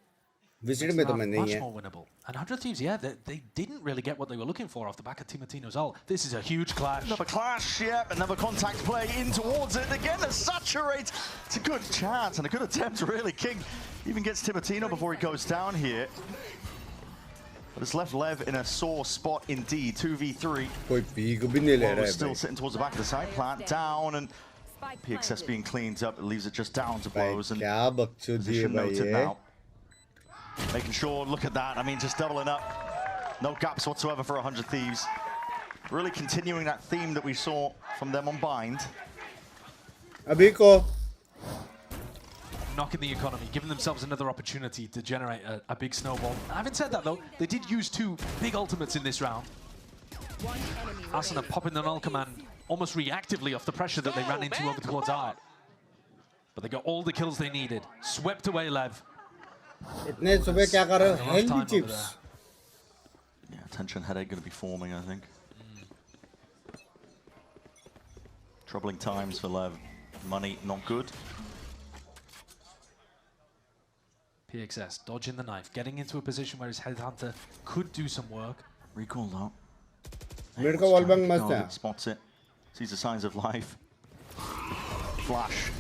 VCT में तो मैं नहीं Much है. more winnable. And 100 Thieves, yeah, they didn't really get what they were looking for off the back of Timotino's ult. This is a huge clash. Another clash, yeah, another contact play in towards it. Again, a saturate. It's a good chance and a good attempt, really. King even gets Timotino before he goes down here. But it's left Lev in a sore spot indeed. 2v3. Still sitting towards the back of the side. Plant down and PXS being cleaned up. It leaves it just down to blows. And position noted now. Making sure, look at that. I mean, just doubling up. No gaps whatsoever for 100 Thieves. Really continuing that theme that we saw from them on Bind. Abiko. Knocking the economy, giving themselves another opportunity to generate a big snowball. Having said that, though, they did use 2 big ultimates in this round. Asuna popping the null command almost reactively off the pressure that they ran into over towards Art. But they got all the kills they needed. Swept away Lev. इतने सुबह क्या कर रहे हो? Healthy chips. Yeah, tension headache going to be forming, I think. Troubling times for Lev. Money not good. PXS dodging the knife, getting into a position where his headhunter could do some work. Recall that. मेरे को wallbang मस्त है. Spots it. Sees the signs of life. Flash.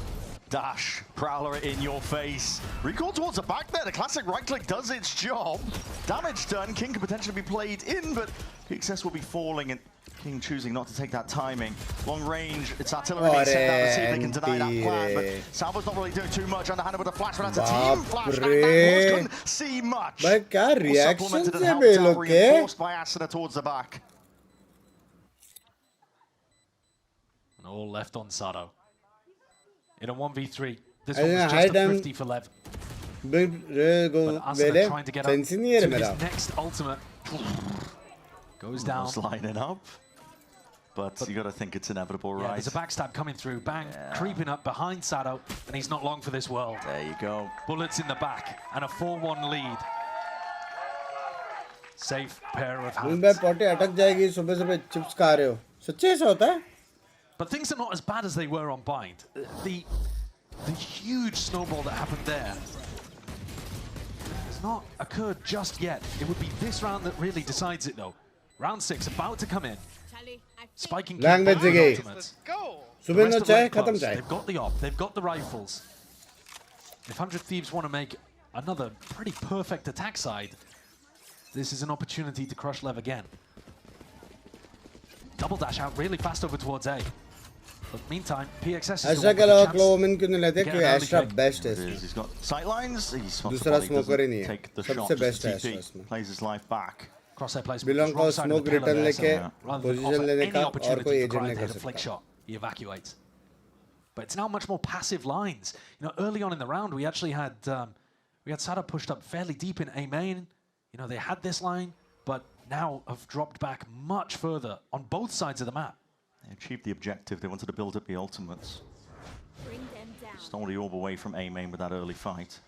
Dash, Prowler in your face. Recall towards the back there. The classic right click does its job. Damage done. King could potentially be played in, but PXS will be falling and King choosing not to take that timing. Long range, it's artillery being sent out to see if they can deny that plan, but Salvo's not really doing too much. Underhanded with a flash, but that's a team flash. Couldn't see much. But क्या reaction से बे लोग के? Reinforced by Asuna towards the back. And all left on Sato. In a 1v3, this one was just a 50 for Lev. But Asuna trying to get up to his next ultimate. Goes down. Lining up. But you got to think it's inevitable, right? There's a backstab coming through. Bang, creeping up behind Sato, and he's not long for this world. There you go. Bullets in the back, and a 4-1 lead. Safe pair of hands. Mumbai potty अटक जाएगी सुबह chips खा रहे हो. सच्चे ऐसा होता है? But things are not as bad as they were on Bind. The huge snowball that happened there has not occurred just yet. It would be this round that really decides it, though. Round 6 about to come in. Spiking language again. They've got the op, they've got the rifles. If 100 Thieves want to make another pretty perfect attack side, this is an opportunity to crush Lev again. Double dash out really fast over towards A. But meantime, PXS is the one He's got sight lines. He's दूसरा smoker ही नहीं है. Take the सबसे shot. best है इसमें. Plays his life back. Crosshair placement. Belong को smoke return लेके position लेने का और कोई agent नहीं कर सकता. Shot, he evacuates. But it's now much more passive lines. You know, early on in the round, we actually had Sada pushed up fairly deep in A main. You know, they had this line, but now have dropped back much further on both sides of the map. They achieved the objective. They wanted to build up the ultimates. Stole the orb away from A main with that early fight.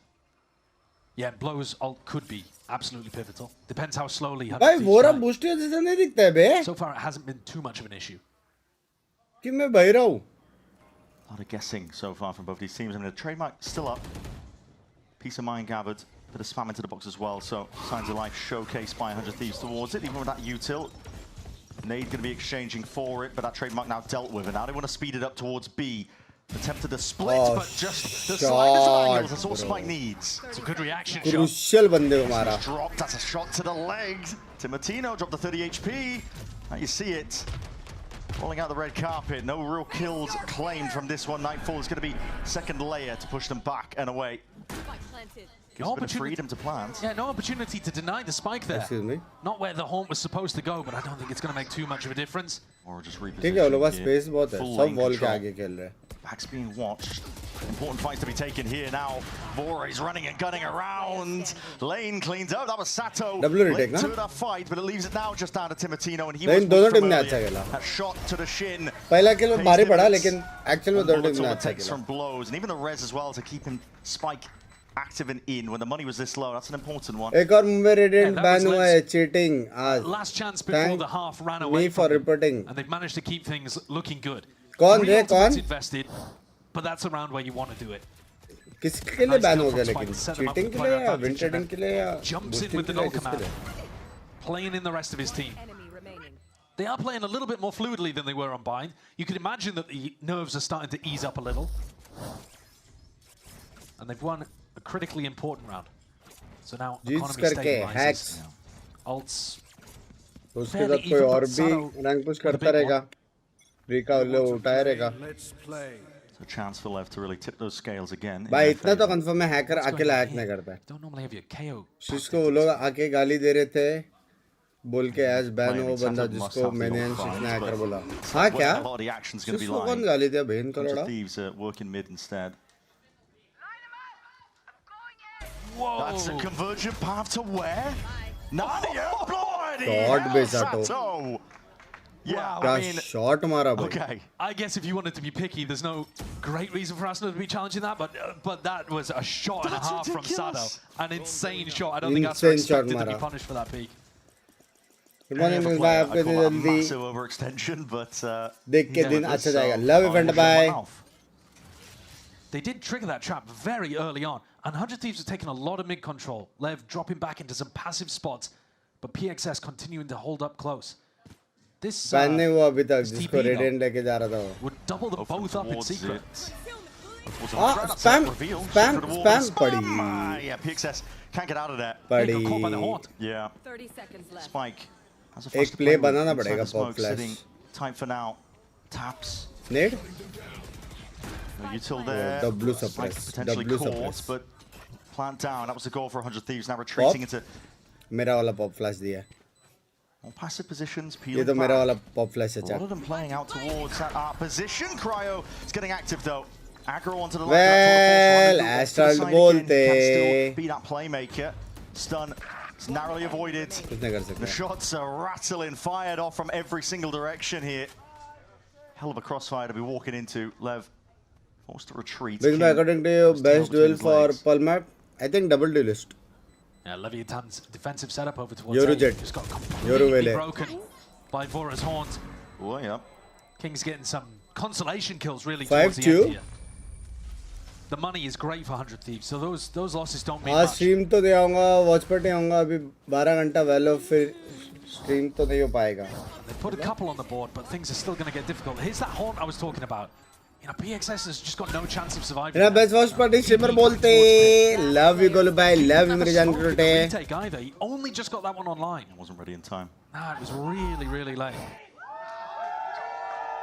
Yeah, Blow's ult could be absolutely pivotal. Depends how slowly. भाई Vora booster जैसा नहीं दिखता है बे. So far, it hasn't been too much of an issue. कि मैं बह रहा हूँ. A lot of guessing so far from both these teams. I mean, the trademark still up. Peace of mind gathered. Bit of spam into the box as well. So signs of life showcased by 100 Thieves towards it. Even with that util, Nade going to be exchanging for it, but that trademark now dealt with. And now they want to speed it up towards B. Attempted a split, but just the slightest of angles. That's all Spike needs. It's a good reaction Crucial बंदे को मारा. Dropped. That's a shot to the legs. Timotino dropped the 30 HP. Now you see it. Rolling out the red carpet. No real kills claimed from this one. Nightfall is going to be second layer to push them back and away. Gives a bit of freedom to plant. Yeah, no opportunity to deny the spike there. Excuse me. Not where the haunt was supposed to go, but I don't think it's going to make too much of a difference. Or just reposition. ठीक है, उन लोगों का space बहुत है. सब wall के आगे खेल रहे हैं. Back's being watched. Important fight to be taken here now. Vora is running and gunning around. Lane cleans up. That was Sato. Retake to that fight, but it leaves it now just down to Timotino, and he was weak from earlier. That shot to the shin. पहला किल में भारी पड़ा, लेकिन actually वो दोनों team में अच्छा takes from blows, and even the res as well to keep him Spike active and in when the money was this low. That's an important one. एक और मुंबई रेडिएंट बैन हुआ है cheating आज. Last chance before the half ran away. Me for reporting. And they've managed to keep things looking good. कौन रे कौन? Invested, but that's around where you want to do it. किसके लिए ban हो गया लेकिन? Cheating के लिए या win trading के लिए या jumps in with the null command, playing in the rest of his team. They are playing a little bit more fluidly than they were on bind. You can imagine that the nerves are starting to ease up a little. And they've won a critically important round. So now economy stabilizes. Ults. उसके बाद कोई और भी rank push करता रहेगा. Rika उल्ले उठाया रहेगा. A chance for Lev to really tip those scales again. भाई इतना तो कंफर्म है हैकर अकेला हैक नहीं करता है. Don't normally have your KO. जिसको वो लोग आके गाली दे रहे थे बोल के एज बैन हो बंदा जिसको मैंने ने हैकर बोला. हाँ क्या? जिसको कौन गाली दिया बहन का लड़ा? Thieves are working mid instead. That's a convergent path to where? Nadia bloody shot Besato. Yeah, I mean, shot mara bhai. Okay. I guess if you wanted to be picky, there's no great reason for Arsenal to be challenging that, but that was a shot and a half from Sato. An insane shot. I don't think Arsenal expected to be punished for that peak. Good morning, Mumbai. आपके लिए जल्दी. Massive overextension, but देख के दिन अच्छा जाएगा. Love event bye. They did trigger that trap very early on, and 100 Thieves have taken a lot of mid control. Lev dropping back into some passive spots, but PXS continuing to hold up close. This नहीं हुआ अभी तक जिसको radiant लेके जा रहा था वो. Would double them both up in secret. Spam पड़ी. Yeah, PXS can't get out of that. पड़ी. Yeah. 30 seconds left. Spike. एक play बनाना पड़ेगा pop flash. Time for now. Taps. Nade. No util there. W suppress. Potentially caught, but plant down. That was the goal for 100 Thieves. Now retreating into. मेरा वाला pop flash दिया. On passive positions, ये तो मेरा वाला pop flash है. A lot of them playing out towards that position. Cryo is getting active though. Aggro onto the left. Well, Astral bolte. Can still be that playmaker. Stun. It's narrowly avoided. The shots are rattling, fired off from every single direction here. Hell of a crossfire to be walking into. Lev forced to retreat. According to you, best duel for Pearl map, I think double duelist. Yeah, Leviathan's defensive setup over towards Yoru A Jet. just got completely broken by Vora's horns. Oh yeah. King's getting some consolation kills really towards the end here. The money is great for 100 Thieves, so those losses don't mean much. stream तो दे आऊँगा, watch party आऊँगा अभी 12 घंटा value फिर stream तो नहीं हो पाएगा. They put a couple on the board, but things are still going to get difficult. Here's that haunt I was talking about. You know, PXS has just got no chance of surviving. मेरा best watch party streamer बोलते. Love you Golu भाई, love you मेरे जान टूटे. Retake either. He only just got that one online. It wasn't ready in time. Nah, it was really, really late.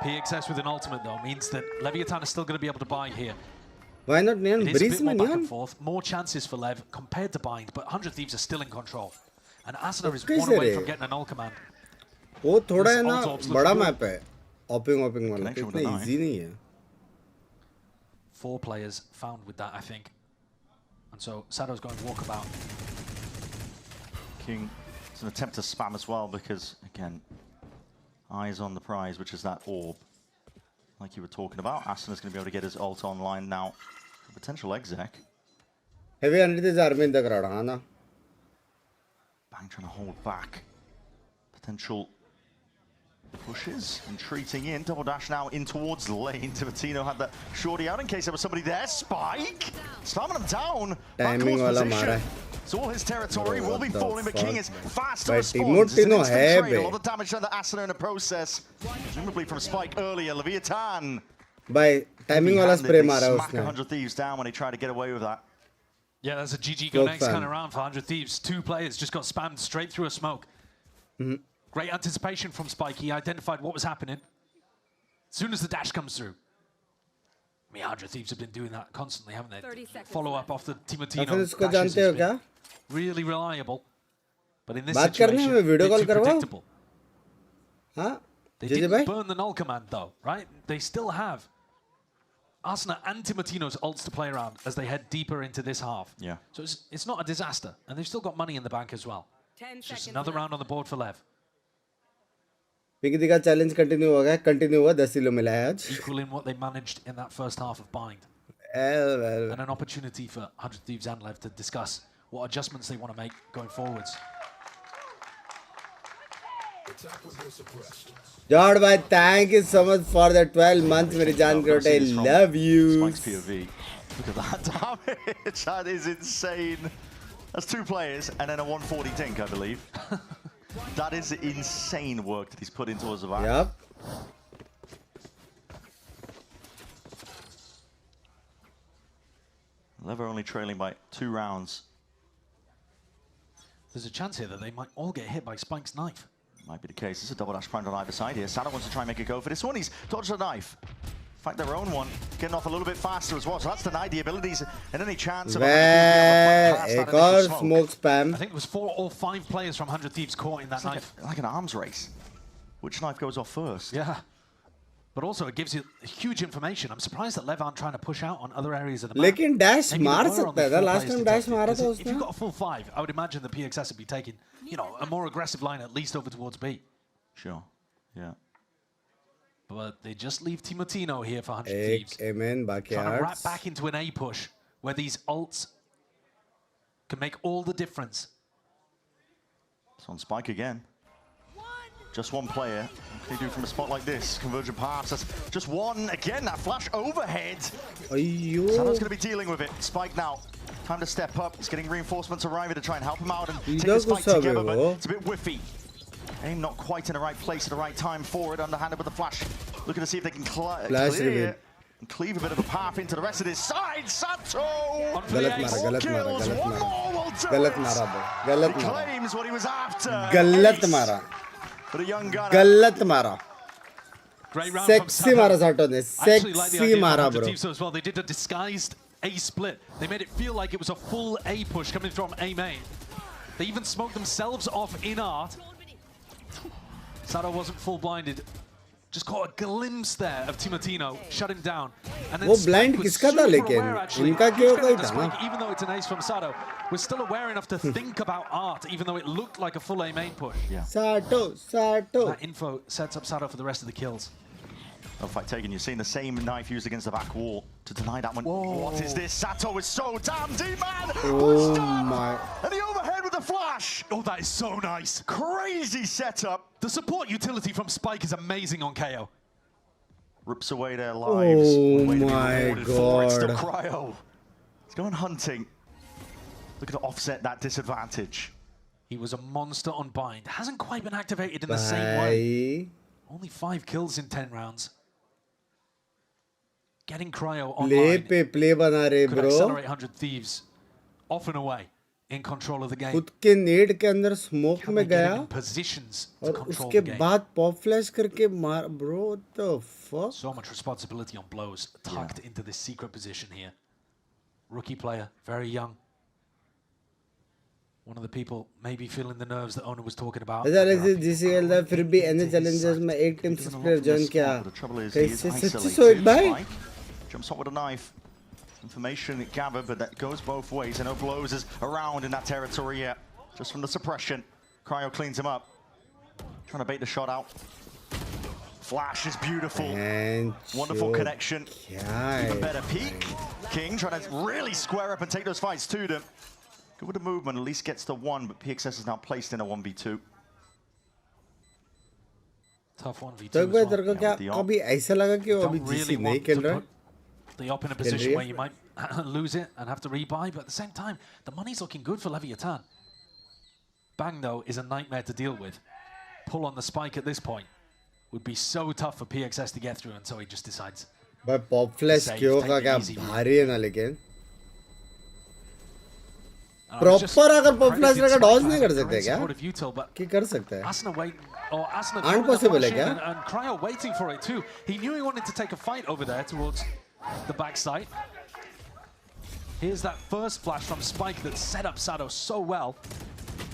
PXS with an ultimate though means that Leviathan is still going to be able to buy here. Why not Neon? It is a Breeze bit more में back and Neon? forth, more chances for Lev compared to Bind, but 100 Thieves are still in control. And Asuna is one away from getting a null command. वो थोड़ा है ना बड़ा map है. Opping वाला इतना easy नहीं है. 4 players found with that, I think. And so Sato's going walkabout. King, it's an attempt to spam as well because, again, eyes on the prize, which is that orb. Like you were talking about, Asuna's going to be able to get his ult online now. Potential exec. Heavy under this army in the crowd, Hana. Bang trying to hold back. Potential pushes, entreating in. Double dash now in towards the lane. Timotino had that shorty out in case there was somebody there. Spike! Spamming him down. Timing wala mara. It's all his territory. Will be falling, but King is fast to respond. Timotino hai a lot of damage to the Asuna in the process. Presumably from Spike earlier. Leviathan. By timing wala spray mara smack usne. 100 Thieves down when he tried to get away with that. Yeah, that's a GG go next kind of round for 100 Thieves. 2 players just got spammed straight through a smoke. Great anticipation from Spike. He identified what was happening. As soon as the dash comes through. I mean, 100 Thieves have been doing that constantly, haven't they? Follow up off the Timotino dashes has been really reliable. But in this situation, they're too predictable. They didn't burn the null command though, right? They still have Arsenal and Timotino's ults to play around as they head deeper into this half. Yeah. So it's not a disaster, and they've still got money in the bank as well. 10 Just seconds another left. round on the board for Lev. Pinky का challenge continue हो गया, continue हुआ, 10 kilo मिला है आज. Equaling what they managed in that first half of Bind. And an opportunity for 100 Thieves and Lev to discuss what adjustments they want to make going forwards. Jod bhai, thank you so much for the 12 months, मेरी जान करोटे. Love you. Spike's POV. Look at that damage. That is insane. That's 2 players and then a 140 dink, I believe. That is insane work that he's put into us. Yep. Lever only trailing by 2 rounds. There's a chance here that they might all get hit by Spike's knife. Might be the case. This is a double dash prime on either side here. Sada wants to try and make a go for this one. He's dodged the knife. In fact, their own one getting off a little bit faster as well. So that's denied the abilities and any chance of एक और smoke spam. I think it was 4 or 5 players from 100 Thieves caught in that knife. Like an arms race. Which knife goes off first? Yeah. But also it gives you huge information. I'm surprised that Lev aren't trying to push out on other areas of the map. लेकिन dash मार सकता है. Last time dash मारा था उसने. If you've got a full 5, I would imagine the PXS would be taking, you know, a more aggressive line at least over towards B. Sure. Yeah. But they just leave Timotino here for 100 Thieves. Amen, Trying to wrap back into an A push where these ults can make all the difference. It's on Spike again. Just one player. What can he do from a spot like this? Convergent pass. That's just one. Again, that flash overhead. Sano's going to be dealing with it. Spike now. Time to step up. He's getting reinforcements arriving to try and help him out and take this fight together, but it's a bit whiffy. Aim not quite in the right place at the right time for it. Underhanded with the flash. Looking to see if they can clear and cleave a bit of a path into the rest of this side. Sato! गलत मारा. He claims what he was after. गलत मारा. For the young gunner. गलत मारा. Great round Sexy मारा Sato ने. Sexy मारा bro. As well. They did a disguised A split. They made it feel like it was a full A push coming from A main. They even smoked themselves off in art. Sato wasn't full blinded. Just caught a glimpse there of Timotino, shut him down. And then वो blind किसका था लेकिन? इनका क्यों कोई था ना? Even though it's an ace from Sato, was still aware enough to think about art, even though it looked like a full A main push. Yeah. Sato. That info sets up Sato for the rest of the kills. No fight taken. You've seen the same knife used against the back wall to deny that one. Whoa. What is this? Sato is so damn deep, man! Oh my. And the overhead with the flash! Oh, that is so nice. Crazy setup. The support utility from Spike is amazing on KO. Rips away their lives. Oh my god. It's still Cryo. He's going hunting. Looking to offset that disadvantage. He was a monster on Bind. Hasn't quite been activated in the same way. Only 5 kills in 10 rounds. Getting Cryo online play बना रहे could bro. accelerate 100 Thieves off and away in control of the game. खुद के नेड के अंदर smoke में गया positions to और control उसके the game. बाद पॉप फ्लैश करके मार bro what the fuck. So much responsibility on blows tucked into this secret position here. Rookie player, very young. One of the people maybe feeling the nerves that owner was talking about. ऐसा लगे GCL था फिर भी NA challenges में एक team 6 player join किया. कैसे सच्ची सोच भाई? Jumps up with a knife. Information gathered, but that goes both ways. And no blows is around in that territory yet. Just from the suppression. Cryo cleans him up. Trying to bait the shot out. Flash is beautiful. Wonderful connection. Even better peek. King trying to really square up and take those fights to them. Good with the movement, at least gets the 1, but PXS is now placed in a 1v2. Tough 1v2 तो as well. तेरे को क्या अभी ऐसा लगा कि वो अभी GC नहीं खेल रहा है? The op in a position where you might lose it and have to rebuy, but at the same time, the money's looking good for Leviathan. Bang, though, is a nightmare to deal with. Pull on the spike at this point would be so tough for PXS to get through, and so he just decides. भाई pop flash क्यों का क्या भारी है ना लेकिन proper अगर pop flash का डॉज नहीं कर सकते क्या? क्या कर सकते हैं? Unpossible है क्या? And Cryo waiting for it too. He knew he wanted to take a fight over there towards the backside. Here's that first flash from Spike that set up Sato so well.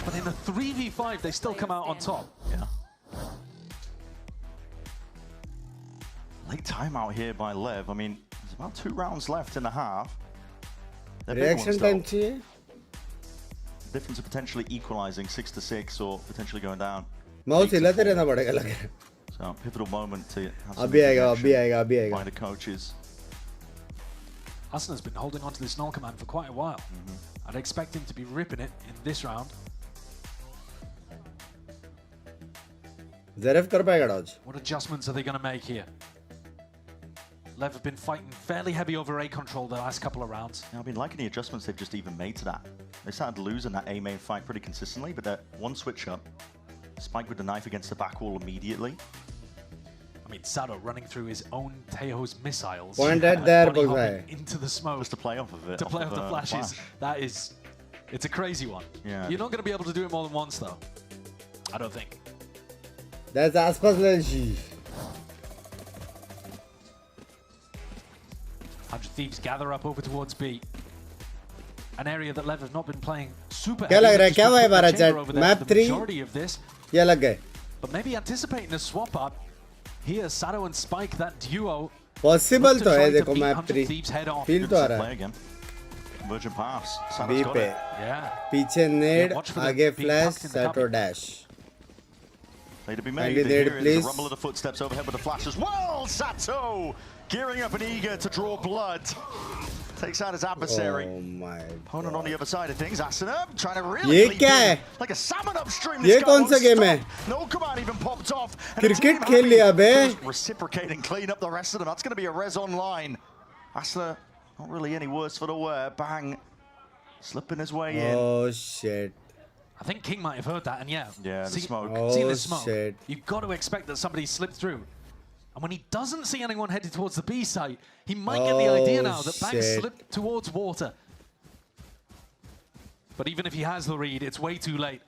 But in the 3v5, they still come out on top. Yeah. Late timeout here by Lev. I mean, there's a Well, 2 rounds left in the half. Reaction time चाहिए. Difference of potentially equalizing 6-6 or potentially going down. Mouse हिलाते रहना पड़ेगा लग रहा है. So pivotal moment to have some अभी आएगा. by the coaches. Asna's been holding on to this null command for quite a while. I'd expect him to be ripping it in this round. Zverev कर पाएगा dodge. What adjustments are they going to make here? LEV have been fighting fairly heavy over A control the last couple of rounds. I've been liking the adjustments they've just even made to that. They started losing that A main fight pretty consistently, but that one switch up, Spike with the knife against the back wall immediately. I mean, Sato running through his own Tejo's missiles. Point at there, into the smoke. Just to play off of it. To play off the flashes. That is, it's a crazy one. Yeah. You're not going to be able to do it more than once, though. I don't think. That's Aspas. 100 Thieves gather up over towards B. An area that LEV have not been playing super क्या लग रहा है? क्या vibe आ रहा है chat? Map 3 majority of this. क्या लग गए? But maybe anticipating a swap up. Here, Sato and Spike, that duo. Possible तो है देखो Map 3. Feel तो आ रहा है. Virgin pass. B पे. Yeah. पीछे nade, आगे flash, Sato dash. Play to be made. Here is the rumble of the footsteps overhead with the flash as well. Sato gearing up and eager to draw blood. Takes out his adversary. Oh my Opponent on the other side of things. Asuna trying to really leap in. Like a salmon upstream. ये कौन सा game है? No command even popped off. Cricket खेल लिया बे. Reciprocating, clean up the rest of them. That's going to be a res online. Asuna not really any worse for the wear. Bang. Slipping his way in. Oh shit. I think King might have heard that, and yeah, the smoke. Seeing Oh the smoke, shit. you've got to expect that somebody slipped through. And when he doesn't see anyone headed towards the B site, he might get the idea now that Banks slipped towards water. But even if he has the read, it's way too late.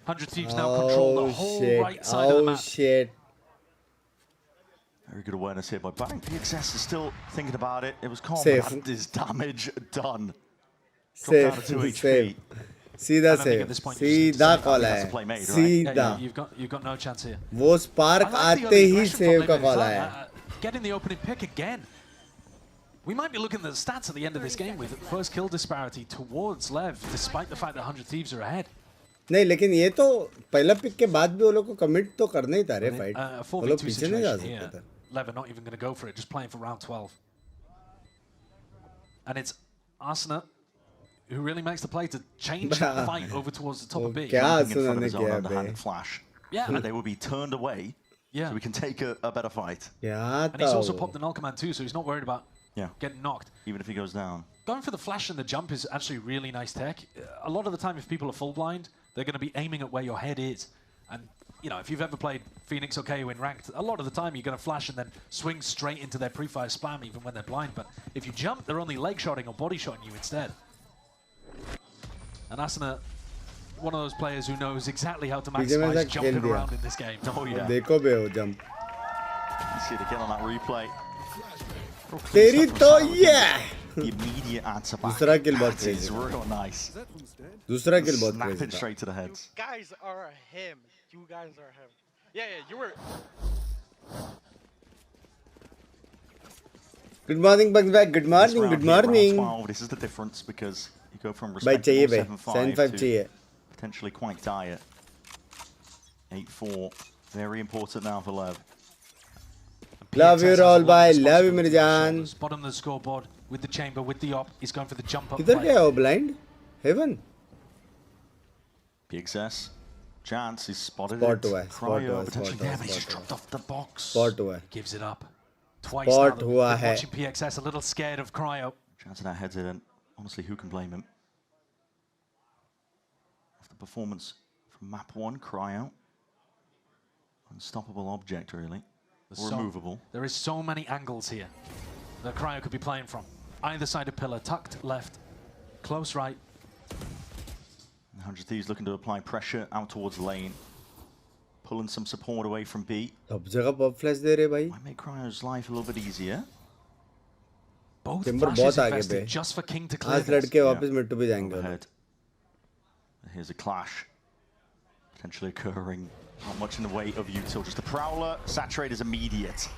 100 Thieves now control the whole right side of the map. Shit. Very good awareness here by Bang. PXS is still thinking about it. It was calm, Safe. but is damage done. Safe. Dropped down to 2 Safe. HP. सीधा safe सीधा call है सीधा You've got no chance here. वो spark आते ही save का call है. Getting the opening pick again. We might be looking at the stats at the end of this game with first kill disparity towards LEV, despite the fact that 100 Thieves are ahead. नहीं लेकिन ये तो पहला pick के बाद भी वो लोग को कमिट तो करना ही था रे फाइट. वो लोग पीछे नहीं जा सकते थे. LEV are not even going to go for it, just playing for round 12. And it's Asuna who really makes the play to change that fight over towards the top of B. Flash. Yeah. And they will be turned away. Yeah. So we can take a better fight. And he's also popped the null command too, so he's not worried about getting knocked. Even if he goes down. Going for the flash and the jump is actually really nice tech. A lot of the time, if people are full blind, they're going to be aiming at where your head is. And, you know, if you've ever played Phoenix or KU in ranked, a lot of the time you're going to flash and then swing straight into their pre-fire spam even when they're blind. But if you jump, they're only leg shotting or body shotting you instead. And Asuna, one of those players who knows exactly how to maximize jumping around in this game. Oh yeah. देखो बे वो jump. See it again on that replay. तेरी तो ये. The immediate answer back. दूसरा kill बहुत crazy. crazy. Real nice. दूसरा kill बहुत Snapping crazy. straight to the heads. You guys are him. You guys are him. Yeah, you were. Good morning, Bugs back. Good morning. Good morning. 12, this is the difference because you go from भाई चाहिए respectable भाई 7-5 चाहिए. to potentially quite dire. 8-4, very important now for LEV. Love you all, bye. Love you, मेरी जान. Bottom of the scoreboard with the chamber, with the op. He's going for the jump up. किधर गया वो blind? Heaven. PXS. Chance, he's spotted Spot it. हुआ है. Spot हुआ है. Potentially, Spot yeah, हुआ but है. he's just dropped off the box. Spot हुआ है. Gives it up. Twice Spot now. हुआ है. Watching PXS a little scared of Cryo. Chance now heads in. Honestly, who can blame him? After performance from map 1, Cryo. Unstoppable object, really. Or removable. There is so many angles here that Cryo could be playing from. Either side of pillar, tucked left, close right. 100 Thieves looking to apply pressure out towards lane. Pulling some support away from B. सब जगह pop flash दे रहे भाई. Might make Cryo's life a little bit easier. Both Timber flashes बहुत आगे invested पे. just for King to clear आज this. लड़के वापस मिट्टू पे जाएंगे. Overhead. Here's a clash. Potentially occurring. Not much in the way of util. Just a prowler. Saturate is immediate.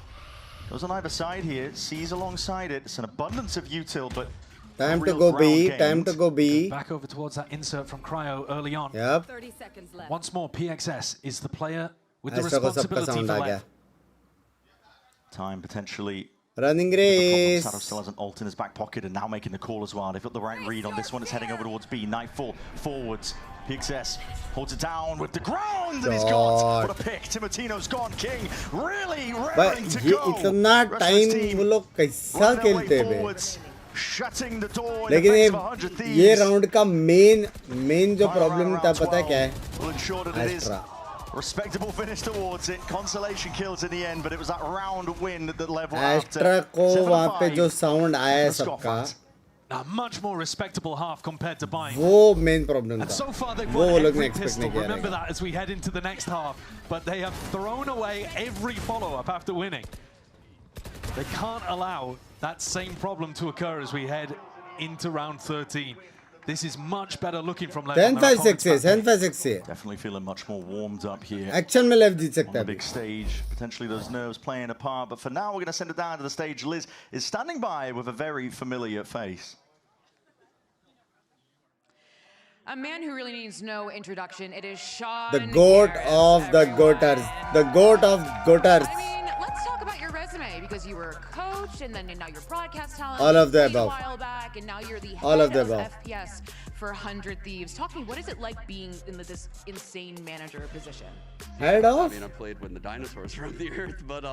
Goes on either side here, sees alongside it. It's an abundance of util, but time to go B, time to go B. Back over towards that insert from Cryo early on. Yep. 30 seconds left. Once more, PXS is the player with the responsibility for left. Time potentially. Running race. Sato still has an ult in his back pocket and now making the call as well. They've got the right read on this one. It's heading over towards B. Nightfall forwards. PXS holds it down with the ground and he's got. What a pick. Timotino's gone. King really raring to go. इतना time वो लोग कैसा खेलते हैं Shutting the door. लेकिन ये round का main जो problem था पता है क्या है? Respectable finish towards it. Consolation kills in the end, but it was that round win that level Astra को वहाँ पे जो sound आया है सबका. A much more respectable half compared to Binks. वो main problem And था. so far they've वो won लोग every ने expect pistol. नहीं किया Remember रहेगा. that as we head into the next half. But they have thrown away every follow-up after winning. They can't allow that same problem to occur as we head into round 13. This is much better looking from LEV. 10-5-6. Definitely feeling much more warmed up here. Action में LEV जीत सकता है. Big stage, potentially those nerves playing a part. But for now, we're going to send it down to the stage. Liz is standing by with a very familiar face. A man who really needs no introduction. It is Sean. The goat of the goaters. The goat of goaters. I mean, let's talk about your resume because you were a coach and then now you're broadcast talent. All of the a above. while back, and now you're the All of head the above. FPS for 100 Thieves. Talk to me. What is it like being in this insane manager position? Head off. I mean, I played when the dinosaurs roamed the earth, but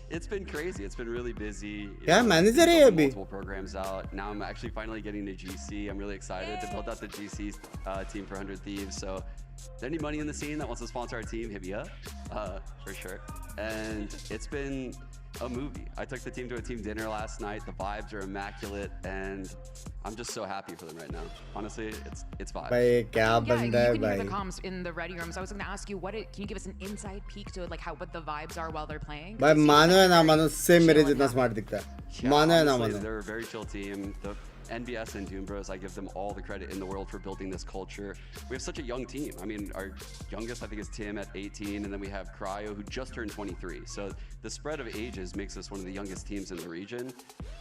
it's been crazy. It's been really busy. Yeah, manager है अभी. Multiple programs out. Now I'm actually finally getting to GC. I'm really excited to build out the GC team for 100 Thieves. So, if there's any money in the scene that wants to sponsor our team, hit me up for sure. And it's been a movie. I took the team to a team dinner last night. The vibes are immaculate, and I'm just so happy for them right now. Honestly, it's vibes. भाई क्या बंदा है You can hear the भाई. comms in the ready rooms. I was going to ask you, can you give us an inside peek to like what the vibes are while they're playing? भाई मानो या ना मानो same मेरे जितना smart दिखता है. मानो या ना मानो. They're a very chill team. The NBS and Doom Bros, I give them all the credit in the world for building this culture. We have such a young team. I mean, our youngest, I think, is Tim at 18, and then we have Cryo, who just turned 23. So the spread of ages makes us one of the youngest teams in the region,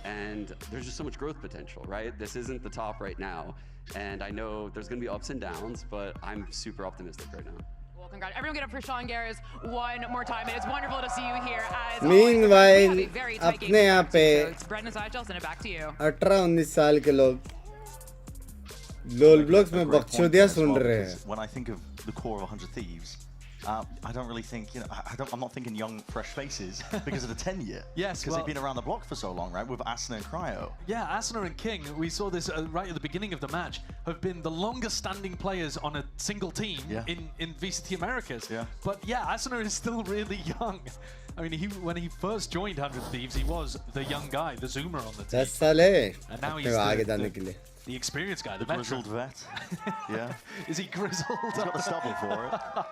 and there's just so much growth potential, right? This isn't the top right now, and I know there's going to be ups and downs, but I'm super optimistic right now. Well, congrats. Everyone get up for Sean Garris one more time. It is wonderful to see you here. As Meanwhile, always, we have a very tight game अपने यहाँ to पे so it's Brendan Side, I'll send it back to you. 18-19 साल के लोग लोल blocks में बकचोदियाँ सुन रहे हैं. When I think of the core of 100 Thieves, I don't really think, I'm not thinking young, fresh faces because of the tenure. Yes, because they've been around the block for so long, right? With Asuna and Cryo. Yeah, Asuna and King, we saw this right at the beginning of the match, have been the longest standing players on a single team in VCT Americas. Yeah. But yeah, Asuna is still really young. I mean, when he first joined 100 Thieves, he was the young guy, the zoomer on the team. 10 साल है. And now he's the experienced guy, the grizzled vet. Yeah. Is he grizzled? He's got the stubble for it.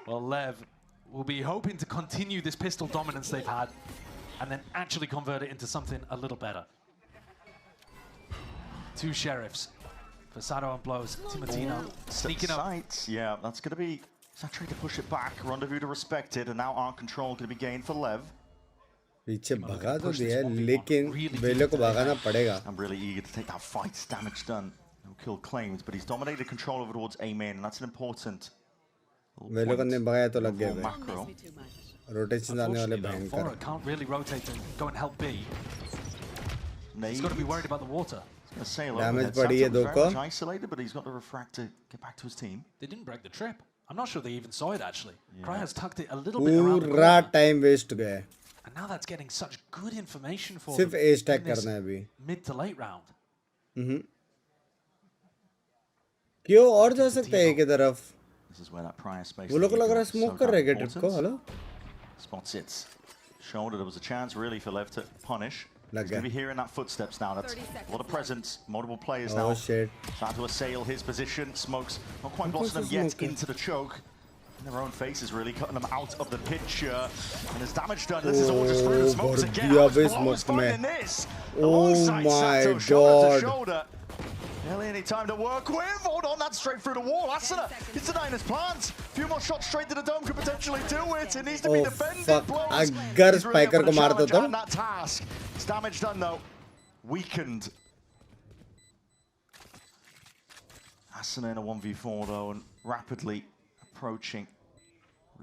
Well, LEV will be hoping to continue this pistol dominance they've had and then actually convert it into something a little better. 2 sheriffs for Sato and Blows. Timotino sneaking up. Sights. Yeah, that's going to be Satri to push it back. Rendezvous to respect it, and now arc control going to be gained for LEV. पीछे भगा तो दिया है, लेकिन वेलो को भगाना पड़ेगा. I'm really eager to take that fight. Damage done. No kill claimed, but he's dominated control over towards A main, and that's an important. वेलो करने भगाया तो लग गया भाई. रोटेशन आने वाले भयंकर. Can't really rotate and go and help B. He's got to be worried about the water. Damage पड़ी है दो को. Isolated, but he's got the refract to get back to his team. They didn't break the trip. I'm not sure they even saw it actually. Cryo's tucked it a little bit around the पूरा corner. Time waste गया. And now that's getting such good information for सिर्फ them A stack in this करना है अभी. mid to late round. क्यों और जा सकते हैं एक की तरफ. This is where that prior space. वो लोग को लग रहा है स्मोक कर रहे हैं ट्रिप को. Hello. Spots it. Shoulder. There was a chance really for LEV to punish. He's going to be hearing that footsteps now. That's a lot of presence. Multiple players now. Oh shit. Trying to assail his position. Smokes not quite blossom them yet into the choke. In their own faces, really cutting them out of the picture. And there's damage done. This is all just through the smokes again. Blows finding this. Oh my god. Yeah, Barely any time to work with. Hold on, that's straight through the wall. Asuna, it's denying his plans. A few more shots straight to the dome could potentially do it. It needs to be defended. Fuck. Agar Spiker ko marta to. That task. It's damage done though. Weakened. Asuna in a 1v4 though, and rapidly approaching.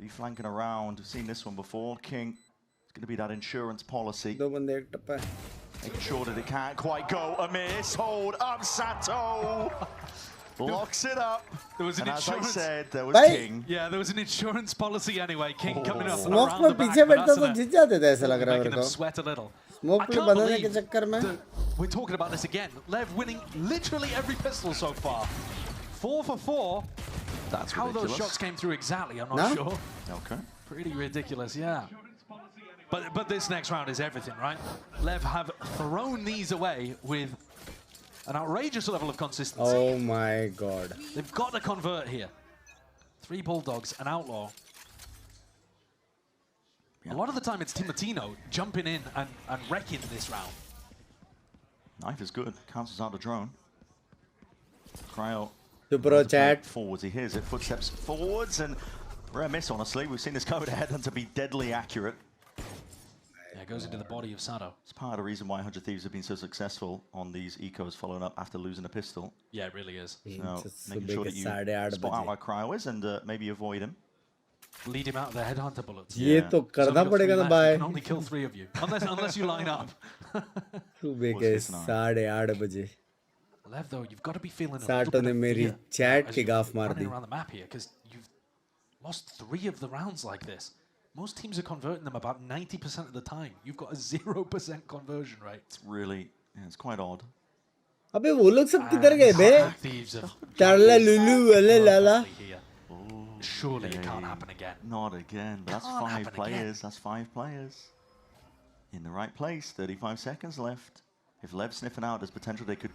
Reflanking around. We've seen this one before. King. It's going to be that insurance policy. Making sure that it can't quite go amiss. Hold up, Sato. Locks it up. There was an and insurance. As I said, there was King. Yeah, there was an insurance policy anyway. King coming up Smoke around में the back. पीछे बैठता तो जीत जाते थे ऐसा लग रहा है Making मेरे them को. sweat a little. Smoke में बनाने के चक्कर में. We're talking about this again. Lev winning literally every pistol so far. 4 for 4. That's how ridiculous. those shots came through exactly. I'm not sure. Okay. Pretty ridiculous, yeah. But this next round is everything, right? Lev have thrown these away with an outrageous level of consistency. Oh my god. They've got to convert here. 3 Bulldogs, an Outlaw. A lot of the time it's Timotino jumping in and wrecking this round. Knife is good. Cancels out the drone. Cryo. Super chat. Forwards, he hears it. Footsteps forwards and rare miss, honestly. We've seen this code ahead and to be deadly accurate. Yeah, it goes into the body of Sato. It's part of the reason why 100 Thieves have been so successful on these ecos following up after losing a pistol. Yeah, it really is. So making sure that you spot out where Cryo is and maybe avoid him. Lead him out of the headhunter bullets. ये तो करना पड़ेगा ना भाई. You can only kill 3 of you, unless you line up. सुबह के 8:30 बजे. Lev, though, you've got to be feeling a Sato little ने bit of मेरी fear chat की as गाफ you're मार running the. around the map here because you've lost 3 of the rounds like this. Most teams are converting them about 90% of the time. You've got a 0% conversion rate. It's really, yeah, it's quite odd. अबे वो लोग सब किधर गए बे? टाला लुलु अले लाला. Surely it can't happen again. Not again, but that's 5 players. That's 5 players. In the right place, 35 seconds left. If Lev's sniffing out, there's potential they could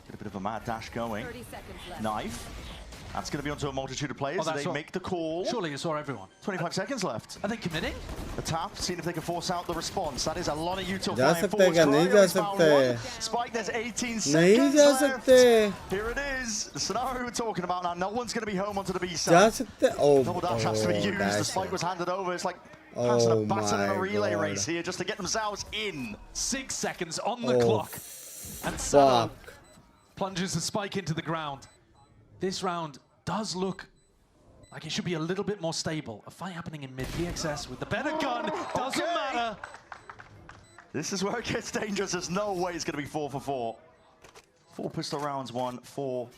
get a bit of a mad dash going. 30 seconds left. Knife. That's going to be onto a multitude of players. Oh, They make the call. Surely you saw everyone. 25 seconds left. Are they committing? The tap, seeing if they can force out the response. That is a lot of util जा flying सकते हैं forwards. क्या? नहीं जा Cryo is found सकते. one. Spike, there's 18 नहीं seconds जा left. सकते. Here it is. The scenario we're talking about now. No one's going to be home onto the B side. जा सकते. Oh, Double dash has to be used. The dash. spike was handed over. It's like passing a Oh baton in a my relay God. race here just to get themselves in. 6 seconds on the Oh, clock. And Sato fuck. plunges the spike into the ground. This round does look like it should be a little bit more stable. A fight happening in mid-PXS with the better gun. Doesn't matter. This is where it gets dangerous. There's no way it's going to be 4 for 4. 4 pistol rounds, 1, 4.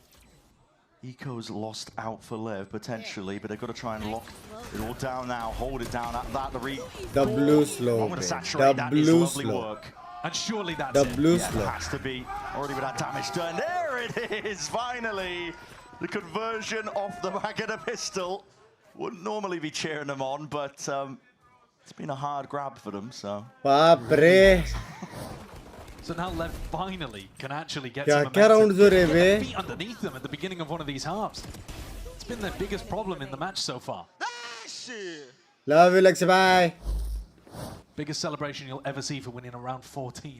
Eco's lost out for Lev, potentially, but they've got to try and lock it all down now. Hold it down at that. The blue slow. I'm going to The saturate that. Is blue lovely slow. work. And surely that's The it. blue Yeah, slow. it has to be. Already with that damage done. There it is, finally. The conversion off the back of the pistol. Wouldn't normally be cheering them on, but it's been a hard grab for them, so. बाप रे. So now Lev finally can actually get क्या some क्या rounds हो रहे Get bay? their feet underneath them at the beginning of one of these halves. It's been their biggest problem in the match so far. Love you, Lex. Bye. Biggest celebration you'll ever see for winning a round 14.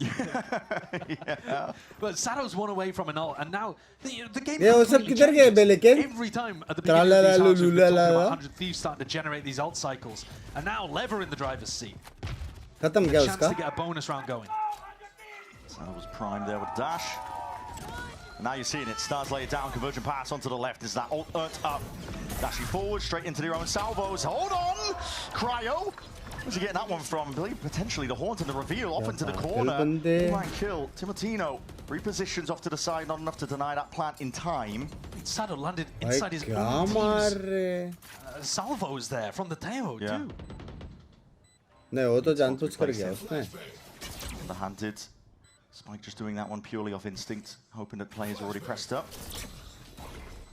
Yeah. But Sato's one away from an ult, and now the game ये वो सब completely किधर गए बे changes. लेकिन? Every time at the beginning of these halves, we've been talking about 100 Thieves starting to generate these ult cycles, and now Lev are in the driver's seat. खत्म A क्या chance उसका? to get a bonus round going. That was primed there with dash. And now you're seeing it. Stars lay it down. Conversion pass onto the left. Is that ult up? Dashing forward, straight into their own salvos. Hold on! Cryo. Where's he getting that one from? I believe potentially the haunt and the reveal off into the corner. One kill. Timotino repositions off to the side, not enough to deny that plant in time. Sato landed inside his क्या own मार team's रहे? salvos there from the Teo too. नहीं वो तो जानबूझ कर गया उसने. Underhanded. Spike just doing that one purely off instinct, hoping that players already pressed up.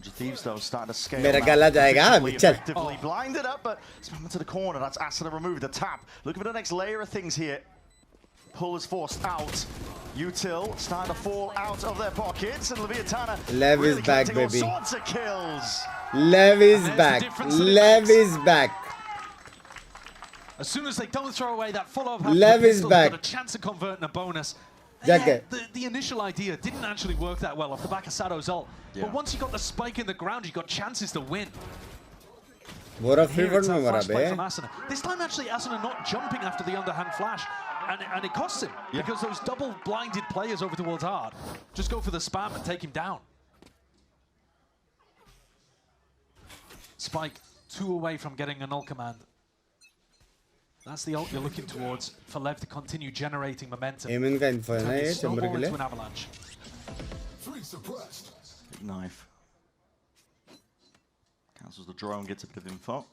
100 Thieves though starting to scale. मेरा गला जाएगा, चल. Effectively blinded up, but spam to the corner. That's Asuna removed the tap. Looking for the next layer of things here. Pull is forced out. Util starting to fall out of their pockets, and Leviatana Lev is really back, collecting all baby. sorts of kills. Lev is back. Lev is back. As soon as they don't throw away that follow-up, Lev is back. got a chance of converting a bonus. Yeah, the initial idea didn't actually work that well off the back of Sato's ult. Yeah. But once you got the spike in the ground, you got chances to win. Here it's a flash play from Asuna. This time actually Asuna not jumping after the underhand flash. And it costs him because those double blinded players over towards Hard just go for the spam and take him down. Spike 2 away from getting an ult command. That's the ult you're looking towards for Lev to continue generating momentum. Aiming ka info na ye, chamber ke liye. An avalanche. Big knife. Cancels the drone, gets a bit of info.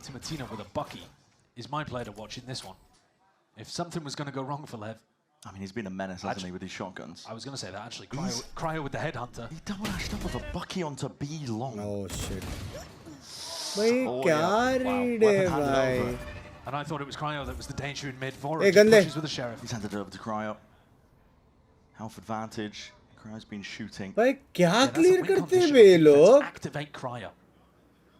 Timatina with a Bucky is my player to watch in this one. If something was going to go wrong for Lev. I mean, he's been a menace, hasn't he, with his shotguns? I was going to say that, actually. Cryo with the headhunter. He double dashed up with a Bucky onto B long. Oh, shit. Kya read hai, bhai? And I thought it was Cryo that was the danger in mid. Vora Hey, pushes with the Sheriff. He's handed it over to Cryo. Health advantage. Cryo's been shooting. Bhai, kya clear karte hain ye log? Activate Cryo.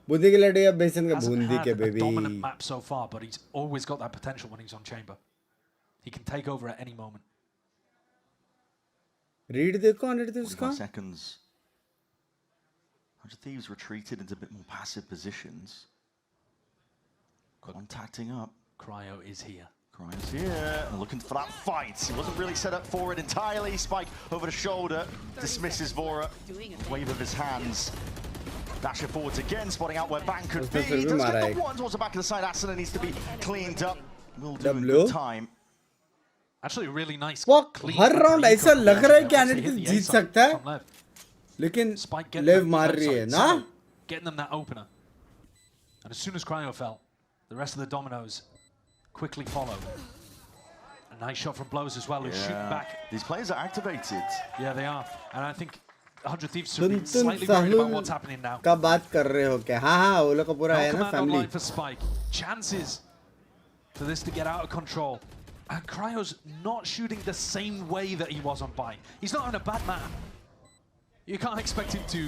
Bundi ke lade ya besan ka bundi ke Hasn't had a baby. dominant map so far, but he's always got that potential when he's on chamber. He can take over at any moment. Read dekho 100 thieves ka. Seconds. 100 Thieves retreated into a bit more passive positions. Contacting up. Cryo is here. Cryo's here. And looking for that fight. He wasn't really set up for it entirely. Spike over the shoulder. Dismisses Vora. Wave of his hands. Dash it forwards again, spotting out where Bank could be. Does get the one towards the back of the side. Asuna needs to be cleaned up. Will do in good time. Actually, really nice. Her round ऐसा लग रहा है कि Canadian जीत सकता है, लेकिन लेव मार रही है ना. Getting them that opener, and as soon as Cryo fell, the rest of the dominoes quickly followed. A nice shot from Blows as well, who's shooting back. These players are activated. Yeah, they are, and I think 100 Thieves should be slightly worried about what's happening now. का बात कर रहे हो क्या? हाँ, वो लोग का पूरा है ना family. For Spike, chances for this to get out of control. And Cryo's not shooting the same way that he was on Bind. He's not on a bad map. You can't expect him to.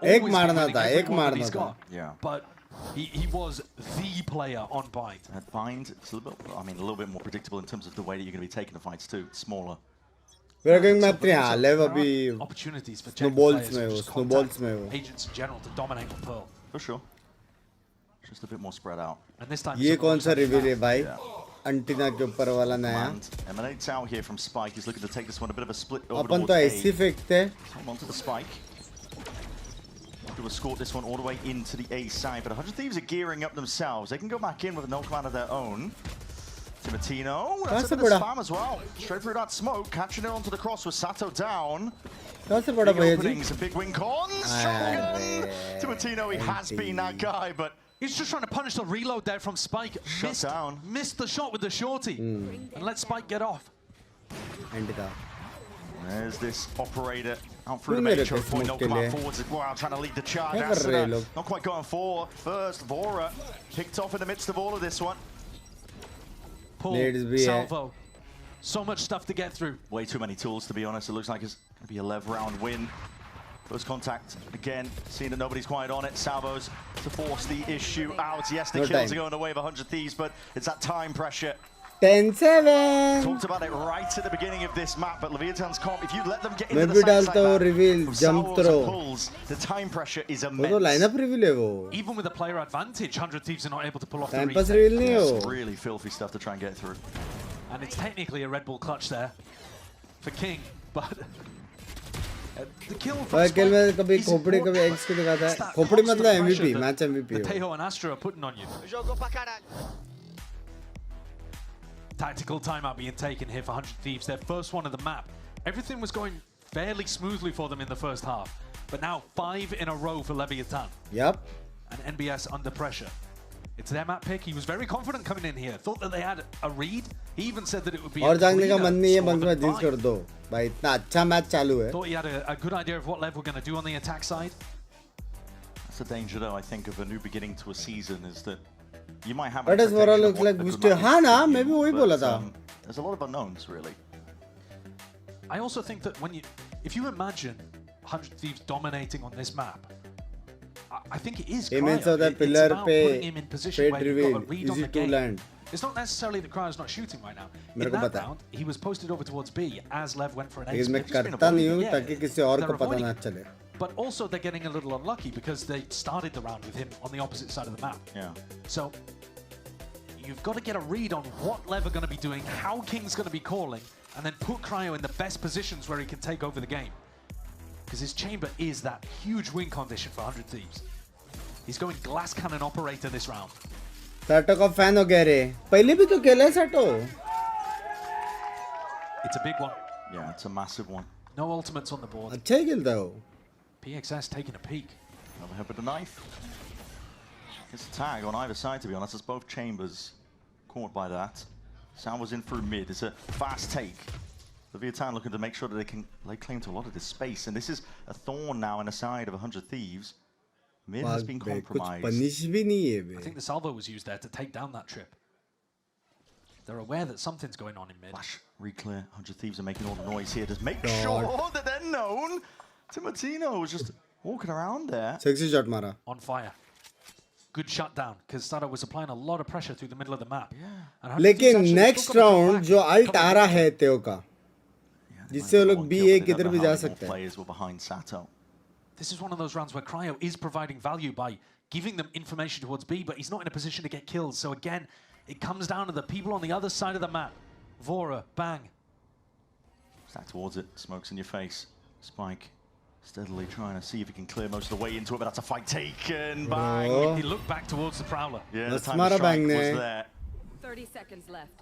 एक मारना था. Yeah. But he was the player on Bind. At Bind, it's a little bit more predictable in terms of the way that you're going to be taking the fights too. It's smaller. We're going map 3. हाँ, Lev अभी opportunities for snowballs में वो. Agents in general to dominate on Pearl. For sure. Just a bit more spread out. And this time. ये कौन सा reveal है भाई? Antenna के ऊपर वाला नया. Emanates out here from Spike. He's looking to take this one a bit of a split over अपन तो ऐसी फेंकते हैं. Hold on to the Spike. To escort this one all the way into the A side, but 100 Thieves are gearing up themselves. They can go back in with a no command of their own. Timatino, that's a bit of spam as well. Straight through that smoke, catching it onto the cross with Sato down. Big openings, a big win cons. Timatino, he has been that guy, but he's just trying to punish the reload there from Spike. Missed the shot with the shorty. And let Spike get off. There's this operator out through the main choke point. No command forwards as well, trying to lead the charge. Asuna not quite going for first. Vora picked off in the midst of all of this one. Pull, salvo. So much stuff to get through. Way too many tools, to be honest. It looks like it's going to be a Lev round win. First contact again, seeing that nobody's quite on it. Salvos to force the issue out. Yes, the kills are going away of 100 Thieves, but it's that time pressure. 10-7. Talked about it right at the beginning of this map, but Leviathan's comp, if you let them get into the side like that, reveal, jump throw. Pulls, the time pressure is immense. वो तो lineup reveal है वो. Even with a player advantage, 100 Thieves are not able to pull off time the pass reveal नहीं हो. It's really filthy stuff to try and get through. And it's technically a Red Bull clutch there for King, but the kill from Spike में कभी खोपड़ी कभी X को दिखाता है. खोपड़ी मतलब MVP, match MVP. The Tejo and Astra are putting on you. Tactical timeout being taken here for 100 Thieves. Their first one of the map. Everything was going fairly smoothly for them in the first half, but now 5 in a row for Leviathan. Yep. And NBS under pressure. It's their map pick. He was very confident coming in here. Thought that they had a read. He even said that it would be और जाने का मन नहीं है, बंद में जीत कर दो. भाई इतना अच्छा मैच चालू है. Thought he had a good idea of what Lev were going to do on the attack side. That's the danger, though, I think, of a new beginning to a season, is that you might have. But as Vora looks like boosted. हाँ ना, मैं भी वही बोला था. There's a lot of unknowns, really. I also think that if you imagine 100 Thieves dominating on this map, I think it is Image of the pillar पे straight reveal, easy to land. It's not necessarily that Cryo's not shooting right now. In that round, he was posted over towards B as Lev went for an ace. But also they're getting a little unlucky because they started the round with him on the opposite side of the map. Yeah. So you've got to get a read on what Lev are going to be doing, how King's going to be calling, and then put Cryo in the best positions where he can take over the game. Because his chamber is that huge win condition for 100 Thieves. He's going glass cannon operator this round. साटो का fan हो गया रे पहले भी तो खेला है साटो. It's a big one. Yeah, it's a massive one. No ultimates on the board. अच्छा ही खेलता है वो. PXS taking a peek. Another hit with a knife. It's a tag on either side, to be honest. It's both chambers caught by that. Salvo's in through mid. It's a fast take. The Vietnam looking to make sure that they can lay claim to a lot of this space. And this is a thorn now in the side of 100 Thieves. Mid has been compromised. I think the salvo was used there to take down that trip. They're aware that something's going on in mid. Flash, re-clear. 100 Thieves are making all the noise here. Just make sure that they're known. Timatino was just walking around there. Sexy shot mara. On fire. Good shutdown, because Sada was applying a lot of pressure through the middle of the map. Yeah. लेकिन next round जो alt आ रहा है तेओ का, जिससे वो लोग B1 किधर भी जा सकते हैं. Players were behind Sato. This is one of those rounds where Cryo is providing value by giving them information towards B, but he's not in a position to get kills. So again, it comes down to the people on the other side of the map. Vora, bang. Stack towards it, smokes in your face. Spike steadily trying to see if he can clear most of the way into it, but that's a fight taken. Bang. He looked back towards the Prowler. Yeah, the time to strike was there. 30 seconds left.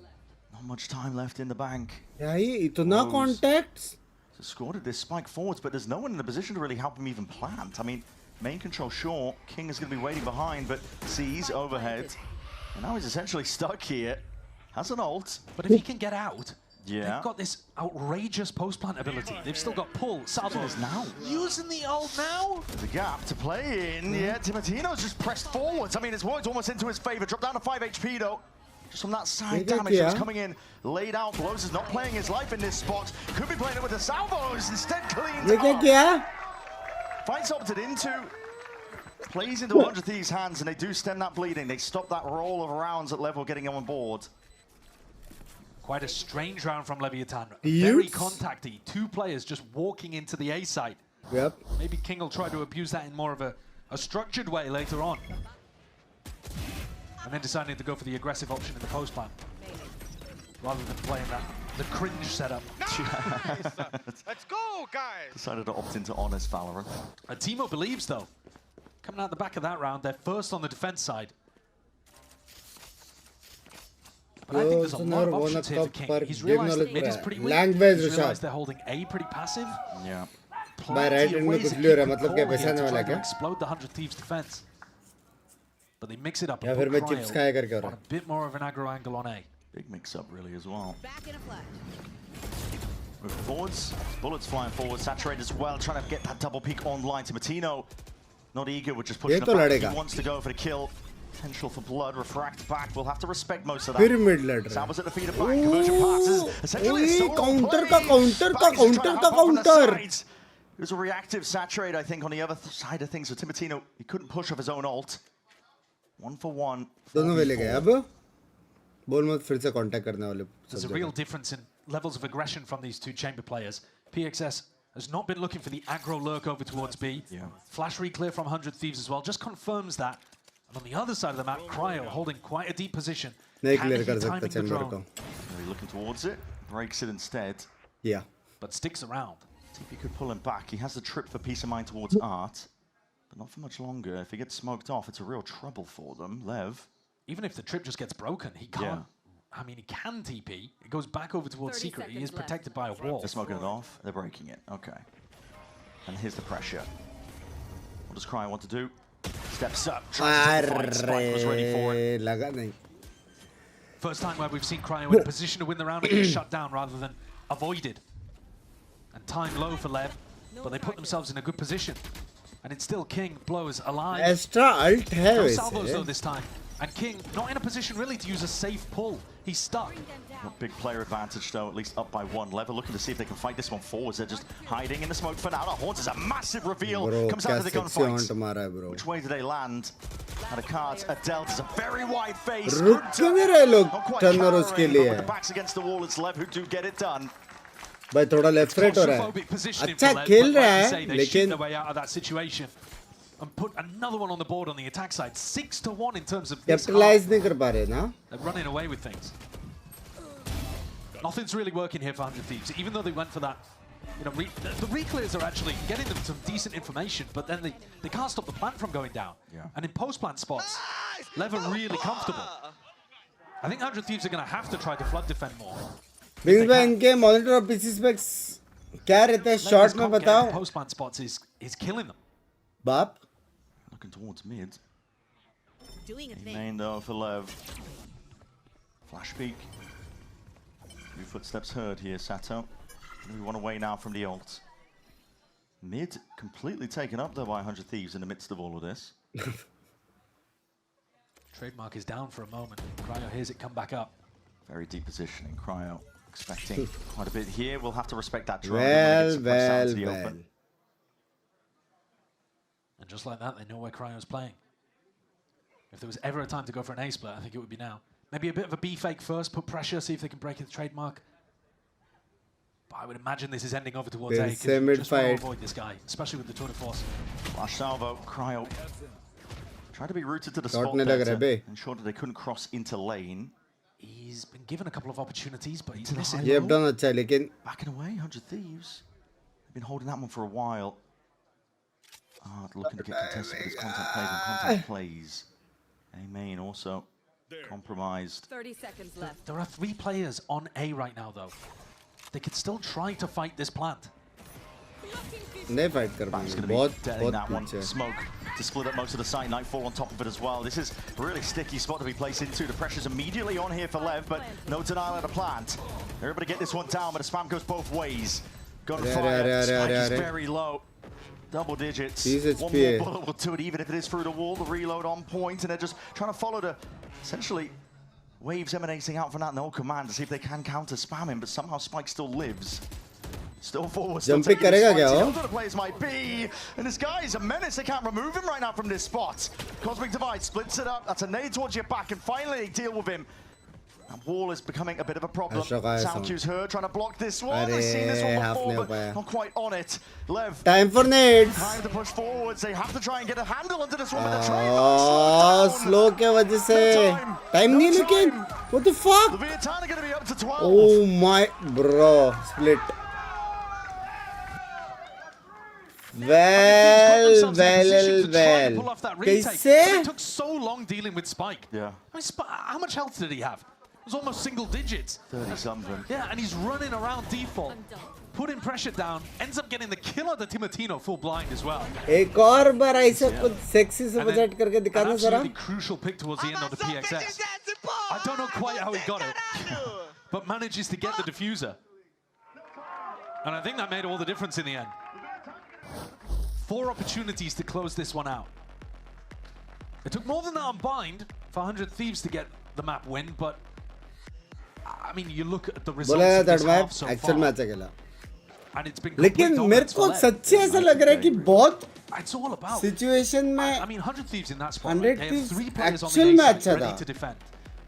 Not much time left in the bank. Yeah, itna contacts. So scored this spike forwards, but there's no one in the position to really help him even plant. I mean, main control short. King is going to be waiting behind, but sees overhead. And now he's essentially stuck here. Has an ult. But if he can get out, yeah, they've got this outrageous post-plant ability. They've still got pull. Salvo is now using the ult now. There's a gap to play in. Yeah, Timatino's just pressed forwards. I mean, it's worked almost into his favor. Dropped down to 5 HP though. Just from that side damage that was coming in, laid out. Blows is not playing his life in this spot. Could be playing it with the salvos. Instead, cleans up. Fights opted into. Plays into 100 Thieves' hands, and they do stem that bleeding. They stop that roll of rounds at level getting on board. Quite a strange round from Leviathan. Very contacty. Two players just walking into the A site. Yep. Maybe King will try to abuse that in more of a structured way later on. And then deciding to go for the aggressive option in the post plan, rather than playing the cringe setup. Nice. Let's go, guys! Decided to opt into honest Valorant. Timo believes, though. Coming out the back of that round, they're first on the defense side. But I think there's a lot of options here for King. He's realized that mid is pretty weak. He's realized they're holding A pretty passive. Yeah. Plenty of ways he could call here to try to explode the 100 Thieves defense. But they mix it up and put Cryo on a bit more of an aggro angle on A. Big mix-up really as well. Moving forwards, bullets flying forward, saturated as well, trying to get that double peek online. Timatino, not eager, we're just pushing the back. He wants to go for the kill. Potential for blood, refract back. We'll have to respect most of that. Salvo's at the feet of back, conversion passes. Essentially a solo counter. It was a reactive saturate, I think, on the other side of things. So Timatino, he couldn't push off his own ult. 1 for 1. दोनों वेले गए अब बोल मत फिर से contact करने वाले. There's a real difference in levels of aggression from these two chamber players. PXS has not been looking for the aggro lurk over towards B. Flash re-clear from 100 Thieves as well, just confirms that. And on the other side of the map, Cryo holding quite a deep position. नहीं clear कर सकता chamber को. Looking towards it, breaks it instead. Yeah. But sticks around. See if he could pull him back. He has the trip for peace of mind towards Art. But not for much longer. If he gets smoked off, it's a real trouble for them. Lev. Even if the trip just gets broken, he can't. I mean, he can TP. It goes back over towards Secret. He is protected by a wall. They're smoking it off. They're breaking it. Okay. And here's the pressure. What does Cryo want to do? Steps up. Tries to fight. Spike was ready for it. First time where we've seen Cryo in a position to win the round and get shut down rather than avoided. And time low for Lev, but they put themselves in a good position. And it's still King blows alive. Extra alt है No salvos though this time. And King not in a position really to use a safe pull. He's stuck. Got big player advantage though, at least up by one. LEV looking to see if they can fight this one forwards. They're just hiding in the smoke for now. The Horns is a massive reveal. Bro, comes out to the gunfight. Bro. Which way do they land? At a card, Adele is a very wide face. रुक क्यों नहीं रहे लोग Turner उसके लिए? With the backs against the wall, it's LEV who do get it done. भाई थोड़ा left right हो रहा है. अच्छा खेल रहा है, लेकिन and put another one on the board on the attack side. 6-1 in terms of capitalize नहीं कर पा रहे ना. They're running away with things. Nothing's really working here for 100 Thieves, even though they went for that. You know, the reclears are actually getting them some decent information, but then they can't stop the plant from going down. Yeah. And in post-plant spots, LEV are really comfortable. I think 100 Thieves are going to have to try to flood defend more. Binks भाई इनके monitor और PC specs क्या रहते हैं short में बताओ? Post-plant spots is killing them. बाप. Looking towards mid. Main though for LEV. Flash peek. Few footsteps heard here, Sato. We want away now from the ult. Mid completely taken up though by 100 Thieves in the midst of all of this. Trademark is down for a moment. Cryo hears it come back up. Very deep positioning. Cryo expecting quite a bit here. We'll have to respect that drone. Well. And just like that, they know where Cryo's playing. If there was ever a time to go for an A split, I think it would be now. Maybe a bit of a B fake first, put pressure, see if they can break the trademark. But I would imagine this is ending over towards A. Just want to avoid this guy, especially with the tour de force. Flash salvo, Cryo. Tried to be rooted to the spot there to ensure that they couldn't cross into lane. He's been given a couple of opportunities, but he's missing. Backing away, 100 Thieves. They've been holding that one for a while. Looking to get contested with his contact plays and contact plays. A main also compromised. 30 seconds left. There are 3 players on A right now, though. They could still try to fight this plant. नहीं fight कर पाएंगे. बहुत smoke to split up most of the site. Nightfall on top of it as well. This is a really sticky spot to be placed into. The pressure's immediately on here for LEV, but no denial of the plant. They're able to get this one down, but the spam goes both ways. Gunfire, Spike is very low. Double digits. One more bullet will do it, even if it is through the wall. The reload on point, and they're just trying to follow the essentially waves emanating out from that no command to see if they can counter spam him, but somehow Spike still lives. Still forward. Jumping करेगा क्या वो? The players might be, and this guy is a menace. They can't remove him right now from this spot. Cosmic Divide splits it up. That's a nade towards your back, and finally they deal with him. That wall is becoming a bit of a problem. Sound cues heard, trying to block this one. They've seen this one before, but not quite on it. LEV. Time for nades. Time to push forwards. They have to try and get a handle onto this one, but the trademark slow के वजह से time नहीं लेकिन. What the fuck? The Vietnam are going to be up to 12. Oh my bro, split. Well. It took so long dealing with Spike. Yeah. I mean, how much health did he have? It was almost single digits. 30 something. Yeah, and he's running around default, putting pressure down, ends up getting the kill of the Timotino full blind as well. एक और बार ऐसा कुछ sexy से budget करके दिखाना जरा. An absolutely crucial pick towards the end of the PXS. I don't know quite how he got it, but manages to get the diffuser. And I think that made all the difference in the end. 4 opportunities to close this one out. It took more than that on Bind for 100 Thieves to get the map win, but I mean, you look at the results of this half so far, and it's been लेकिन मेरे को सच्ची ऐसा लग रहा है कि बहुत it's all about situation में I mean 100 Thieves in that spot, they have 3 players on actual the में A अच्छा side था. ready to defend,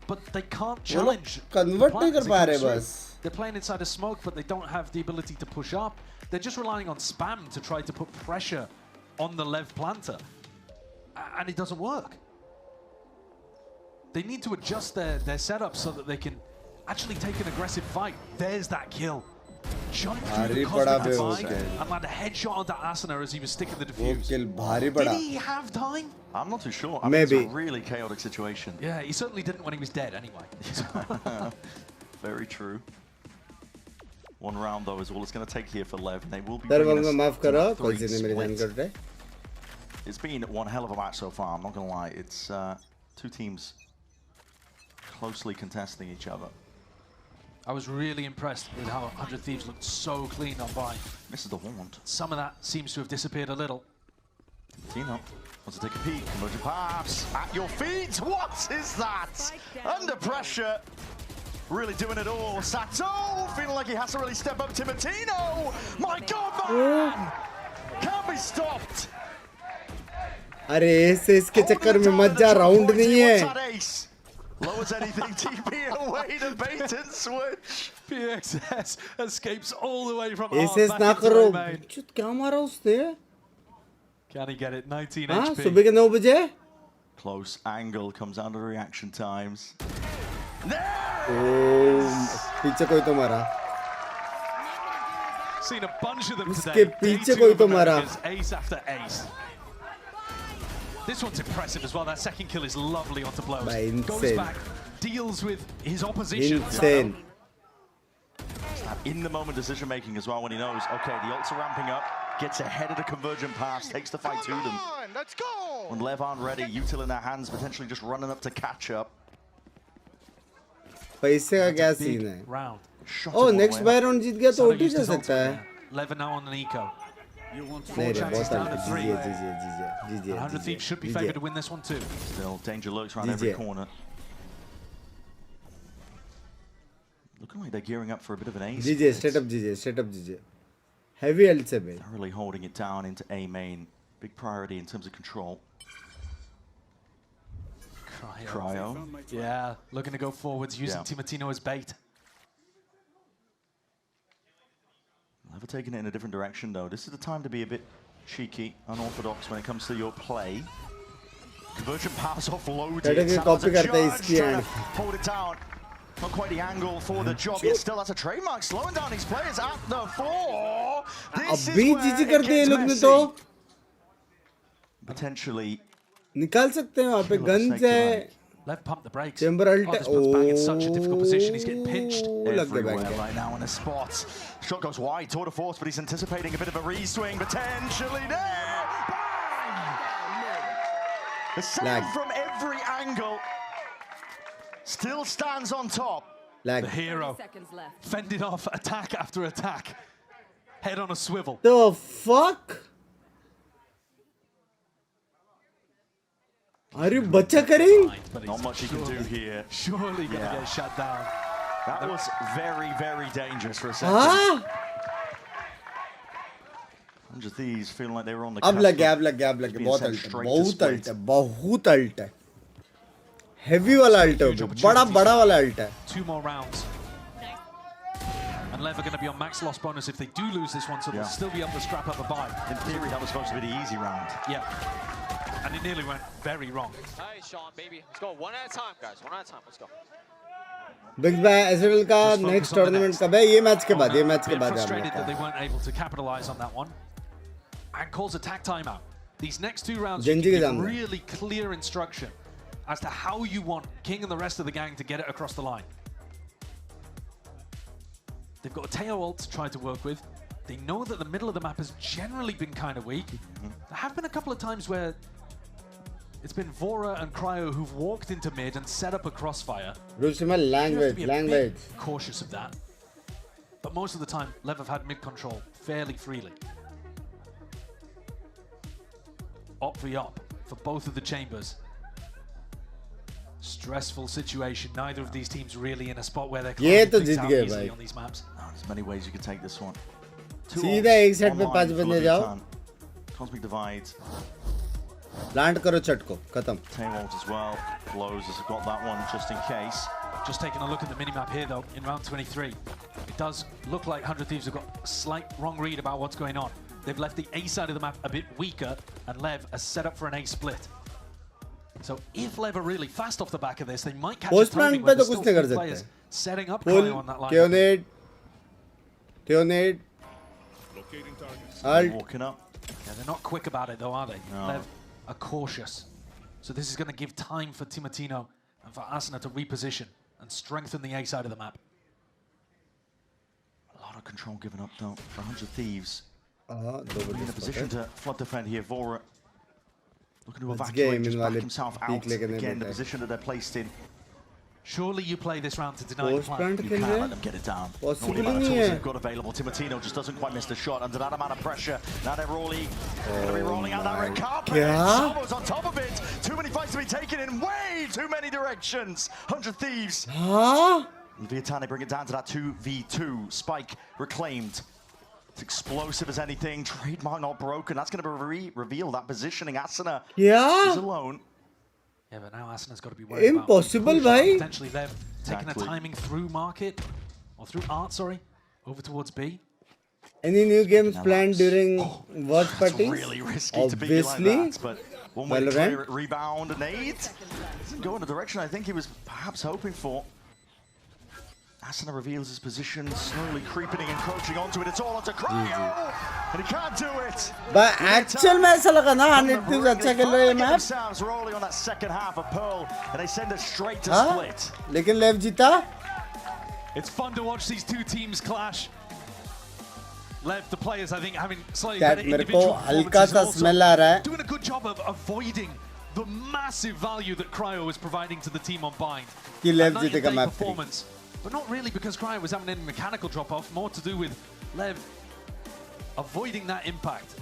but they can't challenge. Convert नहीं कर पा रहे बस. They're playing inside a smoke, but they don't have the ability to push up. They're just relying on spam to try to put pressure on the LEV planter, and it doesn't work. They need to adjust their setup so that they can actually take an aggressive fight. There's that kill. Jump through the Cosmic Divide and land a headshot onto Asuna as he was sticking the defuse. Did he have time? I'm not too sure. I Maybe. mean, it's a really chaotic situation. Yeah, he certainly didn't when he was dead anyway. Very true. One round though is all it's going to take here for LEV, and they will be. It's been one hell of a match so far. I'm not going to lie. It's 2 teams closely contesting each other. I was really impressed with how 100 Thieves looked so clean on Bind. Misses the wand. Some of that seems to have disappeared a little. Tino wants to take a peek. Emerging paths at your feet. What is that? Under pressure. really doing it all. Sato feeling like he has to really step up. Timotino, my God, man, can't be stopped. अरे इसके चक्कर में मत जा, round नहीं है. Lowers anything, TP away to bait and switch. PXS escapes all the way from SS ना करो. चुत क्या मारा उसने? Can he get it? 19 हाँ, HP. सुबह के 9 बजे. Close angle comes under reaction times. पीछे कोई तो मारा. Seen a bunch of them उसके today. पीछे कोई तो मारा. Ace after ace. This one's impressive as well. That second kill is lovely onto blows. Goes back, deals with his opposition. Insane. In the moment decision making as well when he knows, okay, the ults are ramping up, gets ahead of the convergent pass, takes the fight to them. Let's go! When LEV aren't ready, Util in their hands, potentially just running up to catch up. पैसे का क्या scene है? Round. Oh, next buy round जीत गया तो OT जा सकता है. LEV now on an eco. नहीं रे, बहुत GG. 100 Thieves should be favored to win this one too. Still, danger lurks around every corner. Looking like they're gearing up for a bit of an ace. GG, straight up GG. Heavy ult से भाई. Really holding it down into A main. Big priority in terms of control. Cryo. Yeah, looking to go forwards, using Timotino as bait. Never taken it in a different direction though. This is the time to be a bit cheeky, unorthodox when it comes to your play. Conversion pass offloaded. Copy करता है इसकी end. Hold it down. Not quite the angle for the job, yet still that's a trademark. Slowing down his players at the 4. This is where it gets messy. Potentially. निकाल सकते हैं वहाँ पे guns है. LEV pump the brakes. Chamber ult. Back in such a difficult position. He's getting pinched. Everywhere right now in the spot. Shot goes wide, tour de force, but he's anticipating a bit of a re-swing, potentially there. Bang! The save from every angle. Still stands on top. The hero fended off attack after attack. Head on a swivel. The fuck? Are you bacha karing? Not much he can do here. Surely gonna get shut down. That was very, very dangerous for a second. हाँ? Just these feeling like they were on the. अब लग गया बहुत alt है. Heavy वाला alt है, बड़ा वाला अल्ट है. 2 more rounds. And LEV are going to be on max loss bonus if they do lose this one, so they'll still be able to scrap up a buy. In theory, that was supposed to be the easy round. Yeah. And it nearly went very wrong. Hey, Sean, baby. Let's go one at a time, guys. One at a time. Let's go. Binks भाई SL का next tournament कब है? ये match के बाद है frustrated that they weren't able to capitalize on that one. And calls attack timeout. These next 2 rounds give really clear instruction as to how you want King and the rest of the gang to get it across the line. They've got a Teo ult to try to work with. They know that the middle of the map has generally been kind of weak. There have been a couple of times where it's been Vora and Cryo who've walked into mid and set up a crossfire. Language. Cautious of that. But most of the time, LEV have had mid control fairly freely. Op v op for both of the chambers. Stressful situation. Neither of these teams really in a spot where they're closing things out easily on these maps. There's many ways you could take this one. सीधा एक set पे 5 बंदे जाओ. Cosmic divide. Plant करो चट को खत्म. Tailwalls as well. Blows has got that one just in case. Just taking a look at the minimap here though in round 23. It does look like 100 Thieves have got a slight wrong read about what's going on. They've left the A side of the map a bit weaker and LEV are set up for an A split. So if LEV are really fast off the back of this, they might catch a timing where there's still 3 players setting up Cryo on that line. Theonade. Walking up. Yeah, they're not quick about it though, are they? No. LEV are cautious. So this is going to give time for Timotino and for Asuna to reposition and strengthen the A side of the map. A lot of control given up though for 100 Thieves. In a position to flood defend here. Vora looking to evacuate, just back himself out. Again, the position that they're placed in. Surely you play this round to deny the plan. You can't let them get it down. Not the amount of tools they've got available. Timotino just doesn't quite miss the shot under that amount of pressure. Now they're rolling. Going to be rolling out that red carpet. Salvo's on top of it. Too many fights to be taken in way too many directions. 100 Thieves. Vietani bring it down to that 2v2. Spike reclaimed. It's explosive as anything. Trademark not broken. That's going to reveal that positioning. Asuna is alone. Yeah, but now Asuna's got to be worried impossible, about bhai. potentially they're taking a timing through market, or through art, sorry, over towards B. Any new games planned during watch parties? Really risky Obviously. to be like that, but one way to Valorant. clear it, rebound, and nade. Doesn't go in the direction I think he was perhaps hoping for. Asuna reveals his position, slowly creeping and encroaching onto it. It's all onto Cryo, and he can't do it. But actual में ऐसा लगा ना 100 teams अच्छा खेल रहे हैं map. Themselves rolling on that second half of Pearl, and they send us straight to split. लेकिन LEV जीता. It's fun to watch these two teams clash. LEV, the players, I think, having slightly Chat, better मेरे को individual हल्का सा performances, smell आ रहा है. doing a good job of avoiding the massive value that Cryo is providing to the team on Bind. कि A LEV night and जीतेगा day map 3. performance, but not really because Cryo was having any mechanical drop-off, more to do with LEV avoiding that impact.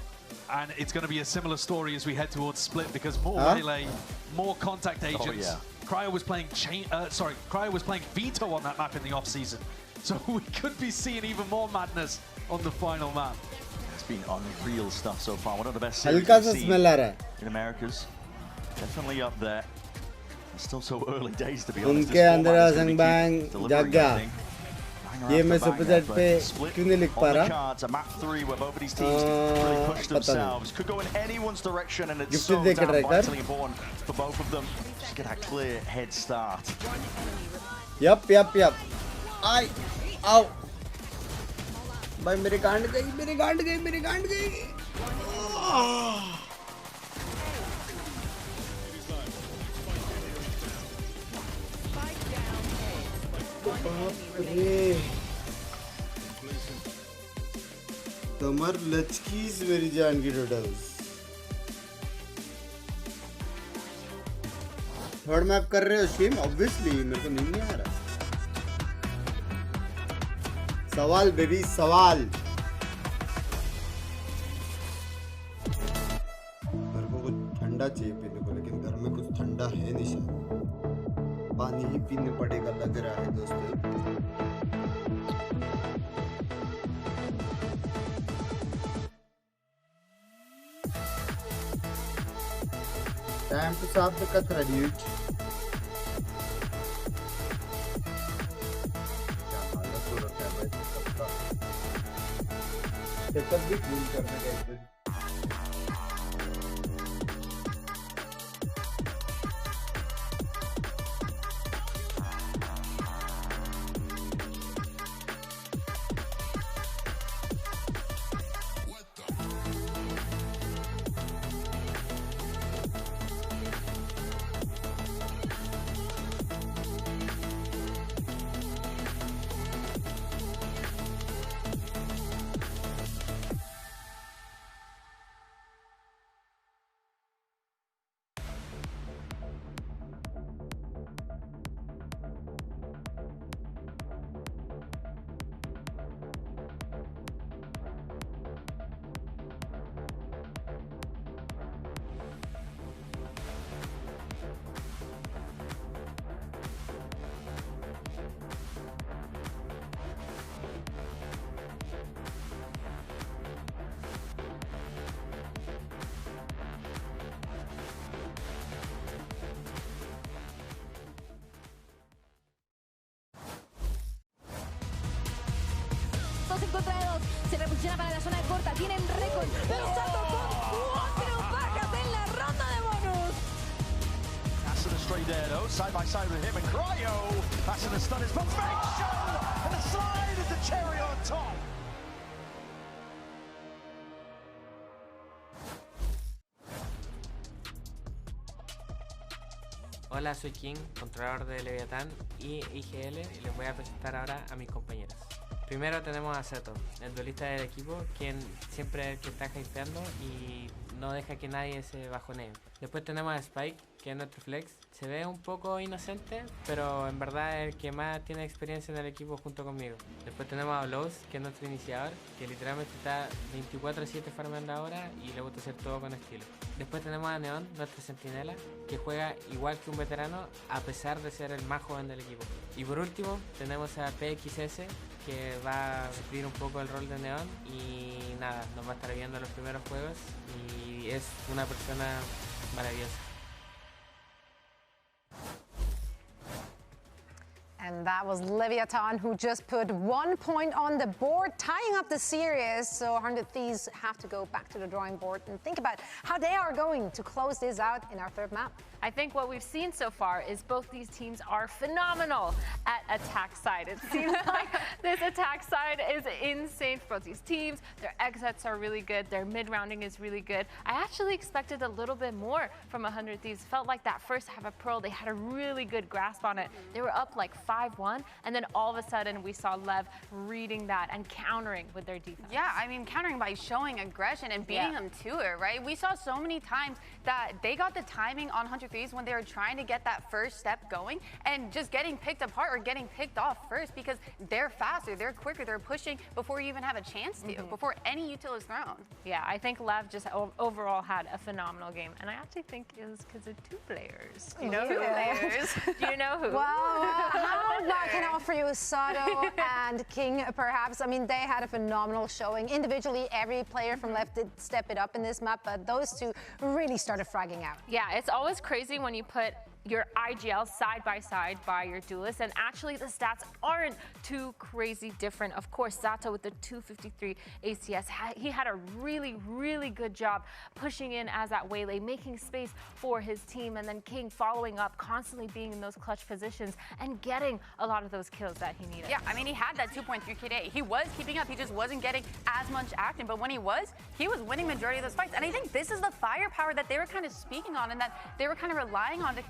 And it's going to be a similar story as we head towards split because more melee, more contact agents. Cryo was playing Cryo was playing Veto on that map in the off-season. So we could be seeing even more madness on the final map. It's been unreal stuff so far. One of the best series हल्का सा we've seen smell आ रहा है. in Americas. Definitely up there. It's still so early days to be honest. उनके अंदर संग bang जाग गया. ये मैं सुपर सेट पे क्यों नहीं लिख पा रहा? A map 3 where both of these teams really push themselves. Could go in anyone's direction, and it's so damn vitally important for both of them. Just get that clear head start. Yup. आई आओ. भाई मेरी गांड गई. कमर लचकीज मेरी जान की totals. Third map कर रहे हो स्ट्रीम? ऑब्वियसली मेरे को नहीं आ रहा. सवाल बेबी सवाल. मेरे को कुछ ठंडा चाहिए पीने को, लेकिन घर में कुछ ठंडा है नहीं शायद. पानी ही पीने पड़ेगा लग रहा है दोस्तों. Time to stop the Katra, dude. क्या हालत हो रखा है भाई सबका. सेटअप भी क्लीन करने का एक दिन. Contra 2, se reposiciona para la zona de corta, tienen récord, pero salto con 4 bajas en la ronda de bonus. Asuna straight there though, side by side with him and Cryo. Asuna stun is perfection, and the slide is the cherry on top. Hola, soy King, controlador de Leviatán y IGL, y les voy a presentar ahora a mis compañeros. Primero tenemos a Seto, el duelista del equipo, quien siempre es el que está hypeando y no deja que nadie se bajonee. Después tenemos a Spike, que es nuestro flex. Se ve un poco inocente, pero en verdad es el que más tiene experiencia en el equipo junto conmigo. Después tenemos a Lowe's, que es nuestro iniciador, que literalmente está 24/7 farmando ahora y le gusta hacer todo con estilo. Después tenemos a Neon, nuestro centinela, que juega igual que un veterano a pesar de ser el más joven del equipo. Y por último tenemos a PXS, que va a suplir un poco el rol de Neon y nada, nos va a estar viendo los primeros juegos y es una persona maravillosa. And that was Leviathan, who just put 1 point on the board, tying up the series. So 100 Thieves have to go back to the drawing board and think about how they are going to close this out in our third map. I think what we've seen so far is both these teams are phenomenal at attack side. It seems like this attack side is insane for both these teams. Their exits are really good. Their mid-rounding is really good. I actually expected a little bit more from 100 Thieves. Felt like that first half of Pearl, they had a really good grasp on it. They were up like 5-1, and then all of a sudden we saw LEV reading that and countering with their defense. Yeah, I mean, countering by showing aggression and beating them to it, right? We saw so many times that they got the timing on 100 Thieves when they were trying to get that first step going and just getting picked apart or getting picked off first because they're faster, they're quicker, they're pushing before you even have a chance to, before any util is thrown. Yeah, I think LEV just overall had a phenomenal game, and I actually think it was because of two players. Do you know who? Do you know who? Well, how about can I offer you Sato and King, perhaps? I mean, they had a phenomenal showing. Individually, every player from LEV did step it up in this map, but those two really started fragging out. Yeah, it's always crazy when you put your IGL side by side by your duelist, and actually the stats aren't too crazy different. Of course, Zato with the 253 ACS, he had a really good job pushing in as that waylay, making space for his team, and then King following up, constantly being in those clutch positions and getting a lot of those kills that he needed. Yeah, I mean, he had that 2.3 KD. He was keeping up, he just wasn't getting as much action, but when he was winning majority of those fights. And I think this is the firepower that they were kind of speaking on and that they were kind of relying on to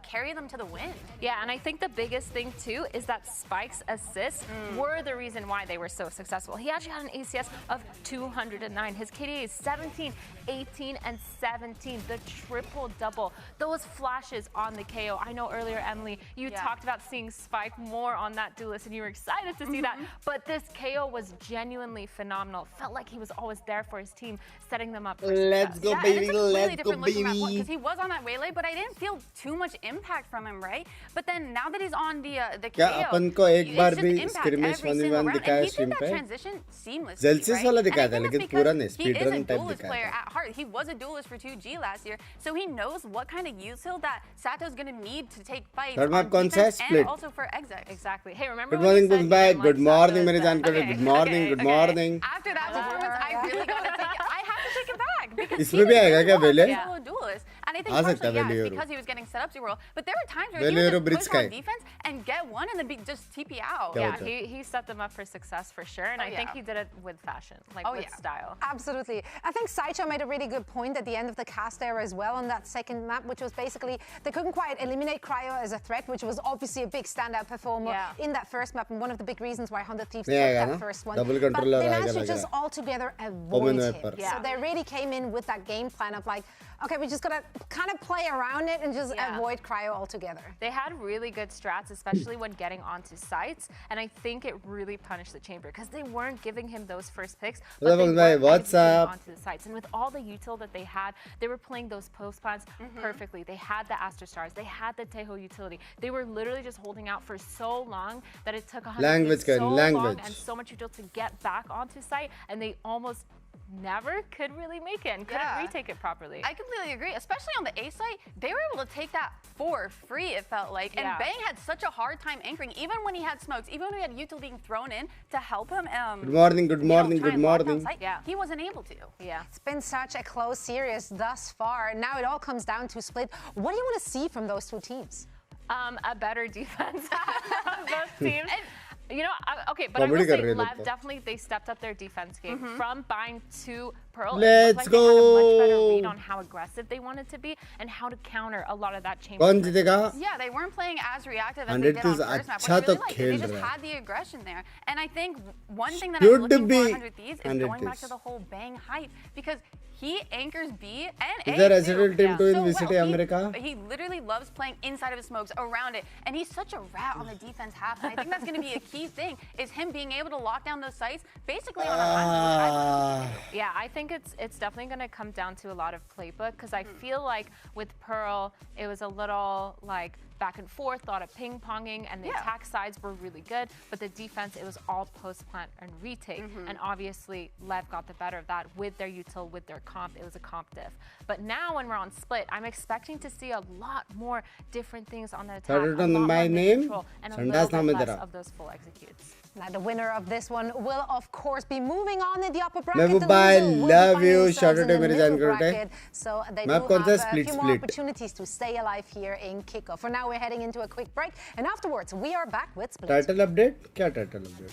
carry them to the win. Yeah, and I think the biggest thing too is that Spike's assists were the reason why they were so successful. He actually had an ACS of 209. His KD is 17, 18, and 17. The triple double. Those flashes on the KO. I know earlier, Emily, you talked about seeing Spike more on that duelist and you were excited to see that, but this KO was genuinely phenomenal. Felt like he was always there for his team, setting them up for Let's go, baby. Let's go, baby. Because he was on that waylay, but I didn't feel too much impact from him, right? But then now that he's on the KO, अपन को एक बार it's भी just impact scrimmage every 1v1 single round. दिखाया And he stream did पे that transition seamlessly, जेल्सिस right? वाला And I दिखाया था think लेकिन it's पूरा because नहीं he speed is a run type duelist दिखाया player था at heart. He was a duelist for 2G last year, so he knows what kind of util that Sato's going to need to take fights Third map on कौन सा defense split? and also for exec. Exactly. Hey, remember Good when morning, you said Mumbai. you didn't Good like morning, Sato's मेरे जान को good morning, good morning. After that performance, I really got to take it. I have to take it back because इसमें भी आएगा क्या वेले? solo duelist. And I think आ सकता partially, है yeah, वेले it's because he was getting set up to roll. But there were times where वेले he euro would bridge just का push on है defense and get one and then just TP out. क्या Yeah, होता है? he set them up for success for sure, and I think he did it with fashion, like with style. Absolutely. I think Saicho made a really good point at the end of the cast there as well on that second map, which was basically they couldn't quite eliminate Cryo as a threat, which was obviously a big standout performer in that first map and one of the big reasons why 100 Thieves took that first one. Double but controller they आएगा managed to लग just रहा है. altogether avoid him. Yeah. So they really came in with that game plan of like, okay, we just gotta kind of play around it and just avoid Cryo altogether. They had really good strats, especially when getting onto sites, and I think it really punished the Chamber because they weren't giving him those first picks, but they were What's up? onto the sites. And with all the util that they had, they were playing those post plans perfectly. They had the Aster Stars, they had the Tejo utility. They were literally just holding out for so long that it took 100 so long and so much util to get back onto site, and they almost never could really make it and couldn't retake it properly. I completely agree, especially on the A site. They were able to take that for free, it felt like. And Bang had such a hard time anchoring, even when he had smokes, even when he had util being thrown in to help him. Good morning, good morning, good morning. Yeah, he wasn't able to. Yeah. It's been such a close series thus far. Now it all comes down to split. What do you want to see from those two teams? A better defense from both teams. You know, okay, but I will say LEV definitely, they stepped up their defense game from buying to Pearl. Let's go. They had a much better read on how aggressive they wanted to be and how to counter a lot of that Chamber. कौन जीतेगा? Yeah, they weren't playing as reactive as they did on first map. अच्छा तो They खेल just रहा है. had the aggression there. And I think one thing that I'm looking for 100 Thieves is going back to the whole Bang hype because he anchors B and Is there A resident too. team to in So VCT well. America? He literally loves playing inside of his smokes, around it, and he's such a rat on the defense half. And I think that's going to be a key thing, is him being able to lock down those sites basically on a Yeah, I think it's definitely going to come down to a lot of playbook, because I feel like with Pearl, it was a little like back and forth, a lot of ping-ponging, and the attack sides were really good, but the defense, it was all post-plant and retake, and obviously LEV got the better of that with their util, with their comp. It was a comp diff. But now when we're on split, I'm expecting to see a lot more different things on the attack, a lot more mid-control, and a little bit less of those full executes. Now the winner of this one will of course be moving on in the upper bracket. Mehbooba, I love you. Shout out to the Jahan bracket, so they do have a few more split. opportunities to stay alive here in Kickoff. For now, we're heading into a quick break, and afterwards we are back with Split. Title update? Kya title update?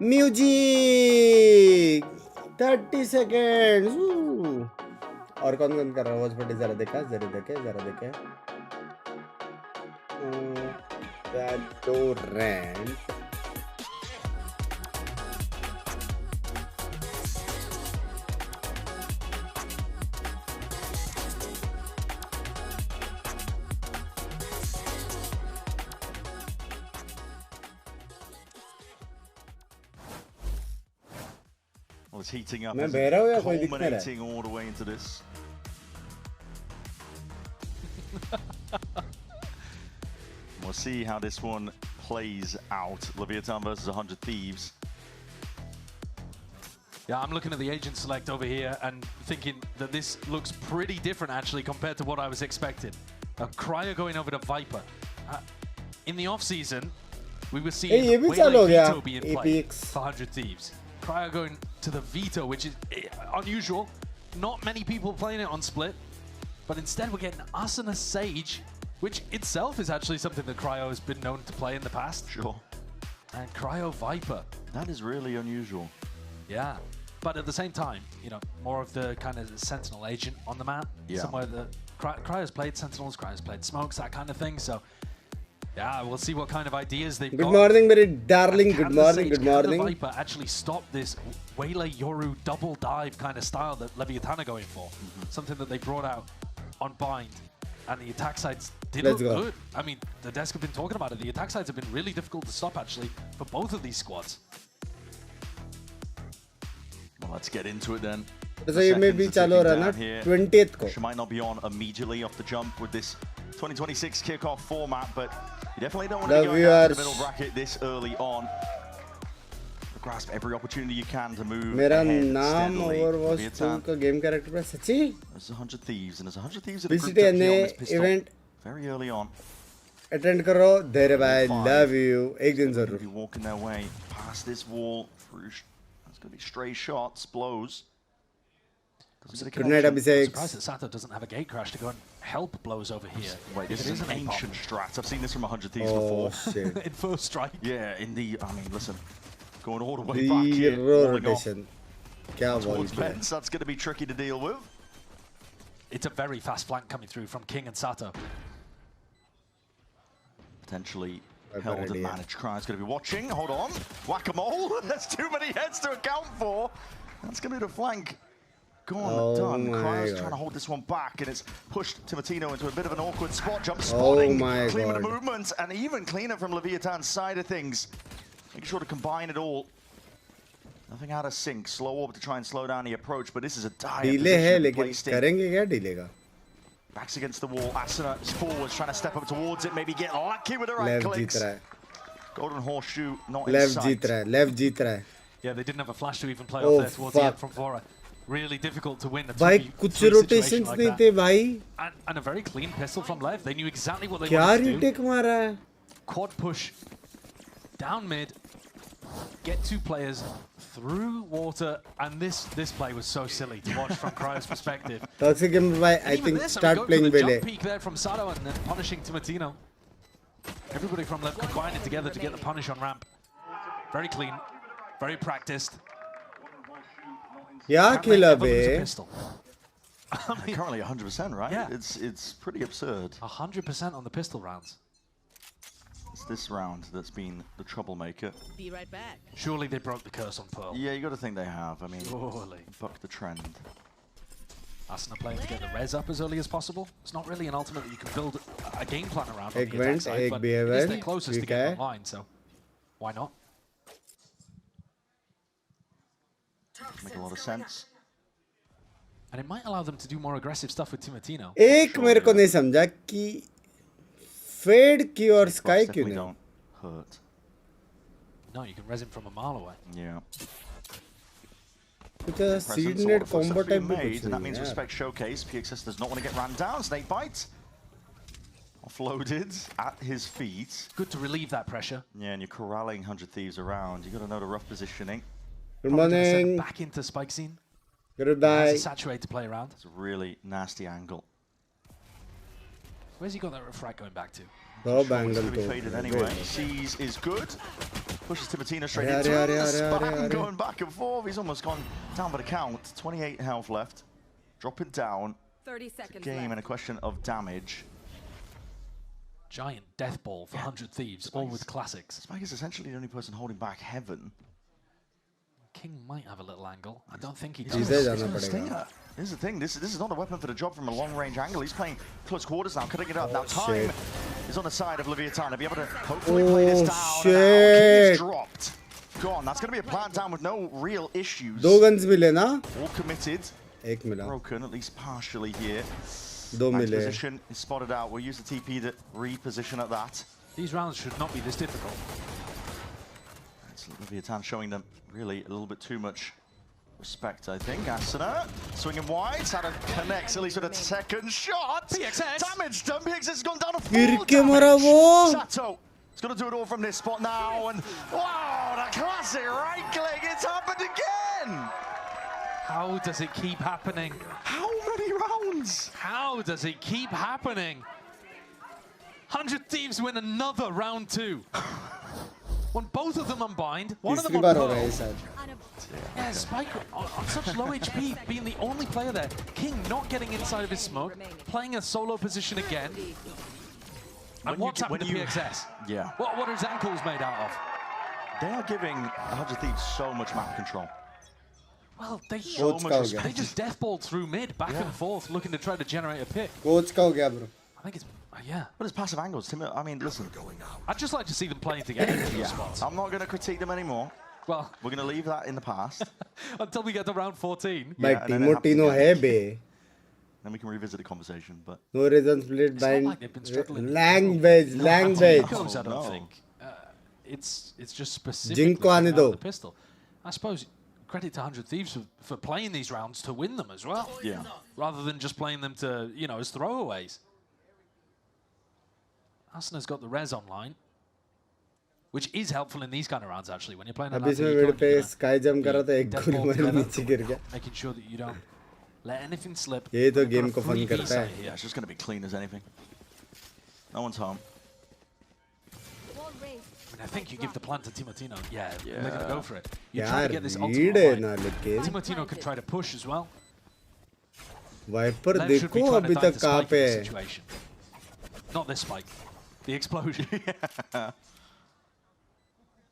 Music! 30 seconds! Woo. और कौन कर रहा है? Watch बड़ी जरा देखे Valorant. Well, it's heating up, मैं बह रहा हूँ या कोई दिख नहीं रहा है? culminating all the way into this. We'll see how this one plays out. Leviathan versus 100 Thieves. Yeah, I'm looking at the agent select over here and thinking that this looks pretty different actually compared to what I was expecting. Cryo going over to Viper. In the off-season, we were seeing Vito being played for 100 Thieves. Cryo going to the Vito, which is unusual. Not many people playing it on Split, but instead we're getting us and a Sage, which itself is actually something that Cryo has been known to play in the past. Sure. And Cryo Viper. That is really unusual. Yeah. But at the same time, you know, more of the kind of Sentinel agent on the map. Yeah. Somewhere that Cryo's played Sentinels, Cryo's played Smokes, that kind of thing. So, yeah, we'll see what kind of ideas they've got. Good morning, very darling. Good morning, good morning. Can the Viper actually stop this Waylay Yoru double dive kind of style that Leviathan are going for? Something that they brought out on Bind. And the attack sides did look good. I mean, the desk have been talking about it. The attack sides have been really difficult to stop, actually, for both of these squads. Well, let's get into it then. So you may be chalo rana 20th ko. She might not be on immediately off the jump with this 2026 kickoff format, but you definitely don't want to be going down to the middle bracket this early on. Grasp every opportunity you can to move मेरा ahead नाम steadily. Overwatch 2 का game character पे सच्ची? There's 100 Thieves, and there's 100 Thieves in the group VCT on this pistol event very early on. Attend करो, there I love you. एक दिन They'll be walking their way past this wall through. It's going to be stray shots, blows. Good night, Abhishek. I'm surprised that Sato doesn't have a gate crash to go and help blows over here. Wait, this is an ancient strat. I've seen this from 100 Thieves Oh, before. shit. In first strike. Yeah, in the, I mean, listen, going all the way back here. Zero rotation. Kya Towards ball Benz, that's going to be tricky to deal with. It's a very fast flank coming through from King and Sato. Potentially held and managed. Cry's going to be watching. Hold on. Whack-a-mole. There's too many heads to account for. That's going to be the flank. Gone, done. Cry's trying to hold this one back, and it's pushed Timotino into a bit of an awkward spot. Jump spotting. Cleaner the movement, and even cleaner from Leviathan's side of things. Making sure to combine it all. Nothing out of sync. Slow orb to try and slow down the approach, but this is a dire position placed in. करेंगे क्या delay का? Backs against the wall. Asuna is forwards, trying to step up towards it, maybe get lucky with the right clicks. Golden Horseshoe not in sight. Left जीत रहा है. Yeah, they didn't have a flash to even play off there towards the end from Vora. Really difficult to win a भाई कुछ rotations नहीं थे भाई. And a very clean pistol from Lev. They knew exactly what they क्या wanted to do. retake मारा है? Quad push down mid. Get two players through water, and this play was so silly to watch from Cryo's perspective. Toxic game by I think start playing Jump peek there from Sato and then punishing Timotino. Everybody from Lev combining together to get the punish on ramp. Very clean, very practiced. Yeah, killer be. Currently 100%, right? Yeah. It's pretty absurd. 100% on the pistol rounds. It's this round that's been the troublemaker. Be right back. Surely they broke the curse on Pearl. Yeah, you got to think they have. I mean, surely. Buck the trend. Asuna playing to get the res up as early as possible. It's not really an ultimate that you can build a game plan around on the attack side, but it is the closest to getting online, so why not? Make a lot of sense. And it might allow them to do more aggressive stuff with Timotino. एक मेरे को नहीं समझा कि fade की और sky क्यों नहीं? Don't hurt. No, you can res him from a mile away. Yeah. कुछ seed net combo type भी कुछ and that नहीं means है. respect showcase. PXS does not want to get ran down. Snake bite. Offloaded at his feet. Good to relieve that pressure. Yeah, and you're corralling 100 Thieves around. You got to know the rough positioning. Good morning. Back into spike scene. Goodbye. Saturate to play around. It's a really nasty angle. Where's he got that refract going back to? Top angle Be to. faded anyway. Sees is good. Pushes Timotino straight into it. Spam going back and forth. He's almost gone down by the count. 28 health left. Dropping down. 30 seconds Game left. and a question of damage. Giant death ball for 100 Thieves, all with classics. Spike is essentially the only person holding back Heaven. King might have a little angle. I don't think he does. He's the thing. This is not a weapon for the job from a long-range angle. He's playing close quarters now, cutting it up. Now time is on the side of Leviathan to be able to hopefully play this down. King is dropped. Gone. That's going to be a plant down with no real issues. दो guns मिले ना? All committed. एक मिला. Broken, at least partially here. दो Nice मिले. position is spotted out. We'll use the TP to reposition at that. These rounds should not be this difficult. It's Leviathan showing them really a little bit too much respect, I think. Asuna swinging wide. Sada connects at least with a second shot. PXS. Damage done. PXS has gone down to full गिर के damage. मरा वो. Sato is going to do it all from this spot now. And wow, the classic right click. It's happened again. How does it keep happening? How many rounds? How does it keep happening? 100 Thieves win another round 2. When both of them unbind, one of them on Pearl. Yeah, Spike on such low HP, being the only player there. King not getting inside of his smoke, playing a solo position again. And what's happened to PXS? Yeah. What are his ankles made out of? They are giving 100 Thieves so much map control. Well, they just deathballed through mid, back and forth, looking to try to generate a pick. Coach का हो गया bro. I think it's, yeah. But it's passive angles, Tim. I mean, listen. I'd just like to see them playing together in those spots. I'm not going to critique them anymore. Well, we're going to leave that in the past. Until we get to round 14. भाई Timotino है बे. Then we can revisit the conversation, but... No reason split by language. I don't think. It's just specifically the pistol. I suppose credit to 100 Thieves for playing these rounds to win them as well. Yeah. Rather than just playing them to, you know, as throwaways. Asuna's got the res online, which is helpful in these kind of rounds actually. When you're playing अभी इसमें मेरे पे sky jump कर रहा था एक गोली मेरे नीचे गिर गया. Making sure that you don't let anything slip. ये तो game को fun करता है. Yeah, it's just going to be clean as anything. No one's home. I think you give the plan to Timotino. Yeah, they're going to go for it. You try यार to get this read ultimate है ना right. लेकिन. Timotino can try to push as well. Viper Lev should be देखो trying to अभी dive तक the कहाँ spike पे in this है. situation. Not this spike. The explosion.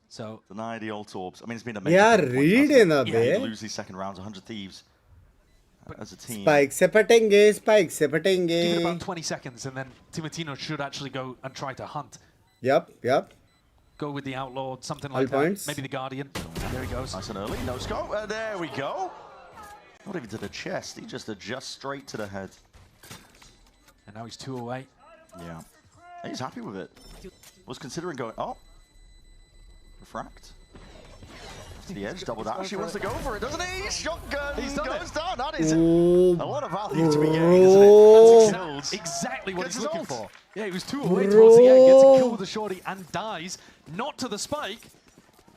So deny the old orbs. I mean, it's been यार amazing. Read है ना बे. You lose these second rounds, 100 Thieves as a team. Spike से पटेंगे, spike से पटेंगे. give it about 20 seconds and then Timotino should actually go and try to hunt. Yep. Go with the Outlaw, something All like points. that. Maybe the Guardian. There he goes. Nice and early. No scope. There we go. Not even to the chest. He just adjusts straight to the head. And now he's 2 away. Yeah. He's happy with it. Was considering going, oh. Refract. To the edge, double dash. He wants to go for it, doesn't he? Shotgun goes down. That is a lot of value to be gained, isn't it? That's exactly what he's looking for. Yeah, he was 2 away towards the end. Gets a kill with the shorty and dies. Not to the spike,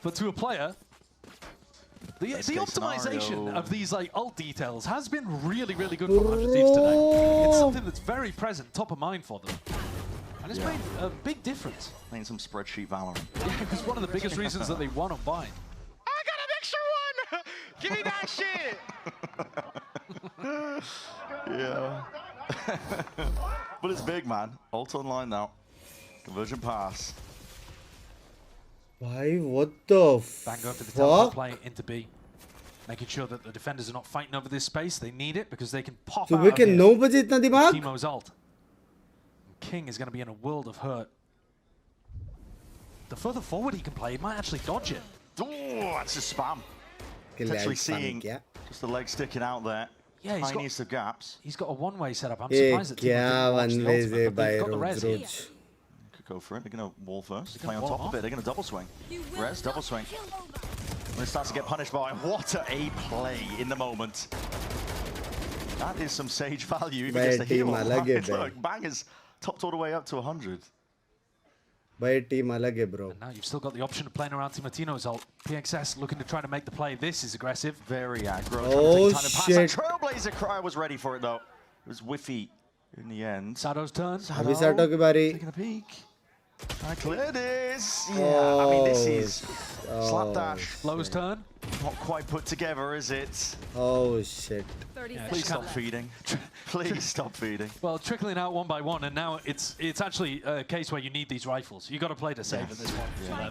but to a player. The optimization of these like ult details has been really, really good for 100 Thieves today. It's something that's very present, top of mind for them. And it's made a big difference. Playing some spreadsheet Valorant. Yeah, it was one of the biggest reasons that they won on Bind. I got an extra one! Give me that shit! Yeah. But it's big, man. Ult online now. Conversion pass. Why? What the Bang up to the teleport fuck? play into B. Making sure that the defenders are not fighting over this space. They need it because they can pop सुबह out of के here 9 बजे इतना with दिमाग? Teemo's ult. King is going to be in a world of hurt. The further forward he can play, he might actually dodge it. Oh, that's a spam. Potentially seeing just the leg sticking out there. Yeah, he's Tiniest of gaps. He's got a one-way setup. I'm ये surprised that Teemo क्या didn't watch one the way ultimate, से but they've by got the res here. Could go for it. They're going to wall first. They're Play on gonna top wall of it. They're going to double swing. Res, double swing. When it starts to get punished by, what a play in the moment. That is some Sage value. Even gets the heal. Look, Bang is topped all the way up to 100. By team अलग है bro. And now you've still got the option of playing around Timotino's ult. PXS looking to try to make the play. This is aggressive. Very aggro. Oh shit. Trailblazer Cryer was ready for it though. It was whiffy in the end. Sado's turn. अभी Sato की बारी. Taking a peek. I clear this. Yeah, I mean this is slapdash. Flow's turn. Not quite put together, is it? Oh shit. Yeah, Please stop feeding. Please stop feeding. Well, trickling out one by one, and now it's actually a case where you need these rifles. You got to play to save at this point. Yeah.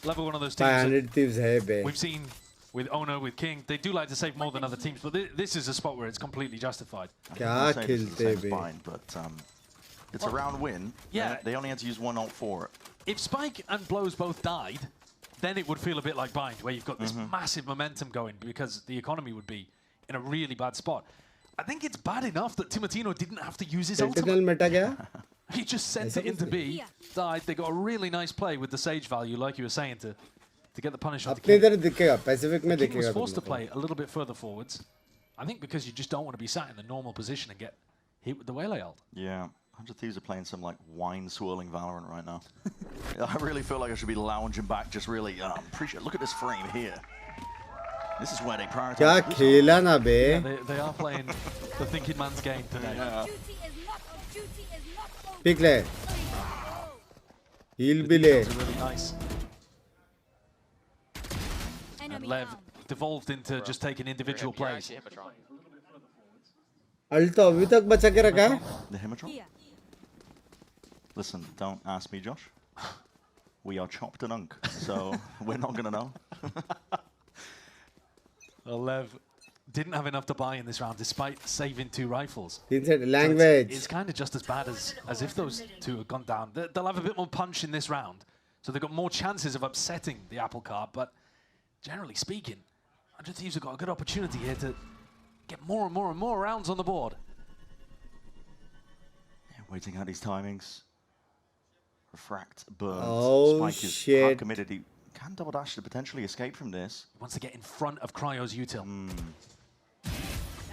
Level one of those teams. 500 thieves है बे. We've seen with Ono, with King, they do like to save more than other teams, but this is a spot where it's completely justified. क्या खेलते बे. Fine, but it's a round win. Yeah. They only had to use one ult for it. If Spike and Blows both died, then it would feel a bit like Bind, where you've got this massive momentum going because the economy would be in a really bad spot. I think it's bad enough that Timotino didn't have to use his ultimate. meta गया? He just sent it into B, died. They got a really nice play with the Sage value, like you were saying, to get the punish on the अपने King. इधर दिखेगा, Pacific में King was दिखेगा. forced to play a little bit further forwards. I think because you just don't want to be sat in the normal position and get hit with the Waylay ult. Yeah. 100 Thieves are playing some like wine swirling Valorant right now. I really feel like I should be lounging back, just really appreciate. Look at this frame here. This is where they prioritize. क्या खेला ना बे? Yeah, they are playing the thinking man's game today. Yeah. Pick ले. Heal भी ले. Really nice. And Lev devolved into just taking individual plays. Ult तो अभी तक बचा के रखा है. The Himatron? Listen, don't ask me, Josh. We are chopped and unk, so we're not going to know. Well, Lev didn't have enough to buy in this round, despite saving 2 rifles. Language. So it's kind of just as bad as if those 2 had gone down. They'll have a bit more punch in this round, so they've got more chances of upsetting the apple cart, but generally speaking, 100 Thieves have got a good opportunity here to get more and more and more rounds on the board. Yeah, waiting out these timings. Refract, burn. Oh, Spike is shit. hard committed. He can double dash to potentially escape from this. He wants to get in front of Cryo's util.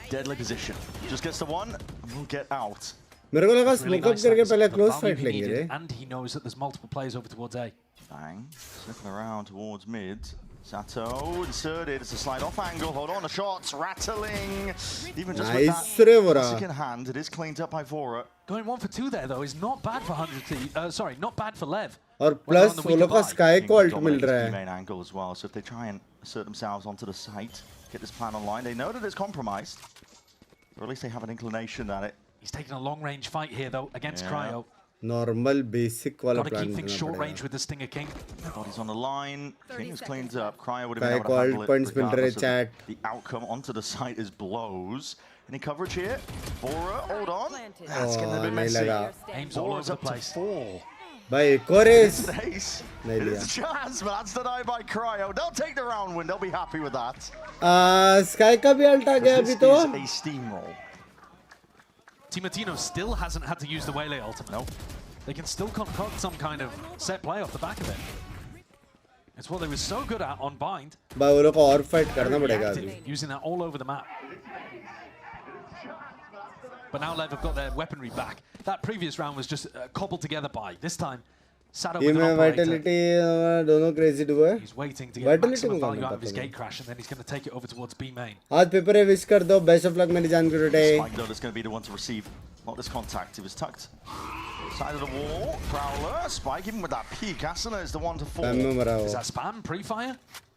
Deadly position. Just gets the one and will get out. मेरे को लगा Really smoke up nice, करके that was पहले the close value fight he लेंगे needed, रे. and he knows that there's multiple players over towards A. Bang. Slipping around towards mid. Sato inserted. It's a slide off angle. Hold on. The shots rattling. Even just Nice with रे that Bora. second hand, it is cleaned up by Vora. Going 1 for 2 there, though, is not bad for 100 Thieves. Sorry, not bad for Lev. और plus वो लोग का Sky को ult मिल रहा है. Main angle as well. So if they try and assert themselves onto the site, get this plan online, they know that it's compromised. Or at least they have an inclination at it. He's taking a long-range fight here, though, against Cryo. Normal basic वाला Got to plan keep things करना short पड़ेगा. range with the Stinger King. Body's on the line. King is cleaned up. Cryo would have Sky been able को to ult handle it points मिल रहे regardless of chat. the outcome. Onto the site is blows. Any coverage here? Vora, hold on. That's getting a bit नहीं messy. लगा. Aims all over the place. 4. भाई एक और ace. It's an ace. नहीं It लिया. is a chance, but that's denied by Cryo. They'll take the round win. They'll be happy with that. Sky का भी ult आ गया अभी This तो. is a steamroll. Timotino still hasn't had to use the Waylay ultimate. Nope. They can still concoct some kind of set play off the back of it. It's what they were so good at on Bind. भाई वो लोग को और fight करना Very पड़ेगा active, अभी. using that all over the map. But now Lev have got their weaponry back. That previous round was just cobbled together by. This time, Sato with Team an में operator. vitality दोनों crazy duo है. He's waiting to get Vitality maximum में value कौन out of his पता gate crash, and then he's going to take it over towards B main. आज paper है wish कर दो. Best of luck मेरी जान को today. Spike though is going to be the one to receive. Not this contact. He was tucked. Side of the wall. Prowler. Spike even with that peek. Asuna is the one to fall. Is that spam? Pre-fire?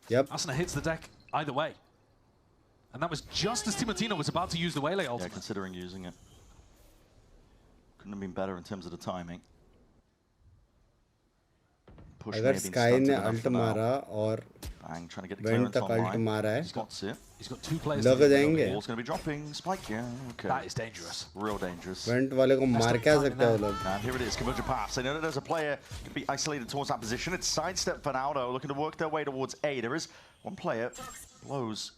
Yep. Asuna hits the deck either way. And that was just as Timotino was about to use the Waylay ultimate. Yeah, considering using it. Couldn't have been better in terms of the timing. push अगर may have been Sky ने stunted enough ult for now. मारा और Bang, trying to get the Vent clearance तक ult online. मारा है, Spots it. He's got 2 players. लग जाएंगे. Ball's going to be dropping. Spike, yeah, okay. That is dangerous. Real dangerous. Vent वाले को मार क्या सकते हैं वो लोग? And here it is, conversion pass. They know that there's a player to be isolated towards that position. It's sidestep for now, though, looking to work their way towards A. There is one player, blows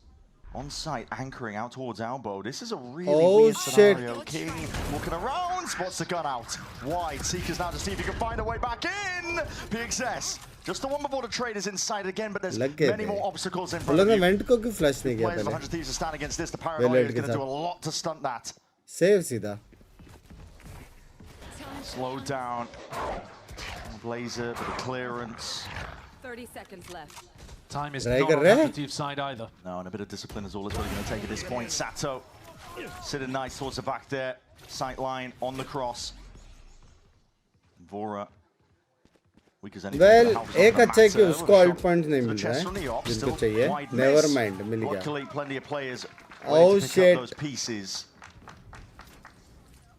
on site, anchoring out towards elbow. This is a really weird scenario. King looking around, spots the gun out. Wide, Seekers now to see if he can find a way back in. PXS, just the one before the trade is inside again, but there's many more obstacles in front of you. Vent को क्यों flash नहीं किया Players of पहले? 100 Thieves to stand against this. The paranoia is going to do a lot to stunt that. Save सीधा. Slow down. Blazer, bit of clearance. 30 seconds left. Time is not on the Thief side either. No, and a bit of discipline is all it's really going to take at this point. Sato sitting nice towards the back there. Sight line on the cross. Vora. Weak as anything. Well, एक अच्छा है कि उसको ult points नहीं मिल रहा है जिनको चाहिए. Never mind, मिल गया. Luckily, plenty of players Oh to pick shit. up those pieces.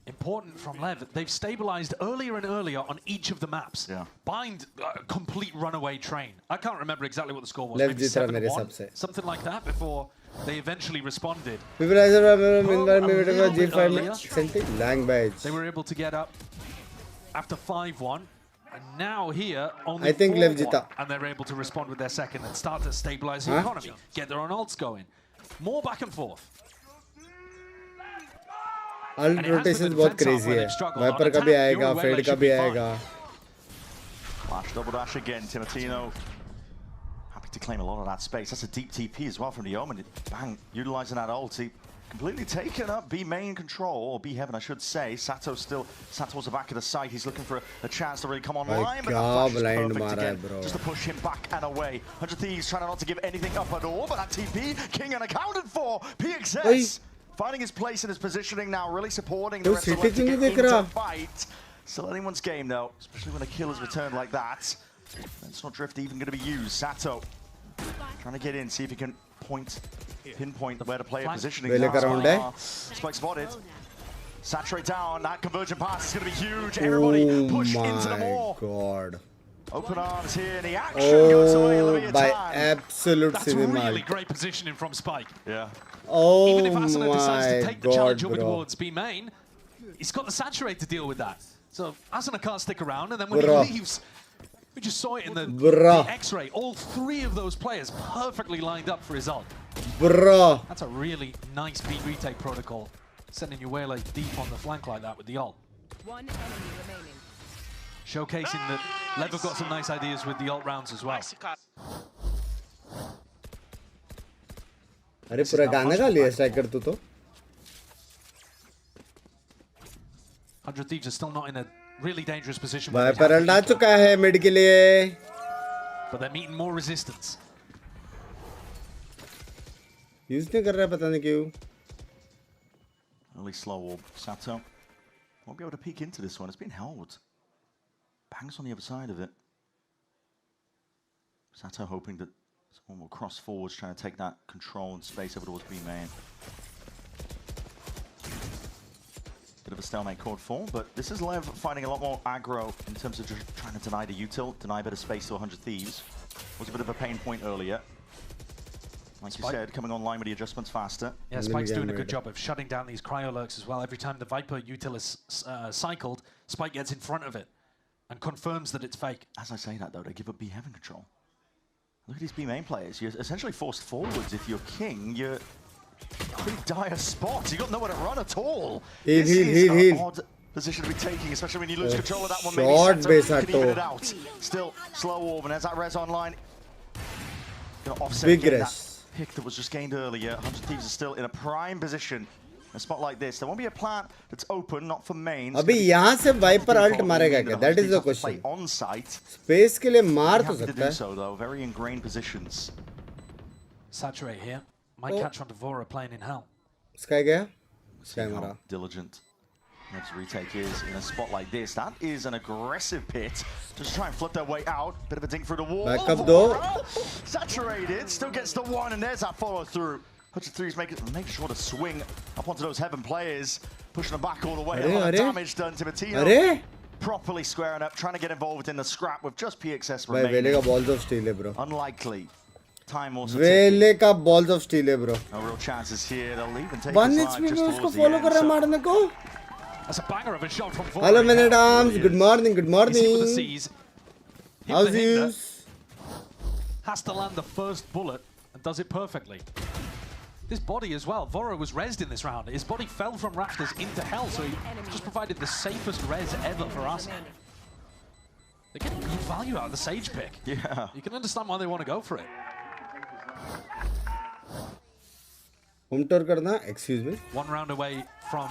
Important from LEV. They've stabilized earlier and earlier on each of the maps. Yeah. Bind complete runaway train. I can't remember exactly what the score was. LEV Maybe जीत रहा मेरे 7-1, हिसाब से. something like that before they eventually responded. People are G5 में Celtic lang badge. They were able to get up after 5-1. And now here, only I think LEV जीता. and they're able to respond with their second and start to stabilize the economy, get their own ults going. More back and forth. Ult rotations बहुत crazy है. Viper का भी आएगा, Fade का भी आएगा. Flash double dash again, Timotino. Happy to claim a lot of that space. That's a deep TP as well from the Omen. Bang, utilizing that ulti. Completely taken up B main control, or B heaven I should say. Sato's towards the back of the site. He's looking for a chance to really come online, but that flash is perfect again, just to push him back and away. 100 Thieves trying not to give anything up at all, but that TP, King unaccounted for. PXS finding his place and his positioning now, really supporting the rest of the team to get into fight. Still anyone's game though, especially when a kill is returned like that. It's not drift even going to be used. Sato trying to get in, see if he can pinpoint where to play a positioning. Spike spotted. Saturate down. That conversion pass is going to be huge. Everybody push into the wall. God. Open arms here, and the action goes away. Oh, by absolute That's cinema. really great positioning from Spike. Yeah. Oh Even if Asuna decides to take the challenge over bro. towards B main, he's got the Saturate to deal with that. So Asuna can't stick around, and then when he leaves, we just saw it in the X-ray. All 3 of those players perfectly lined up for his ult. That's a really nice beat retake protocol. Sending your Whaler deep on the flank like that with the ult. One enemy remaining. Showcasing that LEV have got some nice ideas with the ult rounds as well. अरे पूरा गाना गा लिया striker तू तो. 100 Thieves are still not in a really dangerous position. Viper ult आ चुका है mid के लिए. But they're meeting more resistance. Use नहीं कर रहा है पता नहीं क्यों. Early slow orb. Sato won't be able to peek into this one. It's been held. Bangs on the other side of it. Sato hoping that someone will cross forwards, trying to take that control and space over towards B main. Bit of a stalemate chord 4, but this is LEV finding a lot more aggro in terms of just trying to deny the util, deny a bit of space to 100 Thieves. Was a bit of a pain point earlier. Like you said, coming online with the adjustments faster. Yeah, Spike's doing a good job of shutting down these cryo lurks as well. Every time the Viper util is cycled, Spike gets in front of it and confirms that it's fake. As I say that though, they give up B heaven control. Look at these B main players. You're essentially forced forwards. If you're King, you're in a pretty dire spot. You've got nowhere to run at all. This is an odd position to be taking, especially when you lose control of that one. Maybe Sato can even it out. Still slow orb, and there's that res online. Gonna offset that pick that was just gained earlier. 100 Thieves are still in a prime position. A spot like this, there won't be a plant that's open, not for mains. अभी यहाँ से Viper ult मारेगा क्या? That is the question. On site. Space के लिए मार तो सकता है. So though, very ingrained positions. Saturate here. Might catch on to Vora playing in hell. Sky गया? Sky मारा. Diligent. Let's retake is in a spot like this. That is an aggressive pit. Just try and flip their way out. Bit of a dink through the wall. Back up though. Saturated. Still gets the one, and there's that follow through. 100 Thieves making sure to swing up onto those heaven players. Pushing them back all the way. A lot of damage done to Mattino. properly squaring up, trying to get involved in the scrap with just PXS भाई वेले का remaining. balls of steel है bro. Unlikely. Time also वेले का balls of steel है bro. No real chances here. They'll even take One his HP life में just उसको towards the follow end. कर रहा है So मारने को. That's a banger of a shot from Void. Hello man at arms. Good morning. Good He's hit with the morning. C's. Hit How's the hinder. you? Has to land the first bullet and does it perfectly. This body as well. Voro was rezzed in this round. His body fell from rafters into hell, so he just provided the safest res ever for us. They're getting good value out of the Sage pick. Yeah. You can understand why they want to go for it. Home tour करना. Excuse me. One round away from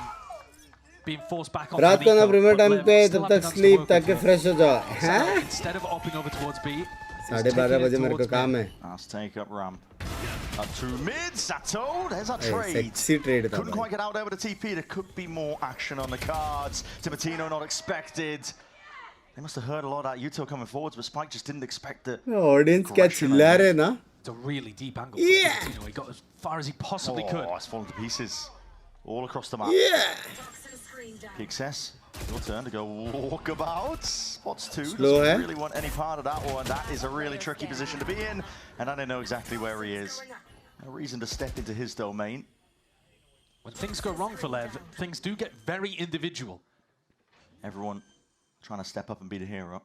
being forced back on. रात को ना premiere time पे तब तक sleep ताकि fresh हो जाओ. हैं? Instead of opting over towards B, 12:30 बजे मेरे को काम है. Let's take up ramp. Up to mid, Sato, there's our Hey, trade. sexy trade था Couldn't भाई. quite get out over the TP. There could be more action on the cards. Timotino not expected. They must have heard a lot of that Yuto coming forwards, but Spike just didn't expect the Audience क्या चिल्ला रहे ना? it's a really deep angle. Yeah. Timotino. He got as far as he possibly could. Oh, it's fallen to pieces. All across the map. Yeah. PXS, your turn to go walkabout. Spots two. Slow, Doesn't eh? really want any part of that one. That is a really tricky position to be in, and I don't know exactly where he is. No reason to step into his domain. When things go wrong for LEV, things do get very individual. Everyone trying to step up and be the hero.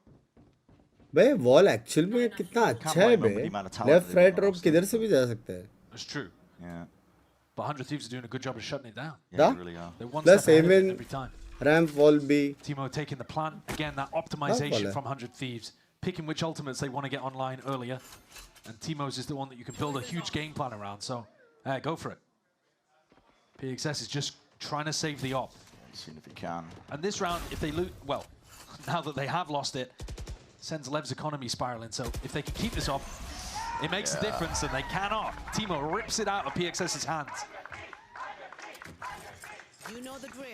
भाई wall actual में कितना अच्छा है बे. Left right rope किधर से भी जा सकता है. That's true. Yeah. But 100 Thieves are doing a good job of shutting it down. Yeah, they really are. They're one Plus step ahead of it even every time. ramp wall B. Timo taking the plant. Again, that Wall optimization है. from 100 Thieves. Picking which ultimates they want to get online earlier. And Timo's is the one that you can build a huge game plan around. So, go for it. PXS is just trying to save the op. Seeing if he can. And this round, if they lose, well, now that they have lost it, sends LEV's economy spiraling. So if they can keep this up, it makes a difference, and they cannot. Timo rips it out of PXS's hands.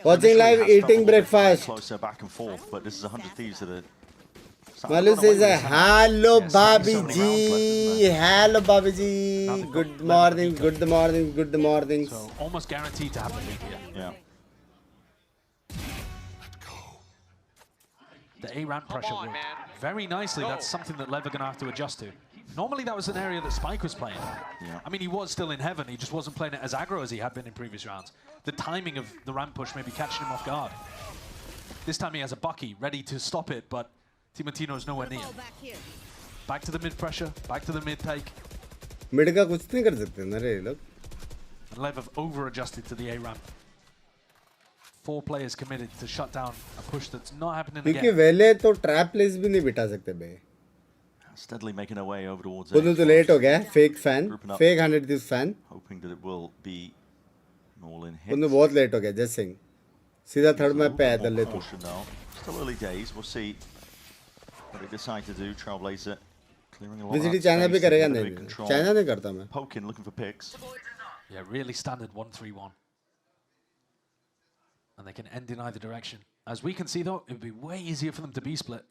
Watching live, eating breakfast. Closer back and forth, but this is 100 Thieves that are. Malu says, hello, Babi ji. Hello, Babi ji. Good morning, good morning, good morning. So almost guaranteed to have the lead here. Yeah. The A ramp pressure worked very nicely. That's something that LEV are going to have to adjust to. Normally that was an area that Spike was playing. Yeah. I mean, he was still in heaven. He just wasn't playing it as aggro as he had been in previous rounds. The timing of the ramp push may be catching him off guard. This time he has a Bucky ready to stop it, but Timotino's nowhere near. Back to the mid pressure, back to the mid take. Mid का कुछ नहीं कर सकते ना रे लोग. And LEV have over-adjusted to the A ramp. 4 players committed to shut down a push that's not happening क्योंकि again. वेले तो trap plays भी नहीं बिठा सकते बे. Steadily making their way over towards उन्होंने तो late हो गया. Fake fan, fake 100 Thieves fan. Hoping that it will be an all-in hit. उन्होंने बहुत late हो गया. Just saying. सीधा third map पे आया दल्ले तो. Still early days. We'll see what they decide to do. Trailblazer clearing a lot. VCT China भी करेगा नहीं. China नहीं करता मैं. Poking, looking for picks. Yeah, really standard 1-3-1. And they can end in either direction. As we can see though, it would be way easier for them to B-split.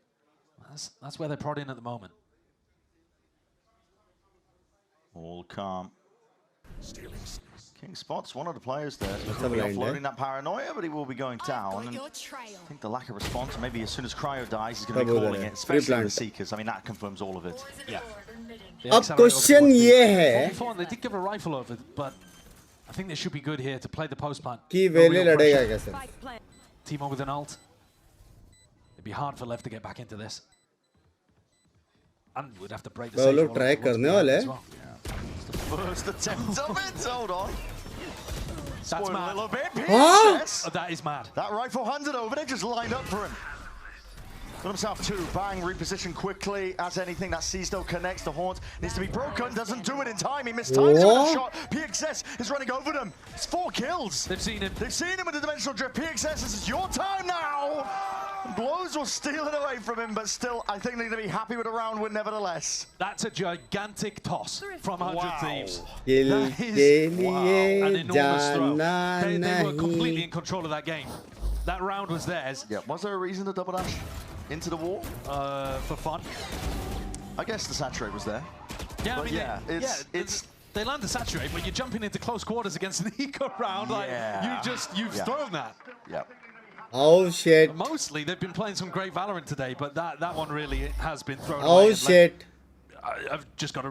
That's where they're prodding at the moment. All calm. King spots one of the players there. Let's Could be have a line offloading that paranoia, but he will be going down. And I think the lack of response, maybe as soon as Cryo dies, he's going to be calling it, especially the Seekers. I mean, that confirms all of it. Yeah. अब question ये है. They did give a rifle over, but I think they should be good here to play the post plant. कि वेले लड़ेगा कैसे? Timo with an ult. It'd be hard for LEV to get back into this. And we'd have to break the वो लोग try करने वाले हैं. First attempt of it. Hold on. That's Spoil mad. a little bit. Huh? Oh, that is mad. That rifle handed over. They just lined up for him. Got himself 2. Bang, reposition quickly. As anything, that Seasdale connects. The Haunt needs to be broken. Doesn't do it in time. He missed time to the shot. PXS is running over them. It's 4 kills. They've seen him. They've seen him with the dimensional drift. PXS, this is your time now. Blows will steal it away from him, but still, I think they're going to be happy with a round win nevertheless. That's a gigantic toss from 100 Thieves. दिल That के is लिए an enormous throw. जाना They were नहीं. completely in control of that game. That round was theirs. Yeah, was there a reason to double dash into the wall? For fun. I guess the saturate was there. Yeah, But I mean, yeah, it's they land the saturate, but you're jumping into close quarters against an eco round. Like you've Yeah. thrown that. Yeah. Oh shit. Mostly they've been playing some great Valorant today, but that one really has been thrown away. Oh shit. I've just got a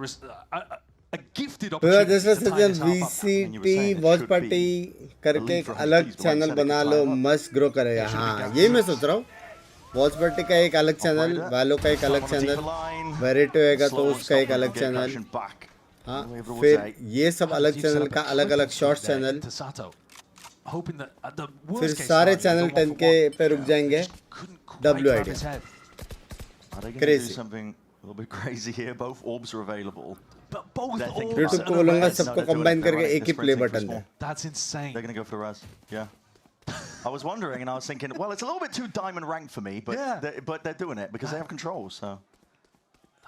gifted तो opportunity जैसे to tie this half up. VCT watch party करके एक अलग channel बना लो, मस्त grow करेगा. हाँ ये मैं सोच रहा हूँ. वॉच पार्टी का एक अलग चैनल, वालो का एक अलग चैनल, वेरिटो होएगा तो उसका एक अलग चैनल. हाँ फिर ये सब अलग चैनल का अलग अलग शॉर्ट चैनल. फिर सारे चैनल 10K पे रुक जाएंगे. WID. Crazy. Something a little bit crazy here. Both orbs are available. But both YouTube को बोलूँगा सबको combine करके एक ही play button they. That's insane. They're going to go for Raz. Yeah. I was wondering and I was thinking, well, it's a little bit too diamond ranked for me, but they're doing it because they have control. So.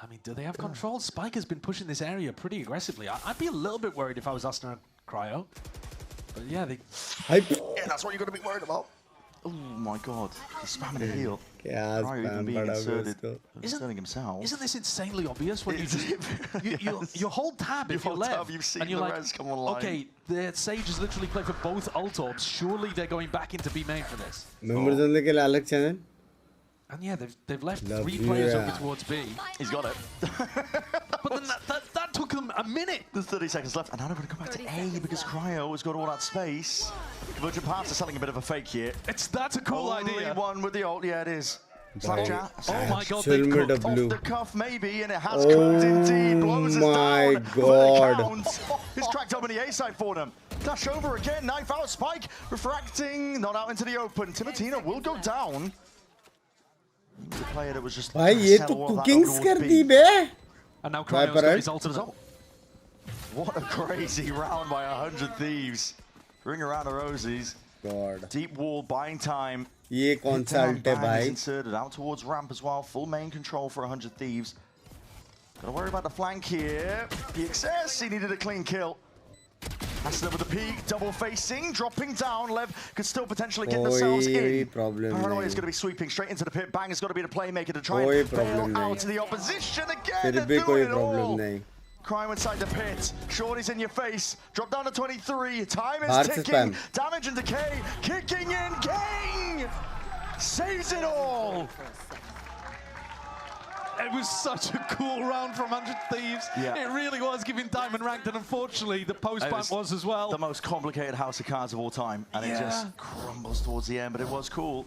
I mean, do they have control? Spike has been pushing this area pretty aggressively. I'd be a little bit worried if I was Asna and Cryo. But yeah, they... Yeah, that's what you're going to be worried about. Oh my god, he's spamming a heal. Cryo being inserting himself. Isn't this insanely obvious when you just... you hold tab if you're left, and you're like, okay, the Sages literally play for both ult orbs. Surely they're going back into B main for this. Members only के लिए अलग channel. And yeah, they've left 3 players over towards B. He's got it. But then that took them a minute. There's 30 seconds left, and now they're going to come back to A because Cryo has got all that space. Convergent Paths are selling a bit of a fake here. That's a cool idea. Only one with the ult, yeah it is. Slapchat. Oh my god, they've cooked. Off the cuff maybe, and it has cooked indeed. Blows us my down. god. He's tracked up on the A side for them. Dash over again, knife out, Spike refracting, not out into the open. Timothino will go down. The player that was just भाई ये तो cookings कर दी बे. And now Cryo's got his ultimate. What a crazy round by 100 Thieves. Ring around the rosies. God. Deep wall, buying time. ये कौन सा alt है भाई? Inserted out towards ramp as well. Full main control for 100 Thieves. Gotta worry about the flank here. The excess, he needed a clean kill. Asna with the peak, double facing, dropping down. Lev could still potentially get themselves in. Paranoia is going to be sweeping straight into the pit. Bang has got to be the playmaker to try and bail out to the opposition again. They're doing it all. Cryo inside the pit. Shorty's in your face. Drop down to 23. Time is ticking. Damage and decay. Kicking in. King saves it all. It was such a cool round from 100 Thieves. Yeah. It really was giving Diamond ranked, and unfortunately the post-ban was as well. The most complicated house of cards of all time, and it just crumbles towards the end, but it was cool.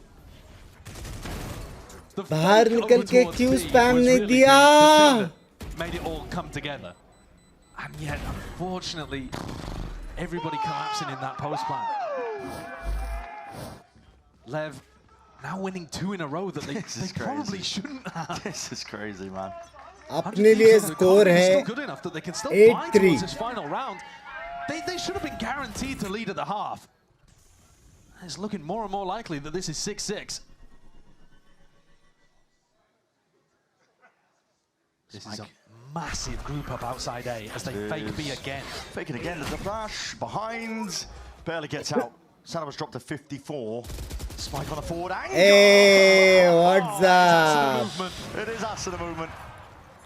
बाहर निकल के क्यों spam नहीं दिया? Made it all come together. And yet, unfortunately, everybody collapsing in that post-ban. Lev now winning 2 in a row that they probably shouldn't have. This is crazy, man. अपने लिए score है still good enough that they can still fight towards this final round. They should have been guaranteed to lead at the half. It's looking more and more likely that this is 6-6. This is a massive group up outside A as they fake B again. Faking again, there's a flash behind. Barely gets out. Sanova's dropped to 54. Spike on the forward angle. Hey, what's up? It is Asuna movement.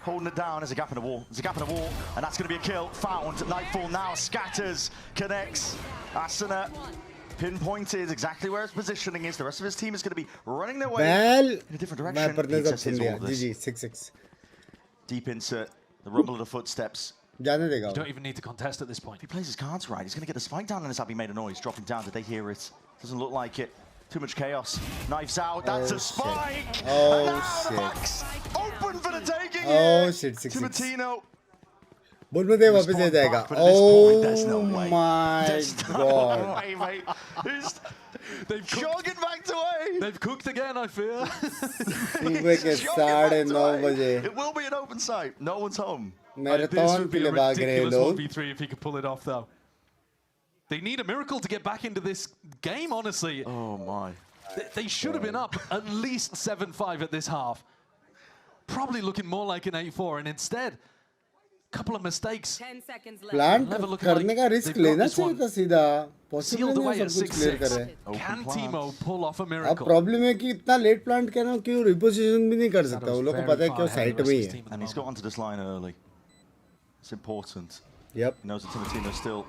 Holding it down. There's a gap in the wall. There's a gap in the wall. And that's going to be a kill. Found. Nightfall now. Scatters. Connects. Asuna pinpointed exactly where his positioning is. The rest of his team is going to be running their way in a different direction. GG, 6-6. Deep insert. The rumble of the footsteps. You don't even need to contest at this point. If he plays his cards right, he's going to get the spike down and has made a noise. Dropping down. Did they hear it? Doesn't look like it. Too much chaos. Knives out. That's a spike. Oh, shit. Open for the taking. Oh, shit. 6-6. Tiмотino. बोल में दे वापस आ जाएगा. Oh my god. They've jogging back to A. They've cooked again, I fear. सुबह के 9:30 बजे. It will be an open site. No one's home. Marathon के लिए भाग रहे हैं लोग. 1v3 if he could pull it off, though. They need a miracle to get back into this game, honestly. Oh my. They should have been up at least 7-5 at this half. Probably looking more like an 8-4, and instead, a couple of mistakes. 10 seconds left. Plant करने का risk लेना चाहिए था सीधा. Possible नहीं है सब कुछ clear करे. Can Timo pull off a अब miracle? problem है कि इतना late plant क्या ना क्यों reposition भी नहीं कर सकता. वो लोग को पता है क्यों site में ही है. And he's got onto this line early. It's important. Yep. He knows that Timotino still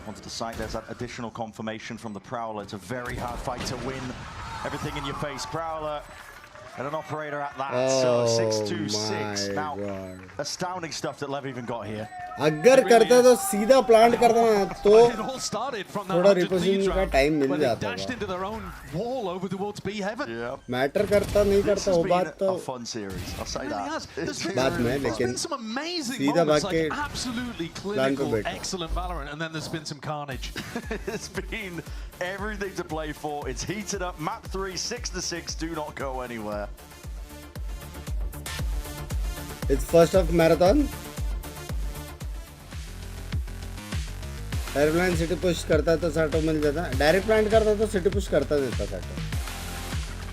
onto the site. There's that additional confirmation from the Prowler. It's a very hard fight to win. everything in your face. Prowler and an operator at that. So 6-2-6. Now, astounding stuff that Lev even got here. अगर करता तो सीधा plant करता ना तो थोड़ा reposition का time मिल जाता है मैटर करता नहीं करता वो बात तो बात में लेकिन सीधा भाग के प्लांट पे बैठा It's been everything to play for. It's heated up. Map 3, 6-6. Do not go anywhere. It's first of marathon. Direct plant city push करता तो साटो मिल जाता डायरेक्ट प्लांट करता तो सिटी पुश करता देता साटो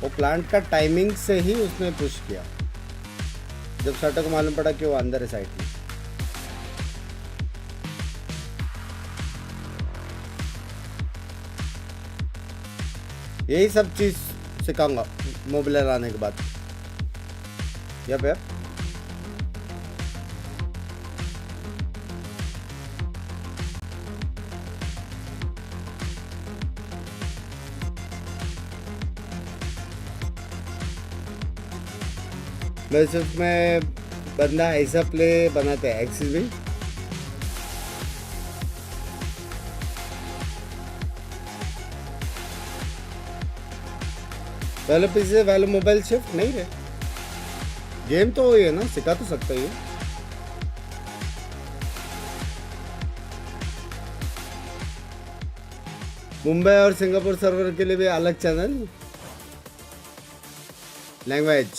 वो प्लांट का टाइमिंग से ही उसने पुश किया जब साटो को मालूम पड़ा कि वो अंदर है साइड में यही सब चीज सिखाऊंगा मोबाइल लाने के बाद यप यप बस उसमें बंदा ऐसा प्ले बनाते हैं एक्सिस भी पहले पीछे वाले मोबाइल शिफ्ट नहीं रहे गेम तो वही है ना सिखा तो सकता ही है मुंबई और सिंगापुर सर्वर के लिए भी अलग channel language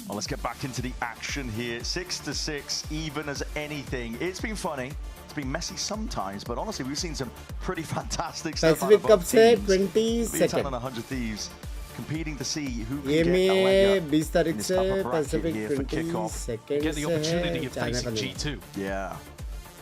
Well, let's get back into the action here. 6-6, even as anything. It's been funny. It's been messy sometimes, but honestly, we've seen some pretty fantastic stuff out of both teams. 20 seconds. and 100 Thieves competing to see who can get a leg up in this tougher bracket here for Kickoff. Get the opportunity of facing G2. Yeah.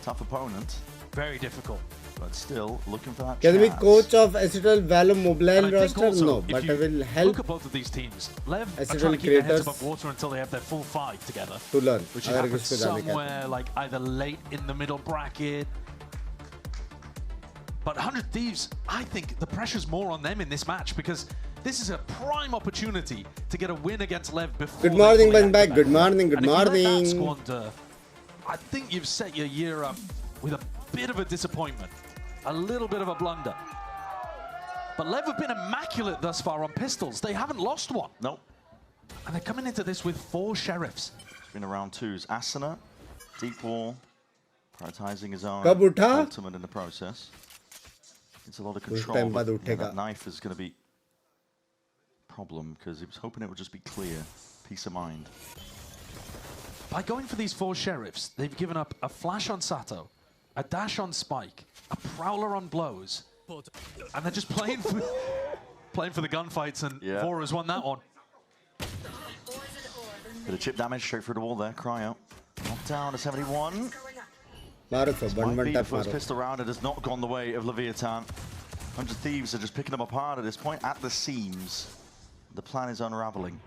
Tough opponent. Very difficult. But still looking for that Can chance. we coach of Acetal Valor mobile roster? Also, no, but I will help. Look at both of these teams. Lev are Acetal trying to keep their heads creators above water until they have their full five together. To learn. Which is happened somewhere like either late in the middle bracket. But 100 Thieves, I think the pressure's more on them in this match because this is a prime opportunity to get a win against Lev before. Good morning, back. Good morning. Good morning. That squander, I think you've set your year up with a bit of a disappointment. A little bit of a blunder. But Lev have been immaculate thus far on pistols. They haven't lost one. Nope. And they're coming into this with 4 sheriffs. It's been around 2s. Asana, deep wall, prioritizing his own ultimate in the process. It's a lot of control. But that knife is going to be a problem because he was hoping it would just be clear. Peace of mind. By going for these 4 sheriffs, they've given up a flash on Sato, a dash on Spike, a prowler on blows, and they're just playing for the gunfights, and Vora's won that one. Bit of chip damage straight through the wall there. Cryo knocked down to 71. The first pistol round, it has not gone the way of Leviathan. 100 Thieves are just picking them apart at this point at the seams. The plan is unraveling.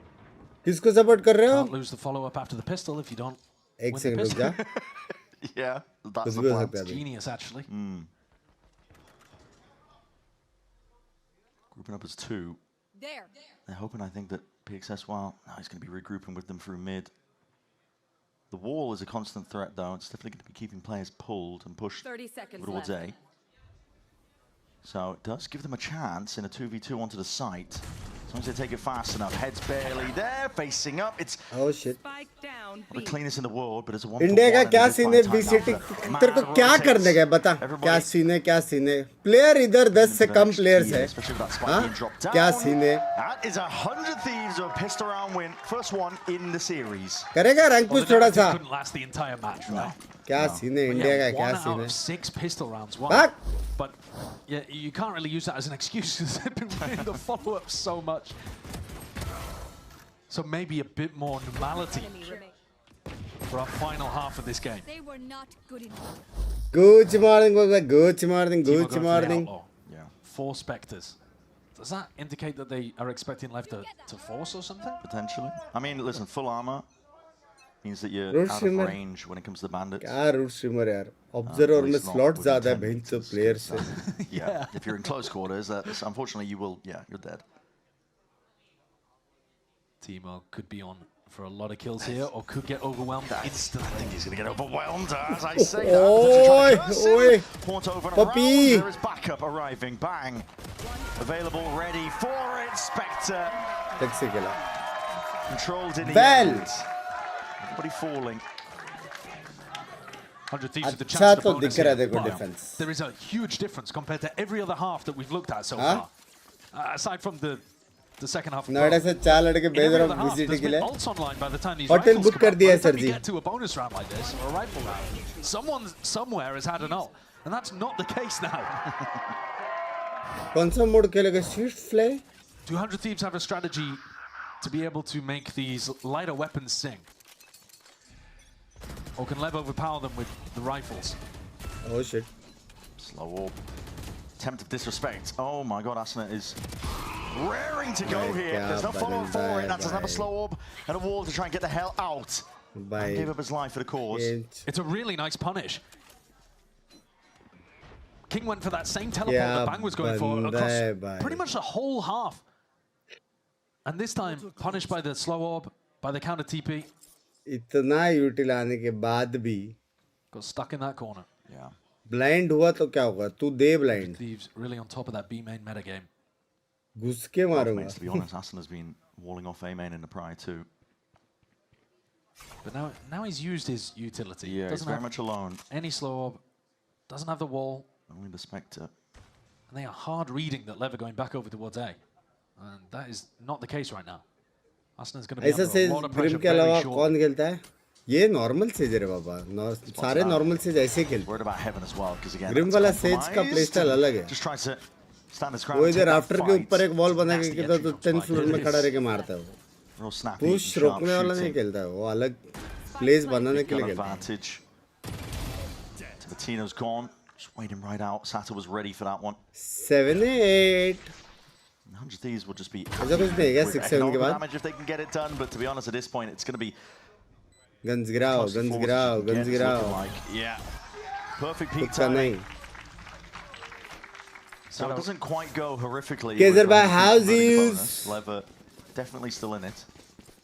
किसको support कर रहे हो? Can't lose the follow-up after the pistol if you don't. एक second रुक जा. Yeah, that's the plan. It's genius, actually. Grouping up as 2. They're hoping, I think, that PXS, well, no, he's going to be regrouping with them through mid. The wall is a constant threat, though. It's definitely going to be keeping players pulled and pushed towards A. So it does give them a chance in a 2v2 onto the site. As long as they take it fast enough. Head's barely there, facing up. It's shit. Not the cleanest in the world, but it's a 1-for-1. India का क्या scene है VCT तेरे को क्या करने का बता क्या सीन है प्लेयर इधर 10 से कम प्लेयर्स है क्या सीन है That is 100 Thieves of a pistol round win, first one in the series. करेगा रैंक पुश थोड़ा सा Couldn't last the entire match, right? क्या सीन है इंडिया का क्या सीन 1 out है of 6 pistol rounds won. But yeah, you can't really use that as an excuse because they've been winning the follow-up so much. So maybe a bit more normality for our final half of this game. They were not good enough. Good morning, good morning. Yeah, 4 Spectres. Does that indicate that they are expecting Lev to force or something? Potentially. I mean, listen, full armor means that you're out of range when it comes to the bandits. क्या root streamer यार observer में slot ज्यादा है bench तो player से Yeah, if you're in close quarters, that's unfortunately you will, yeah, you're dead. Timo could be on for a lot of kills here, or could get overwhelmed instantly. I think he's going to get overwhelmed as I say that. Port over and around. There is backup arriving. Bang. Available, ready for it. Spectre. Controlled in the end. Everybody falling. 100 Thieves with the chance to bonus here. There is a huge difference compared to every other half that we've looked at so far. Aside from the second half. Noida se 4 ladke bhej raha hu VCT ke liye. Ults online by the time these Hotel rifles book kar diya sir ji. Get to a bonus round like this or a rifle round. Someone somewhere has had an ult, and that's not the case now. कौन सा mode खेलेगा? Swift fly? 200 Thieves have a strategy to be able to make these lighter weapons sing. Or can LEV overpower them with the rifles? Oh shit. Slow orb. Attempt of disrespect. Oh my god, Asuna is raring to go here. There's no follow-up for it. That's another slow orb and a wall to try and get the hell out. And give up his life for the cause. It's a really nice punish. King went for that same teleport that Bang was going for across pretty much the whole half. And this time, punished by the slow orb, by the counter TP. इतना util आने के बाद भी got stuck in that corner. Yeah. Blind हुआ तो क्या होगा? तू दे blind. Thieves really on top of that B main meta game. घुस के मारूंगा. To be honest, Asuna's been walling off A main in the prior too. But now he's used his utility. Yeah, he's very much alone. Any slow orb, doesn't have the wall. Only the Spectre. And they are hard reading that LEV are going back over towards A. And that is not the case right now. Asna's going to be under a lot of pressure very short. कौन खेलता है? ये normal says है बाबा. सारे normal says ऐसे खेलते हैं. Worried about heaven as well because again. Grim वाला सेज का playstyle अलग है. Just tries to stand his ground. वो इधर after के ऊपर एक wall बना के तो 10 floor में खड़ा रह के मारता है वो. Real snappy. Push रोकने वाला नहीं खेलता है. वो अलग place बनाने के लिए खेलता है. Advantage. Tibertino's gone. Just waiting right out. Sato was ready for that one. 7-8. 100 Thieves will just be damage if they can get it done, but to be honest, at this point, it's going to be guns girao. Like, yeah, perfect peak timing. So it doesn't quite go horrifically. Kezerbai houses. LEV definitely still in it.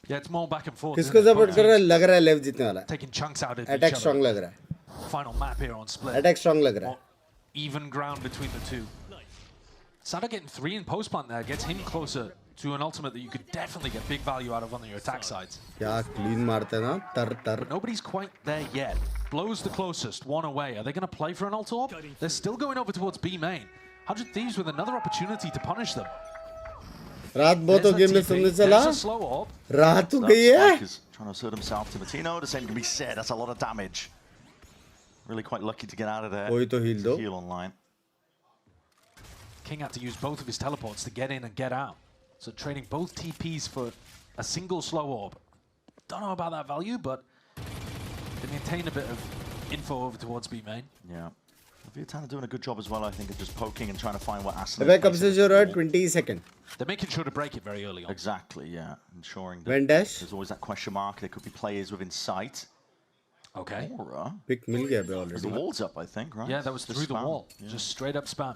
Yeah, it's more back and forth. किसको support कर रहा है? लग रहा है LEV जीतने वाला है. Taking chunks out of Attack strong लग रहा है. Final map here on split. Attack strong लग रहा है. Even ground between the two. Sato getting 3 in post plant there gets him closer to an ultimate that you could definitely get big value out of on your attack sides. Yeah, clean मारते ना tar. But nobody's quite there yet. Blows the closest, one away. Are they going to play for an ult orb? They're still going over towards B main. 100 Thieves with another opportunity to punish them. रात बहुत हो गई मैं सुनने चला. There's a slow orb. रात हो गई है. Trying to assert himself to Martino. The same can be said. That's a lot of damage. Really quite lucky to get out of there. कोई तो heal दो. Heal online. King had to use both of his teleports to get in and get out. So trading both TPs for a single slow orb. Don't know about that value, but they maintain a bit of info over towards B main. Yeah. Vietana doing a good job as well, I think, of just poking and trying to find what Asuna is. Comes your 20 seconds. They're making sure to break it very early on. Exactly, yeah. Ensuring that when dash? There's always that question mark. There could be players within sight. Okay. Aura. Pick mil gaya already. The wall's up, I think, right? Yeah, that was through the wall. Yeah. Just straight up spam.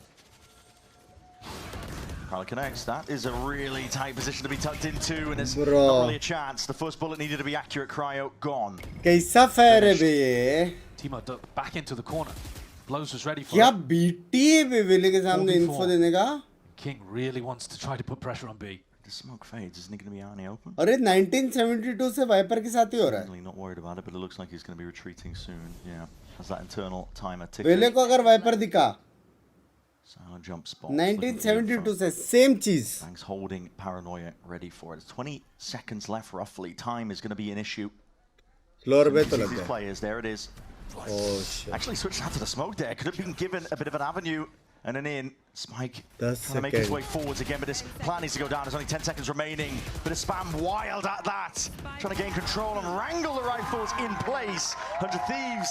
Crowley connects. That is a really tight position to be tucked into, and there's not really a chance. The first bullet needed to be accurate. Cryo gone. Kaisa fair hai bhai? Timo back into the corner. Blows was ready for it. Kya BT hai Willy ke samne info dene ka? King really wants to try to put pressure on B. The smoke fades. Isn't he going to be out in the open? अरे 1972 से Viper के साथ ही हो रहा है. Really not worried about it, but it looks like he's going to be retreating soon. Yeah, has that internal timer ticking. Willy को अगर Viper दिखा. Silent jump spot. 1972 से same cheese. Banks holding paranoia ready for it. 20 seconds left roughly. Time is going to be an issue. Floor पे तो लग गया. Players, there it is. Oh shit. Actually switched out to the smoke there. Could have been given a bit of an avenue and an in. Spike trying to make his way forwards again, but this plan needs to go down. There's only 10 seconds remaining. But a spam wild at that. Trying to gain control and wrangle the rifles in place. 100 Thieves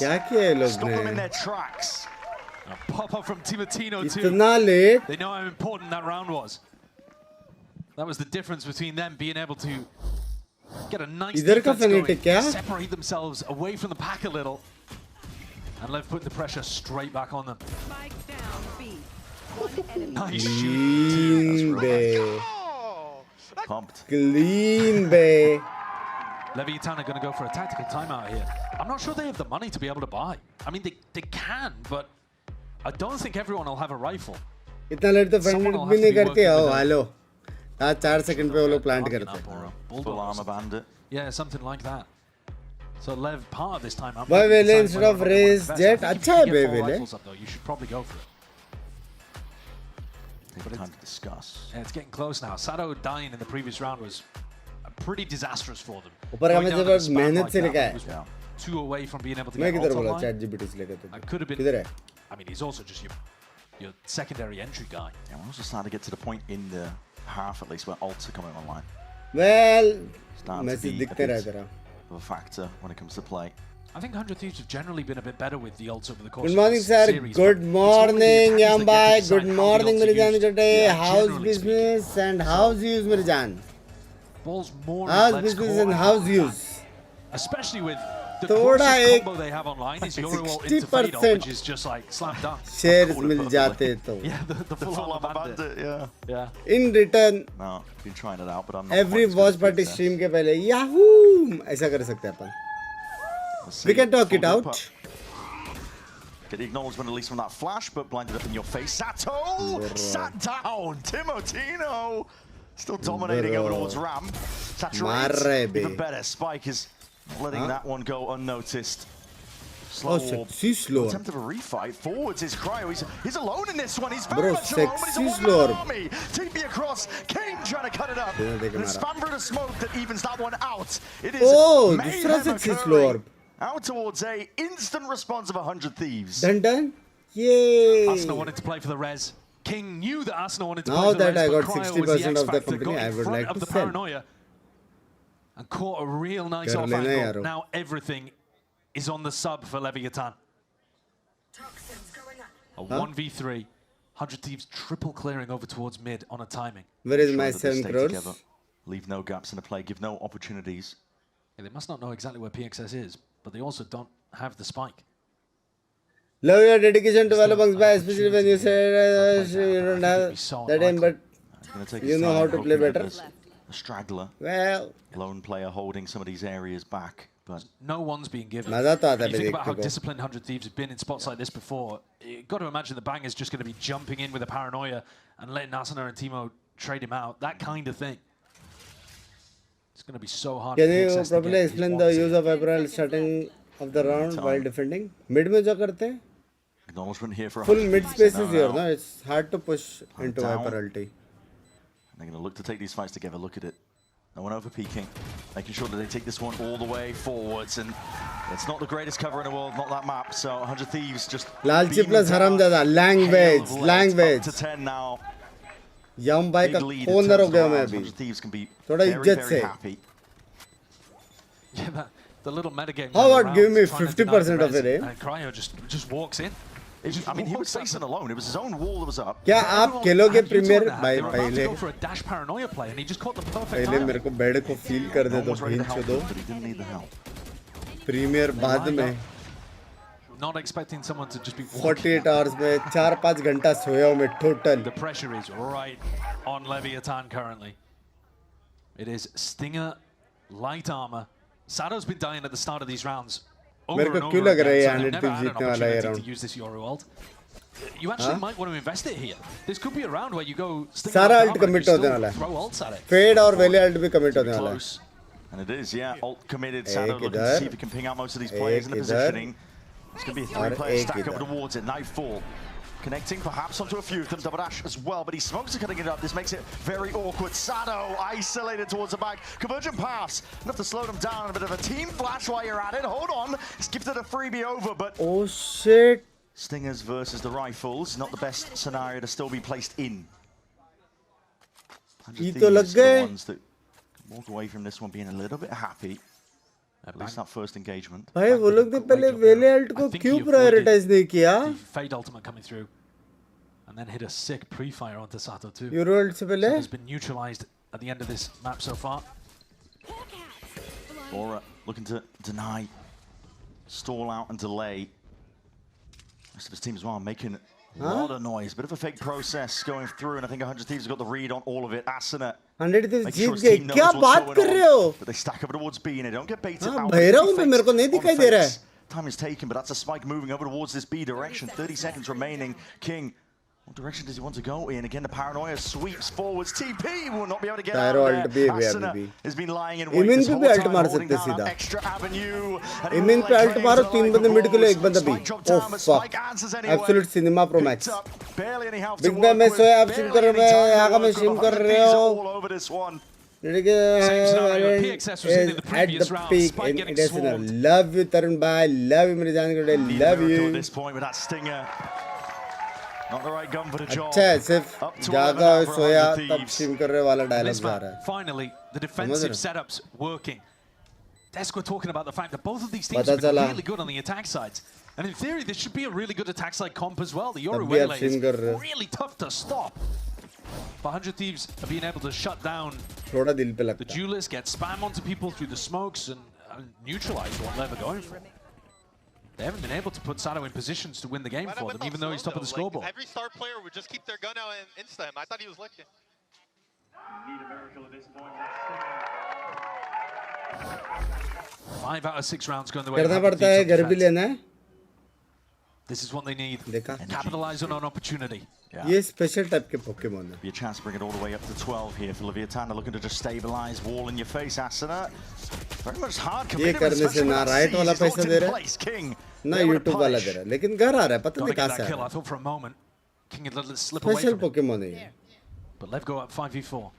stop them in their tracks. A pop-up from Tibertino too. Late. They know how important that round was. That was the difference between them being able to get a nice defense going, separate themselves away from the pack a little, and LEV putting the pressure straight back on them. Nice shooting. Let's go! pumped. Clean, bay. Leviathan are going to go for a tactical timeout here. I'm not sure they have the money to be able to buy. I mean, they can, but I don't think everyone will have a rifle. इतना late तो front भी नहीं करते हो hello 4 second पे वो लोग plant करते हैं Full armor bandit. Yeah, something like that. So Lev part of this time out. Why will instead of raise jet? अच्छा है बे will. You should probably go for it. Take time to discuss. Yeah, it's getting close now. Sato dying in the previous round was pretty disastrous for them. ऊपर का match बस मेहनत से लेके आया. 2 away from being able to मैं get किधर बोला online. chat GPT से लेके तो. I could have been. किधर है? I mean, he's also just your secondary entry guy. Yeah, we're also starting to get to the point in the half at least where ults are coming online. Well, message दिखते रह तेरा. Of a factor when it comes to play. I think 100 Thieves have generally been a bit better with the ults over the course Good morning, of the sir. series. Good morning, Yambai. Good morning, मेरे जान छोटे. How's business and how's use, मेरे जान? Balls more. How's business and how's use? Especially with the थोड़ा एक combo they have online is Euro ult into Fatal, which is just like slam dunk. shares मिल जाते तो. Yeah, the full armor bandit. Yeah. In return, No, been trying it out, but I'm not. every watch party stream के पहले Yahoo ऐसा कर सकते हैं अपन. We can talk it out. Get the acknowledgement at least from that flash, but blinded up in your face. Sato sat down. Timotino still dominating over towards Ram. Saturates even better. Spike is letting that one go unnoticed. Slow attempt of a refight. Forwards is Cryo. He's alone in this one. He's very much alone, but he's a one-man army. TP across. Kane trying to cut it up. And it's spam for the smoke that evens that one out. It is दूसरा sexy slower. Out towards A. Instant response of 100 Thieves. Done. Yay. Arsenal wanted to play for the res. King knew that Arsenal wanted to Now play for the res. that I got but Cryo was 60% of the X-factor, company, got I in would front like of to the sell. paranoia and caught a real nice कर off लेना angle. यारो. Now everything is on the sub for Leviathan. A 1v3. 100 Thieves triple clearing over towards mid on a timing. Where is my 7 crores? Leave no gaps in the play, give no opportunities. Yeah, they must not know exactly where PXS is, but they also don't have the spike. Love your dedication to Valorant, especially when you said you don't have that aim, but you know how to play better. A straggler. Well, lone player holding some of these areas back, but no one's being given. मजा तो आता You think है about how देखने को. disciplined 100 Thieves have been in spots like this before. You've got to imagine the Bang is just going to be jumping in with a paranoia and letting Asuna and Timo trade him out. That kind of thing. It's going to be so hard. Can for you PXS to properly get explain these the ones use in. of apparel starting of the round while defending? Mid में जो करते हैं? acknowledgement here for Full mid space is here, no. no? It's hard to push into down. apparelty. They're going to look to take these fights together. Look at it. No one over peeking. Making sure that they take this one all the way forwards. And it's not the greatest cover in the world, not that map. So 100 Thieves just. लालची plus haramzada. Language. Up to 10 now. यम भाई Big का lead in corner terms हो of गया मैं rounds. अभी. 100 Thieves can be थोड़ा very, इज्जत very से. happy. Yeah, the little metagame. How about give me trying to deny 50% the of it, res, eh? And Cryo just walks in. I mean, he was facing alone. It was his own wall that was up. क्या आप खेलोगे premiere भाई पहले Go for a dash paranoia play, and he just caught the perfect पहले timing. मेरे को bed को feel कर दे तो भींच दो But he didn't need the help. Premier बाद में Not expecting someone to just be 48 hours में 4-5 घंटा सोया हूँ मैं total. The pressure is right on Leviathan currently. It is Stinger, light armor. Sato's been dying at the start of these rounds. मेरे को क्यों लग रहा है 100 Thieves जीतने वाला है round? To use this Yoru ult. You actually might want to invest it here. This could be a round where you go सारा ult commit होने वाला है. throw ults at it. Fade और Valley ult भी commit होने वाला है. And it is, yeah. Ult committed. Sato looking to see if he can ping out most of these players in the positioning. It's going to be a 3-player stack up towards it. Nightfall. Connecting perhaps onto a few of them. Double dash as well, but he smokes are cutting it up. This makes it very awkward. Sato isolated towards the back. Convergent pass. Enough to slow them down. A bit of a team flash while you're at it. Hold on. It's gifted a freebie over, but... Oh, shit. Stingers versus the Rifles. Not the best scenario to still be placed in. ये तो लग गए. The ones that walk away from this one being a little bit happy. At least that first engagement. भाई वो लोग ने पहले Valley ult को क्यों prioritize नहीं किया? Fade ultimate coming through. And then hit a sick pre-fire onto Sato too. Euro ult से पहले? Has been neutralized at the end of this map so far. Aura looking to deny, stall out and delay. Rest of his team as well, making A lot of noise, bit of a fake process going through, and I think 100 Thieves got the read on all of it. Asuna, 100 Thieves जीत गए, क्या बात कर रहे हो? But they stack up towards B and they don't get baited out. हाँ, बहरा हूँ मैं, मेरे को नहीं दिखाई दे रहा है. Time is taken, but that's a spike moving over towards this B direction. 30 seconds remaining. King, what direction does he want to go in? Again, the paranoia sweeps forwards. TP will not be able to get out of there. Asuna has been lying in wait this whole time, holding down an extra avenue. Imin पे alt मारो, 3 बंदे mid के लिए, 1 बंदा B. Oh fuck! Absolute cinema pro max. Big man में सोया, आप stream कर रहे हो, मैं यहाँ का मैं स्ट्रीम कर रहे हो. At the peak, and it is a love you, Tarun bhai, love you, मेरे जान के लिए, love you. At this point with that stinger, not the right gun for the job. अच्छा है, सिर्फ जागा और सोया तब स्ट्रीम कर रहे वाला डायलॉग जा रहा है. Finally, the defensive setups working. Desk were talking about the fact that both of these teams have been really good on the attack sides. And in theory, this should be a really good attack side comp as well. The Yoru Wele is really tough to stop. But 100 Thieves are being able to shut down the duelists, get spam onto people through the smokes, and neutralize what LEV are going for. They haven't been able to put Sato in positions to win the game for them, even though he's top of the scoreboard. Every star player would just keep their gun out and insta him. I thought he was licking. Need a miracle at this point. 5 out of 6 rounds going the way. करना पड़ता है, घर भी लेना है. This is what they need. Capitalize on an opportunity. ये special type के Pokemon है. Be a chance to bring it all the way up to 12 here for Leviathan. Looking to just stabilize, wall in your face, Asuna. Very much hard commitment. ये करने से ना right वाला पैसा दे रहा है, ना YouTube वाला दे रहा है, लेकिन घर आ रहा है, पता नहीं कहाँ से आ रहा है. I thought for a moment King had let it slip away Special from him. Pokemon है ये. But LEV go up 5v4.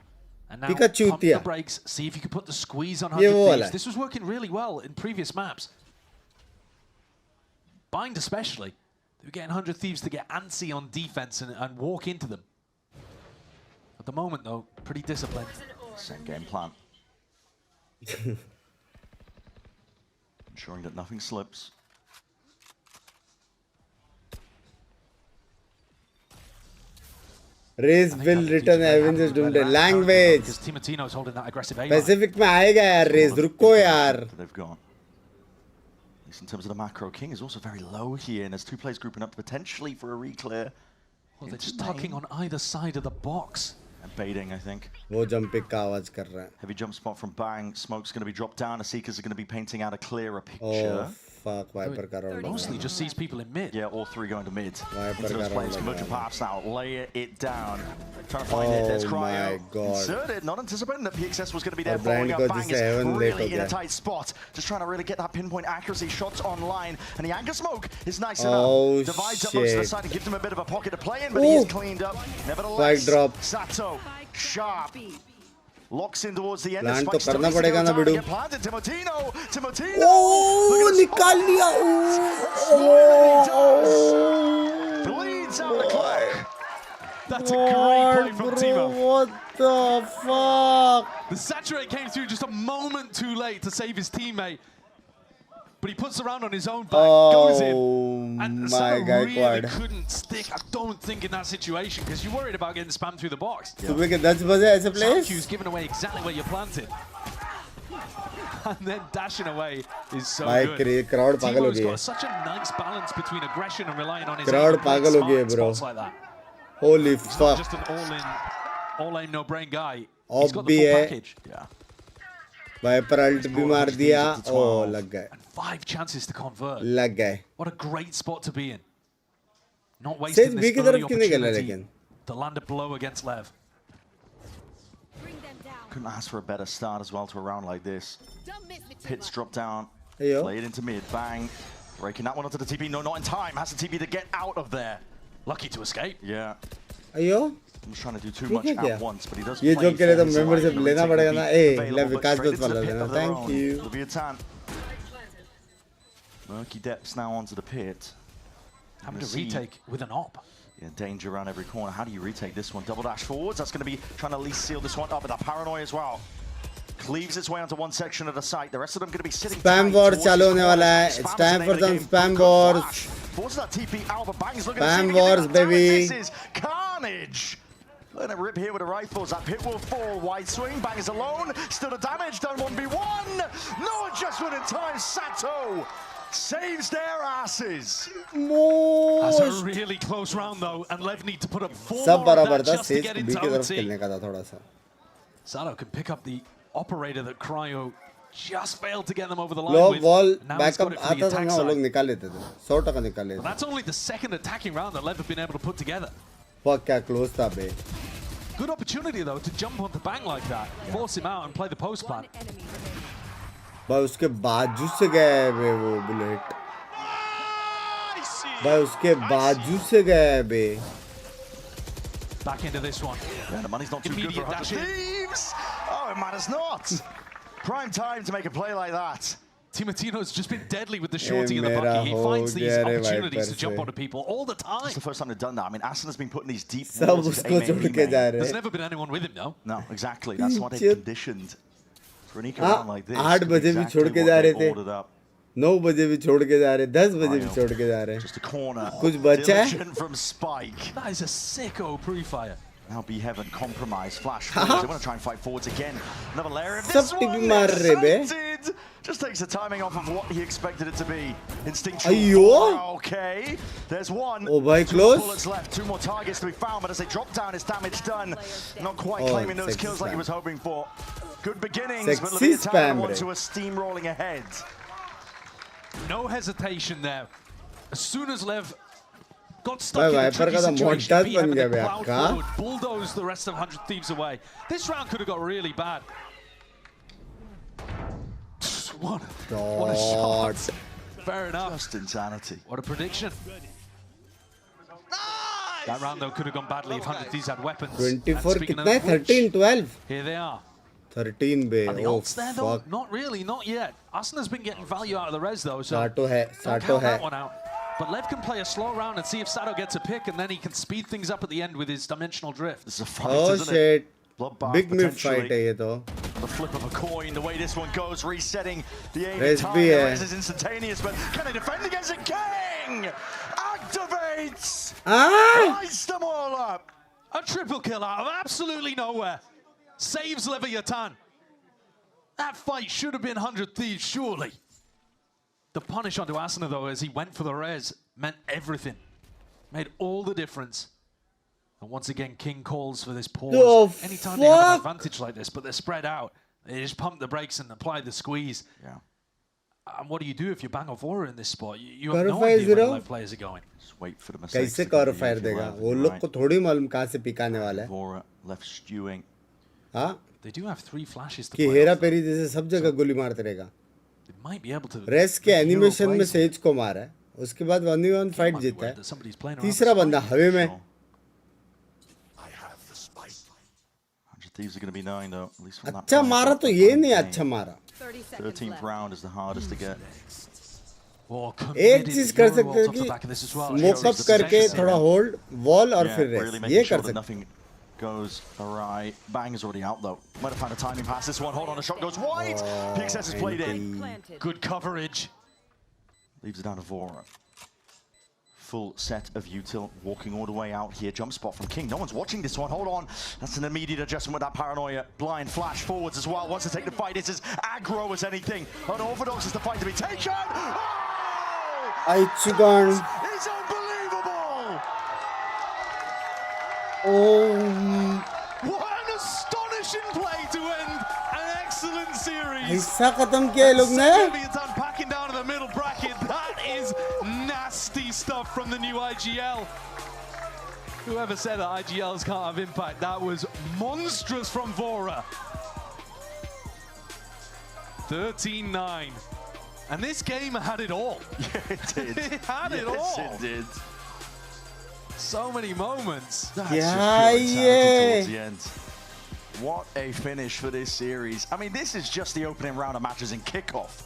And now Pikachu pump the brakes, see if you can put the squeeze on 100 Thieves. This was working really well in previous maps. Bind especially. They were getting 100 Thieves to get antsy on defense and walk into them. At the moment, though, pretty disciplined. Same game plan. Ensuring that nothing slips. Race will return Avengers Doom Day. Language. Timatino's holding that aggressive aim. Pacific में आएगा यार race. रुको यार. They've gone. In terms of the macro, King is also very low here, and there's 2 players grouping up potentially for a re-clear. Well, they're just tucking on either side of the box. And baiting, I think. वो jump pick का आवाज कर रहा है. Heavy jump spot from Bang. Smoke's going to be dropped down. The Seekers are going to be painting out a clearer picture. Oh, fuck. Viper का round. Mostly just sees people in mid. Yeah, all 3 going to mid. Viper Into those का players. round. Conversion paths now. Layer it down. Trying to find it. There's Cryo. My God. Inserted. Not anticipating that PXS was going to be there. Blind Following up. को Bang जिसे is 7 late really हो in a गया. tight spot. Just trying to really get that pinpoint accuracy. Shots online. And the anchor smoke is nice Oh, enough. Divides up most of the shit. side and gives him a bit of a pocket to play in, but he is cleaned up. Nevertheless, Spike drop. Sato, sharp. Locks in towards the end. Plan Spike तो still करना needs to पड़ेगा go ना down and बिडू. get planted. Timotino. Oh, निकाल लिया. Oh. Bleeds out the clock. That's a great play from Timo. What the fuck? The saturate came through just a moment too late to save his teammate. But he puts the round on his own back, goes in, and Sato really couldn't stick, I don't think, in that situation, because you're worried about getting spammed through the box. तुम्हें क्या 10 बजे ऐसे place? Q's giving away exactly where you planted. And then dashing away is so good. Crowd पागल हो Timo's गई है. got such a nice balance between aggression and relying on his Crowd aim to play पागल हो गई है, smart bro. spots like that. Holy He's not fuck. just an all-in, no-brain guy. Ob He's got the bhi full hai. package. Yeah. Viper ult भी मार दिया. Oh, लग गए. 5 chances to convert. लग गए. What a great spot to be in. Not wasting this early opportunity to land a blow against LEV. Couldn't ask for a better start as well to a round like this. Pits drop down. Ayo. Play it into mid. Bang. Breaking that one onto the TP. No, not in time. Has the TP to get out of there. Lucky to escape. Yeah. Ayo. I'm trying to do too much at once, but he does ये play जो के लिए तो for his membership life. लेना पड़ेगा ना. ए, ले Available, Vikas but Dutt straight वाला into the pit लेना. of their Thank own. you. Leviathan. Murky depths now onto the pit. Having to retake with an op. Yeah, danger around every corner. How do you retake this one? Double dash forwards. That's going to be trying to at least seal this one up with that paranoia as well. Cleaves its way onto one section of the site. The rest of them going to be sitting Spam wars चालू होने वाला है. It's time for some spam wars. Forces that TP out, but Bang's looking Spam to see wars, baby. This is carnage. Let it rip here with the rifles. That pit will fall. Wide swing. Bang is alone. Still the damage done 1v1. No adjustment in time. Sato saves their asses. That's a really close round though, and Lev need to put up 4 सब more of बराबर that था, just to says get B into की तरफ OT. खेलने का था थोड़ा सा. Sato can pick up the operator that Cryo just failed to get them over the line low with. Ball And now he's got backup it for the आता था attack ना, वो लोग side. निकाल लेते थे, 100% निकाल लेते But थे. that's only the second attacking round that Lev have been able to put together. Fuck, क्या close था बे. Good opportunity though to jump onto Bang like that, force him out and play the post plan. भाई उसके बाजू से गया है बे वो bullet. भाई उसके बाजू से गया है बे. Back into this one. Yeah, the money's not too good for 100 Thieves. Oh, it matters not. Prime time to make a play like that. Timatino's just been deadly with the shorty in the bucket. He finds these opportunities to jump onto people all the time. It's the first time they've done that. I mean, Asana's been putting these deep सब walls उसको छोड़ के जा रहे There's हैं. never been anyone with him though. No, exactly. That's what they've conditioned. For an eco round like this, 8 बजे भी छोड़ के जा रहे थे. 9 बजे भी छोड़ के जा रहे, 10 बजे भी छोड़ के जा रहे. Just a corner. कुछ बचा है? Diligent from Spike. That is a sicko pre-fire. Now be heaven compromised. Flash forwards. They want to try and fight forwards again. Another layer of सब this टीपी one. मार रहे बे. Excited. Just takes the timing off of what he expected it to be. Instinctual. अयो. Okay. There's one. Oh, भाई Two close. bullets left. 2 more targets to be found. But as they drop down, his damage done. Not quite claiming those kills like he was hoping for. Good beginnings, but Sexy Leviathan spam wants rate. to a steamrolling ahead. No hesitation there. As soon as Lev got भाई stuck in a Viper tricky का तो situation, मोटास be बन able गया to bay plow आपका. forward, bulldoze the rest of 100 Thieves away. This round could have got really bad. What a shot. Fair enough. Just insanity. What a prediction. That round though could have gone badly if 100 Thieves had weapons. 24 And speaking कितना है? of which, 13, 12. Here they are. 13 bay. Are the Oh ults there though? fuck. Not really, not yet. Asana's been getting value out of the res though, so Sato है, don't Sato count है. that one out. But Lev can play a slow round and see if Sato gets a pick, and then he can speed things up at the end with his dimensional drift. This is a fight, Oh isn't it? shit. Bloodbath Big mid potentially. fight है ये तो. The flip of a coin, the way this one goes, resetting the aim Res time. भी The है. res is instantaneous, but can they defend against a king? Activates! Ah! Lights them all up! A triple kill out of absolutely nowhere. Saves Leviathan. That fight should have been 100 Thieves, surely. The punish onto Asana, though, as he went for the res, meant everything. Made all the difference. And once again, King calls for this pause. Oh, Anytime they have an fuck. advantage like this, but they're spread out, they just pump the brakes and apply the squeeze. Yeah. And what do you do if you bang off Aura in this spot? You have no Qualifier idea where the 0? live players are going. Just wait for the mistakes. कैसे cover fire देगा? वो लोग को थोड़ी मालूम कहाँ से पिकाने वाला है. Vora left stewing. हाँ? They do have 3 flashes to कि play हेरा off. पेरी जैसे सब जगह गोली मारते रहेगा. They might be able to. Raze के एनिमेशन में सेज को मारा है. उसके बाद 1v1 फाइट जीता है. तीसरा बंदा हवे में. 100 Thieves are going to be knowing though, at least from that अच्छा point. मारा तो ये नहीं अच्छा मारा. 13th round is the hardest to get. एक चीज कर सकते हो कि स्मोक अप करके थोड़ा होल्ड वॉल और फिर really रेस making ये sure कर that सकते. nothing goes awry. Bang is already out though. Might have found a timing pass. This one, hold on, a shot goes wide. PXS is played in. Good coverage. Leaves it down to Vora. Full set of util walking all the way out here. Jump spot from King. No one's watching this one. Hold on. That's an immediate adjustment with that paranoia. Blind flash forwards as well. Wants to take the fight. It's as aggro as anything. Unorthodox is the fight to be taken. Oh! Aichigan. It's unbelievable. Oh. What an astonishing play to end an excellent series. ऐसा खत्म किया ये लोग ने. Leviathan packing down in the middle bracket. That is nasty stuff from the new IGL. Whoever said that IGLs can't have impact, that was monstrous from Vora. 13-9. And this game had it all. Yeah, it did. It had it all. Yes, it did. So many moments. That's just pure insanity towards the end. What a finish for this series. I mean, this is just the opening round of matches in Kickoff.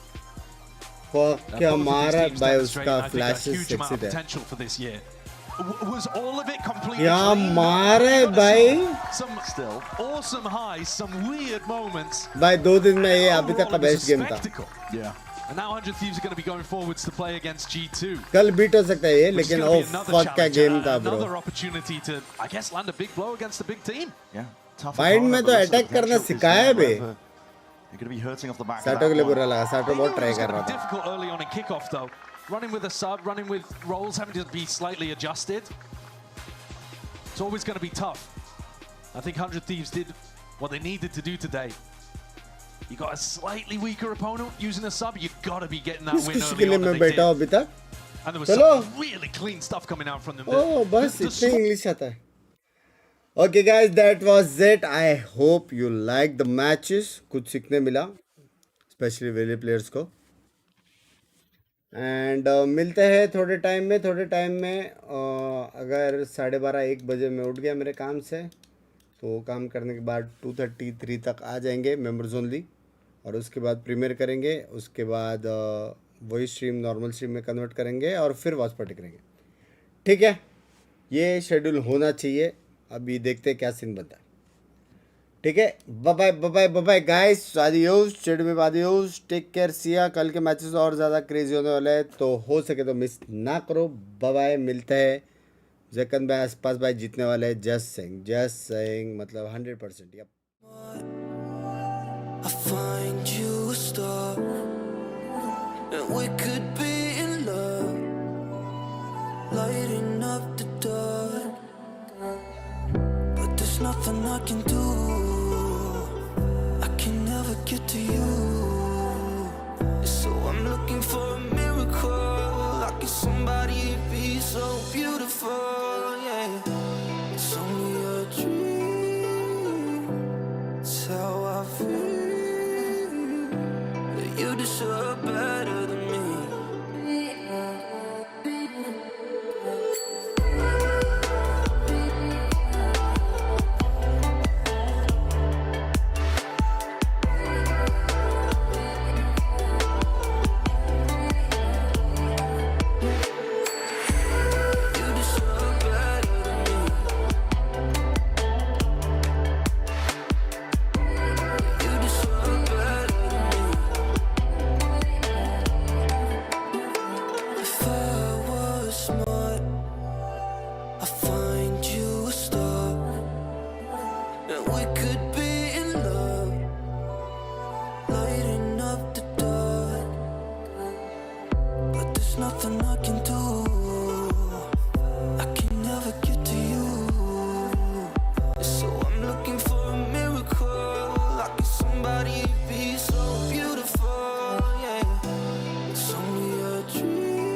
क्या मारा भाई उसका flashes sexy थे. Potential for this year. Was all of it completely? क्या मारे भाई. Some still awesome highs, some weird moments. भाई 2 दिन में ये अभी तक का बेस्ट गेम था. Yeah. And now 100 Thieves are going to be going forwards to play against G2. कल बीट हो सकता है ये, लेकिन ओ फक क्या गेम था bro. Another opportunity to, I guess, land a big blow against the big team. Yeah. Fight में तो अटैक करना सिखाया बे. You're going to be hurting off the back. Sato के लिए बुरा लगा. Sato बहुत try कर रहा था. Difficult early on in kickoff though. Running with a sub, running with rolls, having to be slightly adjusted. It's always going to be tough. I think 100 Thieves did what they needed to do today. You got a slightly weaker opponent using a sub, you got to be getting that win early on that they did. And there was some really clean stuff coming out from them. Oh, बस इतने English आता है. Okay guys, that was it. I hope you liked the matches. कुछ सीखने मिला, especially Valley players को. And मिलते हैं थोड़े टाइम में अगर 12:30-1 बजे मैं उठ गया मेरे काम से, तो काम करने के बाद 2:33 तक आ जाएंगे मेंबर्स ओनली, और उसके बाद प्रीमियर करेंगे, उसके बाद वही स्ट्रीम नॉर्मल स्ट्रीम में कन्वर्ट करेंगे और फिर वॉच पार्टी करेंगे. ठीक है, ये शेड्यूल होना चाहिए. अभी देखते हैं क्या सीन बनता है. ठीक है, बाय बाय गाइस. आदियोस, शेड्यूल में आदियोस. टेक केयर, सिया. कल के मैचेस और ज़्यादा क्रेजी होने वाले हैं, तो हो सके तो मिस ना करो. बाय, मिलते हैं. जैकन भाई आसपास भाई जीतने वाले हैं. जस्ट सेइंग मतलब 100%. Yup. I find you a star, and we could be in love, lighting up the dark. But there's nothing I can do. I can never get to you. So I'm looking for a miracle. Like can somebody be so beautiful? Yeah, it's only a dream. It's how I feel. You deserve